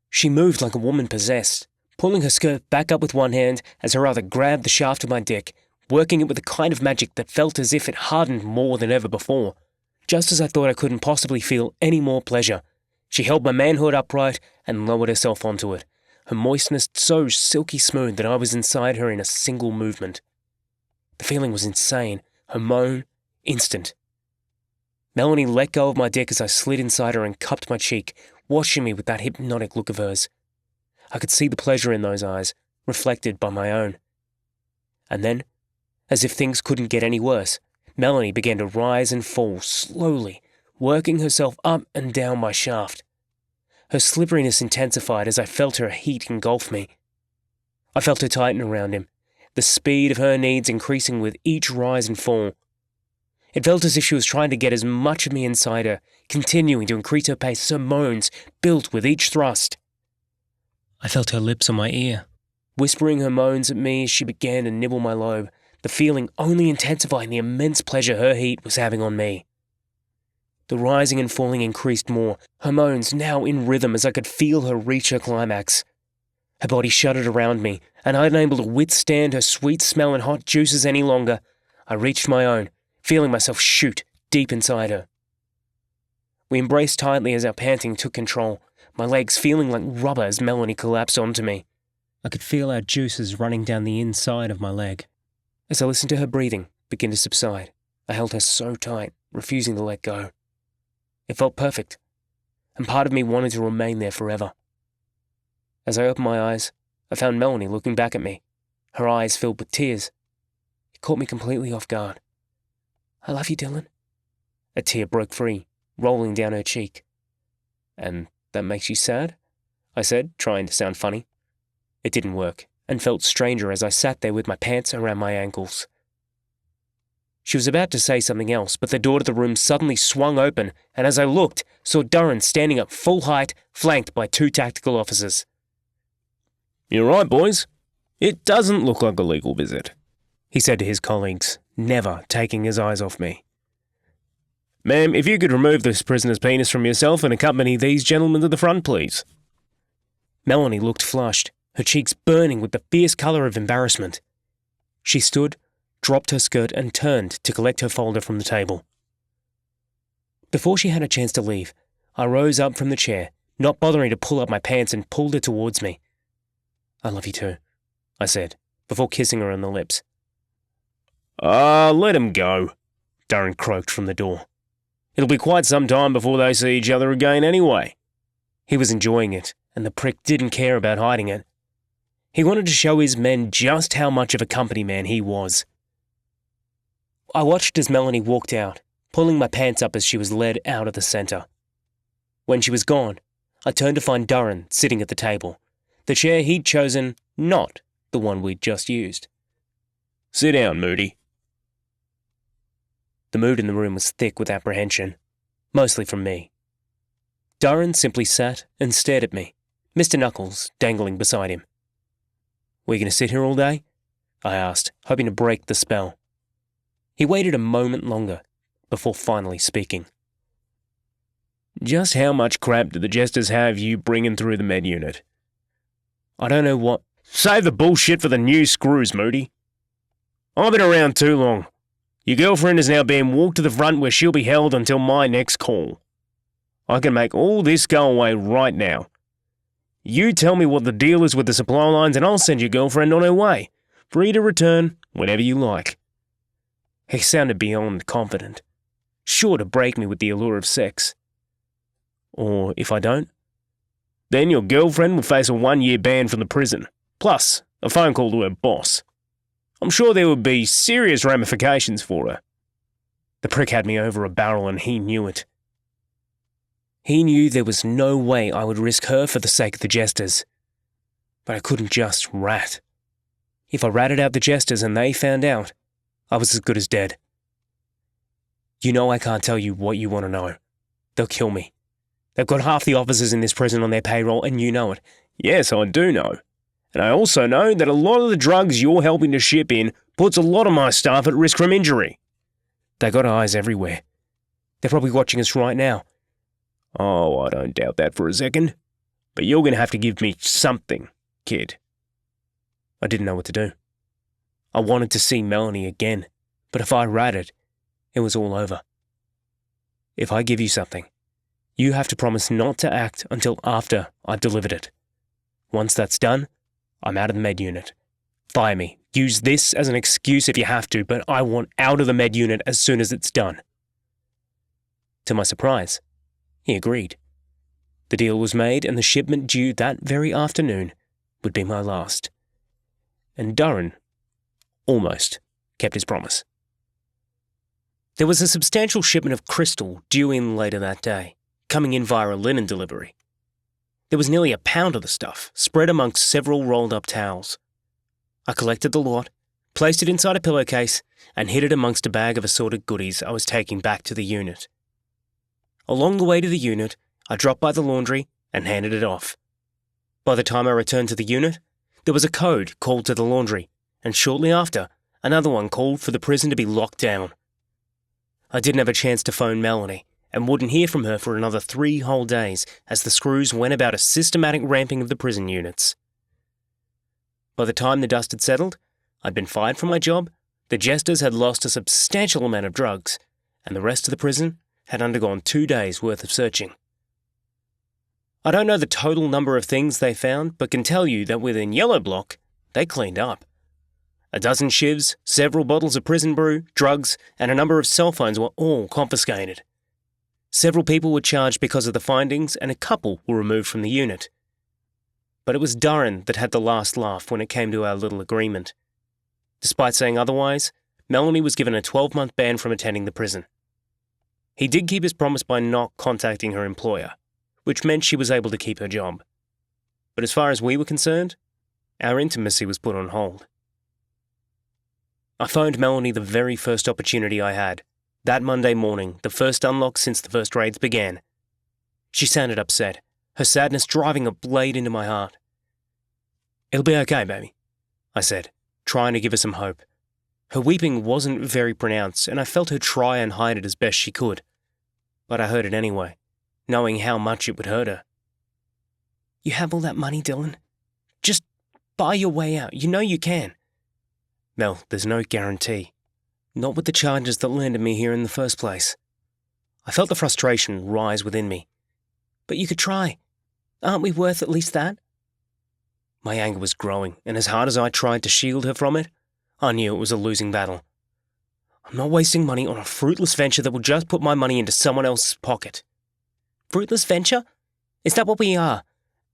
She moved like a woman possessed, pulling her skirt back up with one hand as her other grabbed the shaft of my dick, working it with a kind of magic that felt as if it hardened more than ever before. Just as I thought I couldn't possibly feel any more pleasure, she held my manhood upright and lowered herself onto it, her moistness so silky smooth that I was inside her in a single movement. The feeling was insane, her moan instant. Melanie let go of my dick as I slid inside her and cupped my cheek, watching me with that hypnotic look of hers. I could see the pleasure in those eyes, reflected by my own. And then, as if things couldn't get any worse, Melanie began to rise and fall slowly, working herself up and down my shaft. Her slipperiness intensified as I felt her heat engulf me. I felt her tighten around him, the speed of her needs increasing with each rise and fall. It felt as if she was trying to get as much of me inside her, continuing to increase her pace as her moans built with each thrust. I felt her lips on my ear, whispering her moans at me as she began to nibble my lobe, the feeling only intensifying the immense pleasure her heat was having on me. The rising and falling increased more, her moans now in rhythm as I could feel her reach her climax. Her body shuddered around me, and unable to withstand her sweet smell and hot juices any longer, I reached my own, feeling myself shoot deep inside her. We embraced tightly as our panting took control, my legs feeling like rubber as Melanie collapsed onto me. I could feel our juices running down the inside of my leg. As I listened to her breathing begin to subside, I held her so tight, refusing to let go. It felt perfect, and part of me wanted to remain there forever. As I opened my eyes, I found Melanie looking back at me, her eyes filled with tears. It caught me completely off guard. "I love you, Dylan." A tear broke free, rolling down her cheek. "And that makes you sad?" I said, trying to sound funny. It didn't work, and felt stranger as I sat there with my pants around my ankles. She was about to say something else, but the door to the room suddenly swung open, and as I looked, saw Durran standing up full height, flanked by 2 tactical officers. "You're right, boys. It doesn't look like a legal visit," he said to his colleagues, never taking his eyes off me. "Ma'am, if you could remove this prisoner's penis from yourself and accompany these gentlemen to the front, please." Melanie looked flushed, her cheeks burning with the fierce colour of embarrassment. She stood, dropped her skirt and turned to collect her folder from the table. Before she had a chance to leave, I rose up from the chair, not bothering to pull up my pants, and pulled her towards me. "I love you too," I said, before kissing her on the lips. Let him go," Durran croaked from the door. "It'll be quite some time before they see each other again anyway." He was enjoying it, and the prick didn't care about hiding it. He wanted to show his men just how much of a company man he was. I watched as Melanie walked out, pulling my pants up as she was led out of the centre. When she was gone, I turned to find Durran sitting at the table, the chair he'd chosen, not the one we'd just used. "Sit down, Moody." The mood in the room was thick with apprehension, mostly from me. Durran simply sat and stared at me, Mr. Knuckles dangling beside him. "Were you going to sit here all day?" I asked, hoping to break the spell. He waited a moment longer before finally speaking. "Just how much crap do the Jesters have you bringing through the med unit?" "I don't know what—" "Save the bullshit for the new screws, Moody. I've been around too long. Your girlfriend is now being walked to the front where she'll be held until my next call. I can make all this go away right now. You tell me what the deal is with the supply lines and I'll send your girlfriend on her way, free to return whenever you like." He sounded beyond confident, sure to break me with the allure of sex. "Or if I don't?" "Then your girlfriend will face a 1-year ban from the prison, plus a phone call to her boss. I'm sure there would be serious ramifications for her." The prick had me over a barrel and he knew it. He knew there was no way I would risk her for the sake of the Jesters. But I couldn't just rat. If I ratted out the Jesters and they found out, I was as good as dead. "You know I can't tell you what you want to know. They'll kill me. They've got half the officers in this prison on their payroll and you know it." "Yes, I do know. And I also know that a lot of the drugs you're helping to ship in puts a lot of my staff at risk from injury." "They got eyes everywhere. They're probably watching us right now." "Oh, I don't doubt that for a second. But you're going to have to give me something, kid." I didn't know what to do. I wanted to see Melanie again, but if I ratted, it was all over. "If I give you something, you have to promise not to act until after I've delivered it. Once that's done, I'm out of the med unit. Fire me. Use this as an excuse if you have to, but I want out of the med unit as soon as it's done." To my surprise, he agreed. The deal was made and the shipment due that very afternoon would be my last. And Durran almost kept his promise. There was a substantial shipment of crystal due in later that day, coming in via a linen delivery. There was nearly a pound of the stuff, spread amongst several rolled-up towels. I collected the lot, placed it inside a pillowcase, and hid it amongst a bag of assorted goodies I was taking back to the unit. Along the way to the unit, I dropped by the laundry and handed it off. By the time I returned to the unit, there was a code called to the laundry, and shortly after, another one called for the prison to be locked down. I didn't have a chance to phone Melanie, and wouldn't hear from her for another 3 whole days as the screws went about a systematic ramping of the prison units. By the time the dust had settled, I'd been fired from my job, the Jesters had lost a substantial amount of drugs, and the rest of the prison had undergone 2 days' worth of searching. I don't know the total number of things they found, but can tell you that within Yellow Block, they cleaned up. A dozen shivs, several bottles of prison brew, drugs, and a number of cell phones were all confiscated. Several people were charged because of the findings, and a couple were removed from the unit. But it was Durran that had the last laugh when it came to our little agreement. Despite saying otherwise, Melanie was given a 12-month ban from attending the prison. He did keep his promise by not contacting her employer, which meant she was able to keep her job. But as far as we were concerned, our intimacy was put on hold. I phoned Melanie the very first opportunity I had, that Monday morning, the first unlock since the first raids began. She sounded upset, her sadness driving a blade into my heart. "It'll be okay, baby," I said, trying to give her some hope. Her weeping wasn't very pronounced, and I felt her try and hide it as best she could. But I heard it anyway, knowing how much it would hurt her. "You have all that money, Dylan. Just buy your way out. You know you can." "Mel, there's no guarantee. Not with the charges that landed me here in the first place." I felt the frustration rise within me. "But you could try. Aren't we worth at least that?" My anger was growing, and as hard as I tried to shield her from it, I knew it was a losing battle. I'm not wasting money on a fruitless venture that will just put my money into someone else's pocket. Fruitless venture? Is that what we are?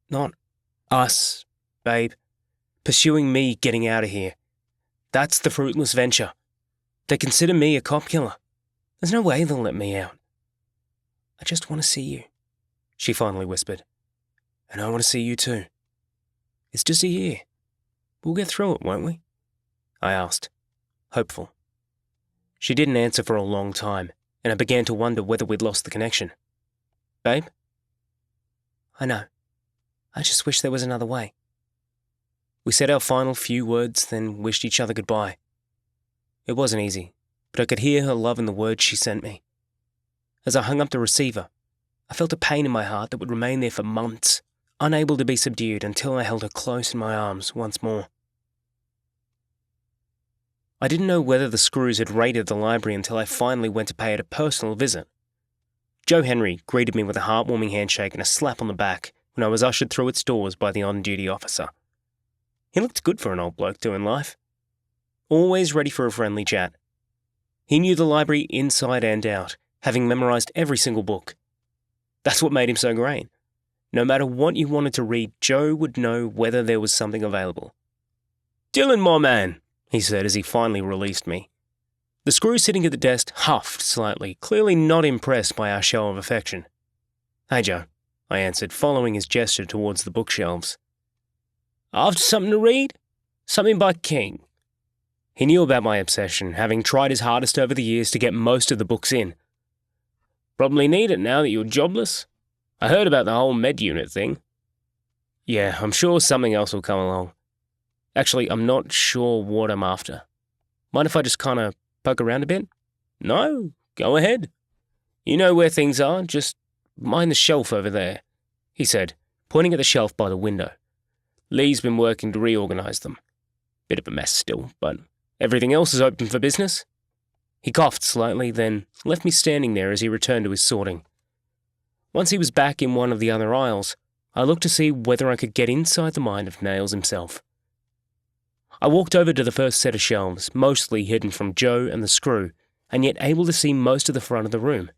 Not us, babe. Pursuing me getting out of here. That's the fruitless venture. They consider me a cop killer. There's no way they'll let me out. "I just want to see you," she finally whispered. "And I want to see you too. It's just a year. We'll get through it, won't we?" I asked, hopeful. She didn't answer for a long time, and I began to wonder whether we'd lost the connection. "Babe?" "I know. I just wish there was another way." We said our final few words, then wished each other goodbye. It wasn't easy, but I could hear her love in the words she sent me. As I hung up the receiver, I felt a pain in my heart that would remain there for months, unable to be subdued until I held her close in my arms once more. I didn't know whether the screws had raided the library until I finally went to pay it a personal visit. Joe Henry greeted me with a heartwarming handshake and a slap on the back when I was ushered through its doors by the on-duty officer. He looked good for an old bloke doing life. Always ready for a friendly chat. He knew the library inside and out, having memorized every single book. That's what made him so great. No matter what you wanted to read, Joe would know whether there was something available. "Dylan, my man," he said as he finally released me. The screw sitting at the desk huffed slightly, clearly not impressed by our show of affection. "Hey, Joe," I answered, following his gesture towards the bookshelves. "After something to read? Something by King." He knew about my obsession, having tried his hardest over the years to get most of the books in. "Probably need it now that you're jobless. I heard about the whole med unit thing." "Yeah, I'm sure something else will come along. Actually, I'm not sure what I'm after. Mind if I just kind of poke around a bit?" "No, go ahead. You know where things are, just mind the shelf over there," he said, pointing at the shelf by the window. "Lee's been working to reorganize them. Bit of a mess still, but everything else is open for business." He coughed slightly, then left me standing there as he returned to his sorting. Once he was back in one of the other aisles, I looked to see whether I could get inside the mind of Nails himself. I walked over to the first set of shelves, mostly hidden from Joe and the screw, and yet able to see most of the front of the room.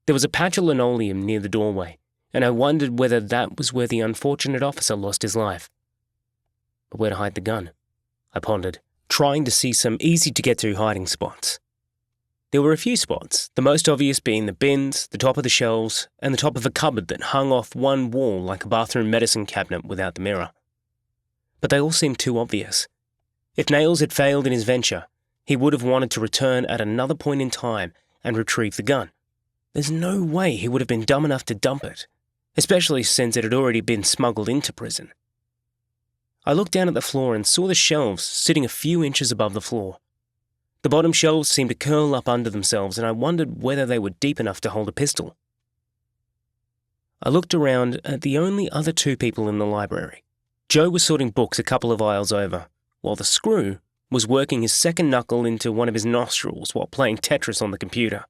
There was a patch of linoleum near the doorway, and I wondered whether that was where the unfortunate officer lost his life. But where to hide the gun? I pondered, trying to see some easy-to-get-to hiding spots. There were a few spots, the most obvious being the bins, the top of the shelves, and the top of a cupboard that hung off one wall like a bathroom medicine cabinet without the mirror. But they all seemed too obvious. If Nails had failed in his venture, he would have wanted to return at another point in time and retrieve the gun. There's no way he would have been dumb enough to dump it, especially since it had already been smuggled into prison. I looked down at the floor and saw the shelves sitting a few inches above the floor. The bottom shelves seemed to curl up under themselves, and I wondered whether they were deep enough to hold a pistol. I looked around at the only other two people in the library. Joe was sorting books a couple of aisles over, while the screw was working his second knuckle into one of his nostrils while playing Tetris on the computer.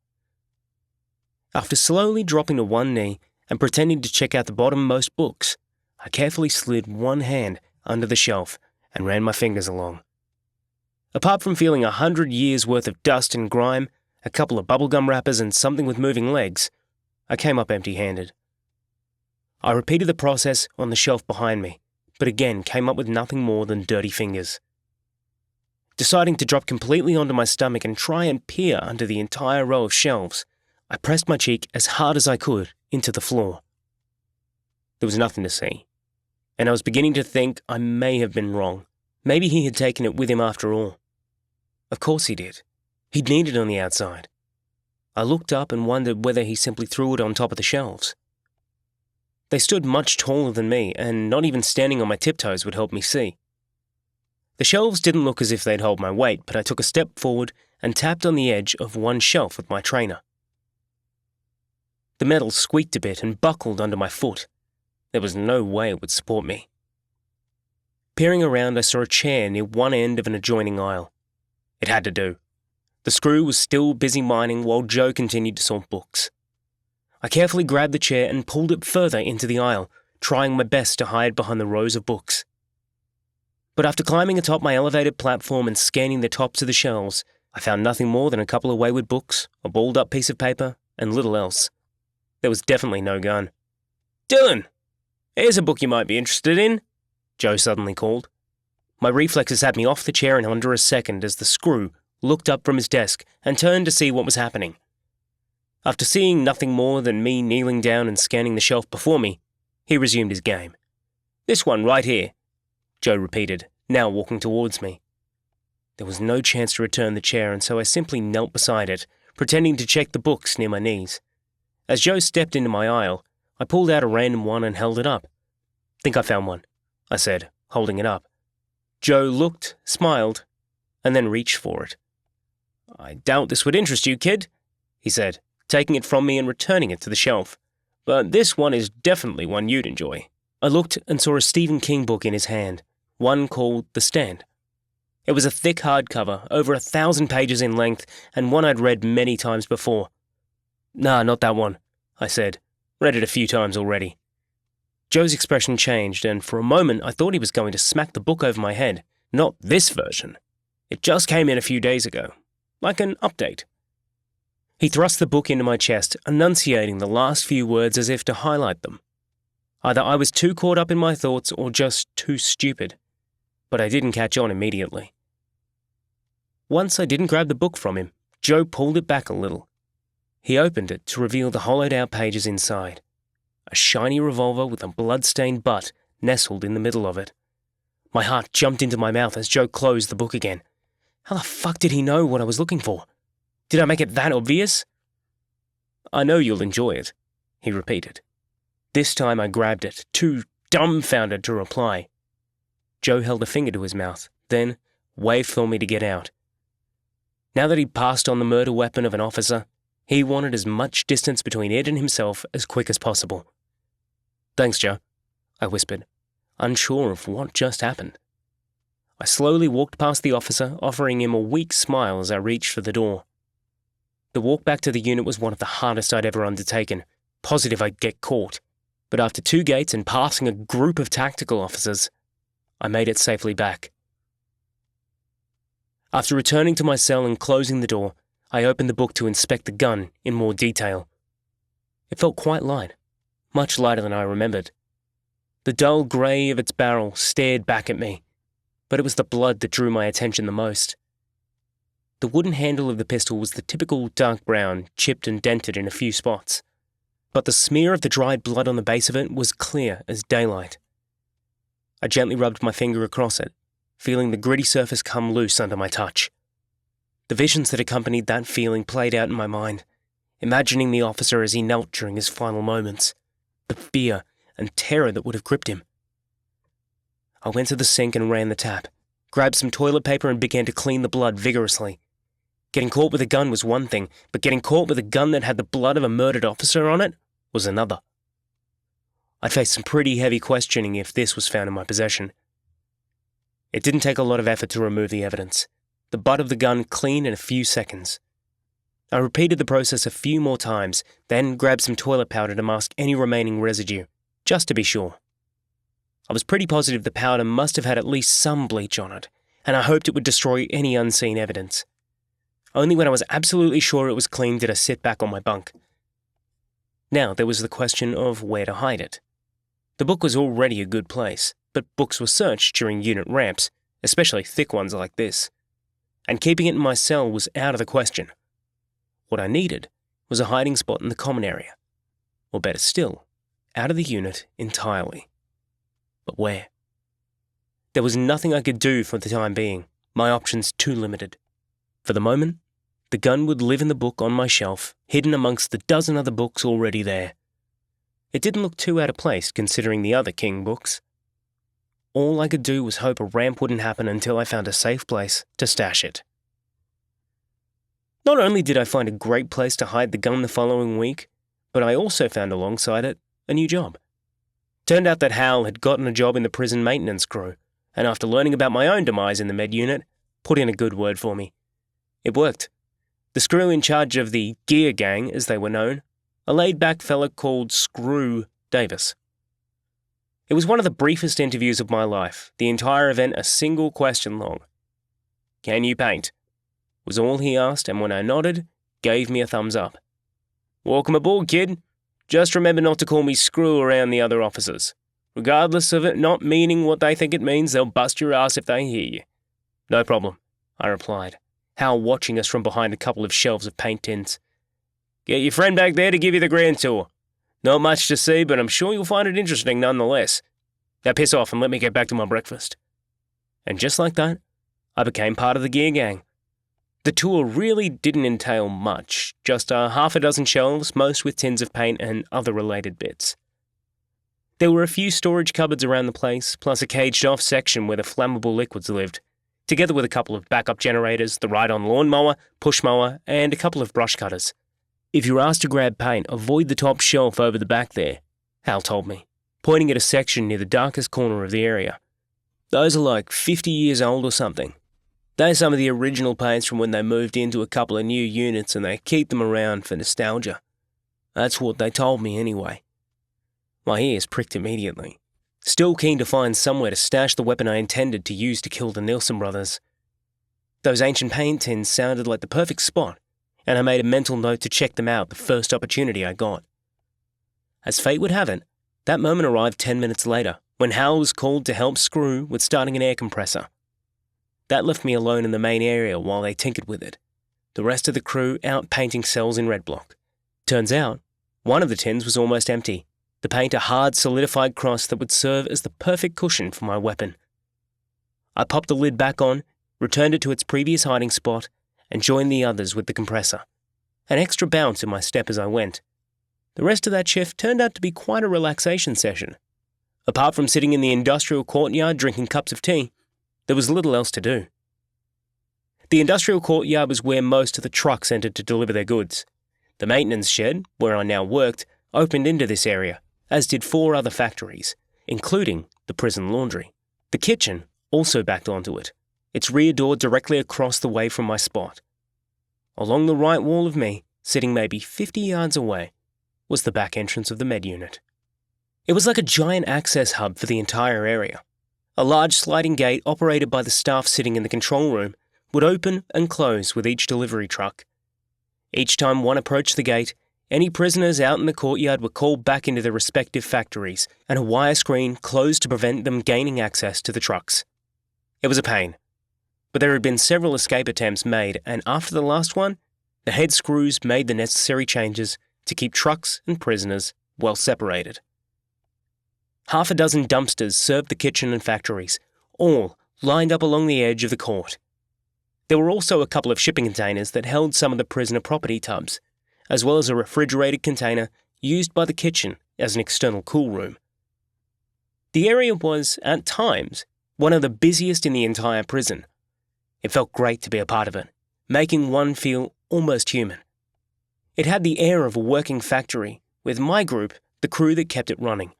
After slowly dropping to one knee and pretending to check out the bottommost books, I carefully slid one hand under the shelf and ran my fingers along. Apart from feeling 100 years' worth of dust and grime, a couple of bubblegum wrappers and something with moving legs, I came up empty-handed. I repeated the process on the shelf behind me, but again came up with nothing more than dirty fingers. Deciding to drop completely onto my stomach and try and peer under the entire row of shelves, I pressed my cheek as hard as I could into the floor. There was nothing to see, and I was beginning to think I may have been wrong. Maybe he had taken it with him after all. Of course he did. He'd need it on the outside. I looked up and wondered whether he simply threw it on top of the shelves. They stood much taller than me, and not even standing on my tiptoes would help me see. The shelves didn't look as if they'd hold my weight, but I took a step forward and tapped on the edge of one shelf with my trainer. The metal squeaked a bit and buckled under my foot. There was no way it would support me. Peering around, I saw a chair near one end of an adjoining aisle. It had to do. The screw was still busy mining while Joe continued to sort books. I carefully grabbed the chair and pulled it further into the aisle, trying my best to hide behind the rows of books. But after climbing atop my elevated platform and scanning the tops of the shelves, I found nothing more than a couple of wayward books, a balled-up piece of paper, and little else. There was definitely no gun. "Dylan, here's a book you might be interested in," Joe suddenly called. My reflexes had me off the chair in under a second as the screw looked up from his desk and turned to see what was happening. After seeing nothing more than me kneeling down and scanning the shelf before me, he resumed his game. "This one right here," Joe repeated, now walking towards me. There was no chance to return the chair, and so I simply knelt beside it, pretending to check the books near my knees. As Joe stepped into my aisle, I pulled out a random one and held it up. "Think I found one," I said, holding it up. Joe looked, smiled, and then reached for it. "I doubt this would interest you, kid," he said, taking it from me and returning it to the shelf. "But this one is definitely one you'd enjoy." I looked and saw a Stephen King book in his hand, one called The Stand. It was a thick hardcover, over 1,000 pages in length, and one I'd read many times before. "Nah, not that one," I said. "Read it a few times already." Joe's expression changed, and for a moment I thought he was going to smack the book over my head. "Not this version. It just came in a few days ago. Like an update." He thrust the book into my chest, enunciating the last few words as if to highlight them. Either I was too caught up in my thoughts or just too stupid, but I didn't catch on immediately. Once I didn't grab the book from him, Joe pulled it back a little. He opened it to reveal the hollowed-out pages inside. A shiny revolver with a blood-stained butt nestled in the middle of it. My heart jumped into my mouth as Joe closed the book again. How the fuck did he know what I was looking for? Did I make it that obvious? "I know you'll enjoy it," he repeated. This time I grabbed it, too dumbfounded to reply. Joe held a finger to his mouth, then waved for me to get out. Now that he'd passed on the murder weapon of an officer, he wanted as much distance between it and himself as quick as possible. "Thanks, Joe," I whispered, unsure of what just happened. I slowly walked past the officer, offering him a weak smile as I reached for the door. The walk back to the unit was one of the hardest I'd ever undertaken, positive I'd get caught. But after 2 gates and passing a group of tactical officers, I made it safely back. After returning to my cell and closing the door, I opened the book to inspect the gun in more detail. It felt quite light, much lighter than I remembered. The dull grey of its barrel stared back at me, but it was the blood that drew my attention the most. The wooden handle of the pistol was the typical dark brown, chipped and dented in a few spots, but the smear of the dried blood on the base of it was clear as daylight. I gently rubbed my finger across it, feeling the gritty surface come loose under my touch. The visions that accompanied that feeling played out in my mind, imagining the officer as he knelt during his final moments, the fear and terror that would have gripped him. I went to the sink and ran the tap, grabbed some toilet paper and began to clean the blood vigorously. Getting caught with a gun was one thing, but getting caught with a gun that had the blood of a murdered officer on it was another. I'd face some pretty heavy questioning if this was found in my possession. It didn't take a lot of effort to remove the evidence. The butt of the gun clean in a few seconds. I repeated the process a few more times, then grabbed some toilet powder to mask any remaining residue, just to be sure. I was pretty positive the powder must have had at least some bleach on it, and I hoped it would destroy any unseen evidence. Only when I was absolutely sure it was clean did I sit back on my bunk. Now there was the question of where to hide it. The book was already a good place, but books were searched during unit ramps, especially thick ones like this. And keeping it in my cell was out of the question. What I needed was a hiding spot in the common area. Or better still, out of the unit entirely. But where? There was nothing I could do for the time being, my options too limited. For the moment, the gun would live in the book on my shelf, hidden amongst the dozen other books already there. It didn't look too out of place considering the other King books. All I could do was hope a ramp wouldn't happen until I found a safe place to stash it. Not only did I find a great place to hide the gun the following week, but I also found alongside it a new job. Turned out that Hal had gotten a job in the prison maintenance crew, and after learning about my own demise in the med unit, put in a good word for me. It worked. The screw in charge of the gear gang, as they were known, a laid-back fella called Screw Davis. It was one of the briefest interviews of my life, the entire event a single question long. "Can you paint?" was all he asked, and when I nodded, gave me a thumbs up. "Welcome aboard, kid. Just remember not to call me Screw around the other officers. Regardless of it not meaning what they think it means, they'll bust your ass if they hear you." "No problem," I replied, Hal watching us from behind a couple of shelves of paint tins. "Get your friend back there to give you the grand tour. Not much to see, but I'm sure you'll find it interesting nonetheless. Now piss off and let me get back to my breakfast." And just like that, I became part of the gear gang. The tour really didn't entail much, just half a dozen shelves, most with tins of paint and other related bits. There were a few storage cupboards around the place, plus a caged-off section where the flammable liquids lived, together with a couple of backup generators, the ride-on lawnmower, push mower, and a couple of brush cutters. "If you're asked to grab paint, avoid the top shelf over the back there," Hal told me, pointing at a section near the darkest corner of the area. "Those are like 50 years old or something. They're some of the original paints from when they moved into a couple of new units and they keep them around for nostalgia. That's what they told me anyway." My ears pricked immediately, still keen to find somewhere to stash the weapon I intended to use to kill the Nielsen brothers. Those ancient paint tins sounded like the perfect spot, and I made a mental note to check them out the first opportunity I got. As fate would have it, that moment arrived 10 minutes later, when Hal was called to help Screw with starting an air compressor. That left me alone in the main area while they tinkered with it, the rest of the crew out painting cells in red block. Turns out, one of the tins was almost empty, the paint a hard solidified cross that would serve as the perfect cushion for my weapon. I popped the lid back on, returned it to its previous hiding spot, and joined the others with the compressor. An extra bounce in my step as I went. The rest of that shift turned out to be quite a relaxation session. Apart from sitting in the industrial courtyard drinking cups of tea, there was little else to do. The industrial courtyard was where most of the trucks entered to deliver their goods. The maintenance shed, where I now worked, opened into this area, as did 4 other factories, including the prison laundry. The kitchen also backed onto it, its rear door directly across the way from my spot. Along the right wall of me, sitting maybe 50 yards away, was the back entrance of the med unit. It was like a giant access hub for the entire area. A large sliding gate operated by the staff sitting in the control room would open and close with each delivery truck. Each time one approached the gate, any prisoners out in the courtyard were called back into their respective factories, and a wire screen closed to prevent them gaining access to the trucks. It was a pain, but there had been several escape attempts made, and after the last one, the head screws made the necessary changes to keep trucks and prisoners well separated. Half a dozen dumpsters served the kitchen and factories, all lined up along the edge of the court. There were also a couple of shipping containers that held some of the prisoner property tubs, as well as a refrigerated container used by the kitchen as an external cool room. The area was, at times, one of the busiest in the entire prison. It felt great to be a part of it, making one feel almost human. It had the air of a working factory, with my group the crew that kept it running.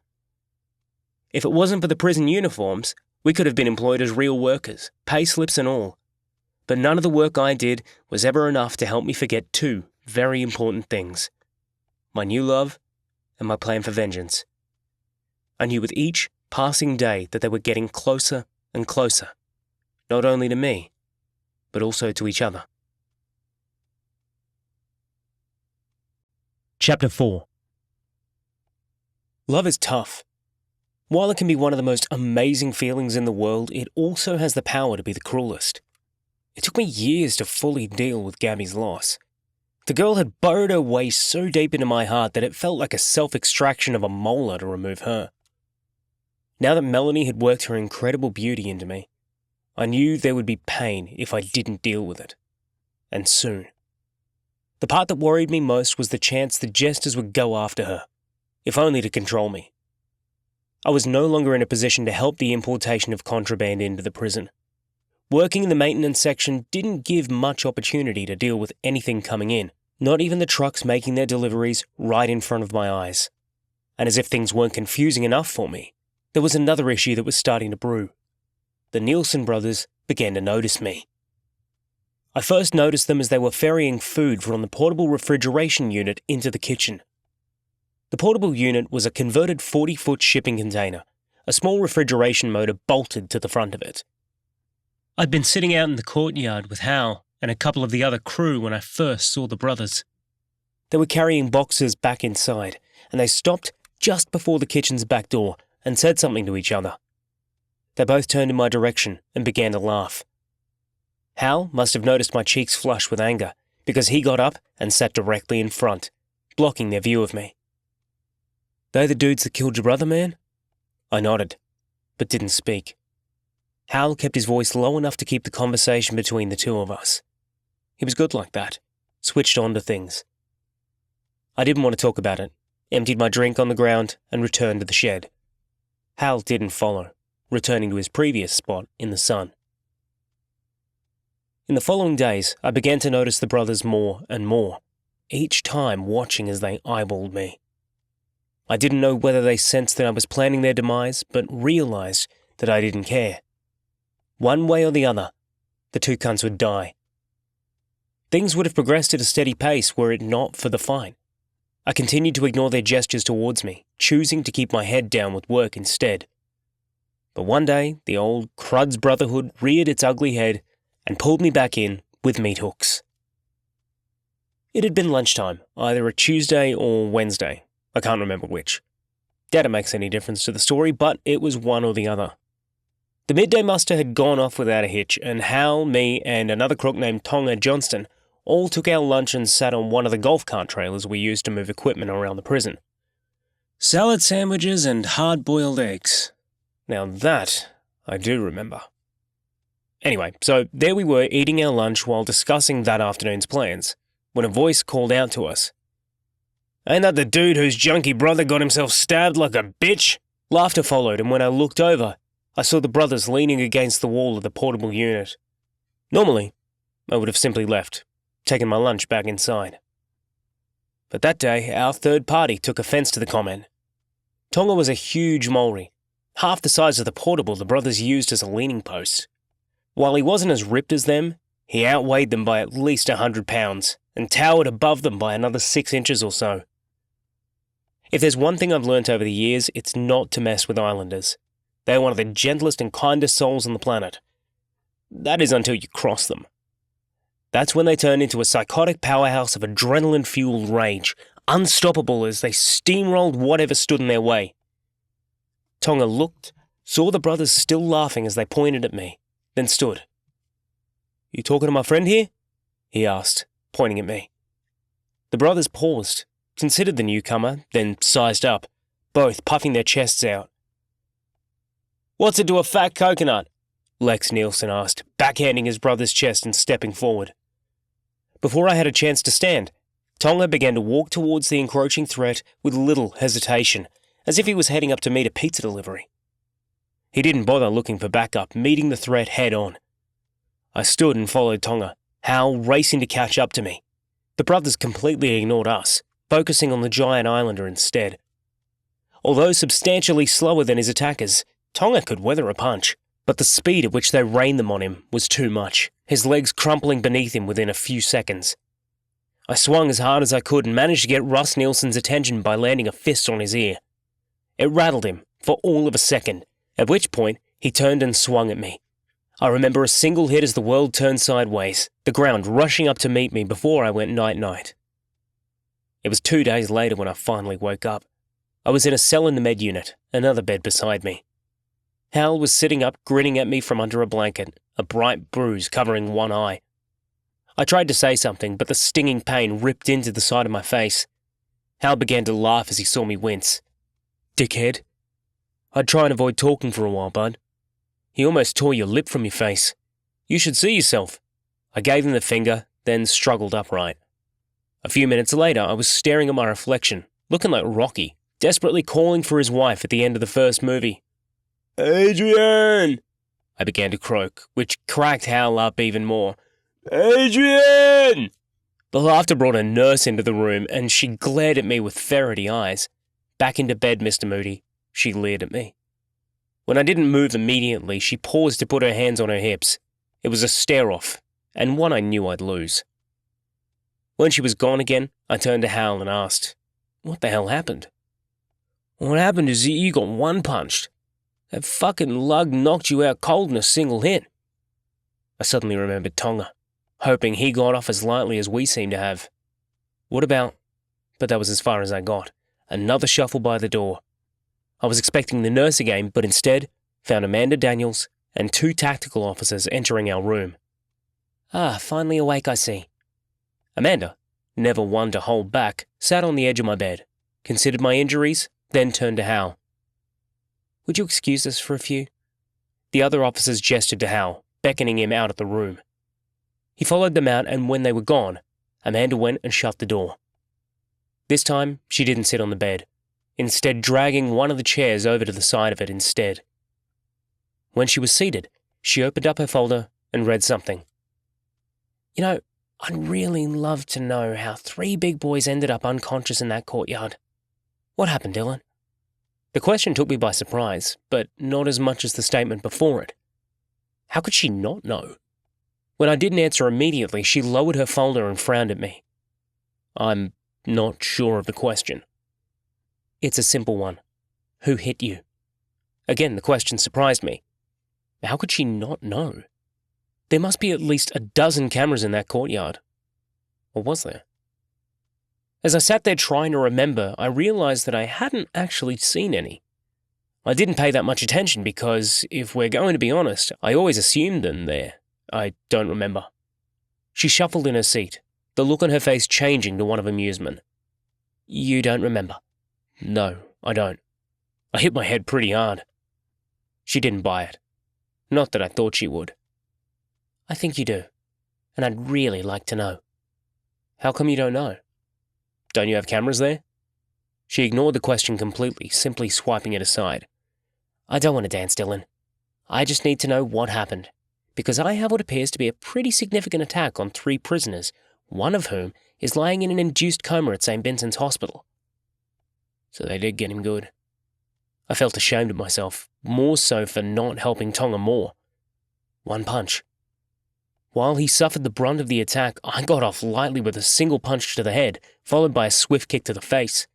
If it wasn't for the prison uniforms, we could have been employed as real workers, pay slips and all. But none of the work I did was ever enough to help me forget two very important things: my new love and my plan for vengeance. I knew with each passing day that they were getting closer and closer, not only to me, but also to each other. Chapter 4. Love is tough. While it can be one of the most amazing feelings in the world, it also has the power to be the cruelest. It took me years to fully deal with Gabby's loss. The girl had burrowed her way so deep into my heart that it felt like a self-extraction of a molar to remove her. Now that Melanie had worked her incredible beauty into me, I knew there would be pain if I didn't deal with it. And soon. The part that worried me most was the chance the Jesters would go after her, if only to control me. I was no longer in a position to help the importation of contraband into the prison. Working in the maintenance section didn't give much opportunity to deal with anything coming in, not even the trucks making their deliveries right in front of my eyes. And as if things weren't confusing enough for me, there was another issue that was starting to brew. The Nielsen brothers began to notice me. I first noticed them as they were ferrying food from the portable refrigeration unit into the kitchen. The portable unit was a converted 40-foot shipping container, a small refrigeration motor bolted to the front of it. I'd been sitting out in the courtyard with Hal and a couple of the other crew when I first saw the brothers. They were carrying boxes back inside, and they stopped just before the kitchen's back door and said something to each other. They both turned in my direction and began to laugh. Hal must have noticed my cheeks flush with anger, because he got up and sat directly in front, blocking their view of me. "They the dudes that killed your brother, man?" I nodded, but didn't speak. Hal kept his voice low enough to keep the conversation between the two of us. He was good like that, switched on to things. I didn't want to talk about it, emptied my drink on the ground and returned to the shed. Hal didn't follow, returning to his previous spot in the sun. In the following days, I began to notice the brothers more and more, each time watching as they eyeballed me. I didn't know whether they sensed that I was planning their demise, but realized that I didn't care. One way or the other, the two cunts would die. Things would have progressed at a steady pace were it not for the fight. I continued to ignore their gestures towards me, choosing to keep my head down with work instead. But one day, the old Crud's Brotherhood reared its ugly head and pulled me back in with meat hooks. It had been lunchtime, either a Tuesday or Wednesday. I can't remember which. Doubt it makes any difference to the story, but it was one or the other. The midday muster had gone off without a hitch, and Hal, me, and another crook named Tonga Johnston all took our lunch and sat on one of the golf cart trailers we used to move equipment around the prison. Salad sandwiches and hard-boiled eggs. Now that I do remember. Anyway, so there we were eating our lunch while discussing that afternoon's plans, when a voice called out to us. "Ain't that the dude whose junkie brother got himself stabbed like a bitch?" Laughter followed, and when I looked over, I saw the brothers leaning against the wall of the portable unit. Normally, I would have simply left, taken my lunch back inside. But that day, our third party took offense to the comment. Tonga was a huge Maori, half the size of the portable the brothers used as a leaning post. While he wasn't as ripped as them, he outweighed them by at least 100 pounds and towered above them by another 6 inches or so. If there's one thing I've learnt over the years, it's not to mess with islanders. They are one of the gentlest and kindest souls on the planet. That is until you cross them. That's when they turn into a psychotic powerhouse of adrenaline-fueled rage, unstoppable as they steamrolled whatever stood in their way. Tonga looked, saw the brothers still laughing as they pointed at me, then stood. "You talking to my friend here?" he asked, pointing at me. The brothers paused, considered the newcomer, then sized up, both puffing their chests out. "What's it to a fat coconut?" Lex Nielsen asked, backhanding his brother's chest and stepping forward. Before I had a chance to stand, Tonga began to walk towards the encroaching threat with little hesitation, as if he was heading up to meet a pizza delivery. He didn't bother looking for backup, meeting the threat head on. I stood and followed Tonga, Hal racing to catch up to me. The brothers completely ignored us, focusing on the giant islander instead. Although substantially slower than his attackers, Tonga could weather a punch, but the speed at which they rained them on him was too much, his legs crumpling beneath him within a few seconds. I swung as hard as I could and managed to get Russ Nielsen's attention by landing a fist on his ear. It rattled him for all of a second, at which point he turned and swung at me. I remember a single hit as the world turned sideways, the ground rushing up to meet me before I went night-night. It was 2 days later when I finally woke up. I was in a cell in the med unit, another bed beside me. Hal was sitting up grinning at me from under a blanket, a bright bruise covering one eye. I tried to say something, but the stinging pain ripped into the side of my face. Hal began to laugh as he saw me wince. "Dickhead. I'd try and avoid talking for a while, bud. He almost tore your lip from your face. You should see yourself." I gave him the finger, then struggled upright. A few minutes later, I was staring at my reflection, looking like Rocky, desperately calling for his wife at the end of the first movie. "Adrian!" I began to croak, which cracked Hal up even more. "Adrian!" The laughter brought a nurse into the room, and she glared at me with ferrety eyes. "Back into bed, Mr. Moody," she leered at me. When I didn't move immediately, she paused to put her hands on her hips. It was a stare-off, and one I knew I'd lose. When she was gone again, I turned to Hal and asked, "What the hell happened?" "What happened is you got one-punched. That fucking lug knocked you out cold in a single hit." I suddenly remembered Tonga, hoping he got off as lightly as we seemed to have. What about... But that was as far as I got. Another shuffle by the door. I was expecting the nurse again, but instead found Amanda Daniels and 2 tactical officers entering our room. "Ah, finally awake, I see." Amanda, never one to hold back, sat on the edge of my bed, considered my injuries, then turned to Hal. "Would you excuse us for a few?" The other officers gestured to Hal, beckoning him out of the room. He followed them out, and when they were gone, Amanda went and shut the door. This time, she didn't sit on the bed, instead dragging one of the chairs over to the side of it instead. When she was seated, she opened up her folder and read something. "You know, I'd really love to know how 3 big boys ended up unconscious in that courtyard. What happened, Dylan?" The question took me by surprise, but not as much as the statement before it. How could she not know? When I didn't answer immediately, she lowered her folder and frowned at me. "I'm not sure of the question." "It's a simple one. Who hit you?" Again, the question surprised me. How could she not know? There must be at least a dozen cameras in that courtyard. Or was there? As I sat there trying to remember, I realized that I hadn't actually seen any. I didn't pay that much attention because, if we're going to be honest, I always assumed them there. I don't remember. She shuffled in her seat, the look on her face changing to one of amusement. "You don't remember?" "No, I don't. I hit my head pretty hard." She didn't buy it. Not that I thought she would. "I think you do, and I'd really like to know." "How come you don't know? Don't you have cameras there?" She ignored the question completely, simply swiping it aside. "I don't want to dance, Dylan. I just need to know what happened, because I have what appears to be a pretty significant attack on 3 prisoners, one of whom is lying in an induced coma at St. Vincent's Hospital." So they did get him good. I felt ashamed of myself, more so for not helping Tonga more. 1 punch. While he suffered the brunt of the attack, I got off lightly with a single punch to the head, followed by a swift kick to the face.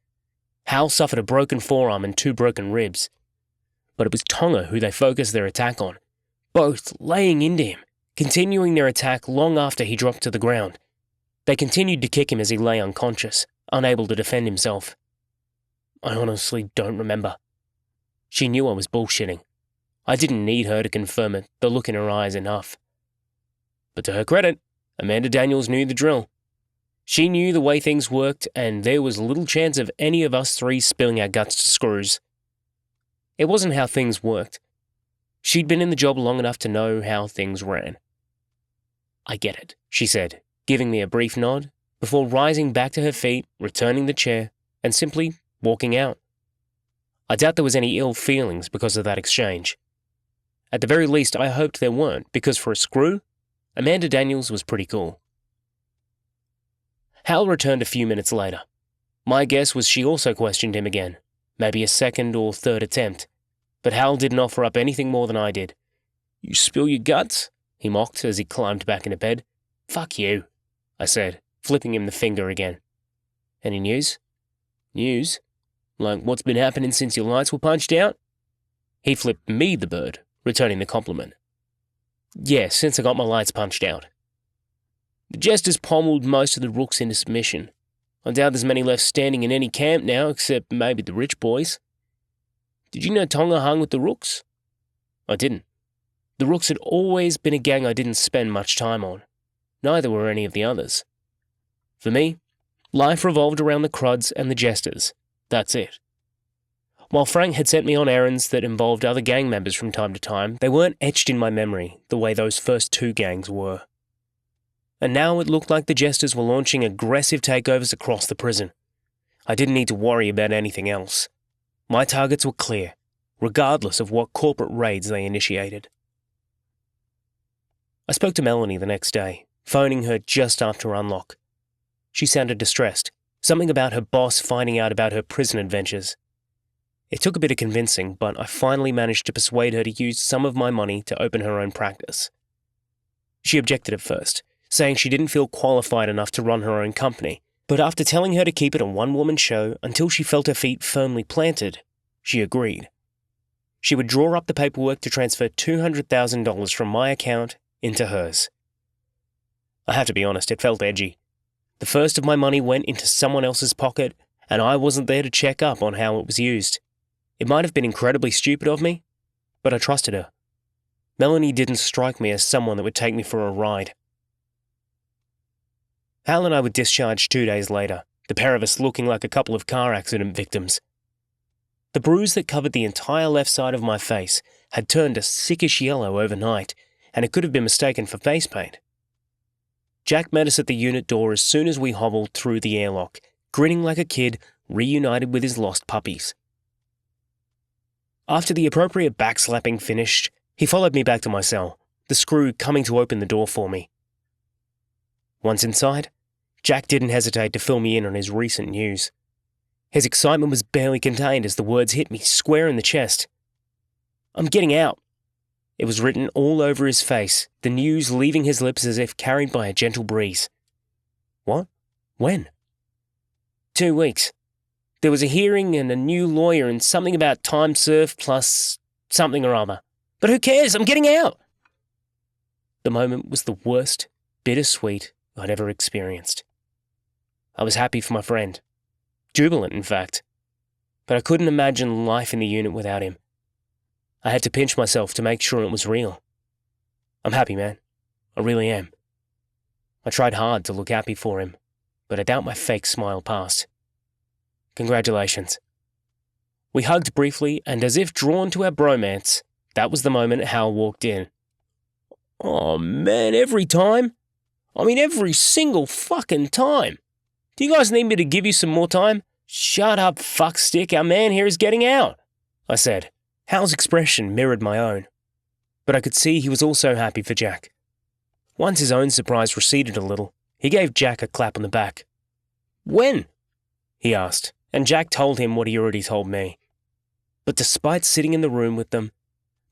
Hal suffered a broken forearm and 2 broken ribs. But it was Tonga who they focused their attack on, both laying into him, continuing their attack long after he dropped to the ground. They continued to kick him as he lay unconscious, unable to defend himself. I honestly don't remember. She knew I was bullshitting. I didn't need her to confirm it, the look in her eyes enough. But to her credit, Amanda Daniels knew the drill. She knew the way things worked, and there was little chance of any of us 3 spilling our guts to screws. It wasn't how things worked. She'd been in the job long enough to know how things ran. "I get it," she said, giving me a brief nod, before rising back to her feet, returning the chair, and simply walking out. I doubt there was any ill feelings because of that exchange. At the very least, I hoped there weren't, because for a screw, Amanda Daniels was pretty cool. Hal returned a few minutes later. My guess was she also questioned him again, maybe a second or third attempt, but Hal didn't offer up anything more than I did. "You spill your guts?" he mocked as he climbed back into bed. "Fuck you," I said, flipping him the finger again. "Any news?" "News? Like what's been happening since your lights were punched out?" He flipped me the bird, returning the compliment. "Yeah, since I got my lights punched out. The Jesters pommeled most of the rooks into submission. I doubt there's many left standing in any camp now, except maybe the rich boys. Did you know Tonga hung with the rooks?" I didn't. The rooks had always been a gang I didn't spend much time on. Neither were any of the others. For me, life revolved around the Cruds and the Jesters. That's it. While Frank had sent me on errands that involved other gang members from time to time, they weren't etched in my memory the way those first two gangs were. And now it looked like the Jesters were launching aggressive takeovers across the prison. I didn't need to worry about anything else. My targets were clear, regardless of what corporate raids they initiated. I spoke to Melanie the next day, phoning her just after unlock. She sounded distressed, something about her boss finding out about her prison adventures. It took a bit of convincing, but I finally managed to persuade her to use some of my money to open her own practice. She objected at first, saying she didn't feel qualified enough to run her own company, but after telling her to keep it a one-woman show until she felt her feet firmly planted, she agreed. She would draw up the paperwork to transfer $200,000 from my account into hers. I have to be honest, it felt edgy. The first of my money went into someone else's pocket, and I wasn't there to check up on how it was used. It might have been incredibly stupid of me, but I trusted her. Melanie didn't strike me as someone that would take me for a ride. Hal and I were discharged 2 days later, the pair of us looking like a couple of car accident victims. The bruise that covered the entire left side of my face had turned a sickish yellow overnight, and it could have been mistaken for face paint. Jack met us at the unit door as soon as we hobbled through the airlock, grinning like a kid reunited with his lost puppies. After the appropriate backslapping finished, he followed me back to my cell, the screw coming to open the door for me. Once inside, Jack didn't hesitate to fill me in on his recent news. His excitement was barely contained as the words hit me square in the chest. "I'm getting out." It was written all over his face, the news leaving his lips as if carried by a gentle breeze. "What? When?" 2 weeks. There was a hearing and a new lawyer and something about time served plus something or other. But who cares? I'm getting out! The moment was the worst, bittersweet I'd ever experienced. I was happy for my friend. Jubilant, in fact. But I couldn't imagine life in the unit without him. I had to pinch myself to make sure it was real. I'm happy, man. I really am. I tried hard to look happy for him, but I doubt my fake smile passed. Congratulations. We hugged briefly, and as if drawn to our bromance, that was the moment Hal walked in. "Oh man, every time? I mean every single fucking time. Do you guys need me to give you some more time?" "Shut up, fuckstick, our man here is getting out," I said. Hal's expression mirrored my own, but I could see he was also happy for Jack. Once his own surprise receded a little, he gave Jack a clap on the back. "When?" he asked, and Jack told him what he already told me. But despite sitting in the room with them,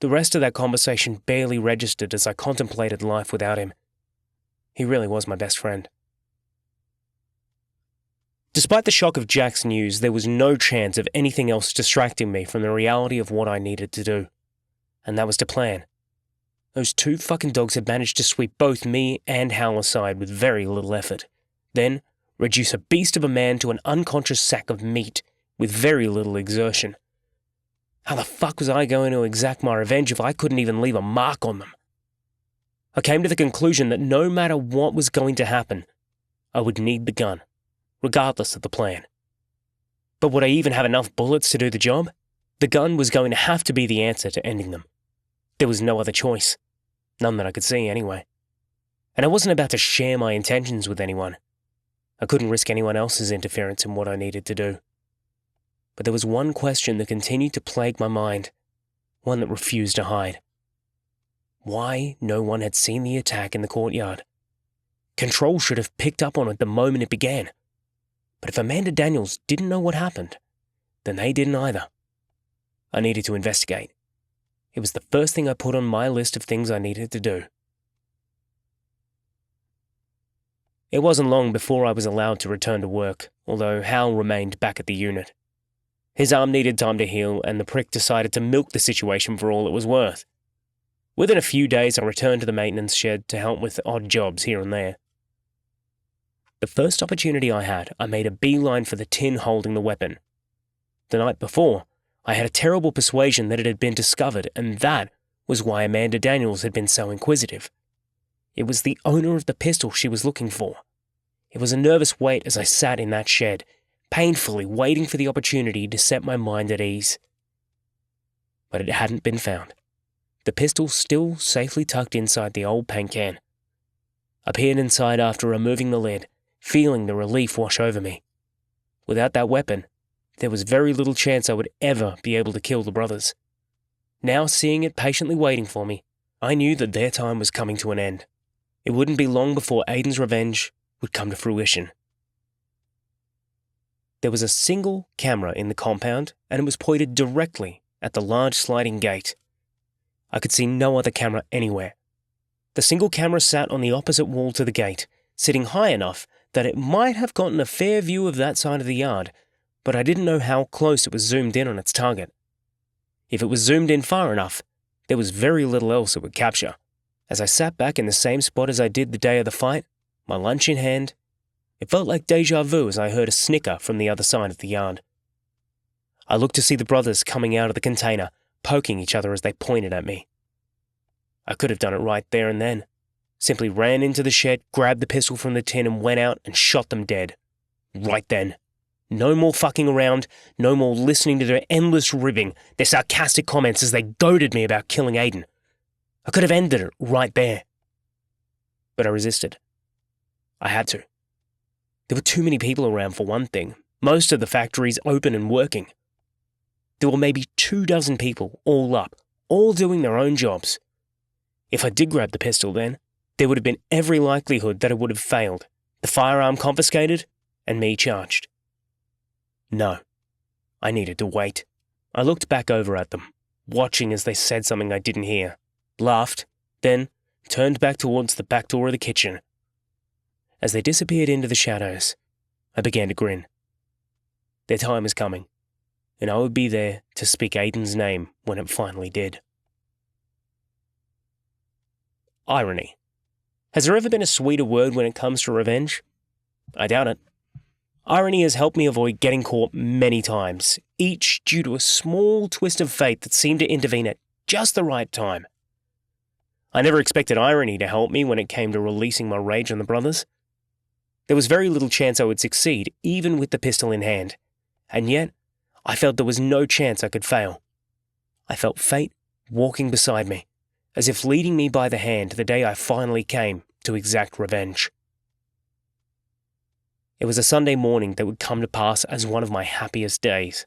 the rest of that conversation barely registered as I contemplated life without him. He really was my best friend. Despite the shock of Jack's news, there was no chance of anything else distracting me from the reality of what I needed to do. And that was to plan. Those two fucking dogs had managed to sweep both me and Hal aside with very little effort. Then, reduce a beast of a man to an unconscious sack of meat with very little exertion. How the fuck was I going to exact my revenge if I couldn't even leave a mark on them? I came to the conclusion that no matter what was going to happen, I would need the gun, regardless of the plan. But would I even have enough bullets to do the job? The gun was going to have to be the answer to ending them. There was no other choice. None that I could see, anyway. And I wasn't about to share my intentions with anyone. I couldn't risk anyone else's interference in what I needed to do. But there was one question that continued to plague my mind, one that refused to hide. Why no one had seen the attack in the courtyard? Control should have picked up on it the moment it began. But if Amanda Daniels didn't know what happened, then they didn't either. I needed to investigate. It was the first thing I put on my list of things I needed to do. It wasn't long before I was allowed to return to work, although Hal remained back at the unit. His arm needed time to heal, and the prick decided to milk the situation for all it was worth. Within a few days, I returned to the maintenance shed to help with odd jobs here and there. The first opportunity I had, I made a beeline for the tin holding the weapon. The night before, I had a terrible persuasion that it had been discovered, and that was why Amanda Daniels had been so inquisitive. It was the owner of the pistol she was looking for. It was a nervous wait as I sat in that shed, painfully waiting for the opportunity to set my mind at ease. But it hadn't been found. The pistol still safely tucked inside the old paint can. I peered inside after removing the lid, feeling the relief wash over me. Without that weapon, there was very little chance I would ever be able to kill the brothers. Now, seeing it patiently waiting for me, I knew that their time was coming to an end. It wouldn't be long before Aiden's revenge would come to fruition. There was a single camera in the compound, and it was pointed directly at the large sliding gate. I could see no other camera anywhere. The single camera sat on the opposite wall to the gate, sitting high enough that it might have gotten a fair view of that side of the yard, but I didn't know how close it was zoomed in on its target. If it was zoomed in far enough, there was very little else it would capture. As I sat back in the same spot as I did the day of the fight, my lunch in hand, it felt like déjà vu as I heard a snicker from the other side of the yard. I looked to see the brothers coming out of the container, poking each other as they pointed at me. I could have done it right there and then. Simply ran into the shed, grabbed the pistol from the tin and went out and shot them dead. Right then. No more fucking around, no more listening to their endless ribbing, their sarcastic comments as they goaded me about killing Aiden. I could have ended it right there. But I resisted. I had to. There were too many people around for one thing, most of the factories open and working. There were maybe 24 people all up, all doing their own jobs. If I did grab the pistol then, there would have been every likelihood that it would have failed, the firearm confiscated, and me charged. No, I needed to wait. I looked back over at them, watching as they said something I didn't hear, laughed, then turned back towards the back door of the kitchen. As they disappeared into the shadows, I began to grin. Their time was coming, and I would be there to speak Aiden's name when it finally did. Irony. Has there ever been a sweeter word when it comes to revenge? I doubt it. Irony has helped me avoid getting caught many times, each due to a small twist of fate that seemed to intervene at just the right time. I never expected irony to help me when it came to releasing my rage on the brothers. There was very little chance I would succeed, even with the pistol in hand, and yet I felt there was no chance I could fail. I felt fate walking beside me, as if leading me by the hand the day I finally came to exact revenge. It was a Sunday morning that would come to pass as one of my happiest days.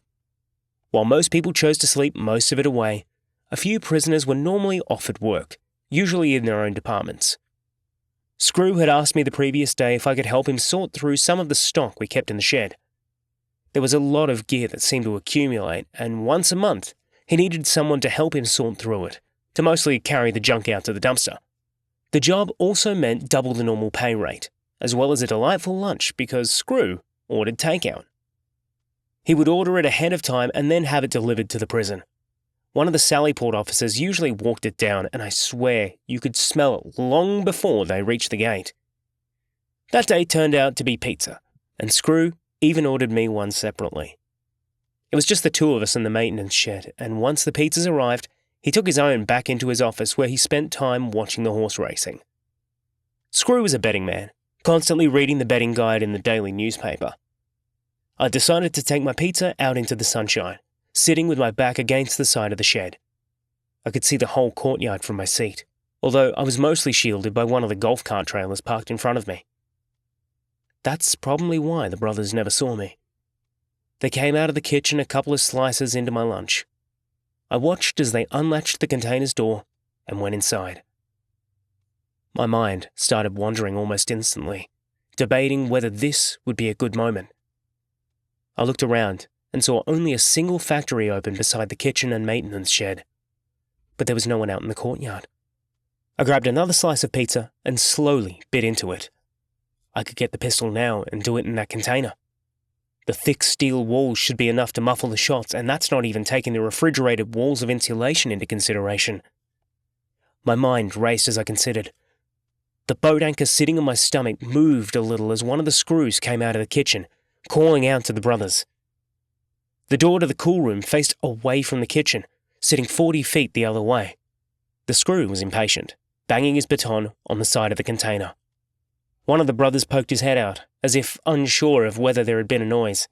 While most people chose to sleep most of it away, a few prisoners were normally offered work, usually in their own departments. Screw had asked me the previous day if I could help him sort through some of the stock we kept in the shed. There was a lot of gear that seemed to accumulate, and once a month, he needed someone to help him sort through it, to mostly carry the junk out to the dumpster. The job also meant double the normal pay rate, as well as a delightful lunch because Screw ordered takeout. He would order it ahead of time and then have it delivered to the prison. One of the Sallyport officers usually walked it down, and I swear you could smell it long before they reached the gate. That day turned out to be pizza, and Screw even ordered me one separately. It was just the two of us in the maintenance shed, and once the pizzas arrived, he took his own back into his office where he spent time watching the horse racing. Screw was a betting man, constantly reading the betting guide in the daily newspaper. I decided to take my pizza out into the sunshine, sitting with my back against the side of the shed. I could see the whole courtyard from my seat, although I was mostly shielded by one of the golf cart trailers parked in front of me. That's probably why the brothers never saw me. They came out of the kitchen a couple of slices into my lunch. I watched as they unlatched the container's door and went inside. My mind started wandering almost instantly, debating whether this would be a good moment. I looked around and saw only a single factory open beside the kitchen and maintenance shed, but there was no one out in the courtyard. I grabbed another slice of pizza and slowly bit into it. I could get the pistol now and do it in that container. The thick steel walls should be enough to muffle the shots, and that's not even taking the refrigerated walls of insulation into consideration. My mind raced as I considered. The boat anchor sitting on my stomach moved a little as one of the screws came out of the kitchen, calling out to the brothers. The door to the cool room faced away from the kitchen, sitting 40 feet the other way. The screw was impatient, banging his baton on the side of the container. One of the brothers poked his head out, as if unsure of whether there had been a noise.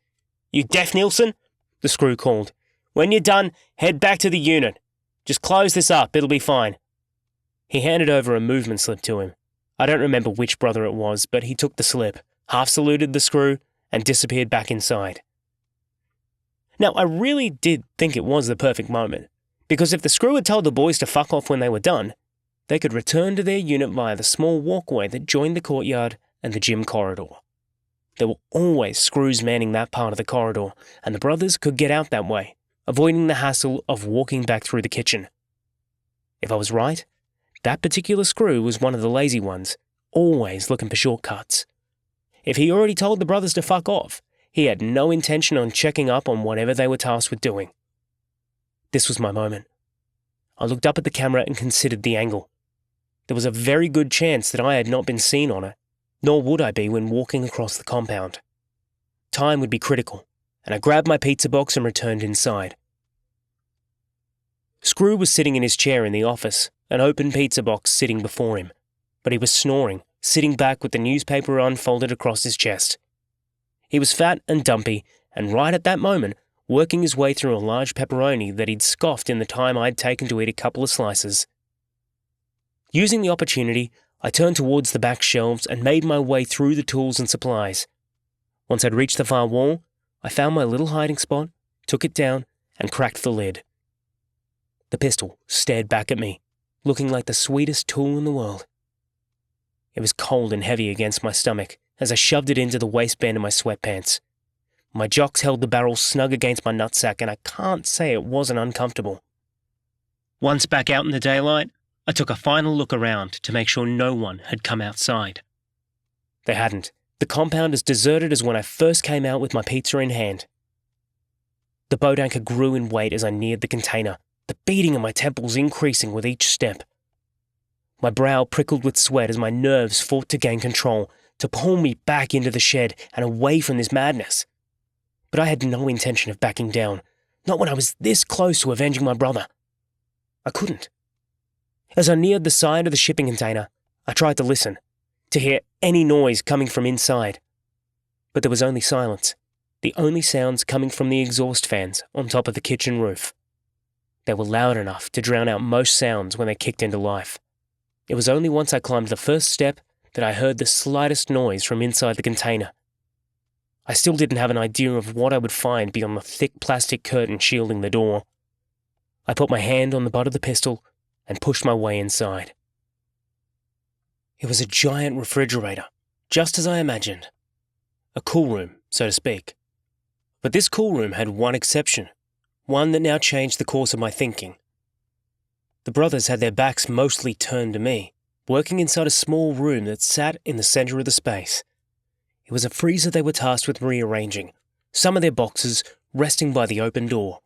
"You deaf, Nielsen?" the screw called. "When you're done, head back to the unit. Just close this up, it'll be fine." He handed over a movement slip to him. I don't remember which brother it was, but he took the slip, half-saluted the screw, and disappeared back inside. Now, I really did think it was the perfect moment, because if the screw had told the boys to fuck off when they were done, they could return to their unit via the small walkway that joined the courtyard and the gym corridor. There were always screws manning that part of the corridor, and the brothers could get out that way, avoiding the hassle of walking back through the kitchen. If I was right, that particular screw was one of the lazy ones, always looking for shortcuts. If he already told the brothers to fuck off, he had no intention on checking up on whatever they were tasked with doing. This was my moment. I looked up at the camera and considered the angle. There was a very good chance that I had not been seen on it, nor would I be when walking across the compound. Time would be critical, and I grabbed my pizza box and returned inside. Screw was sitting in his chair in the office, an open pizza box sitting before him, but he was snoring, sitting back with the newspaper unfolded across his chest. He was fat and dumpy, and right at that moment, working his way through a large pepperoni that he'd scoffed in the time I'd taken to eat a couple of slices. Using the opportunity, I turned towards the back shelves and made my way through the tools and supplies. Once I'd reached the far wall, I found my little hiding spot, took it down, and cracked the lid. The pistol stared back at me, looking like the sweetest tool in the world. It was cold and heavy against my stomach as I shoved it into the waistband of my sweatpants. My jocks held the barrel snug against my nutsack, and I can't say it wasn't uncomfortable. Once back out in the daylight, I took a final look around to make sure no one had come outside. They hadn't. The compound as deserted as when I first came out with my pizza in hand. The boat anchor grew in weight as I neared the container, the beating of my temples increasing with each step. My brow prickled with sweat as my nerves fought to gain control, to pull me back into the shed and away from this madness. But I had no intention of backing down, not when I was this close to avenging my brother. I couldn't. As I neared the side of the shipping container, I tried to listen, to hear any noise coming from inside. But there was only silence, the only sounds coming from the exhaust fans on top of the kitchen roof. They were loud enough to drown out most sounds when they kicked into life. It was only once I climbed the first step that I heard the slightest noise from inside the container. I still didn't have an idea of what I would find beyond the thick plastic curtain shielding the door. I put my hand on the butt of the pistol and pushed my way inside. It was a giant refrigerator, just as I imagined. A cool room, so to speak. But this cool room had one exception, one that now changed the course of my thinking. The brothers had their backs mostly turned to me, working inside a small room that sat in the center of the space. It was a freezer they were tasked with rearranging, some of their boxes resting by the open door.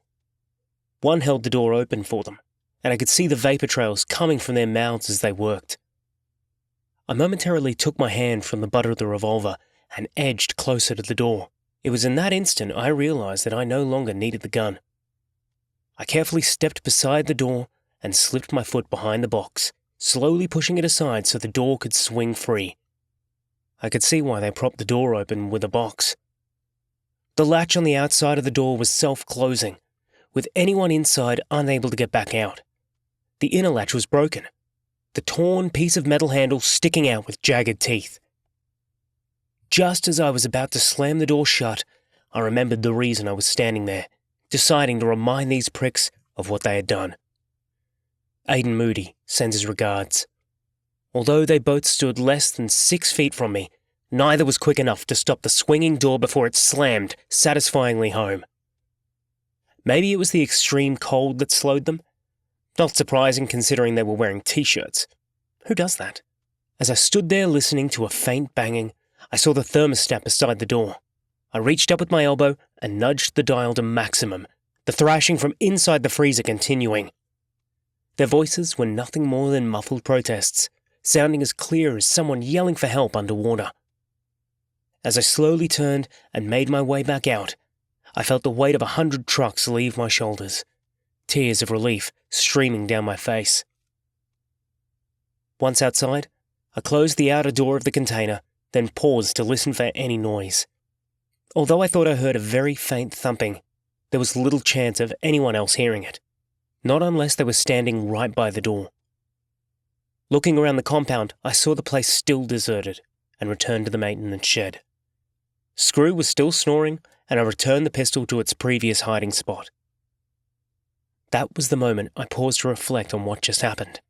One held the door open for them, and I could see the vapor trails coming from their mouths as they worked. I momentarily took my hand from the butt of the revolver and edged closer to the door. It was in that instant I realized that I no longer needed the gun. I carefully stepped beside the door and slipped my foot behind the box, slowly pushing it aside so the door could swing free. I could see why they propped the door open with a box. The latch on the outside of the door was self-closing, with anyone inside unable to get back out. The inner latch was broken, the torn piece of metal handle sticking out with jagged teeth. Just as I was about to slam the door shut, I remembered the reason I was standing there, deciding to remind these pricks of what they had done. Aidan Moody sends his regards. Although they both stood less than 6 feet from me, neither was quick enough to stop the swinging door before it slammed satisfyingly home. Maybe it was the extreme cold that slowed them? Not surprising considering they were wearing t-shirts. Who does that? As I stood there listening to a faint banging, I saw the thermostat beside the door. I reached up with my elbow and nudged the dial to maximum, the thrashing from inside the freezer continuing. Their voices were nothing more than muffled protests, sounding as clear as someone yelling for help underwater. As I slowly turned and made my way back out, I felt the weight of 100 trucks leave my shoulders, tears of relief streaming down my face. Once outside, I closed the outer door of the container, then paused to listen for any noise. Although I thought I heard a very faint thumping, there was little chance of anyone else hearing it, not unless they were standing right by the door. Looking around the compound, I saw the place still deserted and returned to the maintenance shed. Screw was still snoring, and I returned the pistol to its previous hiding spot. That was the moment I paused to reflect on what just happened.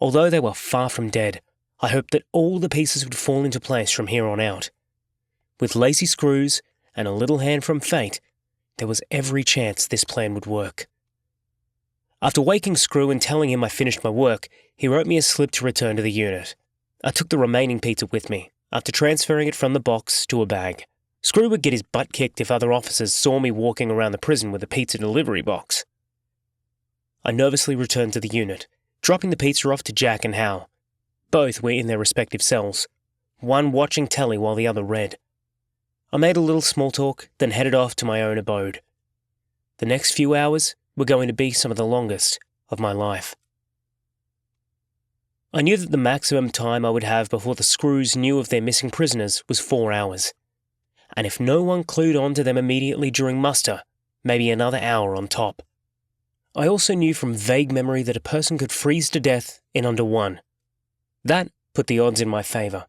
Although they were far from dead, I hoped that all the pieces would fall into place from here on out. With lacy screws and a little hand from fate, there was every chance this plan would work. After waking Screw and telling him I finished my work, he wrote me a slip to return to the unit. I took the remaining pizza with me, after transferring it from the box to a bag. Screw would get his butt kicked if other officers saw me walking around the prison with a pizza delivery box. I nervously returned to the unit, dropping the pizza off to Jack and Hal. Both were in their respective cells, one watching telly while the other read. I made a little small talk, then headed off to my own abode. The next few hours were going to be some of the longest of my life. I knew that the maximum time I would have before the Screws knew of their missing prisoners was 4 hours, and if no one clued on to them immediately during muster, maybe another hour on top. I also knew from vague memory that a person could freeze to death in under 1. That put the odds in my favour,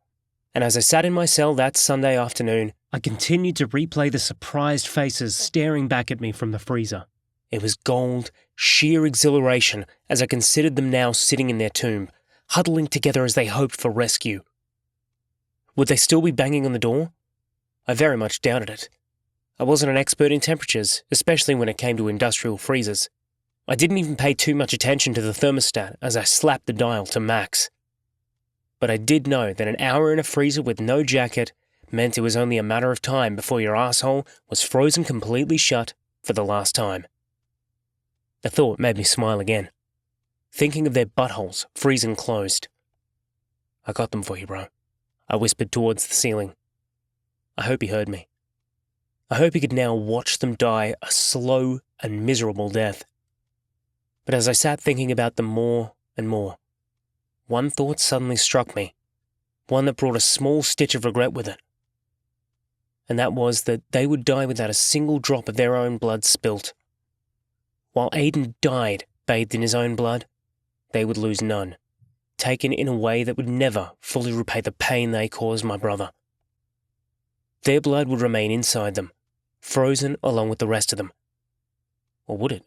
and as I sat in my cell that Sunday afternoon, I continued to replay the surprised faces staring back at me from the freezer. It was gold, sheer exhilaration as I considered them now sitting in their tomb, huddling together as they hoped for rescue. Would they still be banging on the door? I very much doubted it. I wasn't an expert in temperatures, especially when it came to industrial freezers. I didn't even pay too much attention to the thermostat as I slapped the dial to max. But I did know that an hour in a freezer with no jacket meant it was only a matter of time before your asshole was frozen completely shut for the last time. The thought made me smile again, thinking of their buttholes freezing closed. "I got them for you, bro," I whispered towards the ceiling. I hope he heard me. I hope he could now watch them die a slow and miserable death. But as I sat thinking about them more and more, one thought suddenly struck me, one that brought a small stitch of regret with it. And that was that they would die without a single drop of their own blood spilt. While Aiden died bathed in his own blood, they would lose none, taken in a way that would never fully repay the pain they caused my brother. Their blood would remain inside them, frozen along with the rest of them. Or would it?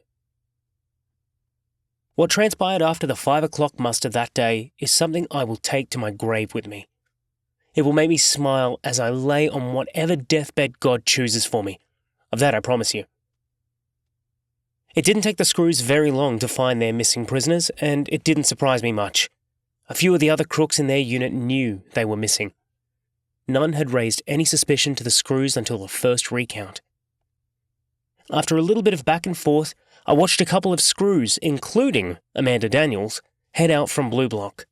What transpired after the 5 o'clock muster that day is something I will take to my grave with me. It will make me smile as I lay on whatever deathbed God chooses for me. Of that I promise you. It didn't take the Screws very long to find their missing prisoners, and it didn't surprise me much. A few of the other crooks in their unit knew they were missing. None had raised any suspicion to the Screws until the first recount. After a little bit of back and forth, I watched a couple of Screws, including Amanda Daniels, head out from Blue Block.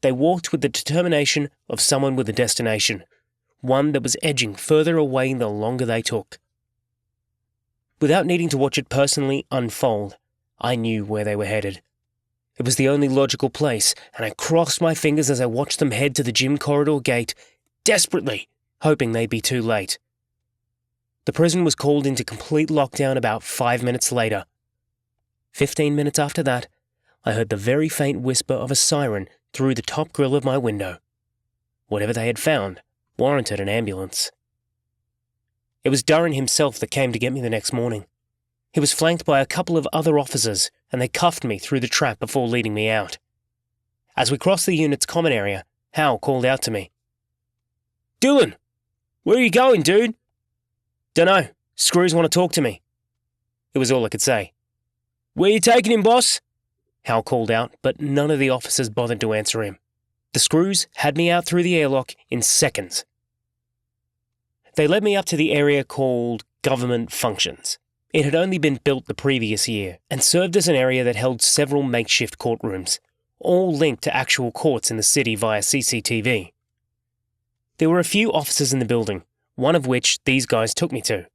They walked with the determination of someone with a destination, one that was edging further away the longer they took. Without needing to watch it personally unfold, I knew where they were headed. It was the only logical place, and I crossed my fingers as I watched them head to the gym corridor gate, desperately hoping they'd be too late. The prison was called into complete lockdown about 5 minutes later. 15 minutes after that, I heard the very faint whisper of a siren through the top grille of my window. Whatever they had found warranted an ambulance. It was Durran himself that came to get me the next morning. He was flanked by a couple of other officers, and they cuffed me through the trap before leading me out. As we crossed the unit's common area, Hal called out to me. "Dylan, where are you going, dude?" "Dunno, Screws want to talk to me." It was all I could say. "Where you taking him, boss?" Hal called out, but none of the officers bothered to answer him. The Screws had me out through the airlock in seconds. They led me up to the area called Government Functions. It had only been built the previous year and served as an area that held several makeshift courtrooms, all linked to actual courts in the city via CCTV. There were a few offices in the building, one of which these guys took me to.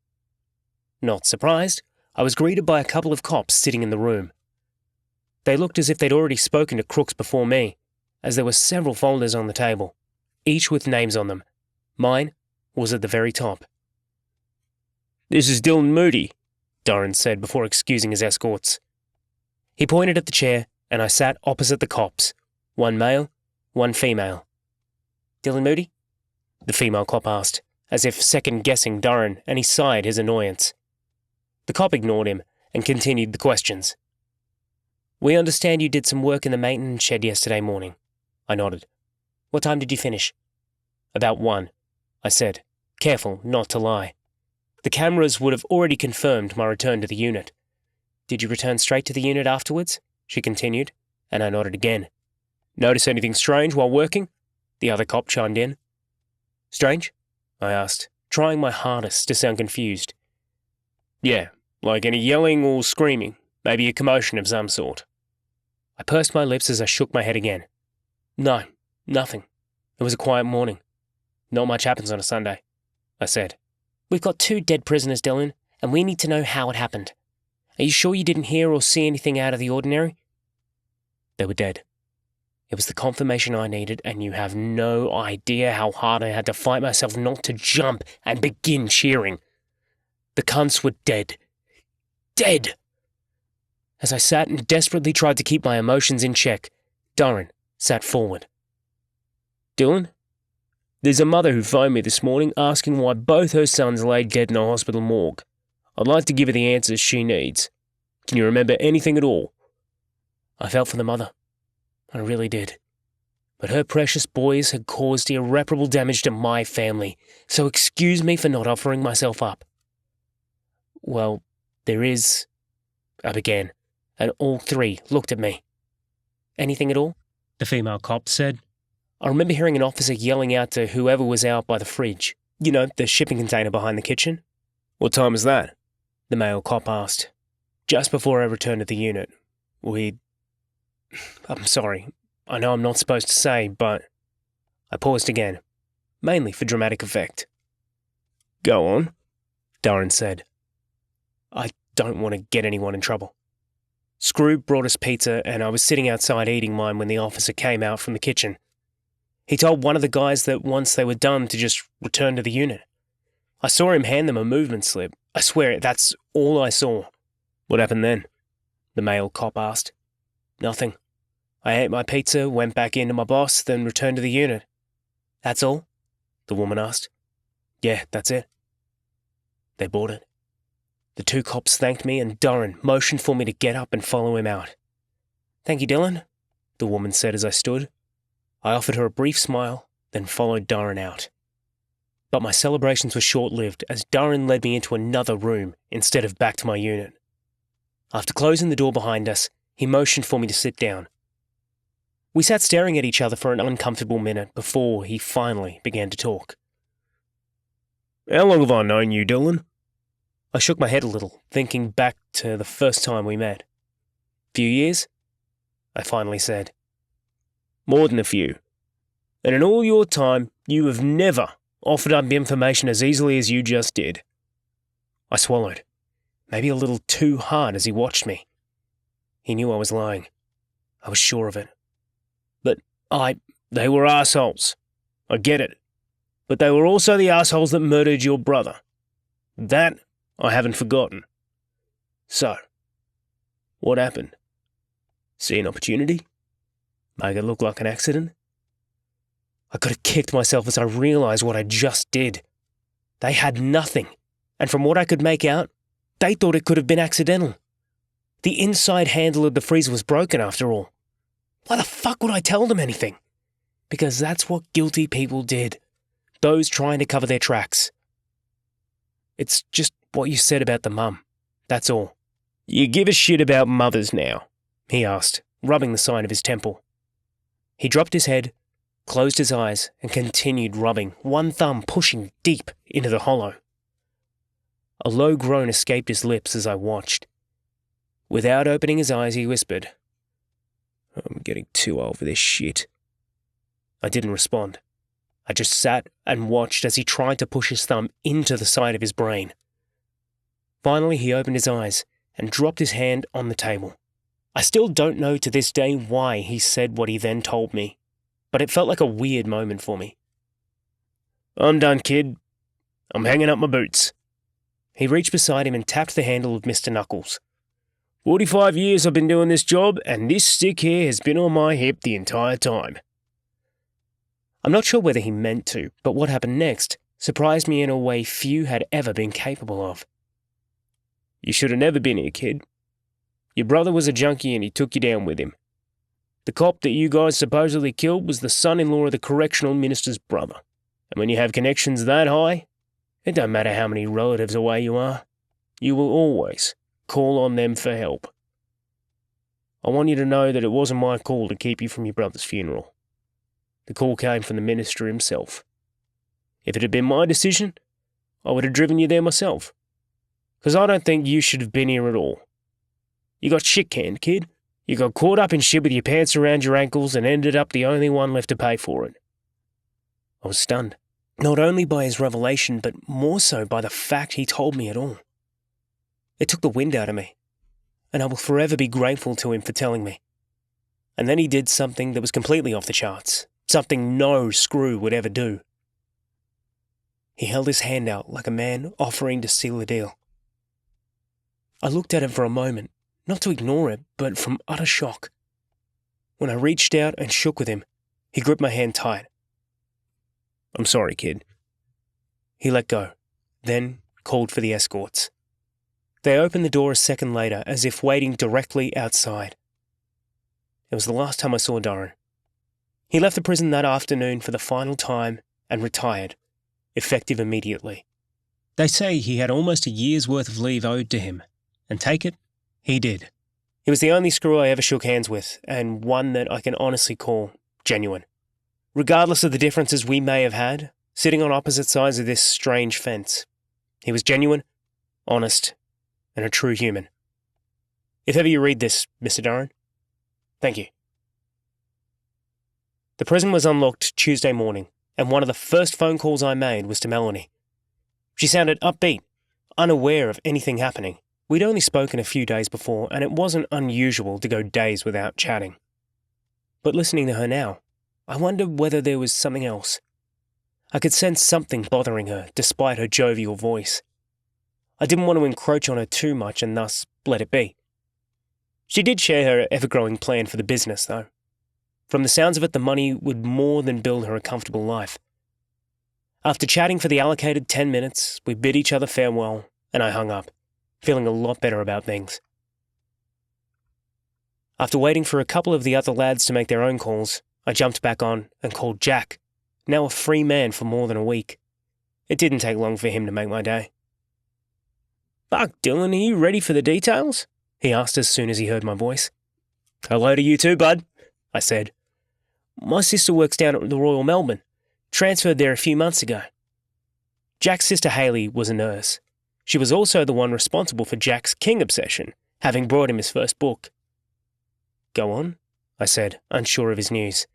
Not surprised, I was greeted by a couple of cops sitting in the room. They looked as if they'd already spoken to crooks before me, as there were several folders on the table, each with names on them. Mine was at the very top. "This is Dylan Moody," Doran said before excusing his escorts. He pointed at the chair, and I sat opposite the cops, one male, one female. "Dylan Moody?" the female cop asked, as if second-guessing Doran, and he sighed his annoyance. The cop ignored him and continued the questions. "We understand you did some work in the maintenance shed yesterday morning." I nodded. "What time did you finish?" "About 1, I said, careful not to lie. The cameras would have already confirmed my return to the unit. "Did you return straight to the unit afterwards?" she continued, and I nodded again. "Notice anything strange while working?" the other cop chimed in. "Strange?" I asked, trying my hardest to sound confused. "Yeah, like any yelling or screaming, maybe a commotion of some sort." I pursed my lips as I shook my head again. "No, nothing. It was a quiet morning. Not much happens on a Sunday," I said. "We've got 2 dead prisoners, Dylan, and we need to know how it happened. Are you sure you didn't hear or see anything out of the ordinary?" They were dead. It was the confirmation I needed, and you have no idea how hard I had to fight myself not to jump and begin cheering. The cunts were dead. Dead! As I sat and desperately tried to keep my emotions in check, Doran sat forward. "Dylan, there's a mother who phoned me this morning asking why both her sons lay dead in a hospital morgue. I'd like to give her the answers she needs. Can you remember anything at all?" I felt for the mother. I really did. But her precious boys had caused irreparable damage to my family, so excuse me for not offering myself up. "Well, there is," I began, and all 3 looked at me. "Anything at all?" the female cop said. I remember hearing an officer yelling out to whoever was out by the fridge. You know, the shipping container behind the kitchen. "What time was that?" the male cop asked. "Just before I returned to the unit. I'm sorry. I know I'm not supposed to say, but..." I paused again, mainly for dramatic effect. "Go on," Doran said. "I don't want to get anyone in trouble. Screw brought us pizza, and I was sitting outside eating mine when the officer came out from the kitchen. He told one of the guys that once they were done to just return to the unit. I saw him hand them a movement slip. I swear, that's all I saw." "What happened then?" the male cop asked. "Nothing. I ate my pizza, went back into my boss, then returned to the unit." "That's all?" the woman asked. "Yeah, that's it." They bought it. The 2 cops thanked me, and Doran motioned for me to get up and follow him out. "Thank you, Dylan," the woman said as I stood. I offered her a brief smile, then followed Doran out. But my celebrations were short-lived as Doran led me into another room instead of back to my unit. After closing the door behind us, he motioned for me to sit down. We sat staring at each other for an uncomfortable minute before he finally began to talk. "How long have I known you, Dylan?" I shook my head a little, thinking back to the first time we met. "Few years?" I finally said. "More than a few. And in all your time, you have never offered up information as easily as you just did." I swallowed, maybe a little too hard as he watched me. He knew I was lying. I was sure of it. They were assholes. I get it. But they were also the assholes that murdered your brother. That I haven't forgotten. So, what happened? See an opportunity? Make it look like an accident? I could have kicked myself as I realised what I just did. They had nothing, and from what I could make out, they thought it could have been accidental. The inside handle of the freezer was broken after all. Why the fuck would I tell them anything? Because that's what guilty people did. Those trying to cover their tracks. It's just what you said about the mum. That's all. You give a shit about mothers now? He asked, rubbing the side of his temple. He dropped his head, closed his eyes, and continued rubbing, one thumb pushing deep into the hollow. A low groan escaped his lips as I watched. Without opening his eyes, he whispered, "I'm getting too old for this shit." I didn't respond. I just sat and watched as he tried to push his thumb into the side of his brain. Finally, he opened his eyes and dropped his hand on the table. I still don't know to this day why he said what he then told me, but it felt like a weird moment for me. "I'm done, kid. I'm hanging up my boots." He reached beside him and tapped the handle of Mr. Knuckles. 45 years I've been doing this job, and this stick here has been on my hip the entire time. I'm not sure whether he meant to, but what happened next surprised me in a way few had ever been capable of. "You should have never been here, kid. Your brother was a junkie and he took you down with him. The cop that you guys supposedly killed was the son-in-law of the correctional minister's brother. And when you have connections that high, it don't matter how many relatives away you are, you will always call on them for help. I want you to know that it wasn't my call to keep you from your brother's funeral. The call came from the minister himself. If it had been my decision, I would have driven you there myself. Because I don't think you should have been here at all. You got shit-canned, kid. You got caught up in shit with your pants around your ankles and ended up the only one left to pay for it." I was stunned, not only by his revelation, but more so by the fact he told me it all. It took the wind out of me, and I will forever be grateful to him for telling me. And then he did something that was completely off the charts, something no screw would ever do. He held his hand out like a man offering to seal a deal. I looked at him for a moment, not to ignore it, but from utter shock. When I reached out and shook with him, he gripped my hand tight. "I'm sorry, kid." He let go, then called for the escorts. They opened the door a second later, as if waiting directly outside. It was the last time I saw Darren. He left the prison that afternoon for the final time and retired, effective immediately. They say he had almost a year's worth of leave owed to him, and take it, he did. He was the only screw I ever shook hands with, and one that I can honestly call genuine. Regardless of the differences we may have had, sitting on opposite sides of this strange fence, he was genuine, honest, and a true human. If ever you read this, Mr. Darren, thank you. The prison was unlocked Tuesday morning, and one of the first phone calls I made was to Melanie. She sounded upbeat, unaware of anything happening. We'd only spoken a few days before, and it wasn't unusual to go days without chatting. But listening to her now, I wondered whether there was something else. I could sense something bothering her, despite her jovial voice. I didn't want to encroach on her too much and thus let it be. She did share her ever-growing plan for the business, though. From the sounds of it, the money would more than build her a comfortable life. After chatting for the allocated 10 minutes, we bid each other farewell, and I hung up, feeling a lot better about things. After waiting for a couple of the other lads to make their own calls, I jumped back on and called Jack, now a free man for more than a week. It didn't take long for him to make my day. "Fuck, Dylan, are you ready for the details?" he asked as soon as he heard my voice. "Hello to you too, bud," I said. "My sister works down at the Royal Melbourne. Transferred there a few months ago." Jack's sister Hayley was a nurse. She was also the one responsible for Jack's King obsession, having brought him his first book. "Go on," I said, unsure of his news.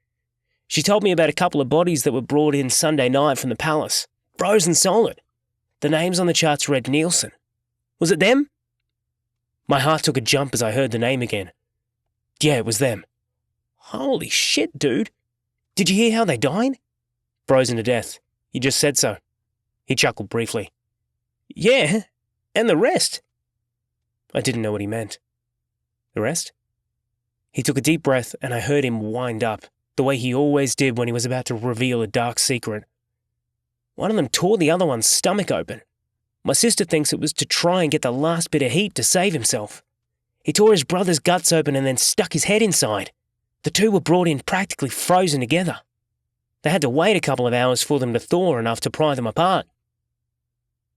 "She told me about a couple of bodies that were brought in Sunday night from the palace, frozen solid. The names on the charts read Nielsen. Was it them?" My heart took a jump as I heard the name again. Yeah, it was them. "Holy shit, dude. Did you hear how they died?" "Frozen to death. You just said so." He chuckled briefly. "Yeah, and the rest." I didn't know what he meant. The rest? He took a deep breath and I heard him wind up, the way he always did when he was about to reveal a dark secret. "One of them tore the other one's stomach open. My sister thinks it was to try and get the last bit of heat to save himself. He tore his brother's guts open and then stuck his head inside. The two were brought in practically frozen together. They had to wait a couple of hours for them to thaw enough to pry them apart.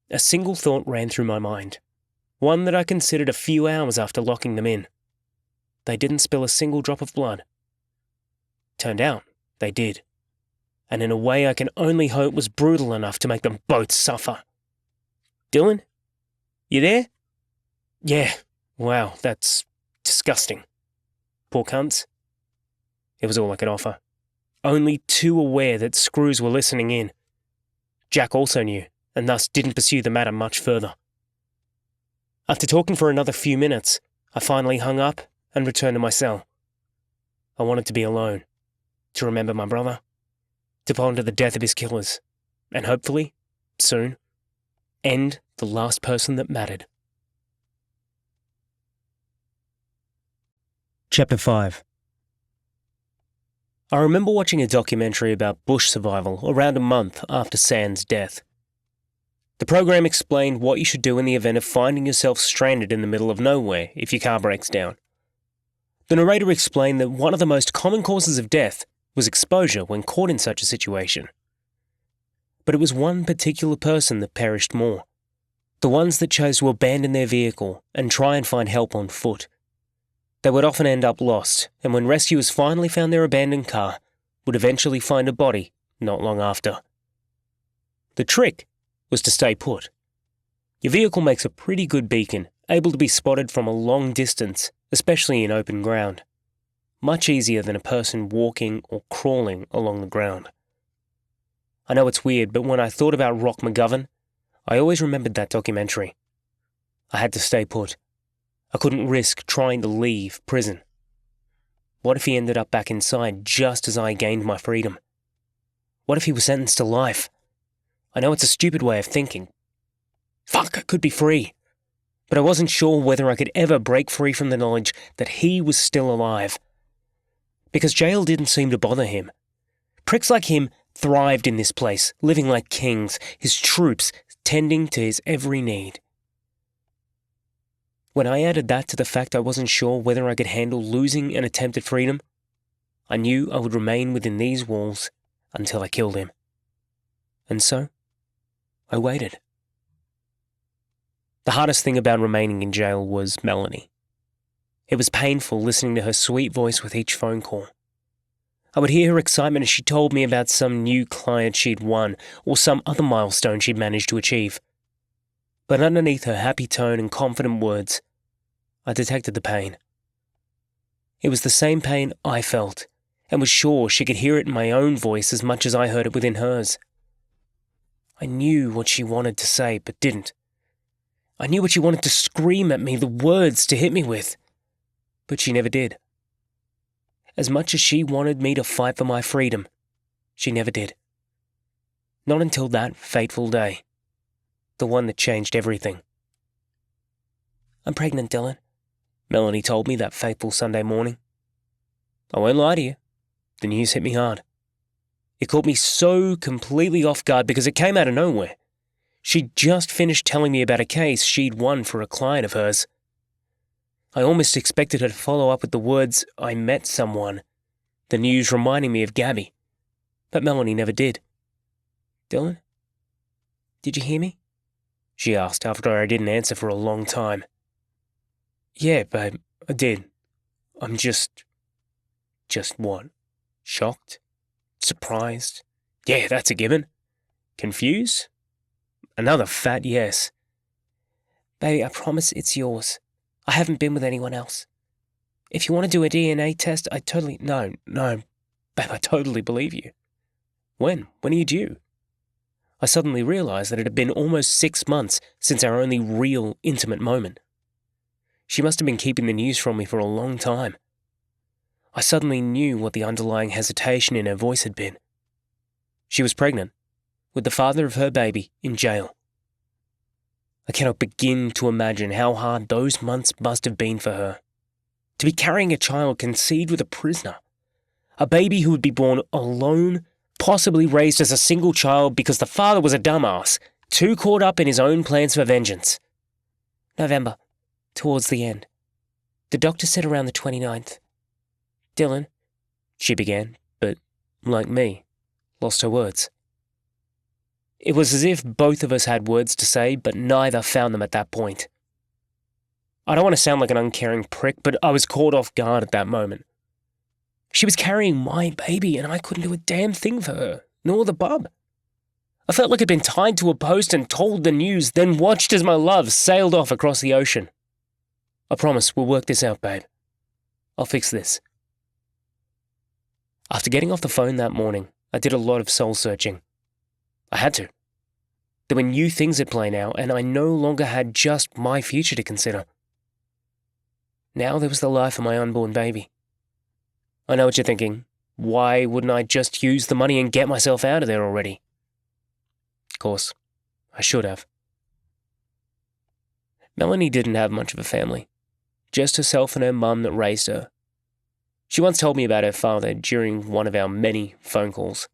A single thought ran through my mind, one that I considered a few hours after locking them in. They didn't spill a single drop of blood. Turned out, they did. And in a way I can only hope was brutal enough to make them both suffer. Dylan? You there? Yeah. Wow, that's disgusting. Poor cunts. It was all I could offer. Only too aware that screws were listening in. Jack also knew, and thus didn't pursue the matter much further. After talking for another few minutes, I finally hung up and returned to my cell. I wanted to be alone, to remember my brother, to ponder the death of his killers, and hopefully, soon, end the last person that mattered. Chapter 5. I remember watching a documentary about bush survival around a month after Sand's death. The program explained what you should do in the event of finding yourself stranded in the middle of nowhere if your car breaks down. The narrator explained that one of the most common causes of death was exposure when caught in such a situation. But it was one particular person that perished more. The ones that chose to abandon their vehicle and try and find help on foot. They would often end up lost, and when rescuers finally found their abandoned car, would eventually find a body not long after. The trick was to stay put. Your vehicle makes a pretty good beacon, able to be spotted from a long distance, especially in open ground. Much easier than a person walking or crawling along the ground. I know it's weird, but when I thought about Rock McGovern, I always remembered that documentary. I had to stay put. I couldn't risk trying to leave prison. What if he ended up back inside just as I gained my freedom? What if he was sentenced to life? I know it's a stupid way of thinking. Fuck, I could be free. But I wasn't sure whether I could ever break free from the knowledge that he was still alive. Because jail didn't seem to bother him. Pricks like him thrived in this place, living like kings, his troops tending to his every need. When I added that to the fact I wasn't sure whether I could handle losing an attempted freedom, I knew I would remain within these walls until I killed him. And so, I waited. The hardest thing about remaining in jail was Melanie. It was painful listening to her sweet voice with each phone call. I would hear her excitement as she told me about some new client she'd won or some other milestone she'd managed to achieve. But underneath her happy tone and confident words, I detected the pain. It was the same pain I felt, and was sure she could hear it in my own voice as much as I heard it within hers. I knew what she wanted to say, but didn't. I knew what she wanted to scream at me, the words to hit me with. But she never did. As much as she wanted me to fight for my freedom, she never did. Not until that fateful day. The one that changed everything. I'm pregnant, Dylan, Melanie told me that fateful Sunday morning. I won't lie to you. The news hit me hard. It caught me so completely off guard because it came out of nowhere. She'd just finished telling me about a case she'd won for a client of hers. I almost expected her to follow up with the words, I met someone, the news reminding me of Gabby. But Melanie never did. Dylan, did you hear me? She asked after I didn't answer for a long time. Yeah, babe, I did. I'm just what? Shocked? Surprised? Yeah, that's a given. Confused? Another fat yes. Baby, I promise it's yours. I haven't been with anyone else. If you want to do a DNA test, No, babe, I totally believe you. When? When are you due? I suddenly realized that it had been almost 6 months since our only real, intimate moment. She must have been keeping the news from me for a long time. I suddenly knew what the underlying hesitation in her voice had been. She was pregnant, with the father of her baby in jail. I cannot begin to imagine how hard those months must have been for her. To be carrying a child conceived with a prisoner. A baby who would be born alone, possibly raised as a single child because the father was a dumbass, too caught up in his own plans for vengeance. November, towards the end. The doctor said around the 29th. Dylan, she began, but, like me, lost her words. It was as if both of us had words to say, but neither found them at that point. I don't want to sound like an uncaring prick, but I was caught off guard at that moment. She was carrying my baby, and I couldn't do a damn thing for her, nor the bub. I felt like I'd been tied to a post and told the news, then watched as my love sailed off across the ocean. I promise we'll work this out, babe. I'll fix this. After getting off the phone that morning, I did a lot of soul-searching. I had to. There were new things at play now, and I no longer had just my future to consider. Now there was the life of my unborn baby. I know what you're thinking. Why wouldn't I just use the money and get myself out of there already? Of course, I should have. Melanie didn't have much of a family. Just herself and her mum that raised her. She once told me about her father during one of our many phone calls.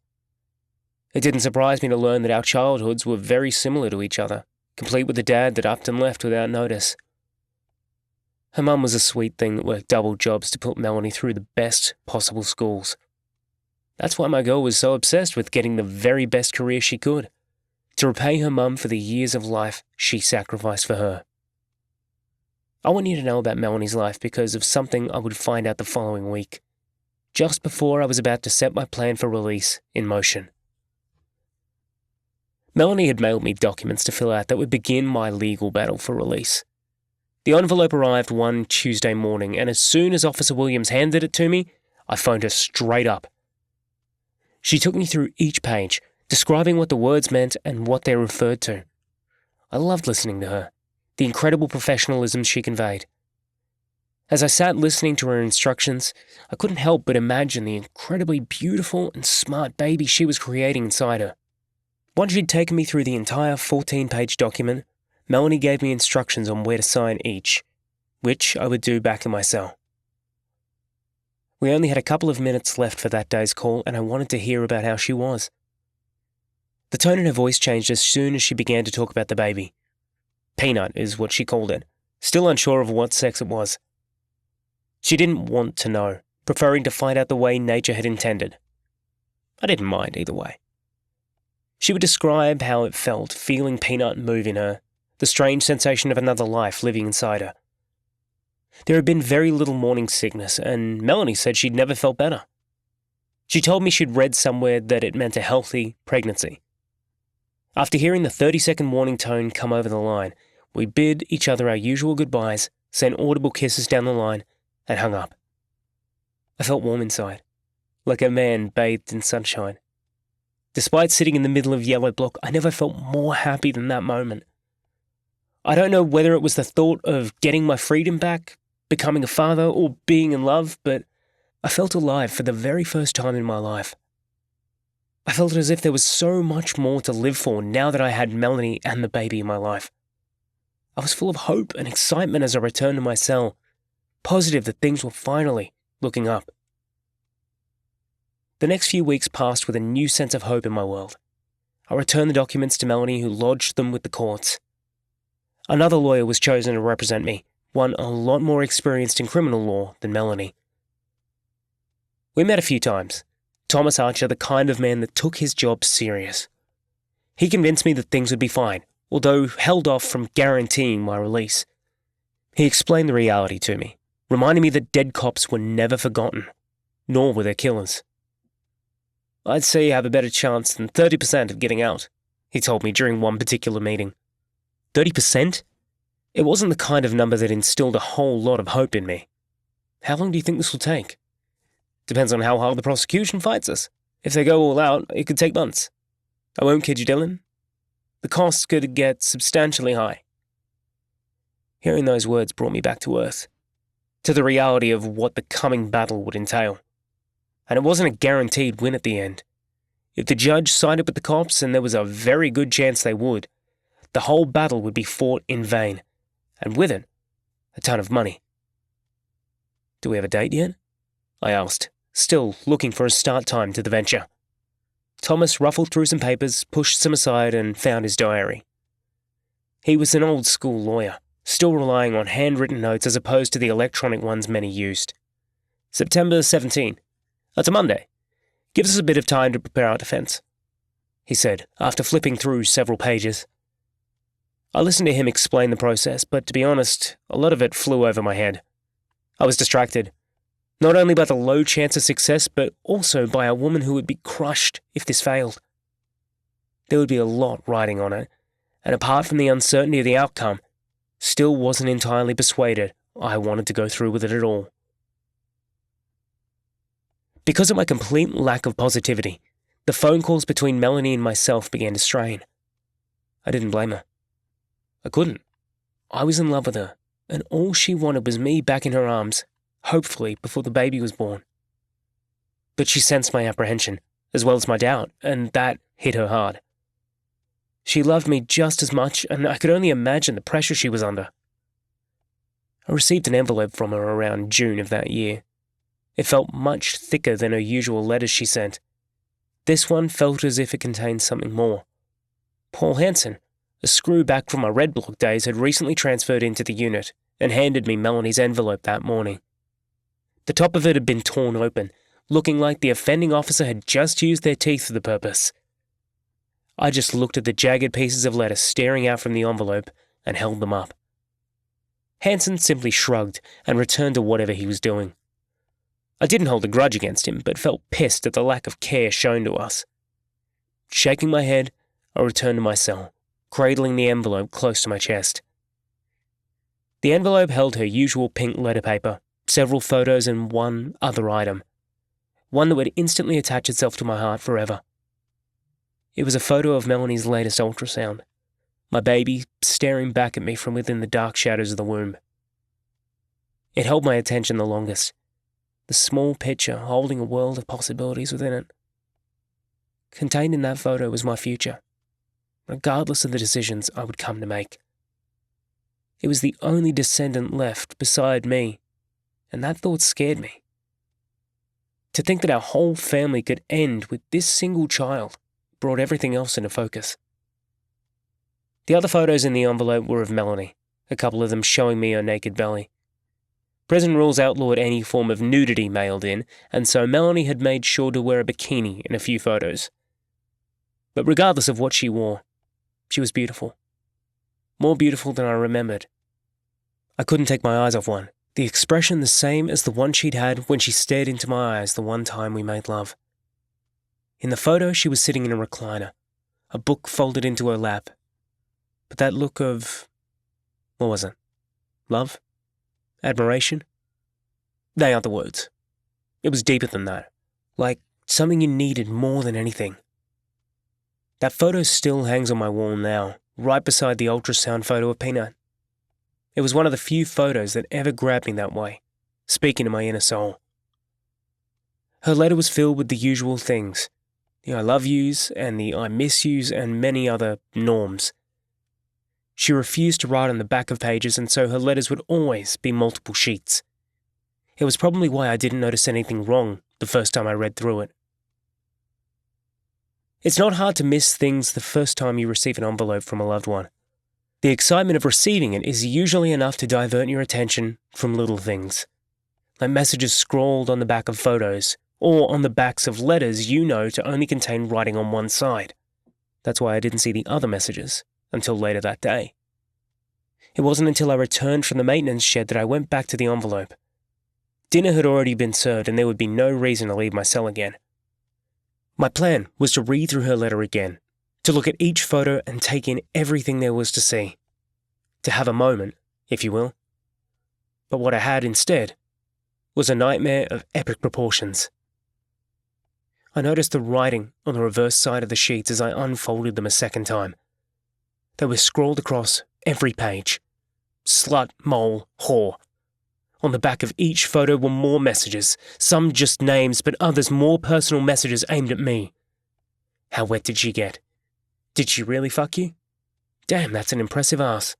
It didn't surprise me to learn that our childhoods were very similar to each other, complete with a dad that upped and left without notice. Her mum was a sweet thing that worked double jobs to put Melanie through the best possible schools. That's why my girl was so obsessed with getting the very best career she could, to repay her mum for the years of life she sacrificed for her. I want you to know about Melanie's life because of something I would find out the following week, just before I was about to set my plan for release in motion. Melanie had mailed me documents to fill out that would begin my legal battle for release. The envelope arrived one Tuesday morning, and as soon as Officer Williams handed it to me, I phoned her straight up. She took me through each page, describing what the words meant and what they referred to. I loved listening to her, the incredible professionalism she conveyed. As I sat listening to her instructions, I couldn't help but imagine the incredibly beautiful and smart baby she was creating inside her. Once she'd taken me through the entire 14-page document, Melanie gave me instructions on where to sign each, which I would do back in my cell. We only had a couple of minutes left for that day's call, and I wanted to hear about how she was. The tone in her voice changed as soon as she began to talk about the baby. Peanut is what she called it, still unsure of what sex it was. She didn't want to know, preferring to find out the way nature had intended. I didn't mind either way. She would describe how it felt feeling Peanut move in her, the strange sensation of another life living inside her. There had been very little morning sickness, and Melanie said she'd never felt better. She told me she'd read somewhere that it meant a healthy pregnancy. After hearing the 30-second warning tone come over the line, we bid each other our usual goodbyes, sent audible kisses down the line, and hung up. I felt warm inside, like a man bathed in sunshine. Despite sitting in the middle of yellow block, I never felt more happy than that moment. I don't know whether it was the thought of getting my freedom back, becoming a father, or being in love, but I felt alive for the very first time in my life. I felt as if there was so much more to live for now that I had Melanie and the baby in my life. I was full of hope and excitement as I returned to my cell, positive that things were finally looking up. The next few weeks passed with a new sense of hope in my world. I returned the documents to Melanie, who lodged them with the courts. Another lawyer was chosen to represent me, one a lot more experienced in criminal law than Melanie. We met a few times. Thomas Archer, the kind of man that took his job serious. He convinced me that things would be fine, although held off from guaranteeing my release. He explained the reality to me, reminding me that dead cops were never forgotten, nor were their killers. I'd say you have a better chance than 30% of getting out, he told me during one particular meeting. 30%? It wasn't the kind of number that instilled a whole lot of hope in me. How long do you think this will take? Depends on how hard the prosecution fights us. If they go all out, it could take months. I won't kid you, Dylan. The costs could get substantially high. Hearing those words brought me back to earth, to the reality of what the coming battle would entail. And it wasn't a guaranteed win at the end. If the judge sided with the cops, and there was a very good chance they would, the whole battle would be fought in vain, and with it, a ton of money. Do we have a date yet? I asked, still looking for a start time to the venture. Thomas ruffled through some papers, pushed some aside, and found his diary. He was an old-school lawyer, still relying on handwritten notes as opposed to the electronic ones many used. September 17. "That's a Monday. Gives us a bit of time to prepare our defense," he said, after flipping through several pages. I listened to him explain the process, but to be honest, a lot of it flew over my head. I was distracted, not only by the low chance of success, but also by a woman who would be crushed if this failed. There would be a lot riding on it, and apart from the uncertainty of the outcome, still wasn't entirely persuaded I wanted to go through with it at all. Because of my complete lack of positivity, the phone calls between Melanie and myself began to strain. I didn't blame her. I couldn't. I was in love with her, and all she wanted was me back in her arms, hopefully before the baby was born. But she sensed my apprehension, as well as my doubt, and that hit her hard. She loved me just as much, and I could only imagine the pressure she was under. I received an envelope from her around June of that year. It felt much thicker than her usual letters she sent. This one felt as if it contained something more. Paul Hansen, a screw back from my Red Block days, had recently transferred into the unit and handed me Melanie's envelope that morning. The top of it had been torn open, looking like the offending officer had just used their teeth for the purpose. I just looked at the jagged pieces of letter staring out from the envelope and held them up. Hansen simply shrugged and returned to whatever he was doing. I didn't hold a grudge against him, but felt pissed at the lack of care shown to us. Shaking my head, I returned to my cell, cradling the envelope close to my chest. The envelope held her usual pink letter paper, several photos, and one other item. One that would instantly attach itself to my heart forever. It was a photo of Melanie's latest ultrasound, my baby staring back at me from within the dark shadows of the womb. It held my attention the longest, the small picture holding a world of possibilities within it. Contained in that photo was my future, regardless of the decisions I would come to make. It was the only descendant left beside me, and that thought scared me. To think that our whole family could end with this single child brought everything else into focus. The other photos in the envelope were of Melanie, a couple of them showing me her naked belly. Prison rules outlawed any form of nudity mailed in, and so Melanie had made sure to wear a bikini in a few photos. But regardless of what she wore, she was beautiful. More beautiful than I remembered. I couldn't take my eyes off one, the expression the same as the one she'd had when she stared into my eyes the one time we made love. In the photo, she was sitting in a recliner, a book folded into her lap. But that look of... what was it? Love? Admiration? They aren't the words. It was deeper than that, like something you needed more than anything. That photo still hangs on my wall now, right beside the ultrasound photo of Peanut. It was one of the few photos that ever grabbed me that way, speaking to my inner soul. Her letter was filled with the usual things, the I love yous and the I miss yous and many other norms. She refused to write on the back of pages, and so her letters would always be multiple sheets. It was probably why I didn't notice anything wrong the first time I read through it. It's not hard to miss things the first time you receive an envelope from a loved one. The excitement of receiving it is usually enough to divert your attention from little things, like messages scrawled on the back of photos, or on the backs of letters you know to only contain writing on one side. That's why I didn't see the other messages until later that day. It wasn't until I returned from the maintenance shed that I went back to the envelope. Dinner had already been served and there would be no reason to leave my cell again. My plan was to read through her letter again, to look at each photo and take in everything there was to see. To have a moment, if you will. But what I had instead was a nightmare of epic proportions. I noticed the writing on the reverse side of the sheets as I unfolded them a second time. They were scrawled across every page. Slut, mole, whore. On the back of each photo were more messages, some just names, but others more personal messages aimed at me. How wet did she get? Did she really fuck you? Damn, that's an impressive ass.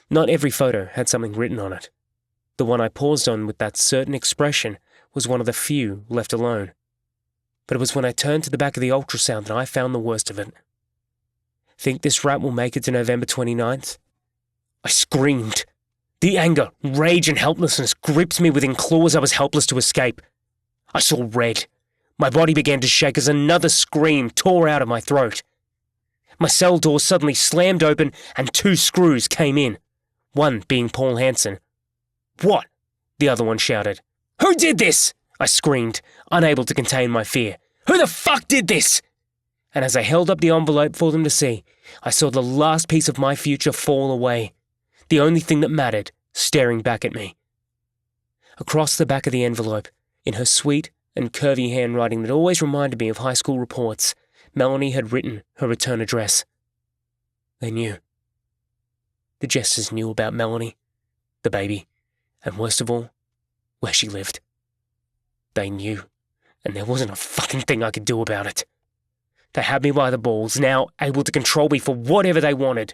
Not every photo had something written on it. The one I paused on with that certain expression was one of the few left alone. But it was when I turned to the back of the ultrasound that I found the worst of it. Think this rat will make it to November 29th? I screamed. The anger, rage, and helplessness gripped me within claws I was helpless to escape. I saw red. My body began to shake as another scream tore out of my throat. My cell door suddenly slammed open and 2 screws came in, one being Paul Hansen. "What?" the other one shouted. "Who did this?" I screamed, unable to contain my fear. "Who the fuck did this?" And as I held up the envelope for them to see, I saw the last piece of my future fall away, the only thing that mattered, staring back at me. Across the back of the envelope, in her sweet and curvy handwriting that always reminded me of high school reports, Melanie had written her return address. They knew. The Jesters knew about Melanie, the baby, and worst of all, where she lived. They knew, and there wasn't a fucking thing I could do about it. They had me by the balls, now able to control me for whatever they wanted.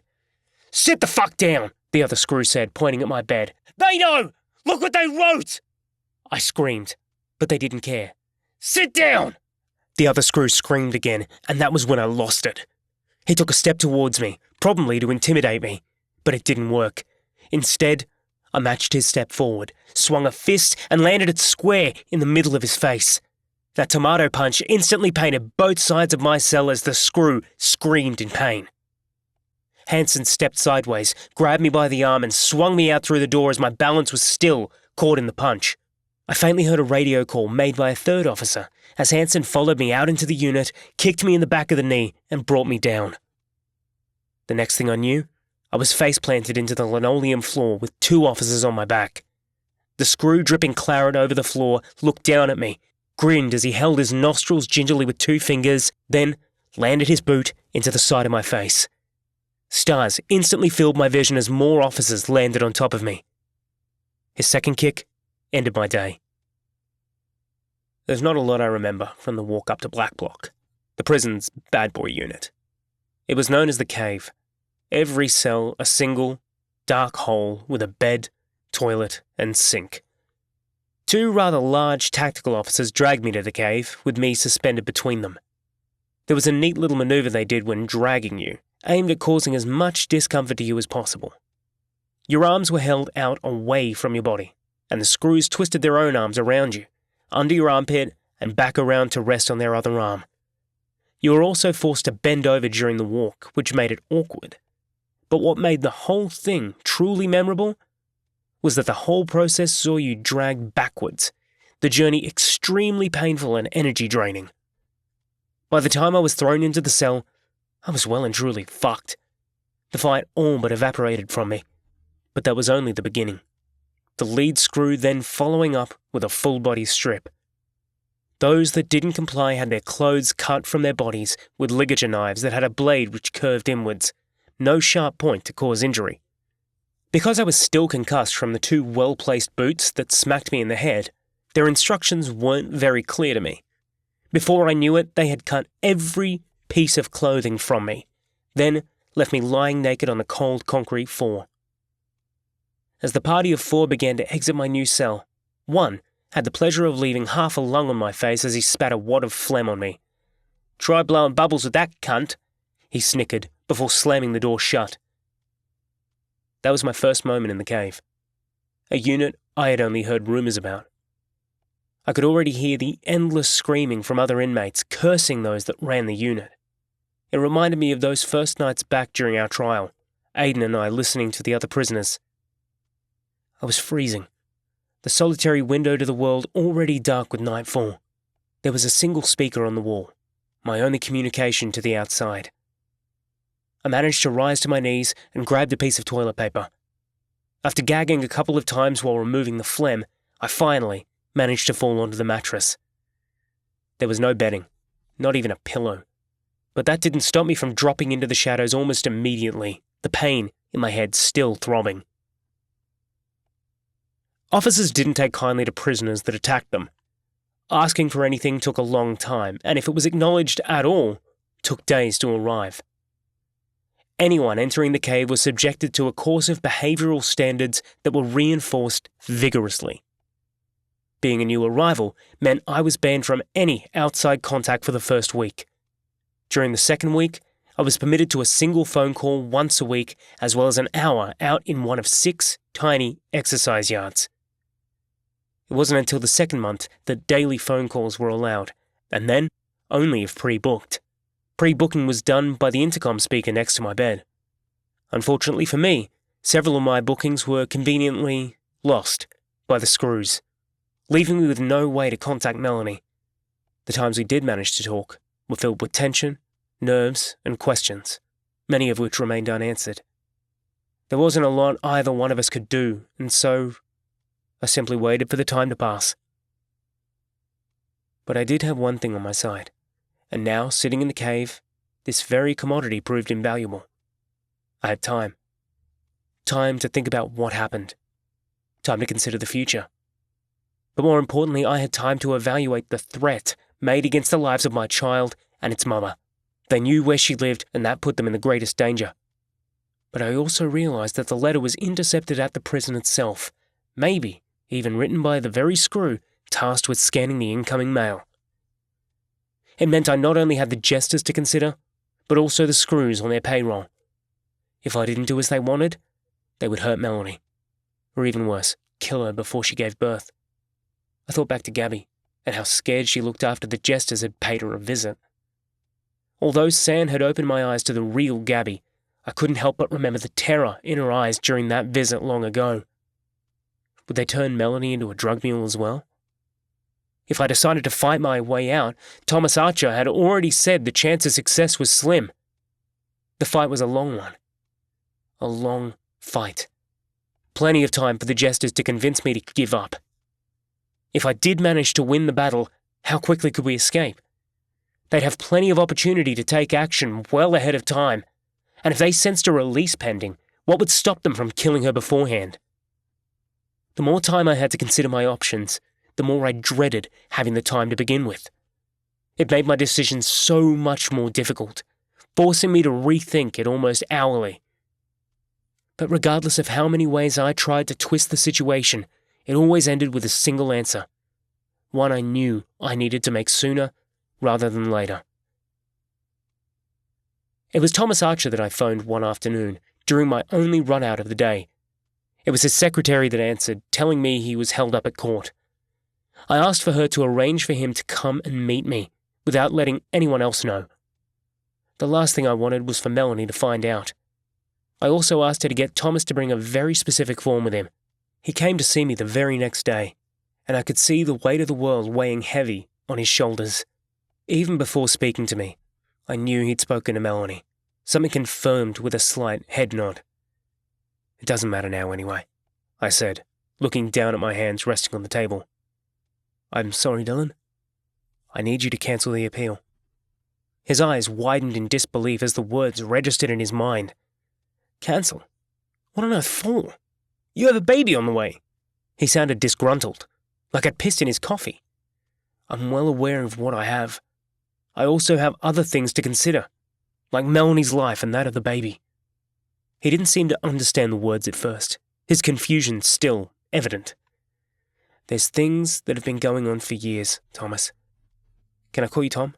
"Sit the fuck down," the other screw said, pointing at my bed. "They know! Look what they wrote!" I screamed, but they didn't care. "Sit down!" The other screw screamed again, and that was when I lost it. He took a step towards me, probably to intimidate me, but it didn't work. Instead, I matched his step forward, swung a fist, and landed it square in the middle of his face. That tomato punch instantly painted both sides of my cell as the screw screamed in pain. Hansen stepped sideways, grabbed me by the arm, and swung me out through the door as my balance was still caught in the punch. I faintly heard a radio call made by a third officer as Hansen followed me out into the unit, kicked me in the back of the knee, and brought me down. The next thing I knew, I was face planted into the linoleum floor with 2 officers on my back. The screw dripping claret over the floor looked down at me, grinned as he held his nostrils gingerly with 2 fingers, then landed his boot into the side of my face. Stars instantly filled my vision as more officers landed on top of me. His second kick ended my day. There's not a lot I remember from the walk up to Black Block, the prison's bad boy unit. It was known as the Cave. Every cell a single, dark hole with a bed, toilet, and sink. 2 rather large tactical officers dragged me to the cave, with me suspended between them. There was a neat little maneuver they did when dragging you, aimed at causing as much discomfort to you as possible. Your arms were held out away from your body, and the screws twisted their own arms around you, under your armpit and back around to rest on their other arm. You were also forced to bend over during the walk, which made it awkward. But what made the whole thing truly memorable was that the whole process saw you dragged backwards, the journey extremely painful and energy draining. By the time I was thrown into the cell, I was well and truly fucked. The fight all but evaporated from me, but that was only the beginning. The lead screw then following up with a full-body strip. Those that didn't comply had their clothes cut from their bodies with ligature knives that had a blade which curved inwards, no sharp point to cause injury. Because I was still concussed from the 2 well-placed boots that smacked me in the head, their instructions weren't very clear to me. Before I knew it, they had cut every piece of clothing from me, then left me lying naked on the cold concrete floor. As the party of 4 began to exit my new cell, one had the pleasure of leaving half a lung on my face as he spat a wad of phlegm on me. "Try blowing bubbles with that cunt," he snickered before slamming the door shut. That was my first moment in the cave, a unit I had only heard rumours about. I could already hear the endless screaming from other inmates cursing those that ran the unit. It reminded me of those first nights back during our trial, Aidan and I listening to the other prisoners. I was freezing, the solitary window to the world already dark with nightfall. There was a single speaker on the wall, my only communication to the outside. I managed to rise to my knees and grabbed a piece of toilet paper. After gagging a couple of times while removing the phlegm, I finally managed to fall onto the mattress. There was no bedding, not even a pillow. But that didn't stop me from dropping into the shadows almost immediately, the pain in my head still throbbing. Officers didn't take kindly to prisoners that attacked them. Asking for anything took a long time, and if it was acknowledged at all, took days to arrive. Anyone entering the cave was subjected to a course of behavioural standards that were reinforced vigorously. Being a new arrival meant I was banned from any outside contact for the first week. During the second week, I was permitted to a single phone call once a week, as well as an hour out in one of 6 tiny exercise yards. It wasn't until the second month that daily phone calls were allowed, and then only if pre-booked. Pre-booking was done by the intercom speaker next to my bed. Unfortunately for me, several of my bookings were conveniently lost by the screws, leaving me with no way to contact Melanie. The times we did manage to talk were filled with tension, nerves, and questions, many of which remained unanswered. There wasn't a lot either one of us could do, and so I simply waited for the time to pass. But I did have one thing on my side, and now, sitting in the cave, this very commodity proved invaluable. I had time. Time to think about what happened. Time to consider the future. But more importantly, I had time to evaluate the threat made against the lives of my child and its mother. They knew where she lived, and that put them in the greatest danger. But I also realized that the letter was intercepted at the prison itself, maybe even written by the very screw tasked with scanning the incoming mail. It meant I not only had the Jesters to consider, but also the screws on their payroll. If I didn't do as they wanted, they would hurt Melanie. Or even worse, kill her before she gave birth. I thought back to Gabby, and how scared she looked after the Jesters had paid her a visit. Although San had opened my eyes to the real Gabby, I couldn't help but remember the terror in her eyes during that visit long ago. Would they turn Melanie into a drug mule as well? If I decided to fight my way out, Thomas Archer had already said the chance of success was slim. The fight was a long one. A long fight. Plenty of time for the Jesters to convince me to give up. If I did manage to win the battle, how quickly could we escape? They'd have plenty of opportunity to take action well ahead of time, and if they sensed a release pending, what would stop them from killing her beforehand? The more time I had to consider my options, the more I dreaded having the time to begin with. It made my decisions so much more difficult, forcing me to rethink it almost hourly. But regardless of how many ways I tried to twist the situation, it always ended with a single answer, one I knew I needed to make sooner rather than later. It was Thomas Archer that I phoned one afternoon, during my only run out of the day. It was his secretary that answered, telling me he was held up at court. I asked for her to arrange for him to come and meet me, without letting anyone else know. The last thing I wanted was for Melanie to find out. I also asked her to get Thomas to bring a very specific form with him. He came to see me the very next day, and I could see the weight of the world weighing heavy on his shoulders. Even before speaking to me, I knew he'd spoken to Melanie, something confirmed with a slight head nod. It doesn't matter now anyway, I said, looking down at my hands resting on the table. I'm sorry, Dylan. I need you to cancel the appeal. His eyes widened in disbelief as the words registered in his mind. Cancel? What on earth for? You have a baby on the way. He sounded disgruntled, like I'd pissed in his coffee. I'm well aware of what I have. I also have other things to consider, like Melanie's life and that of the baby. He didn't seem to understand the words at first, his confusion still evident. There's things that have been going on for years, Thomas. Can I call you Tom?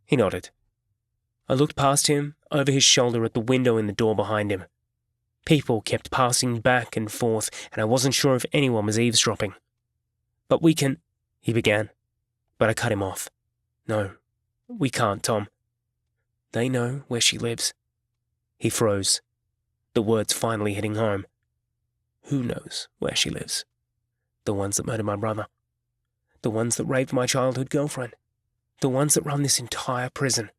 He nodded. I looked past him, over his shoulder at the window in the door behind him. People kept passing back and forth, and I wasn't sure if anyone was eavesdropping. But we can, he began, but I cut him off. No, we can't, Tom. They know where she lives. He froze, the words finally hitting home. Who knows where she lives? The ones that murdered my brother. The ones that raped my childhood girlfriend. The ones that run this entire prison.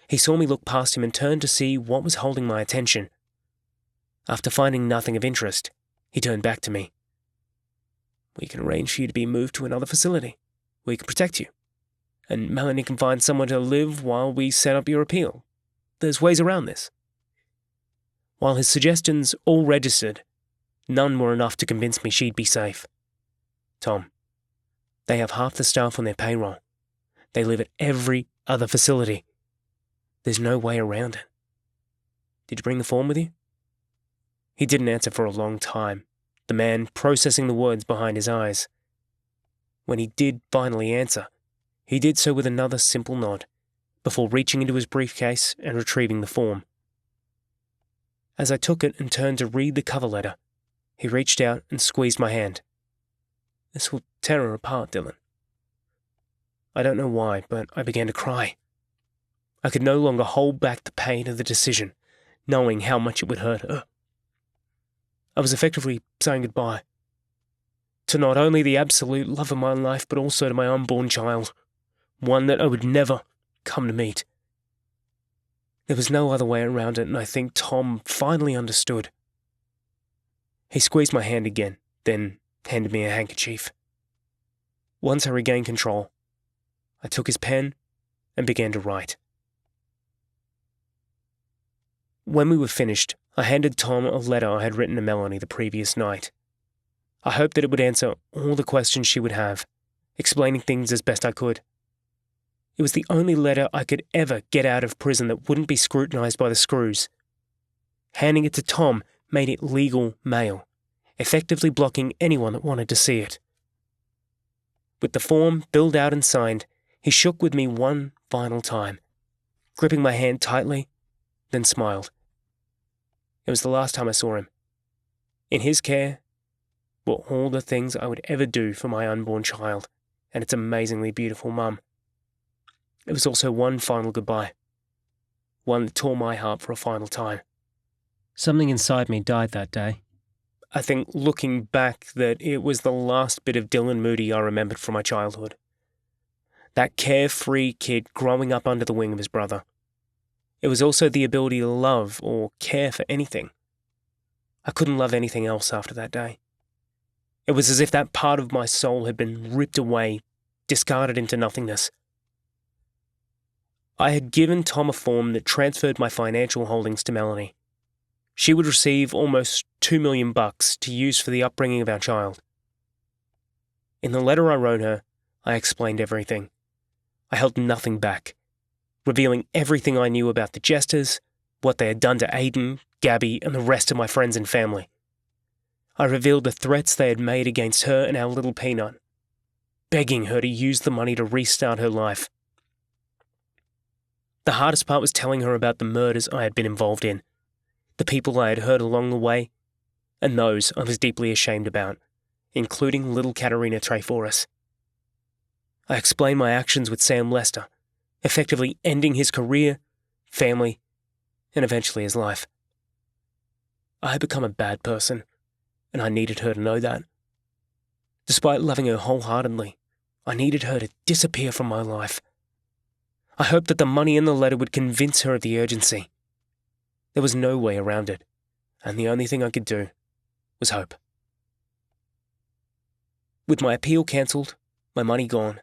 He saw me look past him and turned to see what was holding my attention. After finding nothing of interest, he turned back to me. We can arrange for you to be moved to another facility. We can protect you. And Melanie can find somewhere to live while we set up your appeal. There's ways around this. While his suggestions all registered, none were enough to convince me she'd be safe. Tom, they have half the staff on their payroll. They live at every other facility. There's no way around it. Did you bring the form with you? He didn't answer for a long time, the man processing the words behind his eyes. When he did finally answer, he did so with another simple nod, before reaching into his briefcase and retrieving the form. As I took it and turned to read the cover letter, he reached out and squeezed my hand. This will tear her apart, Dylan. I don't know why, but I began to cry. I could no longer hold back the pain of the decision, knowing how much it would hurt her. I was effectively saying goodbye to not only the absolute love of my life, but also to my unborn child, one that I would never come to meet. There was no other way around it, and I think Tom finally understood. He squeezed my hand again, then handed me a handkerchief. Once I regained control, I took his pen and began to write. When we were finished, I handed Tom a letter I had written to Melanie the previous night. I hoped that it would answer all the questions she would have, explaining things as best I could. It was the only letter I could ever get out of prison that wouldn't be scrutinized by the screws. Handing it to Tom made it legal mail, effectively blocking anyone that wanted to see it. With the form filled out and signed, he shook with me one final time, gripping my hand tightly, then smiled. It was the last time I saw him. In his care were all the things I would ever do for my unborn child and its amazingly beautiful mum. It was also one final goodbye, one that tore my heart for a final time. Something inside me died that day. I think looking back that it was the last bit of Dylan Moody I remembered from my childhood. That carefree kid growing up under the wing of his brother. It was also the ability to love or care for anything. I couldn't love anything else after that day. It was as if that part of my soul had been ripped away, discarded into nothingness. I had given Tom a form that transferred my financial holdings to Melanie. She would receive almost $2 million to use for the upbringing of our child. In the letter I wrote her, I explained everything. I held nothing back, revealing everything I knew about the Jesters, what they had done to Aiden, Gabby, and the rest of my friends and family. I revealed the threats they had made against her and our little peanut, begging her to use the money to restart her life. The hardest part was telling her about the murders I had been involved in, the people I had hurt along the way, and those I was deeply ashamed about, including little Katerina Treforis. I explained my actions with Sam Lester, effectively ending his career, family, and eventually his life. I had become a bad person, and I needed her to know that. Despite loving her wholeheartedly, I needed her to disappear from my life. I hoped that the money in the letter would convince her of the urgency. There was no way around it, and the only thing I could do was hope. With my appeal cancelled, my money gone,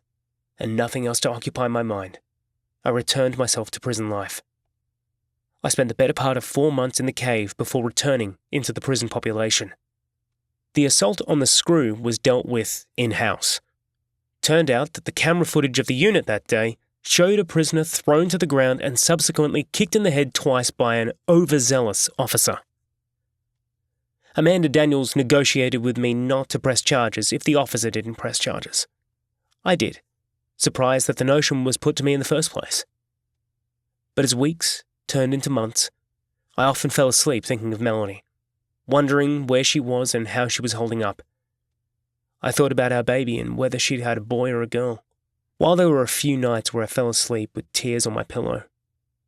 and nothing else to occupy my mind, I returned myself to prison life. I spent the better part of 4 months in the cave before returning into the prison population. The assault on the screw was dealt with in-house. Turned out that the camera footage of the unit that day showed a prisoner thrown to the ground and subsequently kicked in the head twice by an overzealous officer. Amanda Daniels negotiated with me not to press charges if the officer didn't press charges. I did, surprised that the notion was put to me in the first place. But as weeks turned into months, I often fell asleep thinking of Melanie, wondering where she was and how she was holding up. I thought about our baby and whether she'd had a boy or a girl. While there were a few nights where I fell asleep with tears on my pillow,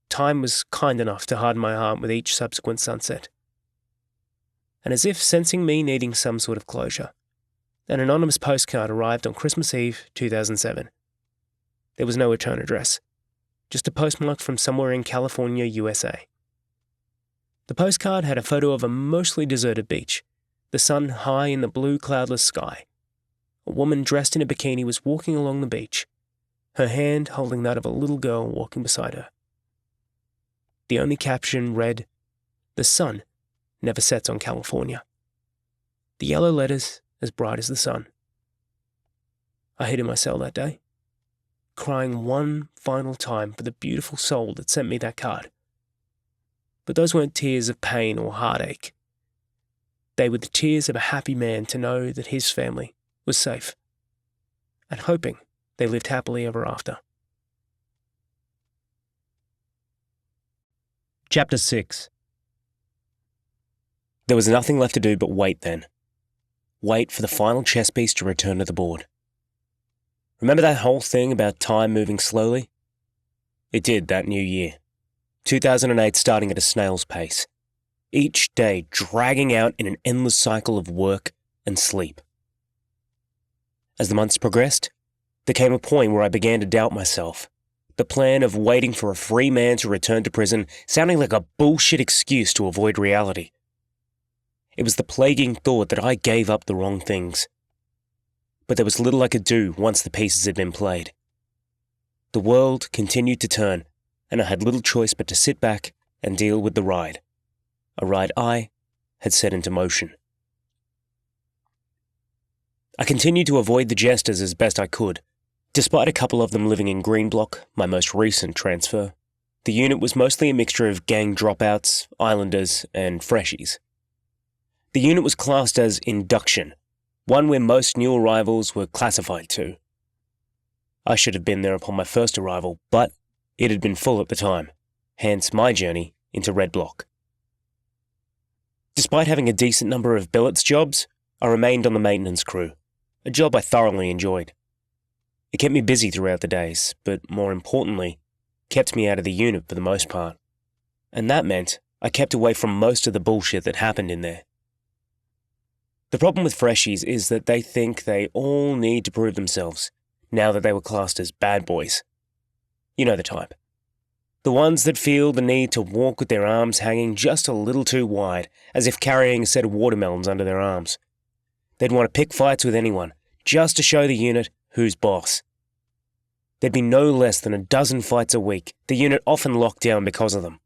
time was kind enough to harden my heart with each subsequent sunset. And as if sensing me needing some sort of closure, an anonymous postcard arrived on Christmas Eve 2007. There was no return address, just a postmark from somewhere in California, USA. The postcard had a photo of a mostly deserted beach, the sun high in the blue cloudless sky. A woman dressed in a bikini was walking along the beach, her hand holding that of a little girl walking beside her. The only caption read, "The sun never sets on California." The yellow letters as bright as the sun. I hid in my cell that day, crying one final time for the beautiful soul that sent me that card. But those weren't tears of pain or heartache. They were the tears of a happy man to know that his family was safe, and hoping they lived happily ever after. Chapter 6. There was nothing left to do but wait then. wait for the final chess piece to return to the board. Remember that whole thing about time moving slowly? It did that new year. 2008 starting at a snail's pace. Each day dragging out in an endless cycle of work and sleep. As the months progressed, there came a point where I began to doubt myself. The plan of waiting for a free man to return to prison sounding like a bullshit excuse to avoid reality. It was the plaguing thought that I gave up the wrong things. But there was little I could do once the pieces had been played. The world continued to turn, and I had little choice but to sit back and deal with the ride. A ride I had set into motion. I continued to avoid the Jesters as best I could. Despite a couple of them living in Greenblock, my most recent transfer, the unit was mostly a mixture of gang dropouts, islanders, and freshies. The unit was classed as induction, one where most new arrivals were classified to. I should have been there upon my first arrival, but it had been full at the time, hence my journey into Red Block. Despite having a decent number of billets jobs, I remained on the maintenance crew, a job I thoroughly enjoyed. It kept me busy throughout the days, but more importantly, kept me out of the unit for the most part. And that meant I kept away from most of the bullshit that happened in there. The problem with freshies is that they think they all need to prove themselves, now that they were classed as bad boys. You know the type. The ones that feel the need to walk with their arms hanging just a little too wide, as if carrying a set of watermelons under their arms. They'd want to pick fights with anyone, just to show the unit who's boss. There'd be no less than a dozen fights a week, the unit often locked down because of them.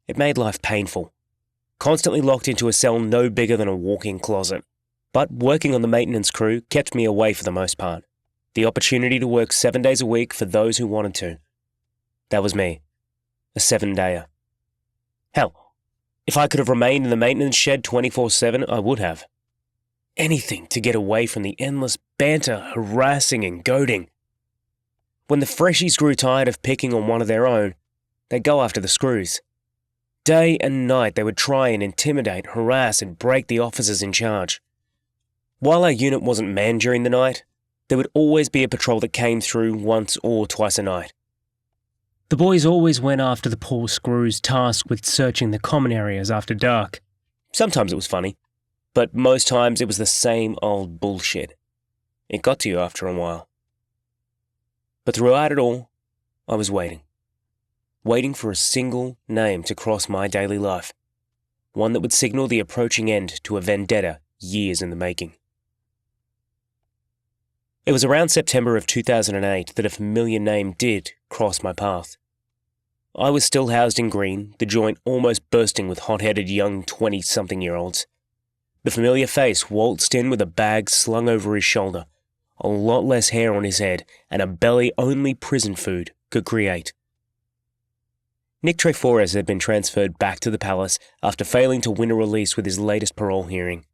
It made life painful. Constantly locked into a cell no bigger than a walk-in closet. But working on the maintenance crew kept me away for the most part. The opportunity to work 7 days a week for those who wanted to. That was me. A 7-dayer. Hell, if I could have remained in the maintenance shed 24/7, I would have. Anything to get away from the endless banter, harassing and goading. When the freshies grew tired of picking on one of their own, they'd go after the screws. Day and night they would try and intimidate, harass and break the officers in charge. While our unit wasn't manned during the night, there would always be a patrol that came through once or twice a night. The boys always went after the poor screws tasked with searching the common areas after dark. Sometimes it was funny, but most times it was the same old bullshit. It got to you after a while. But throughout it all, I was waiting. Waiting for a single name to cross my daily life. One that would signal the approaching end to a vendetta years in the making. It was around September of 2008 that a familiar name did cross my path. I was still housed in Green, the joint almost bursting with hot-headed young 20-something-year-olds. The familiar face waltzed in with a bag slung over his shoulder, a lot less hair on his head, and a belly only prison food could create. Nick Treforez had been transferred back to the palace after failing to win a release with his latest parole hearing.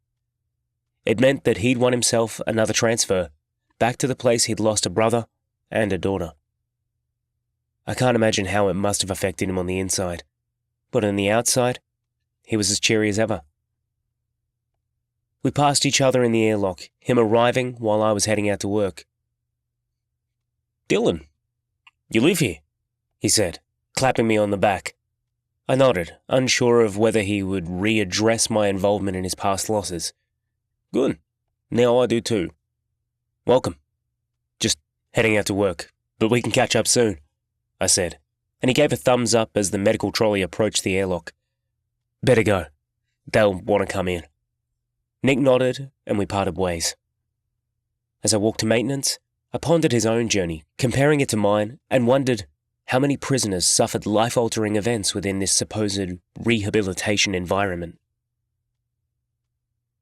It meant that he'd won himself another transfer, back to the place he'd lost a brother and a daughter. I can't imagine how it must have affected him on the inside, but on the outside, he was as cheery as ever. We passed each other in the airlock, him arriving while I was heading out to work. "Dylan, you live here," he said, clapping me on the back. I nodded, unsure of whether he would readdress my involvement in his past losses. "Good. Now I do too. Welcome. Just heading out to work, but we can catch up soon," I said, and he gave a thumbs up as the medical trolley approached the airlock. "Better go. They'll want to come in." Nick nodded, and we parted ways. As I walked to maintenance, I pondered his own journey, comparing it to mine, and wondered how many prisoners suffered life-altering events within this supposed rehabilitation environment.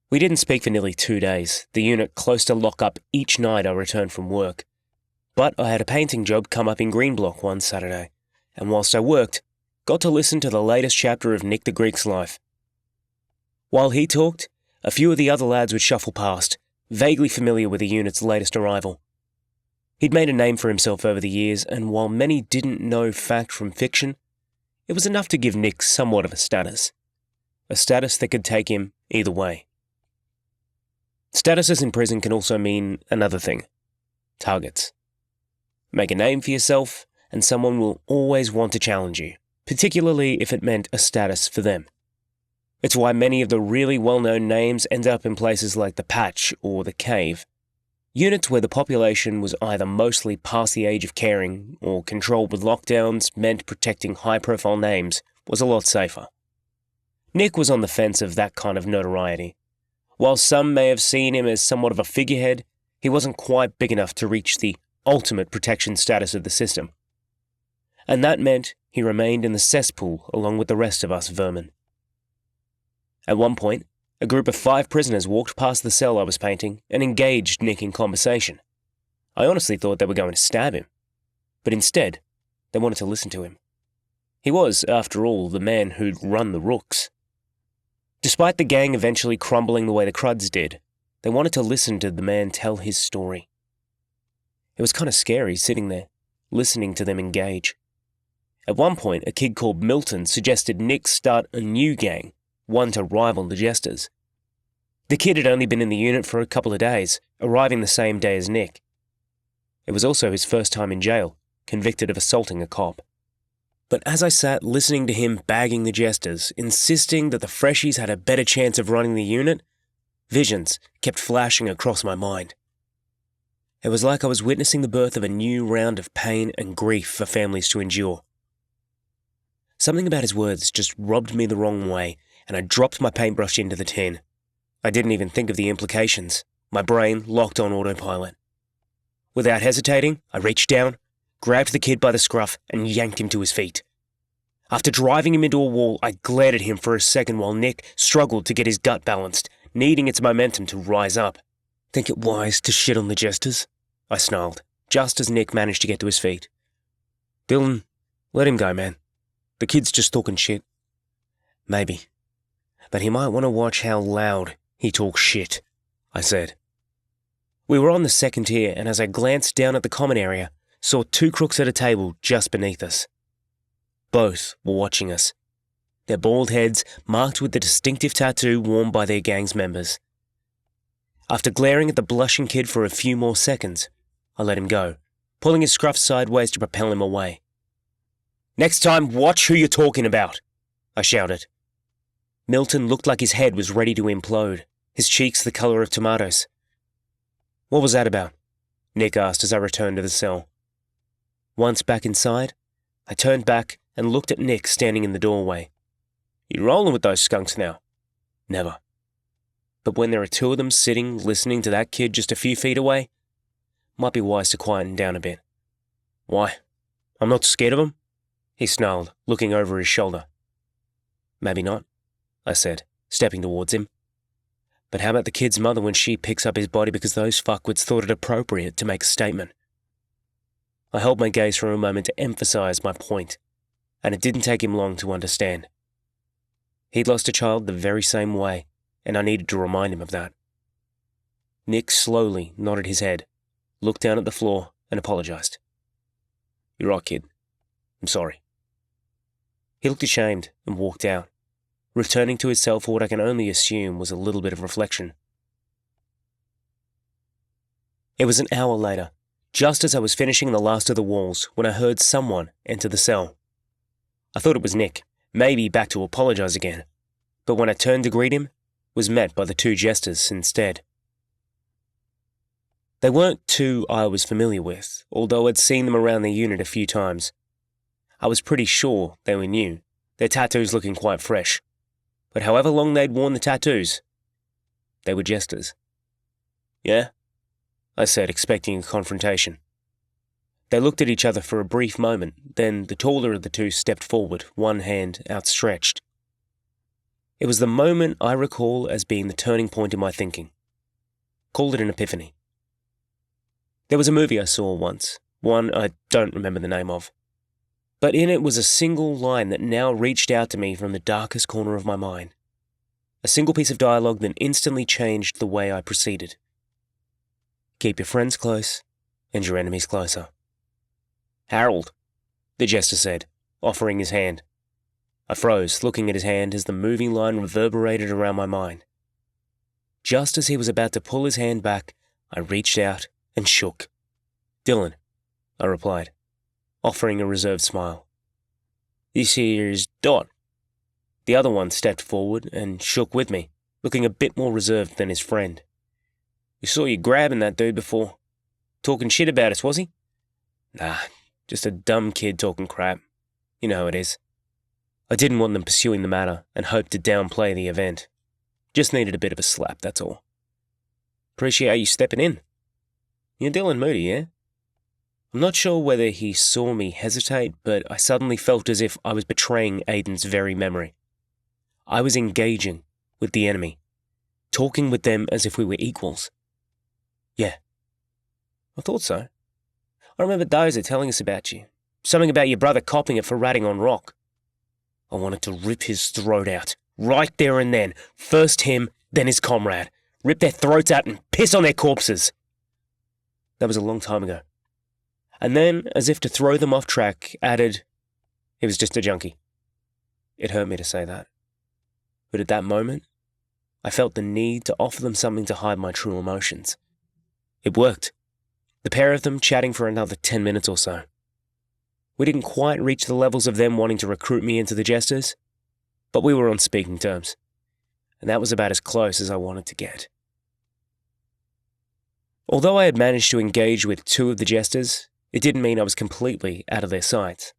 We didn't speak for nearly 2 days, the unit close to lock-up each night I returned from work. But I had a painting job come up in Greenblock one Saturday, and whilst I worked, got to listen to the latest chapter of Nick the Greek's life. While he talked, a few of the other lads would shuffle past, vaguely familiar with the unit's latest arrival. He'd made a name for himself over the years, and while many didn't know fact from fiction, it was enough to give Nick somewhat of a status that could take him either way. Statuses in prison can also mean another thing: targets. Make a name for yourself, and someone will always want to challenge you, particularly if it meant a status for them. It's why many of the really well-known names end up in places like the Patch or the Cave, units where the population was either mostly past the age of caring or controlled with lockdowns meant protecting high-profile names was a lot safer. Nick was on the fence of that kind of notoriety. While some may have seen him as somewhat of a figurehead, he wasn't quite big enough to reach the ultimate protection status of the system. And that meant he remained in the cesspool along with the rest of us vermin. At one point, a group of 5 prisoners walked past the cell I was painting and engaged Nick in conversation. I honestly thought they were going to stab him, but instead, they wanted to listen to him. He was, after all, the man who'd run the Rooks. Despite the gang eventually crumbling the way the Cruds did, they wanted to listen to the man tell his story. It was kind of scary sitting there, listening to them engage. At one point, a kid called Milton suggested Nick start a new gang, one to rival the Jesters. The kid had only been in the unit for a couple of days, arriving the same day as Nick. It was also his first time in jail, convicted of assaulting a cop. But as I sat listening to him bagging the Jesters, insisting that the freshies had a better chance of running the unit, visions kept flashing across my mind. It was like I was witnessing the birth of a new round of pain and grief for families to endure. Something about his words just rubbed me the wrong way, and I dropped my paintbrush into the tin. I didn't even think of the implications. My brain locked on autopilot. Without hesitating, I reached down, grabbed the kid by the scruff, and yanked him to his feet. After driving him into a wall, I glared at him for a second while Nick struggled to get his gut balanced, needing its momentum to rise up. "Think it wise to shit on the Jesters?" I snarled, just as Nick managed to get to his feet. "Dylan, let him go, man. The kid's just talking shit." "Maybe. But he might want to watch how loud he talks shit," I said. We were on the second tier, and as I glanced down at the common area, saw 2 crooks at a table just beneath us. Both were watching us, their bald heads marked with the distinctive tattoo worn by their gang's members. After glaring at the blushing kid for a few more seconds, I let him go, pulling his scruff sideways to propel him away. "Next time, watch who you're talking about," I shouted. Milton looked like his head was ready to implode, his cheeks the colour of tomatoes. "What was that about?" Nick asked as I returned to the cell. Once back inside, I turned back and looked at Nick standing in the doorway. "You rolling with those skunks now?" "Never. But when there are 2 of them sitting listening to that kid just a few feet away, might be wise to quieten down a bit." "Why? I'm not scared of them?" he snarled, looking over his shoulder. "Maybe not," I said, stepping towards him. "But how about the kid's mother when she picks up his body because those fuckwits thought it appropriate to make a statement?" I held my gaze for a moment to emphasize my point, and it didn't take him long to understand. He'd lost a child the very same way, and I needed to remind him of that. Nick slowly nodded his head, looked down at the floor, and apologized. "You're right, kid. I'm sorry." He looked ashamed and walked out, returning to his cell for what I can only assume was a little bit of reflection. It was an hour later, just as I was finishing the last of the walls, when I heard someone enter the cell. I thought it was Nick, maybe back to apologize again, but when I turned to greet him, was met by the 2 Jesters instead. They weren't 2 I was familiar with, although I'd seen them around the unit a few times. I was pretty sure they were new, their tattoos looking quite fresh, but however long they'd worn the tattoos, they were Jesters. "Yeah?" I said, expecting a confrontation. They looked at each other for a brief moment, then the taller of the 2 stepped forward, one hand outstretched. It was the moment I recall as being the turning point in my thinking. Call it an epiphany. There was a movie I saw once, one I don't remember the name of, but in it was a single line that now reached out to me from the darkest corner of my mind. A single piece of dialogue that instantly changed the way I proceeded. "Keep your friends close, and your enemies closer." "Harold," the Jester said, offering his hand. I froze, looking at his hand as the moving line reverberated around my mind. Just as he was about to pull his hand back, I reached out and shook. "Dylan," I replied, offering a reserved smile. "This here is Dot." The other one stepped forward and shook with me, looking a bit more reserved than his friend. "We saw you grabbing that dude before. Talking shit about us, was he?" "Nah, just a dumb kid talking crap. You know how it is." I didn't want them pursuing the matter and hoped to downplay the event. Just needed a bit of a slap, that's all. "Appreciate you stepping in. You're Dylan Moody, yeah?" I'm not sure whether he saw me hesitate, but I suddenly felt as if I was betraying Aiden's very memory. I was engaging with the enemy, talking with them as if we were equals. "Yeah, I thought so. I remember Dozer telling us about you. Something about your brother copping it for ratting on Rock." I wanted to rip his throat out, right there and then. First him, then his comrade. Rip their throats out and piss on their corpses. That was a long time ago. And then, as if to throw them off track, added, "He was just a junkie." It hurt me to say that. But at that moment, I felt the need to offer them something to hide my true emotions. It worked. The pair of them chatting for another 10 minutes or so. We didn't quite reach the levels of them wanting to recruit me into the Jesters, but we were on speaking terms, and that was about as close as I wanted to get. Although I had managed to engage with 2 of the Jesters, it didn't mean I was completely out of their sights.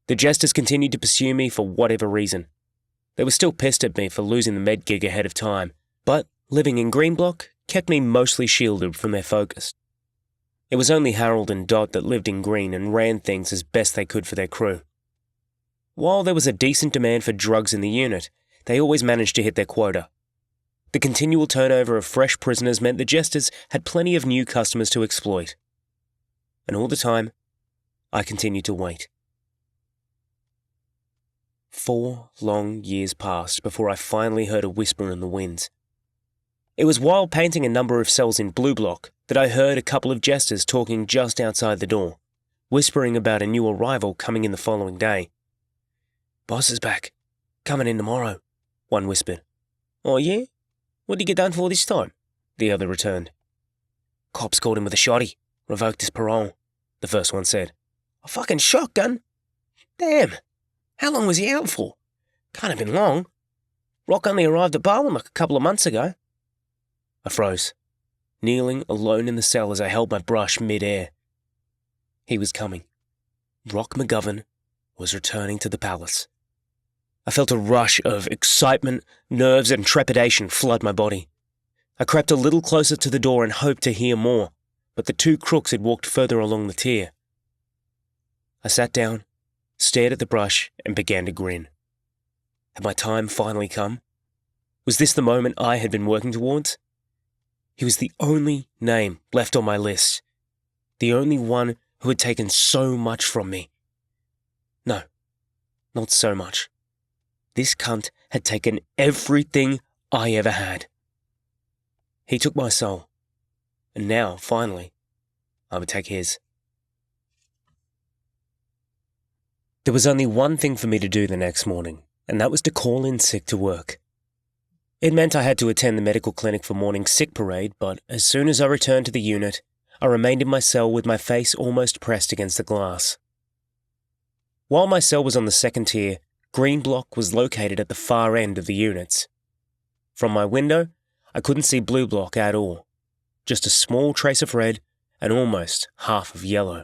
The Jesters continued to pursue me for whatever reason. They were still pissed at me for losing the med gig ahead of time, but living in Greenblock kept me mostly shielded from their focus. It was only Harold and Dot that lived in Green and ran things as best they could for their crew. While there was a decent demand for drugs in the unit, they always managed to hit their quota. The continual turnover of fresh prisoners meant the Jesters had plenty of new customers to exploit. And all the time, I continued to wait. 4 long years passed before I finally heard a whisper in the wind. It was while painting a number of cells in Blue Block that I heard a couple of Jesters talking just outside the door, whispering about a new arrival coming in the following day. "Boss is back. Coming in tomorrow," one whispered. "Oh yeah? What did he get done for this time?" the other returned. "Cops caught him with a shotty. Revoked his parole," the first one said. "A fucking shotgun? Damn. How long was he out for? Can't have been long. Rock only arrived at Barwon like a couple of months ago." I froze, kneeling alone in the cell as I held my brush mid-air. He was coming. Rock McGovern was returning to the palace. I felt a rush of excitement, nerves, and trepidation flood my body. I crept a little closer to the door and hoped to hear more, but the 2 crooks had walked further along the tier. I sat down, stared at the brush, and began to grin. Had my time finally come? Was this the moment I had been working towards? He was the only name left on my list, the only one who had taken so much from me. No, not so much. This cunt had taken everything I ever had. He took my soul, and now, finally, I would take his. There was only one thing for me to do the next morning, and that was to call in sick to work. It meant I had to attend the medical clinic for morning sick parade, but as soon as I returned to the unit, I remained in my cell with my face almost pressed against the glass. While my cell was on the 2nd tier, Green Block was located at the far end of the units. From my window, I couldn't see Blue Block at all, just a small trace of red and almost half of yellow.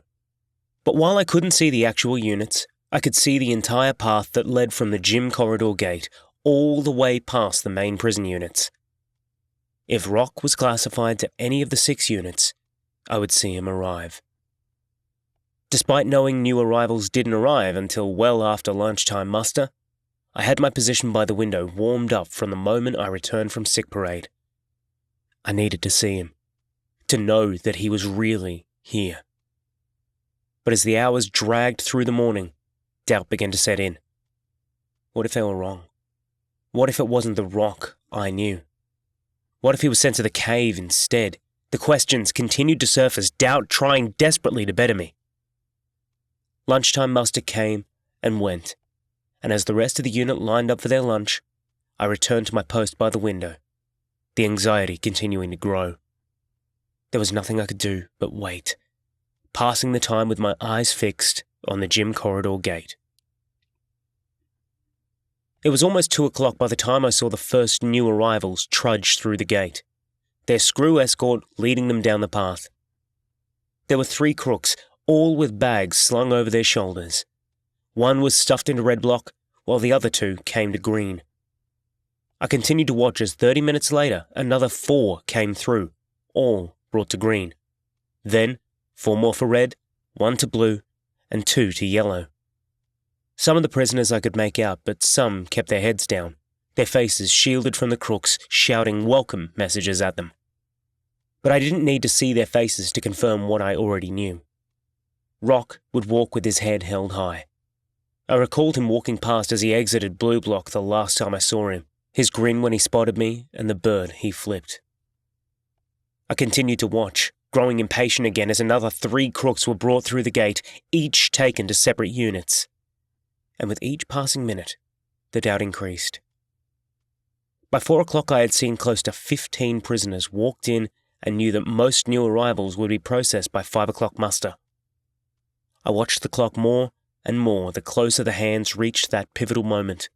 But while I couldn't see the actual units, I could see the entire path that led from the gym corridor gate all the way past the main prison units. If Rock was classified to any of the 6 units, I would see him arrive. Despite knowing new arrivals didn't arrive until well after lunchtime muster, I had my position by the window warmed up from the moment I returned from sick parade. I needed to see him, to know that he was really here. But as the hours dragged through the morning, doubt began to set in. What if they were wrong? What if it wasn't the Rock I knew? What if he was sent to the cave instead? The questions continued to surface, doubt trying desperately to better me. Lunchtime muster came and went, and as the rest of the unit lined up for their lunch, I returned to my post by the window, the anxiety continuing to grow. There was nothing I could do but wait, passing the time with my eyes fixed on the gym corridor gate. It was almost 2 o'clock by the time I saw the first new arrivals trudge through the gate, their screw escort leading them down the path. There were 3 crooks, all with bags slung over their shoulders. One was stuffed into red block, while the other 2 came to green. I continued to watch as 30 minutes later another 4 came through, all brought to green. Then 4 more for red, 1 to blue, and 2 to yellow. Some of the prisoners I could make out, but some kept their heads down, their faces shielded from the crooks shouting welcome messages at them. But I didn't need to see their faces to confirm what I already knew. Rock would walk with his head held high. I recalled him walking past as he exited Blue Block the last time I saw him, his grin when he spotted me and the bird he flipped. I continued to watch, growing impatient again as another 3 crooks were brought through the gate, each taken to separate units. And with each passing minute, the doubt increased. By 4 o'clock I had seen close to 15 prisoners walked in and knew that most new arrivals would be processed by 5 o'clock muster. I watched the clock more and more the closer the hands reached that pivotal moment.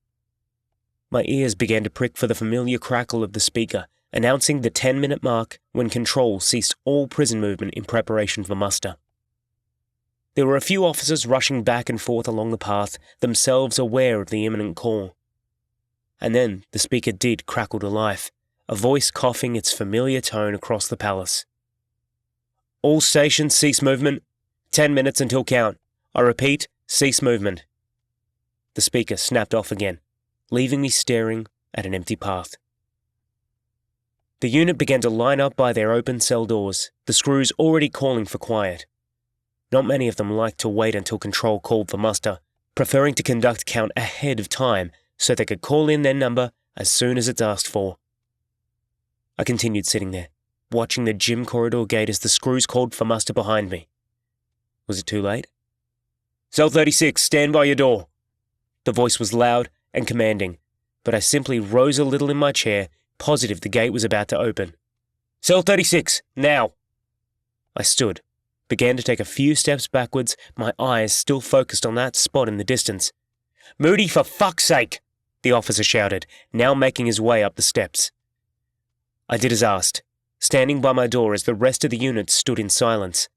My ears began to prick for the familiar crackle of the speaker, announcing the 10-minute mark when control ceased all prison movement in preparation for muster. There were a few officers rushing back and forth along the path, themselves aware of the imminent call. And then the speaker did crackle to life, a voice coughing its familiar tone across the palace. "All stations cease movement. 10 minutes until count. I repeat, cease movement." The speaker snapped off again, leaving me staring at an empty path. The unit began to line up by their open cell doors, the screws already calling for quiet. Not many of them liked to wait until control called for muster, preferring to conduct count ahead of time so they could call in their number as soon as it's asked for. I continued sitting there, watching the gym corridor gate as the screws called for muster behind me. Was it too late? "Cell 36, stand by your door." The voice was loud and commanding, but I simply rose a little in my chair, positive the gate was about to open. "Cell 36, now!" I stood, began to take a few steps backwards, my eyes still focused on that spot in the distance. "Moody, for fuck's sake!" the officer shouted, now making his way up the steps. I did as asked, standing by my door as the rest of the unit stood in silence.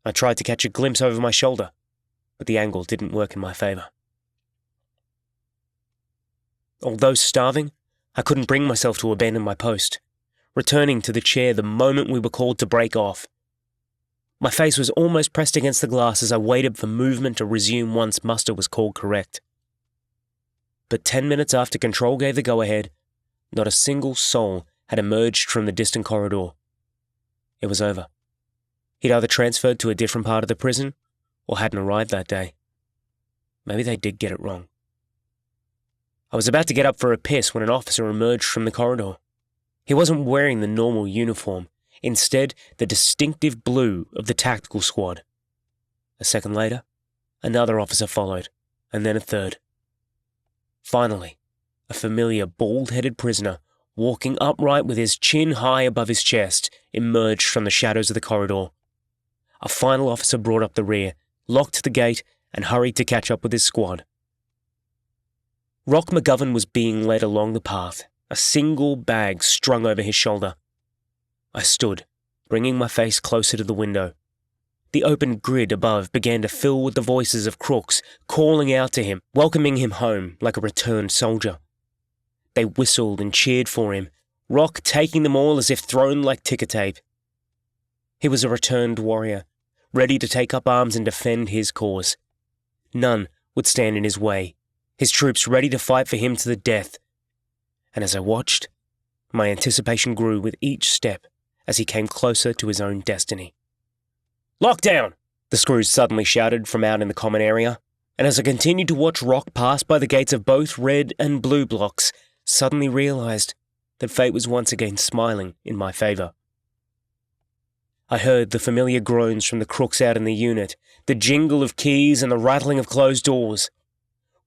I tried to catch a glimpse over my shoulder, but the angle didn't work in my favour. Although starving, I couldn't bring myself to abandon my post, returning to the chair the moment we were called to break off. My face was almost pressed against the glass as I waited for movement to resume once muster was called correct. But 10 minutes after control gave the go-ahead, not a single soul had emerged from the distant corridor. It was over. He'd either transferred to a different part of the prison or hadn't arrived that day. Maybe they did get it wrong. I was about to get up for a piss when an officer emerged from the corridor. He wasn't wearing the normal uniform, instead the distinctive blue of the tactical squad. A second later, another officer followed, and then a third. Finally, a familiar bald-headed prisoner, walking upright with his chin high above his chest, emerged from the shadows of the corridor. A final officer brought up the rear, locked the gate, and hurried to catch up with his squad. Rock McGovern was being led along the path, a single bag strung over his shoulder. I stood, bringing my face closer to the window. The open grid above began to fill with the voices of crooks, calling out to him, welcoming him home like a returned soldier. They whistled and cheered for him, Rock taking them all as if thrown like ticker tape. He was a returned warrior, ready to take up arms and defend his cause. None would stand in his way, his troops ready to fight for him to the death. And as I watched, my anticipation grew with each step as he came closer to his own destiny. "Lockdown!" the screws suddenly shouted from out in the common area, and as I continued to watch Rock pass by the gates of both red and blue blocks, suddenly realised that fate was once again smiling in my favour. I heard the familiar groans from the crooks out in the unit, the jingle of keys and the rattling of closed doors.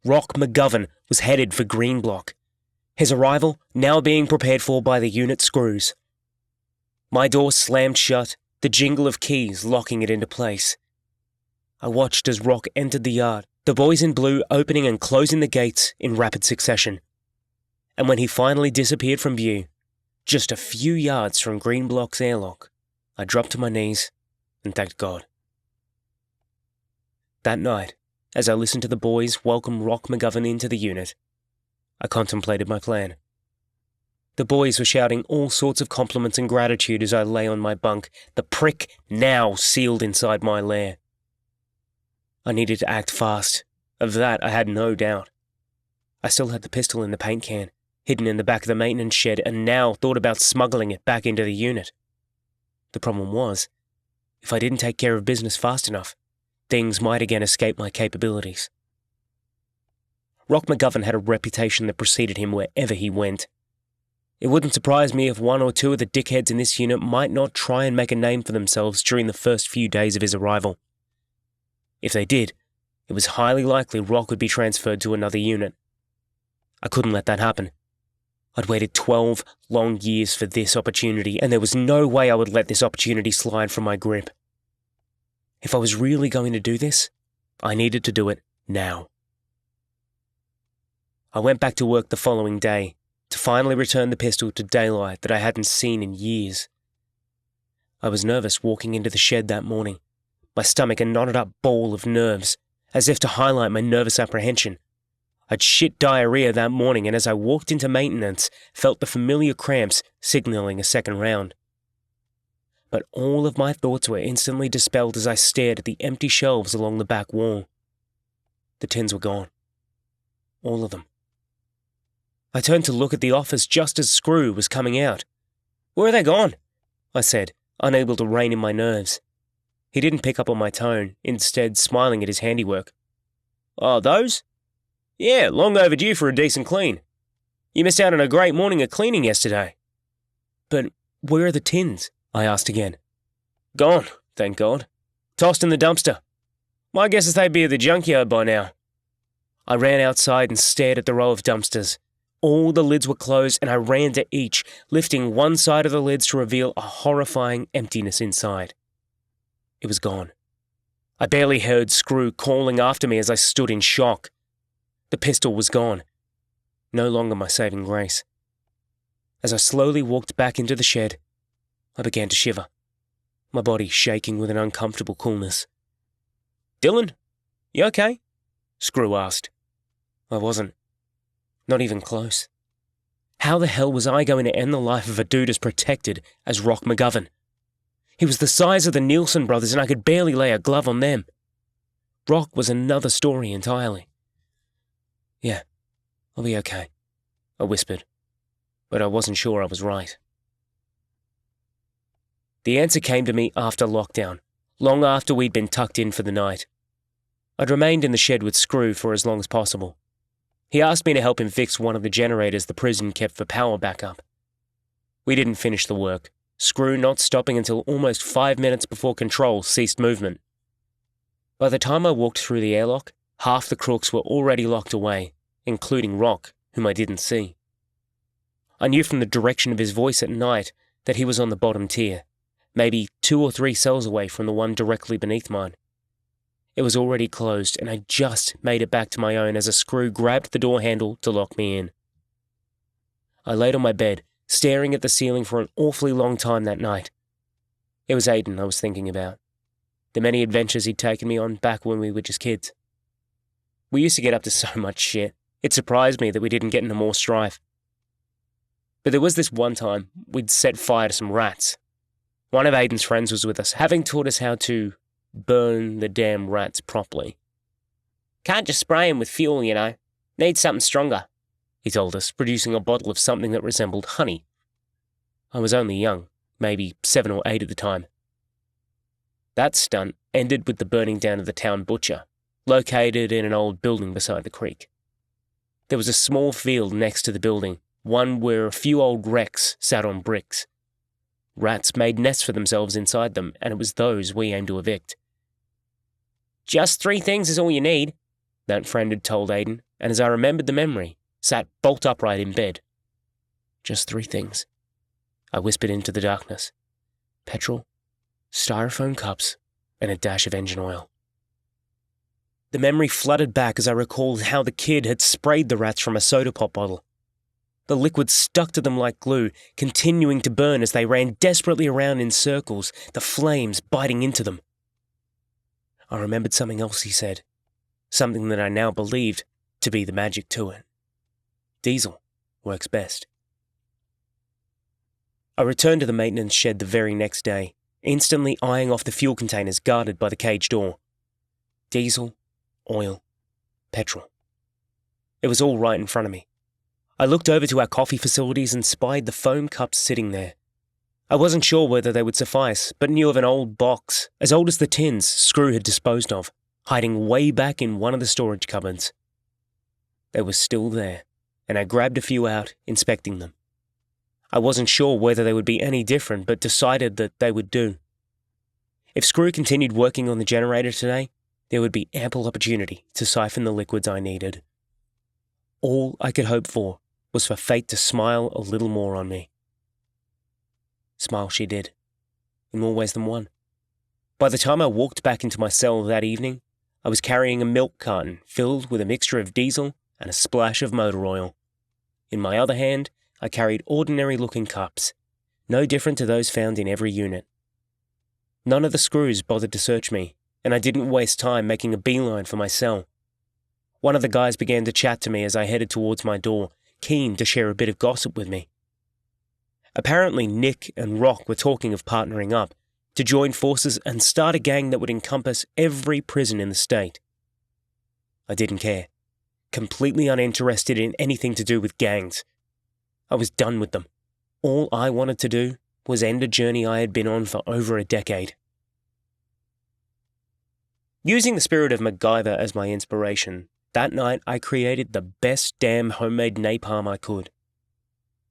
Rock McGovern was headed for Green Block. His arrival now being prepared for by the unit screws. My door slammed shut, the jingle of keys locking it into place. I watched as Rock entered the yard, the boys in blue opening and closing the gates in rapid succession. And when he finally disappeared from view, just a few yards from Greenblock's airlock, I dropped to my knees and thanked God. That night, as I listened to the boys welcome Rock McGovern into the unit, I contemplated my plan. The boys were shouting all sorts of compliments and gratitude as I lay on my bunk, the prick now sealed inside my lair. I needed to act fast. Of that I had no doubt. I still had the pistol in the paint can, hidden in the back of the maintenance shed, and now thought about smuggling it back into the unit. The problem was, if I didn't take care of business fast enough, things might again escape my capabilities. Rock McGovern had a reputation that preceded him wherever he went. It wouldn't surprise me if one or two of the dickheads in this unit might not try and make a name for themselves during the first few days of his arrival. If they did, it was highly likely Rock would be transferred to another unit. I couldn't let that happen. I'd waited 12 long years for this opportunity, and there was no way I would let this opportunity slide from my grip. If I was really going to do this, I needed to do it now. I went back to work the following day to finally return the pistol to daylight that I hadn't seen in years. I was nervous walking into the shed that morning, my stomach a knotted-up ball of nerves, as if to highlight my nervous apprehension. I'd shit diarrhea that morning, and as I walked into maintenance, felt the familiar cramps signalling a second round. But all of my thoughts were instantly dispelled as I stared at the empty shelves along the back wall. The tins were gone. All of them. I turned to look at the office just as Screw was coming out. "Where are they gone?" I said, unable to rein in my nerves. He didn't pick up on my tone, instead smiling at his handiwork. "Oh, those? Yeah, long overdue for a decent clean. You missed out on a great morning of cleaning yesterday." "But where are the tins?" I asked again. "Gone, thank God. Tossed in the dumpster. My guess is they'd be at the junkyard by now." I ran outside and stared at the row of dumpsters. All the lids were closed, and I ran to each, lifting one side of the lids to reveal a horrifying emptiness inside. It was gone. I barely heard Screw calling after me as I stood in shock. The pistol was gone. No longer my saving grace. As I slowly walked back into the shed, I began to shiver, my body shaking with an uncomfortable coolness. "Dylan, you okay?" Screw asked. I wasn't. Not even close. How the hell was I going to end the life of a dude as protected as Rock McGovern? He was the size of the Nielsen brothers, and I could barely lay a glove on them. Rock was another story entirely. "Yeah, I'll be okay," I whispered, but I wasn't sure I was right. The answer came to me after lockdown, long after we'd been tucked in for the night. I'd remained in the shed with Screw for as long as possible. He asked me to help him fix one of the generators the prison kept for power backup. We didn't finish the work, Screw not stopping until almost 5 minutes before control ceased movement. By the time I walked through the airlock, half the crooks were already locked away, including Rock, whom I didn't see. I knew from the direction of his voice at night that he was on the bottom tier, maybe 2 or 3 cells away from the one directly beneath mine. It was already closed, and I just made it back to my own as a Screw grabbed the door handle to lock me in. I laid on my bed, staring at the ceiling for an awfully long time that night. It was Aiden I was thinking about. The many adventures he'd taken me on back when we were just kids. We used to get up to so much shit. It surprised me that we didn't get into more strife. But there was this one time we'd set fire to some rats. One of Aiden's friends was with us, having taught us how to burn the damn rats properly. "Can't just spray 'em with fuel, you know. Need something stronger," he told us, producing a bottle of something that resembled honey. I was only young, maybe 7 or 8 at the time. That stunt ended with the burning down of the town butcher, located in an old building beside the creek. There was a small field next to the building, one where a few old wrecks sat on bricks. Rats made nests for themselves inside them, and it was those we aimed to evict. "Just 3 things is all you need," that friend had told Aiden, and as I remembered the memory, sat bolt upright in bed, Just 3 things. I whispered into the darkness. Petrol, styrofoam cups, and a dash of engine oil. The memory flooded back as I recalled how the kid had sprayed the rats from a soda pop bottle. The liquid stuck to them like glue, continuing to burn as they ran desperately around in circles, the flames biting into them. I remembered something else he said, something that I now believed to be the magic to it. Diesel works best. I returned to the maintenance shed the very next day, instantly eyeing off the fuel containers guarded by the cage door. Diesel, oil, petrol. It was all right in front of me. I looked over to our coffee facilities and spied the foam cups sitting there. I wasn't sure whether they would suffice, but knew of an old box, as old as the tins Screw had disposed of, hiding way back in one of the storage cupboards. They were still there, and I grabbed a few out, inspecting them. I wasn't sure whether they would be any different, but decided that they would do. If Screw continued working on the generator today, there would be ample opportunity to siphon the liquids I needed. All I could hope for was for fate to smile a little more on me. Smile she did, in more ways than one. By the time I walked back into my cell that evening, I was carrying a milk carton filled with a mixture of diesel and a splash of motor oil. In my other hand, I carried ordinary-looking cups, no different to those found in every unit. None of the Screws bothered to search me, and I didn't waste time making a beeline for my cell. One of the guys began to chat to me as I headed towards my door, keen to share a bit of gossip with me. Apparently Nick and Rock were talking of partnering up to join forces and start a gang that would encompass every prison in the state. I didn't care, completely uninterested in anything to do with gangs. I was done with them. All I wanted to do was end a journey I had been on for over a decade. Using the spirit of MacGyver as my inspiration, that night I created the best damn homemade napalm I could.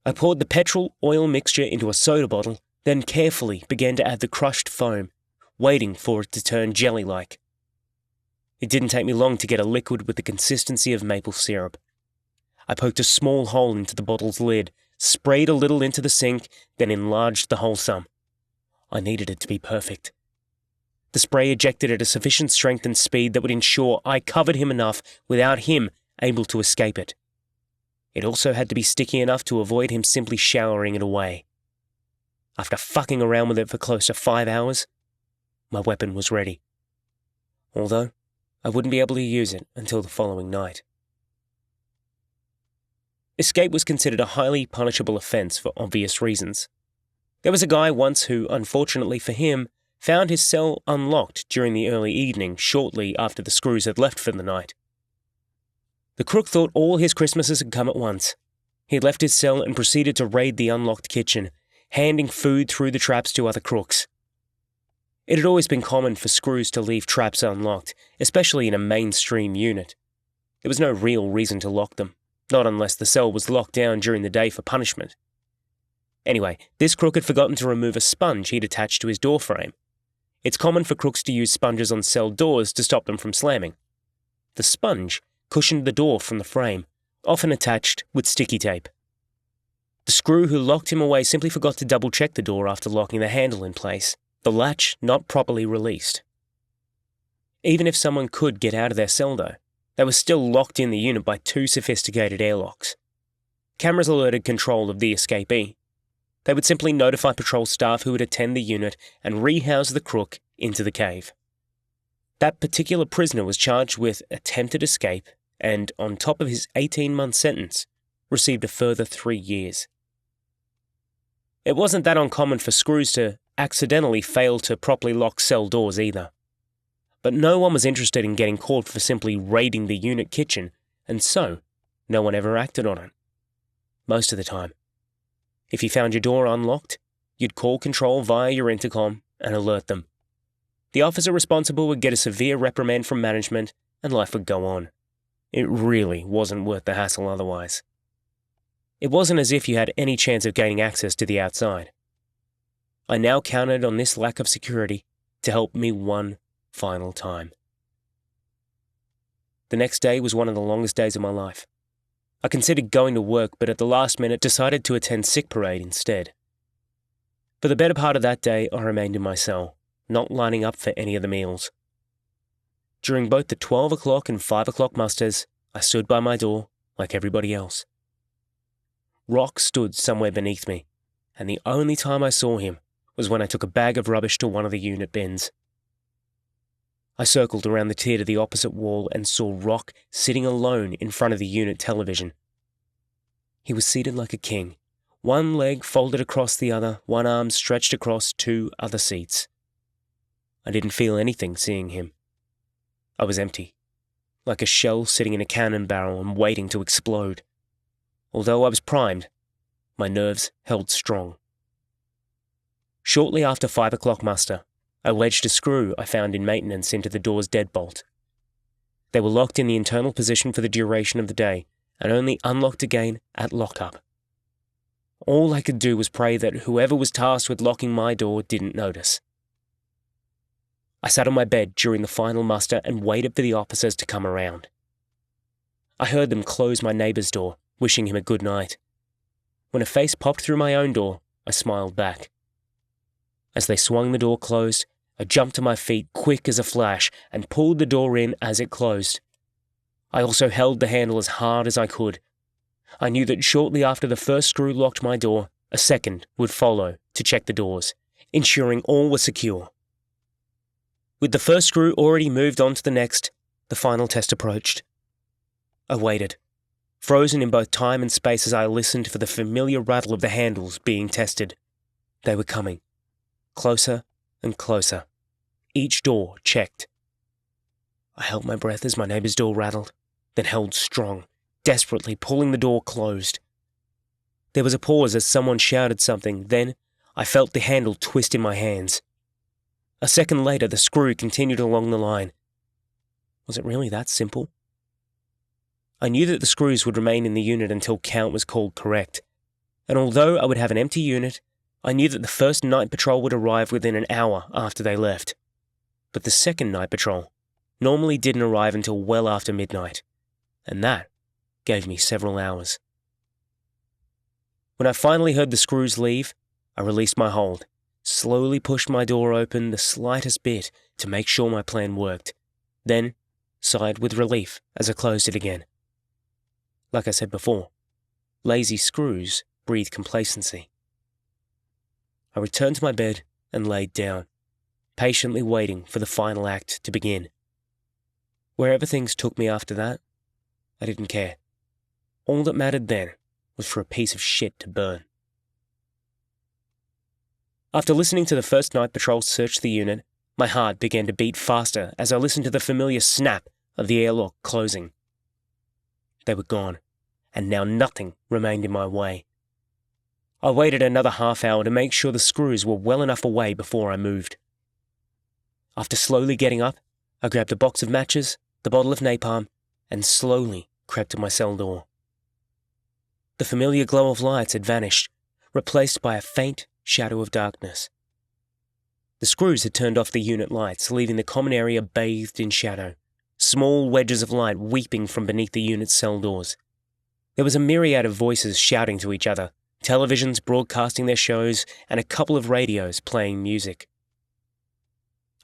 I poured the petrol-oil mixture into a soda bottle, then carefully began to add the crushed foam, waiting for it to turn jelly-like. It didn't take me long to get a liquid with the consistency of maple syrup. I poked a small hole into the bottle's lid, sprayed a little into the sink, then enlarged the hole some. I needed it to be perfect. The spray ejected at a sufficient strength and speed that would ensure I covered him enough without him able to escape it. It also had to be sticky enough to avoid him simply showering it away. After fucking around with it for close to 5 hours, my weapon was ready. Although, I wouldn't be able to use it until the following night. Escape was considered a highly punishable offence for obvious reasons. There was a guy once who, unfortunately for him, found his cell unlocked during the early evening shortly after the Screws had left for the night. The crook thought all his Christmases had come at once. He left his cell and proceeded to raid the unlocked kitchen, handing food through the traps to other crooks. It had always been common for Screws to leave traps unlocked, especially in a mainstream unit. There was no real reason to lock them, not unless the cell was locked down during the day for punishment. Anyway, this crook had forgotten to remove a sponge he'd attached to his door frame. It's common for crooks to use sponges on cell doors to stop them from slamming. The sponge cushioned the door from the frame, often attached with sticky tape. The Screw who locked him away simply forgot to double-check the door after locking the handle in place, the latch not properly released. Even if someone could get out of their cell though, they were still locked in the unit by 2 sophisticated airlocks. Cameras alerted control of the escapee. They would simply notify patrol staff who would attend the unit and rehouse the crook into the cave. That particular prisoner was charged with attempted escape and, on top of his 18-month sentence, received a further 3 years. It wasn't that uncommon for Screws to accidentally fail to properly lock cell doors either. But no one was interested in getting caught for simply raiding the unit kitchen, and so no one ever acted on it. Most of the time. If you found your door unlocked, you'd call control via your intercom and alert them. The officer responsible would get a severe reprimand from management and life would go on. It really wasn't worth the hassle otherwise. It wasn't as if you had any chance of gaining access to the outside. I now counted on this lack of security to help me one final time. The next day was one of the longest days of my life. I considered going to work, but at the last minute decided to attend sick parade instead. For the better part of that day, I remained in my cell, not lining up for any of the meals. During both the 12 o'clock and 5 o'clock musters, I stood by my door like everybody else. Rock stood somewhere beneath me, and the only time I saw him was when I took a bag of rubbish to one of the unit bins. I circled around the tier to the opposite wall and saw Rock sitting alone in front of the unit television. He was seated like a king, one leg folded across the other, one arm stretched across 2 other seats. I didn't feel anything seeing him. I was empty, like a shell sitting in a cannon barrel and waiting to explode. Although I was primed, my nerves held strong. Shortly after 5 o'clock muster, I wedged a screw I found in maintenance into the door's deadbolt. They were locked in the internal position for the duration of the day, and only unlocked again at lockup. All I could do was pray that whoever was tasked with locking my door didn't notice. I sat on my bed during the final muster and waited for the officers to come around. I heard them close my neighbour's door, wishing him a good night. When a face popped through my own door, I smiled back. As they swung the door closed, I jumped to my feet quick as a flash and pulled the door in as it closed. I also held the handle as hard as I could. I knew that shortly after the first screw locked my door, a second would follow to check the doors, ensuring all were secure. With the first screw already moved on to the next, the final test approached. I waited, frozen in both time and space as I listened for the familiar rattle of the handles being tested. They were coming, closer and closer, each door checked. I held my breath as my neighbour's door rattled, then held strong, desperately pulling the door closed. There was a pause as someone shouted something, then I felt the handle twist in my hands. A second later, the screw continued along the line. Was it really that simple? I knew that the screws would remain in the unit until count was called correct, and although I would have an empty unit, I knew that the first night patrol would arrive within an hour after they left. But the second night patrol normally didn't arrive until well after midnight, and that gave me several hours. When I finally heard the screws leave, I released my hold, slowly pushed my door open the slightest bit to make sure my plan worked, then sighed with relief as I closed it again. Like I said before, lazy screws breathe complacency. I returned to my bed and laid down, patiently waiting for the final act to begin. Wherever things took me after that, I didn't care. All that mattered then was for a piece of shit to burn. After listening to the first night patrol search the unit, my heart began to beat faster as I listened to the familiar snap of the airlock closing. They were gone, and now nothing remained in my way. I waited another half hour to make sure the screws were well enough away before I moved. After slowly getting up, I grabbed a box of matches, the bottle of napalm, and slowly crept to my cell door. The familiar glow of lights had vanished, replaced by a faint shadow of darkness. The screws had turned off the unit lights, leaving the common area bathed in shadow, small wedges of light weeping from beneath the unit's cell doors. There was a myriad of voices shouting to each other, televisions broadcasting their shows, and a couple of radios playing music.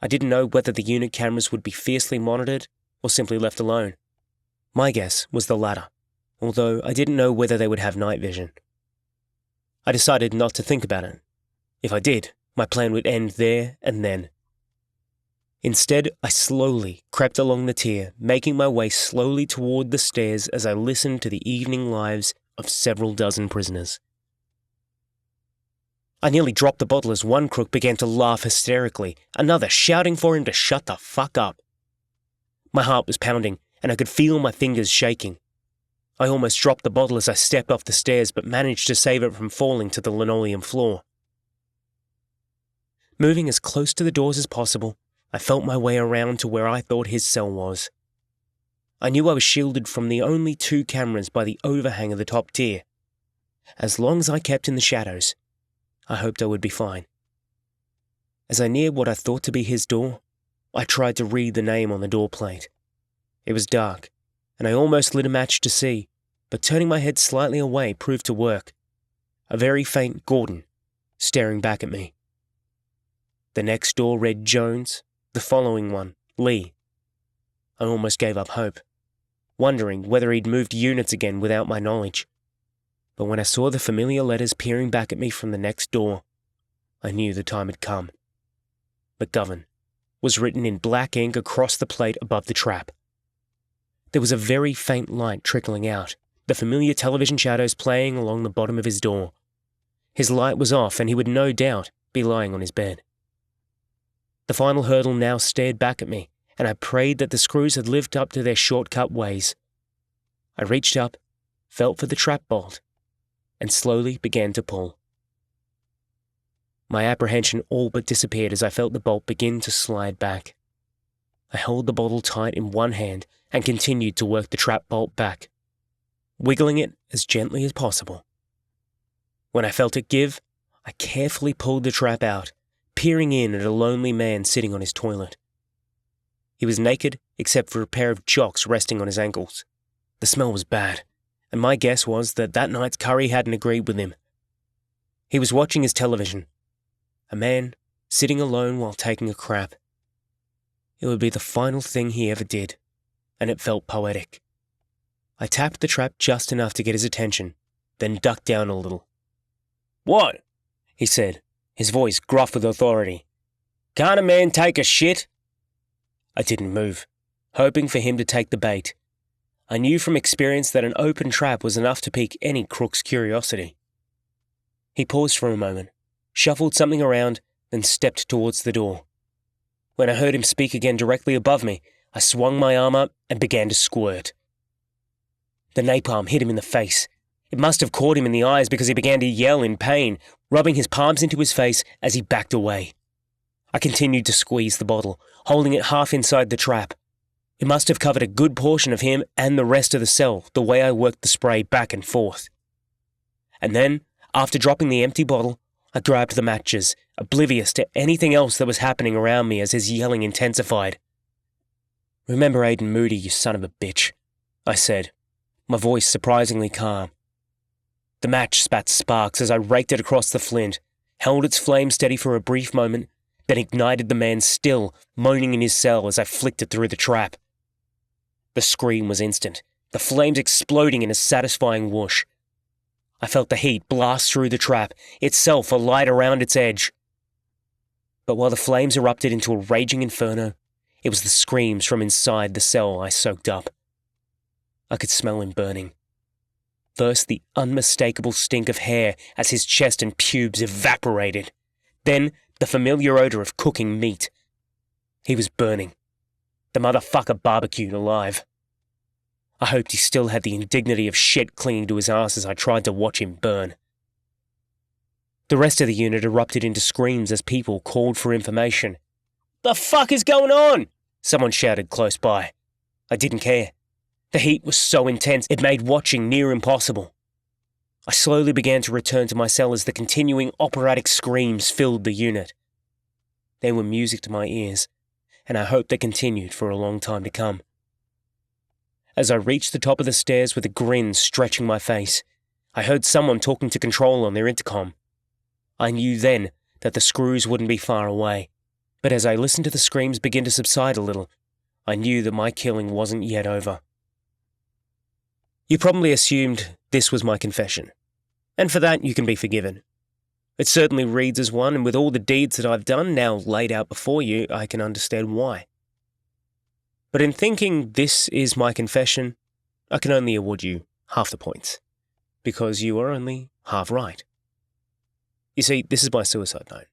I didn't know whether the unit cameras would be fiercely monitored or simply left alone. My guess was the latter, although I didn't know whether they would have night vision. I decided not to think about it. If I did, my plan would end there and then. Instead, I slowly crept along the tier, making my way slowly toward the stairs as I listened to the evening lives of several dozen prisoners. I nearly dropped the bottle as one crook began to laugh hysterically, another shouting for him to shut the fuck up. My heart was pounding, and I could feel my fingers shaking. I almost dropped the bottle as I stepped off the stairs, but managed to save it from falling to the linoleum floor. Moving as close to the doors as possible, I felt my way around to where I thought his cell was. I knew I was shielded from the only 2 cameras by the overhang of the top tier. As long as I kept in the shadows, I hoped I would be fine. As I neared what I thought to be his door, I tried to read the name on the door plate. It was dark, and I almost lit a match to see, but turning my head slightly away proved to work. A very faint Gordon, staring back at me. The next door read Jones, the following one, Lee. I almost gave up hope, wondering whether he'd moved units again without my knowledge. But when I saw the familiar letters peering back at me from the next door, I knew the time had come. McGovern was written in black ink across the plate above the trap. There was a very faint light trickling out, the familiar television shadows playing along the bottom of his door. His light was off and he would no doubt be lying on his bed. The final hurdle now stared back at me, and I prayed that the screws had lived up to their shortcut ways. I reached up, felt for the trap bolt, and slowly began to pull. My apprehension all but disappeared as I felt the bolt begin to slide back. I held the bottle tight in one hand and continued to work the trap bolt back, wiggling it as gently as possible. When I felt it give, I carefully pulled the trap out, peering in at a lonely man sitting on his toilet. He was naked except for a pair of jocks resting on his ankles. The smell was bad, and my guess was that night's curry hadn't agreed with him. He was watching his television. A man sitting alone while taking a crap. It would be the final thing he ever did, and it felt poetic. I tapped the trap just enough to get his attention, then ducked down a little. What? He said, his voice gruff with authority. Can't a man take a shit? I didn't move, hoping for him to take the bait. I knew from experience that an open trap was enough to pique any crook's curiosity. He paused for a moment, shuffled something around, then stepped towards the door. When I heard him speak again directly above me, I swung my arm up and began to squirt. The napalm hit him in the face. It must have caught him in the eyes because he began to yell in pain, rubbing his palms into his face as he backed away. I continued to squeeze the bottle, holding it half inside the trap. It must have covered a good portion of him and the rest of the cell, the way I worked the spray back and forth. And then, after dropping the empty bottle, I grabbed the matches, oblivious to anything else that was happening around me as his yelling intensified. "Remember Aiden Moody, you son of a bitch," I said, my voice surprisingly calm. The match spat sparks as I raked it across the flint, held its flame steady for a brief moment, then ignited the man still, moaning in his cell as I flicked it through the trap. The scream was instant, the flames exploding in a satisfying whoosh. I felt the heat blast through the trap, itself alight around its edge. But while the flames erupted into a raging inferno, it was the screams from inside the cell I soaked up. I could smell him burning. First, the unmistakable stink of hair as his chest and pubes evaporated. Then, the familiar odor of cooking meat. He was burning. The motherfucker barbecued alive. I hoped he still had the indignity of shit clinging to his ass as I tried to watch him burn. The rest of the unit erupted into screams as people called for information. "The fuck is going on?" someone shouted close by. I didn't care. The heat was so intense it made watching near impossible. I slowly began to return to my cell as the continuing operatic screams filled the unit. They were music to my ears, and I hoped they continued for a long time to come. As I reached the top of the stairs with a grin stretching my face, I heard someone talking to control on their intercom. I knew then that the screws wouldn't be far away, but as I listened to the screams begin to subside a little, I knew that my killing wasn't yet over. You probably assumed this was my confession, and for that you can be forgiven. It certainly reads as one, and with all the deeds that I've done now laid out before you, I can understand why. But in thinking this is my confession, I can only award you half the points, because you are only half right. You see, this is my suicide note,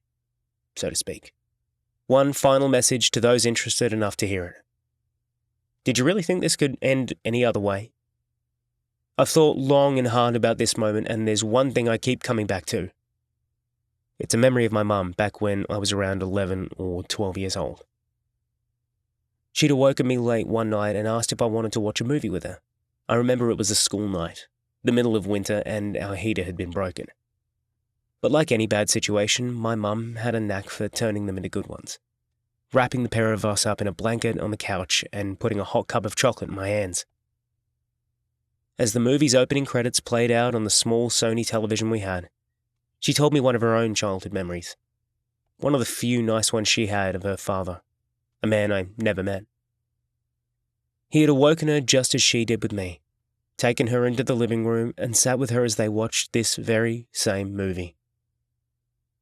so to speak. One final message to those interested enough to hear it. Did you really think this could end any other way? I've thought long and hard about this moment, and there's one thing I keep coming back to. It's a memory of my mum back when I was around 11 or 12 years old. She'd awoken me late one night and asked if I wanted to watch a movie with her. I remember it was a school night, the middle of winter, and our heater had been broken. But like any bad situation, my mum had a knack for turning them into good ones, wrapping the pair of us up in a blanket on the couch and putting a hot cup of chocolate in my hands. As the movie's opening credits played out on the small Sony television we had, she told me one of her own childhood memories. One of the few nice ones she had of her father, a man I never met. He had awoken her just as she did with me, taken her into the living room and sat with her as they watched this very same movie.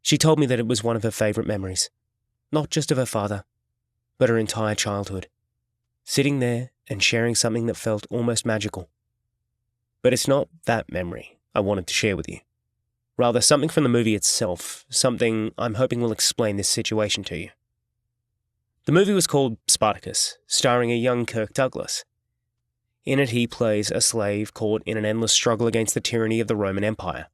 She told me that it was one of her favourite memories, not just of her father, but her entire childhood, sitting there and sharing something that felt almost magical. But it's not that memory I wanted to share with you. Rather, something from the movie itself, something I'm hoping will explain this situation to you. The movie was called Spartacus, starring a young Kirk Douglas. In it, he plays a slave caught in an endless struggle against the tyranny of the Roman Empire.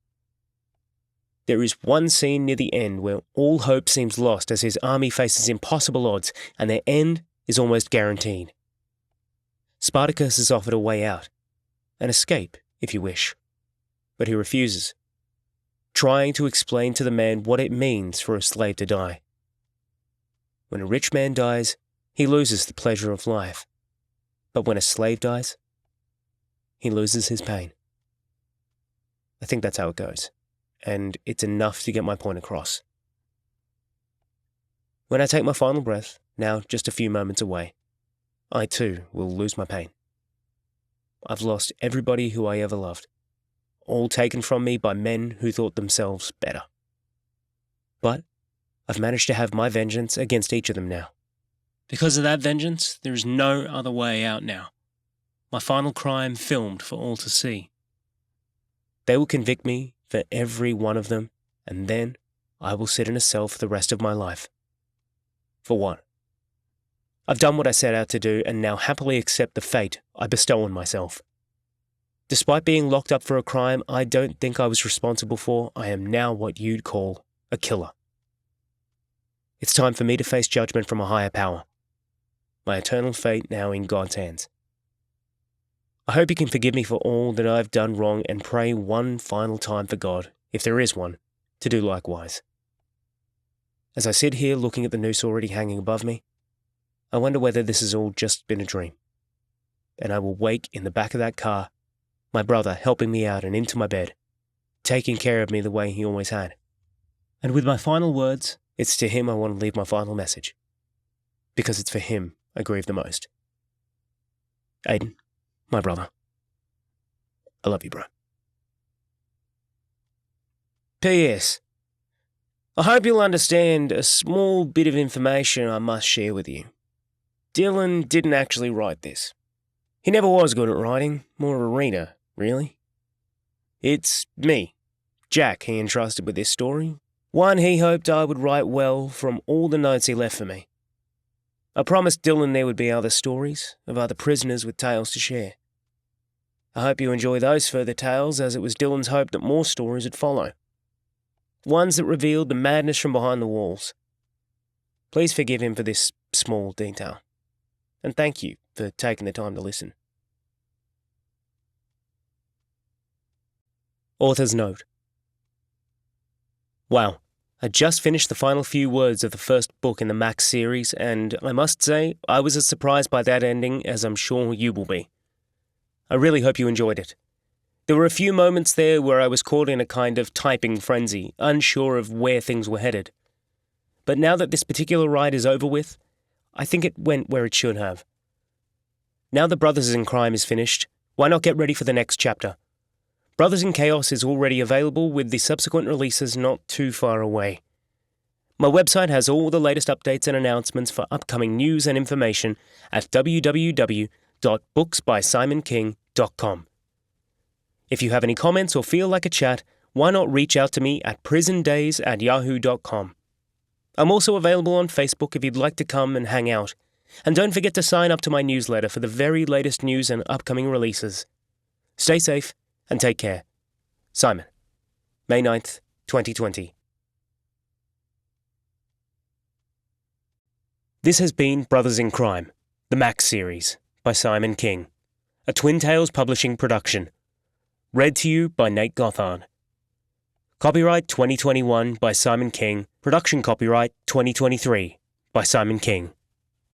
There is one scene near the end where all hope seems lost as his army faces impossible odds and their end is almost guaranteed. Spartacus is offered a way out, an escape, if you wish, but he refuses, trying to explain to the man what it means for a slave to die. When a rich man dies, he loses the pleasure of life, but when a slave dies, he loses his pain. I think that's how it goes, and it's enough to get my point across. When I take my final breath, now just a few moments away, I too will lose my pain. I've lost everybody who I ever loved, all taken from me by men who thought themselves better. But I've managed to have my vengeance against each of them now. Because of that vengeance, there is no other way out now. My final crime filmed for all to see. They will convict me for every one of them, and then I will sit in a cell for the rest of my life. For what? I've done what I set out to do and now happily accept the fate I bestow on myself. Despite being locked up for a crime I don't think I was responsible for, I am now what you'd call a killer. It's time for me to face judgment from a higher power. My eternal fate now in God's hands. I hope you can forgive me for all that I've done wrong and pray one final time for God, if there is one, to do likewise. As I sit here looking at the noose already hanging above me, I wonder whether this has all just been a dream. And I will wake in the back of that car, my brother helping me out and into my bed, taking care of me the way he always had. And with my final words, it's to him I want to leave my final message. Because it's for him I grieve the most. Aiden, my brother. I love you, bro. P.S. I hope you'll understand a small bit of information I must share with you. Dylan didn't actually write this. He never was good at writing, more of a reader, really. It's me, Jack, he entrusted with this story, one he hoped I would write well from all the notes he left for me. I promised Dylan there would be other stories, of other prisoners with tales to share. I hope you enjoy those further tales, as it was Dylan's hope that more stories would follow. Ones that revealed the madness from behind the walls. Please forgive him for this small detail. And thank you for taking the time to listen. Author's note. Wow, I just finished the final few words of the first book in the Max series, and I must say, I was as surprised by that ending as I'm sure you will be. I really hope you enjoyed it. There were a few moments there where I was caught in a kind of typing frenzy, unsure of where things were headed. But now that this particular ride is over with, I think it went where it should have. Now that Brothers in Crime is finished, why not get ready for the next chapter? Brothers in Chaos is already available with the subsequent releases not too far away. My website has all the latest updates and announcements for upcoming news and information at www.booksbysimonkking.com. If you have any comments or feel like a chat, why not reach out to me at prisondays@yahoo.com. I'm also available on Facebook if you'd like to come and hang out. And don't forget to sign up to my newsletter for the very latest news and upcoming releases. Stay safe and take care. Simon, May 9th, 2020. This has been Brothers in Crime, the Max series, by Simon King, a Twin Tales Publishing production. Read to you by Nate Gothard. Copyright 2021 by Simon King. Production copyright 2023 by Simon King.